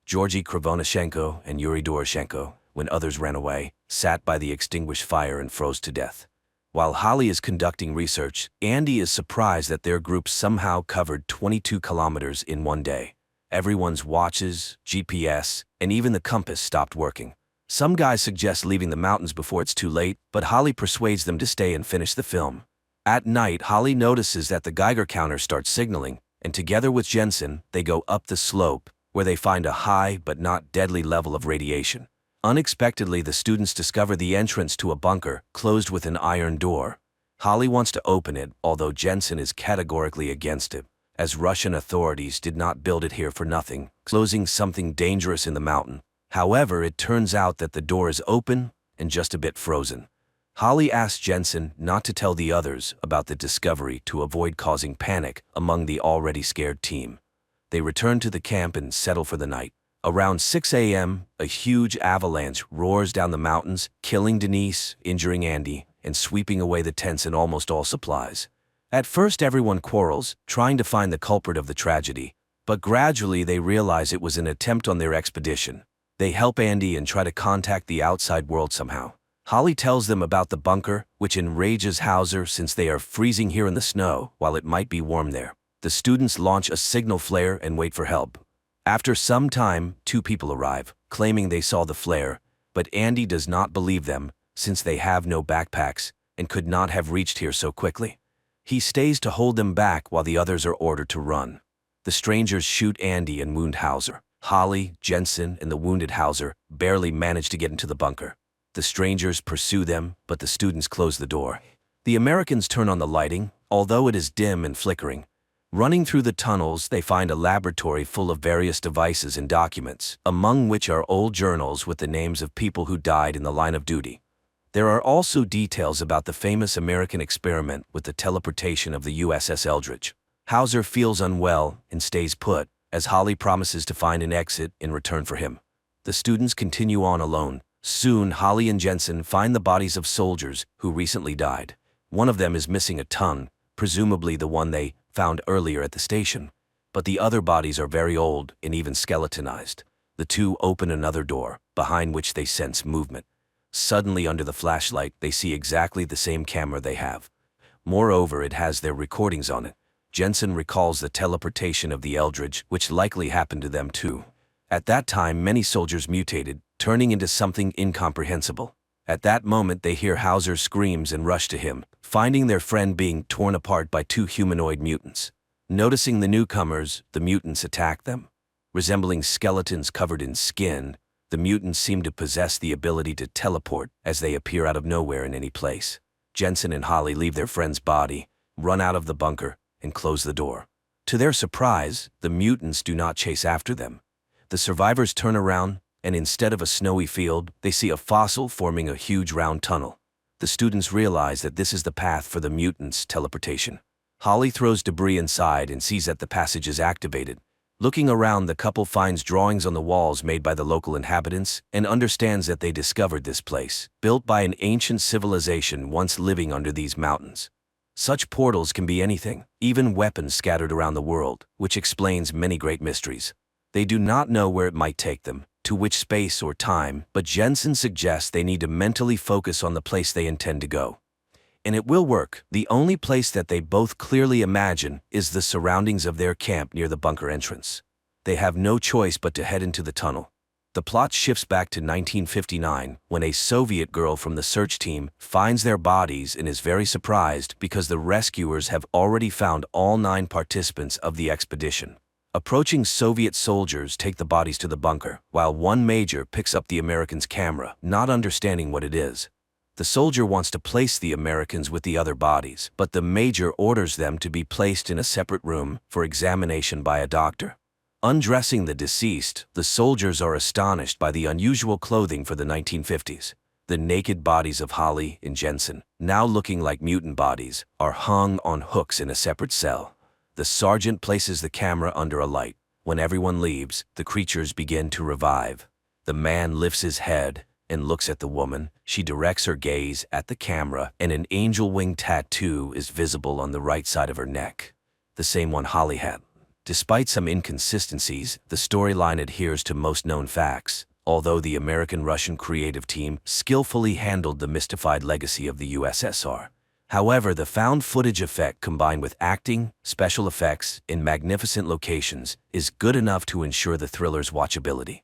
Georgy Krivonashenko and Yuri Doroshenko, when others ran away, sat by the extinguished fire and froze to death. While Holly is conducting research, Andy is surprised that their group somehow covered 22 kilometers in one day. Everyone's watches, GPS, and even the compass stopped working. Some guys suggest leaving the mountains before it's too late, but Holly persuades them to stay and finish the film. At night, Holly notices that the Geiger counter starts signaling, and together with Jensen, they go up the slope, where they find a high but not deadly level of radiation. Unexpectedly, the students discover the entrance to a bunker, closed with an iron door. Holly wants to open it, although Jensen is categorically against it, as Russian authorities did not build it here for nothing, closing something dangerous in the mountain. However, it turns out that the door is open and just a bit frozen. Holly asks Jensen not to tell the others about the discovery to avoid causing panic among the already scared team. They return to the camp and settle for the night. Around 6 a.m., a huge avalanche roars down the mountains, killing Denise, injuring Andy, and sweeping away the tents and almost all supplies. At first, everyone quarrels, trying to find the culprit of the tragedy, but gradually they realize it was an attempt on their expedition. They help Andy and try to contact the outside world somehow. Holly tells them about the bunker, which enrages Hauser since they are freezing here in the snow, while it might be warm there. The students launch a signal flare and wait for help. After some time, 2 people arrive, claiming they saw the flare, but Andy does not believe them since they have no backpacks and could not have reached here so quickly. He stays to hold them back while the others are ordered to run. The strangers shoot Andy and wound Hauser. Holly, Jensen, and the wounded Hauser barely manage to get into the bunker. The strangers pursue them, but the students close the door. The Americans turn on the lighting, although it is dim and flickering. Running through the tunnels, they find a laboratory full of various devices and documents, among which are old journals with the names of people who died in the line of duty. There are also details about the famous American experiment with the teleportation of the USS Eldridge. Hauser feels unwell and stays put, as Holly promises to find an exit in return for him. The students continue on alone. Soon, Holly and Jensen find the bodies of soldiers who recently died. One of them is missing a tongue, presumably the one they found earlier at the station. But the other bodies are very old and even skeletonized. The 2 open another door, behind which they sense movement. Suddenly, under the flashlight, they see exactly the same camera they have. Moreover, it has their recordings on it. Jensen recalls the teleportation of the Eldridge, which likely happened to them too. At that time, many soldiers mutated, turning into something incomprehensible. At that moment they hear Hauser's screams and rush to him, finding their friend being torn apart by two humanoid mutants. Noticing the newcomers, the mutants attack them. Resembling skeletons covered in skin, the mutants seem to possess the ability to teleport as they appear out of nowhere in any place. Jensen and Holly leave their friend's body, run out of the bunker, and close the door. To their surprise, the mutants do not chase after them. The survivors turn around, and instead of a snowy field, they see a fossil forming a huge round tunnel. The students realize that this is the path for the mutants' teleportation. Holly throws debris inside and sees that the passage is activated. Looking around, the couple finds drawings on the walls made by the local inhabitants and understands that they discovered this place, built by an ancient civilization once living under these mountains. Such portals can be anything, even weapons scattered around the world, which explains many great mysteries. They do not know where it might take them, to which space or time, but Jensen suggests they need to mentally focus on the place they intend to go. And it will work. The only place that they both clearly imagine is the surroundings of their camp near the bunker entrance. They have no choice but to head into the tunnel. The plot shifts back to 1959, when a Soviet girl from the search team finds their bodies and is very surprised because the rescuers have already found all 9 participants of the expedition. Approaching Soviet soldiers take the bodies to the bunker, while one major picks up the Americans' camera, not understanding what it is. The soldier wants to place the Americans with the other bodies, but the major orders them to be placed in a separate room for examination by a doctor. Undressing the deceased, the soldiers are astonished by the unusual clothing for the 1950s. The naked bodies of Holly and Jensen, now looking like mutant bodies, are hung on hooks in a separate cell. The sergeant places the camera under a light. When everyone leaves, the creatures begin to revive. The man lifts his head and looks at the woman. She directs her gaze at the camera, and an angel wing tattoo is visible on the right side of her neck, the same one Holly had. Despite some inconsistencies, the storyline adheres to most known facts, although the American-Russian creative team skillfully handled the mystified legacy of the USSR. However, the found footage effect combined with acting, special effects, and magnificent locations is good enough to ensure the thriller's watchability.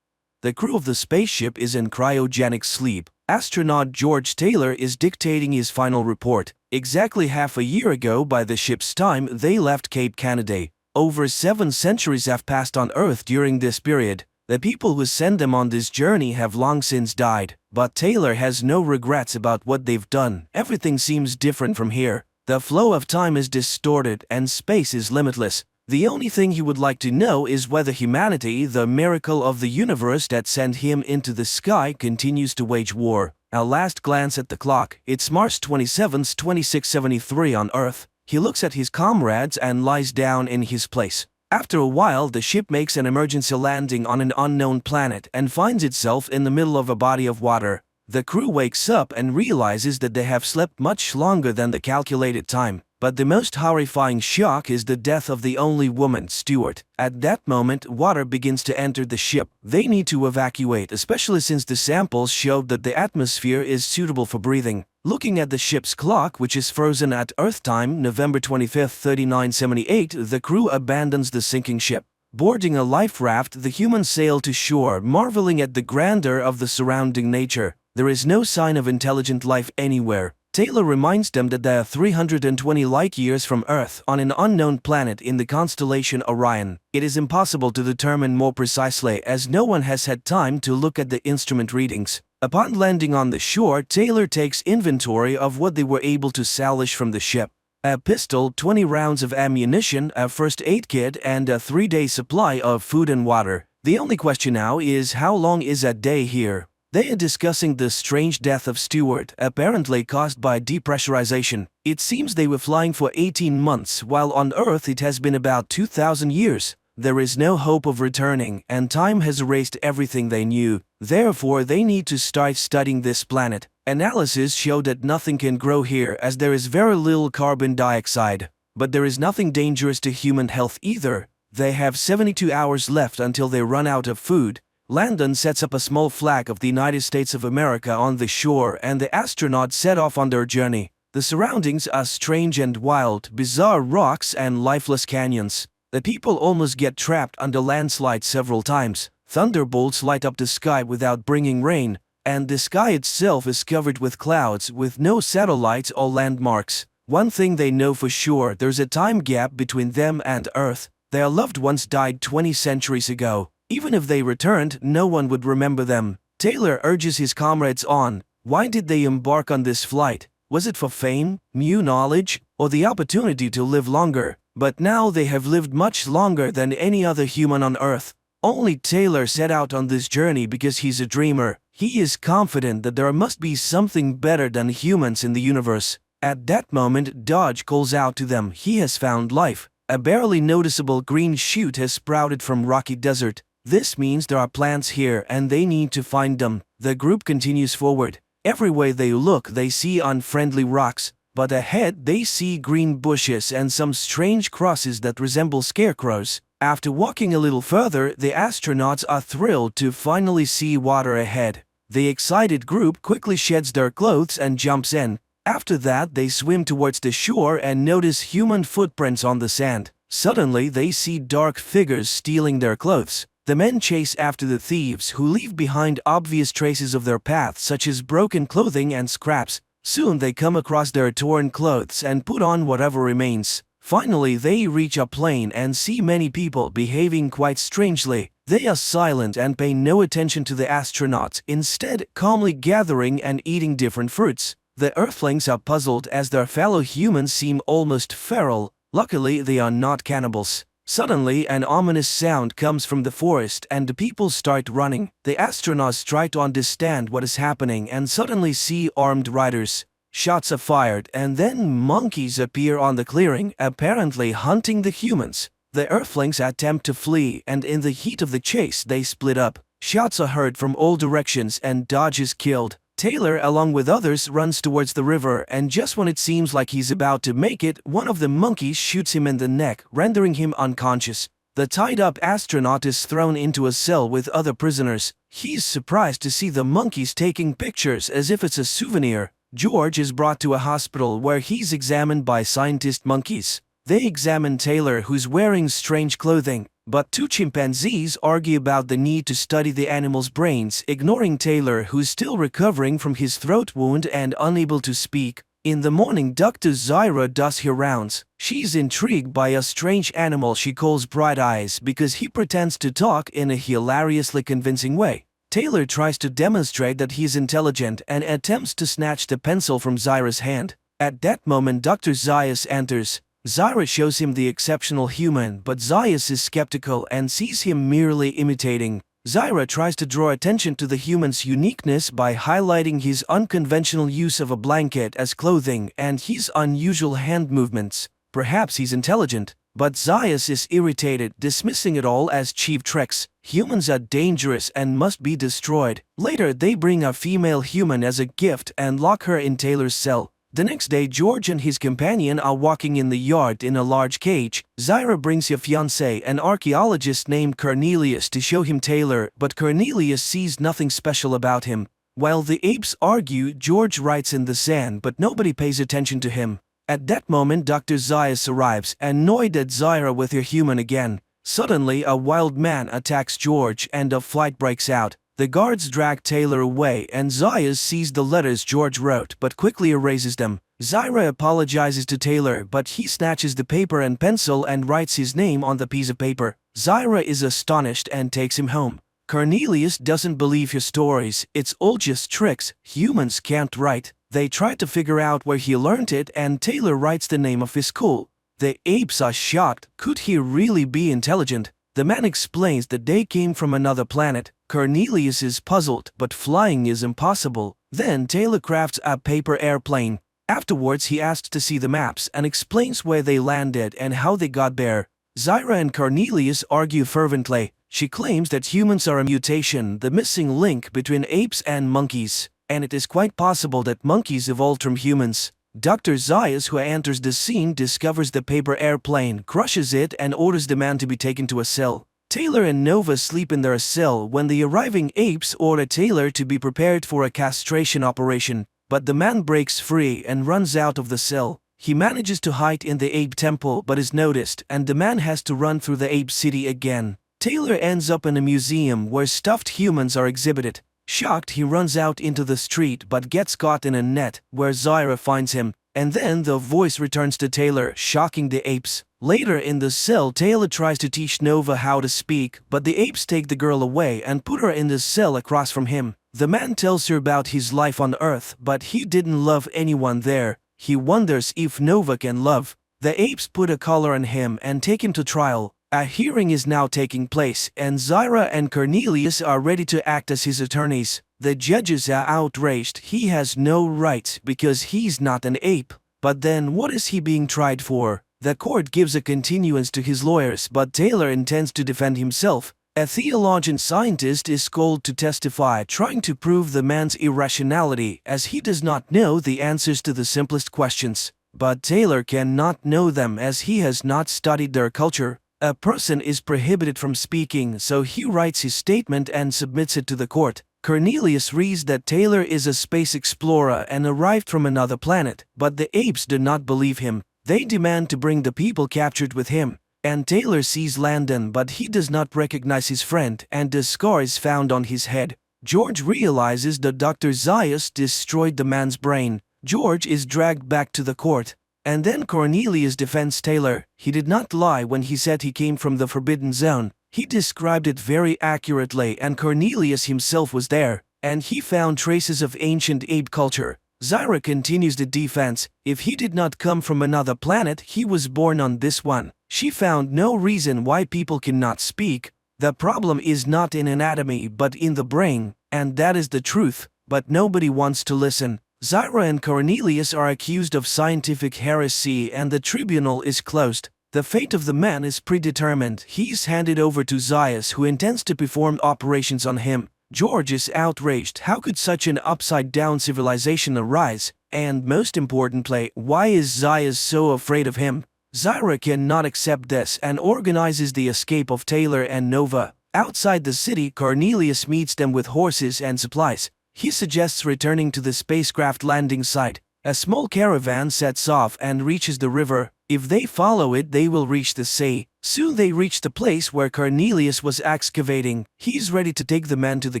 The crew of the spaceship is in cryogenic sleep. Astronaut George Taylor is dictating his final report. Exactly half a year ago by the ship's time, they left Cape Canaveral. Over 7 centuries have passed on Earth during this period. The people who sent them on this journey have long since died, but Taylor has no regrets about what they've done. Everything seems different from here. The flow of time is distorted and space is limitless. The only thing he would like to know is whether humanity, the miracle of the universe that sent him into the sky, continues to wage war. A last glance at the clock. It's March 27, 2673 on Earth. He looks at his comrades and lies down in his place. After a while, the ship makes an emergency landing on an unknown planet and finds itself in the middle of a body of water. The crew wakes up and realizes that they have slept much longer than the calculated time. But the most horrifying shock is the death of the only woman, Stewart. At that moment, water begins to enter the ship. They need to evacuate, especially since the samples showed that the atmosphere is suitable for breathing. Looking at the ship's clock, which is frozen at Earth time, November 25, 3978, the crew abandons the sinking ship. Boarding a life raft, the humans sail to shore, marveling at the grandeur of the surrounding nature. There is no sign of intelligent life anywhere. Taylor reminds them that they are 320 light-years from Earth on an unknown planet in the constellation Orion. It is impossible to determine more precisely as no one has had time to look at the instrument readings. Upon landing on the shore, Taylor takes inventory of what they were able to salvage from the ship. A pistol, 20 rounds of ammunition, a first aid kit, and a 3-day supply of food and water. The only question now is how long is a day here? They are discussing the strange death of Stewart, apparently caused by depressurization. It seems they were flying for 18 months, while on Earth it has been about 2,000 years. There is no hope of returning, and time has erased everything they knew. Therefore, they need to start studying this planet. Analysis show that nothing can grow here as there is very little carbon dioxide. But there is nothing dangerous to human health either. They have 72 hours left until they run out of food. Landon sets up a small flag of the United States of America on the shore and the astronauts set off on their journey. The surroundings are strange and wild, bizarre rocks and lifeless canyons. The people almost get trapped under landslides several times. Thunderbolts light up the sky without bringing rain, and the sky itself is covered with clouds with no satellites or landmarks. One thing they know for sure, there's a time gap between them and Earth. Their loved ones died 20 centuries ago. Even if they returned, no one would remember them. Taylor urges his comrades on. Why did they embark on this flight? Was it for fame, new knowledge, or the opportunity to live longer? But now they have lived much longer than any other human on Earth. Only Taylor set out on this journey because he's a dreamer. He is confident that there must be something better than humans in the universe. At that moment, Dodge calls out to them. He has found life. A barely noticeable green shoot has sprouted from rocky desert. This means there are plants here and they need to find them. The group continues forward. Everywhere they look, they see unfriendly rocks, but ahead they see green bushes and some strange crosses that resemble scarecrows. After walking a little further, the astronauts are thrilled to finally see water ahead. The excited group quickly sheds their clothes and jumps in. After that, they swim towards the shore and notice human footprints on the sand. Suddenly, they see dark figures stealing their clothes. The men chase after the thieves, who leave behind obvious traces of their path, such as broken clothing and scraps. Soon they come across their torn clothes and put on whatever remains. Finally, they reach a plain and see many people behaving quite strangely. They are silent and pay no attention to the astronauts, instead calmly gathering and eating different fruits. The Earthlings are puzzled as their fellow humans seem almost feral. Luckily, they are not cannibals. Suddenly, an ominous sound comes from the forest and the people start running. The astronauts try to understand what is happening and suddenly see armed riders. Shots are fired and then monkeys appear on the clearing, apparently hunting the humans. The Earthlings attempt to flee and in the heat of the chase they split up. Shots are heard from all directions and Dodge is killed. Taylor, along with others, runs towards the river, and just when it seems like he's about to make it, one of the monkeys shoots him in the neck, rendering him unconscious. The tied-up astronaut is thrown into a cell with other prisoners. He's surprised to see the monkeys taking pictures as if it's a souvenir. George is brought to a hospital where he's examined by scientist monkeys. They examine Taylor, who's wearing strange clothing. But two chimpanzees argue about the need to study the animal's brains, ignoring Taylor, who's still recovering from his throat wound and unable to speak. In the morning, Dr. Zyra does her rounds. She's intrigued by a strange animal she calls Bright Eyes because he pretends to talk in a hilariously convincing way. Taylor tries to demonstrate that he's intelligent and attempts to snatch the pencil from Zyra's hand. At that moment, Dr. Zaius enters. Zyra shows him the exceptional human, but Zaius is skeptical and sees him merely imitating. Zyra tries to draw attention to the human's uniqueness by highlighting his unconventional use of a blanket as clothing and his unusual hand movements. Perhaps he's intelligent, but Zaius is irritated, dismissing it all as cheap tricks. Humans are dangerous and must be destroyed. Later, they bring a female human as a gift and lock her in Taylor's cell. The next day, George and his companion are walking in the yard in a large cage. Zyra brings her fiancé, an archaeologist named Cornelius, to show him Taylor, but Cornelius sees nothing special about him. While the apes argue, George writes in the sand, but nobody pays attention to him. At that moment, Dr. Zaius arrives, annoyed at Zyra with her human again. Suddenly, a wild man attacks George and a fight breaks out. The guards drag Taylor away and Zaius sees the letters George wrote but quickly erases them. Zyra apologizes to Taylor, but he snatches the paper and pencil and writes his name on the piece of paper. Zyra is astonished and takes him home. Cornelius doesn't believe her stories. It's all just tricks. Humans can't write. They try to figure out where he learned it and Taylor writes the name of his school. The apes are shocked. Could he really be intelligent? The man explains that they came from another planet. Cornelius is puzzled, but flying is impossible. Then Taylor crafts a paper airplane. Afterwards, he asks to see the maps and explains where they landed and how they got there. Zyra and Cornelius argue fervently. She claims that humans are a mutation, the missing link between apes and monkeys, and it is quite possible that monkeys evolved from humans. Dr. Zaius, who enters the scene, discovers the paper airplane, crushes it, and orders the man to be taken to a cell. Taylor and Nova sleep in their cell when the arriving apes order Taylor to be prepared for a castration operation, but the man breaks free and runs out of the cell. He manages to hide in the ape temple but is noticed, and the man has to run through the ape city again. Taylor ends up in a museum where stuffed humans are exhibited. Shocked, he runs out into the street but gets caught in a net, where Zyra finds him, and then the voice returns to Taylor, shocking the apes. Later in the cell, Taylor tries to teach Nova how to speak, but the apes take the girl away and put her in the cell across from him. The man tells her about his life on Earth, but he didn't love anyone there. He wonders if Nova can love. The apes put a collar on him and take him to trial. A hearing is now taking place, and Zyra and Cornelius are ready to act as his attorneys. The judges are outraged. He has no rights because he's not an ape. But then what is he being tried for? The court gives a continuance to his lawyers, but Taylor intends to defend himself. A theologian scientist is called to testify, trying to prove the man's irrationality, as he does not know the answers to the simplest questions. But Taylor cannot know them as he has not studied their culture. A person is prohibited from speaking, so he writes his statement and submits it to the court. Cornelius reads that Taylor is a space explorer and arrived from another planet, but the apes do not believe him. They demand to bring the people captured with him. And Taylor sees Landon, but he does not recognize his friend, and the scar is found on his head. George realizes that Dr. Zaius destroyed the man's brain. George is dragged back to the court. And then Cornelius defends Taylor. He did not lie when he said he came from the Forbidden Zone. He described it very accurately, and Cornelius himself was there, and he found traces of ancient ape culture. Zyra continues the defense. If he did not come from another planet, he was born on this one. She found no reason why people cannot speak. The problem is not in anatomy but in the brain, and that is the truth, but nobody wants to listen. Zyra and Cornelius are accused of scientific heresy and the tribunal is closed. The fate of the man is predetermined. He is handed over to Zaius, who intends to perform operations on him. George is outraged. How could such an upside-down civilization arise? And most importantly, why is Zaius so afraid of him? Zyra cannot accept this and organizes the escape of Taylor and Nova. Outside the city, Cornelius meets them with horses and supplies. He suggests returning to the spacecraft landing site. A small caravan sets off and reaches the river. If they follow it, they will reach the sea. Soon they reach the place where Cornelius was excavating. He's ready to take the man to the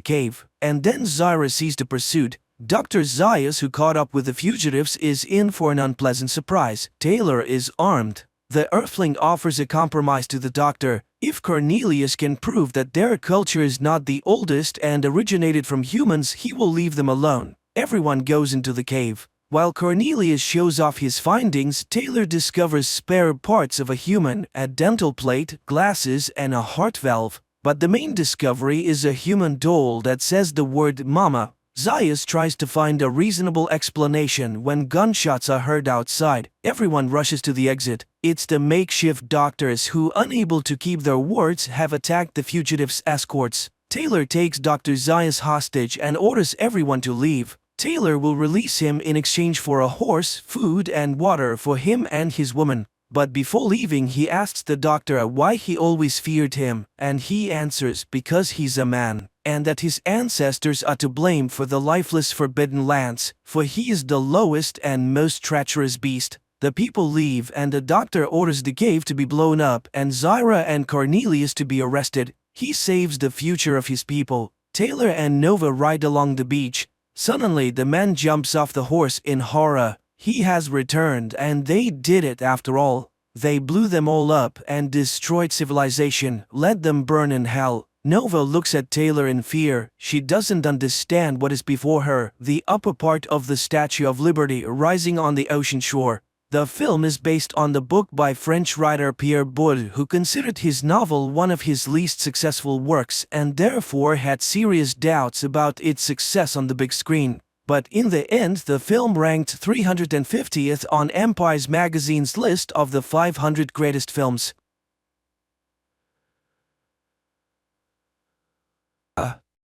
cave. And then Zyra sees the pursuit. Dr. Zaius, who caught up with the fugitives, is in for an unpleasant surprise. Taylor is armed. The Earthling offers a compromise to the doctor. If Cornelius can prove that their culture is not the oldest and originated from humans, he will leave them alone. Everyone goes into the cave. While Cornelius shows off his findings, Taylor discovers spare parts of a human, a dental plate, glasses, and a heart valve. But the main discovery is a human doll that says the word mama. Zaius tries to find a reasonable explanation when gunshots are heard outside. Everyone rushes to the exit. It's the makeshift doctors who, unable to keep their words, have attacked the fugitives' escorts. Taylor takes Dr. Zaius hostage and orders everyone to leave. Taylor will release him in exchange for a horse, food, and water for him and his woman. But before leaving, he asks the doctor why he always feared him, and he answers because he's a man, and that his ancestors are to blame for the lifeless forbidden lands, for he is the lowest and most treacherous beast. The people leave, and the doctor orders the cave to be blown up and Zyra and Cornelius to be arrested. He saves the future of his people. Taylor and Nova ride along the beach. Suddenly, the man jumps off the horse in horror. He has returned, and they did it after all. They blew them all up and destroyed civilization, let them burn in hell. Nova looks at Taylor in fear. She doesn't understand what is before her, the upper part of the Statue of Liberty rising on the ocean shore. The film is based on the book by French writer Pierre Boulle, who considered his novel one of his least successful works and therefore had serious doubts about its success on the big screen. But in the end, the film ranked 350th on Empire's magazine's list of the 500 greatest films.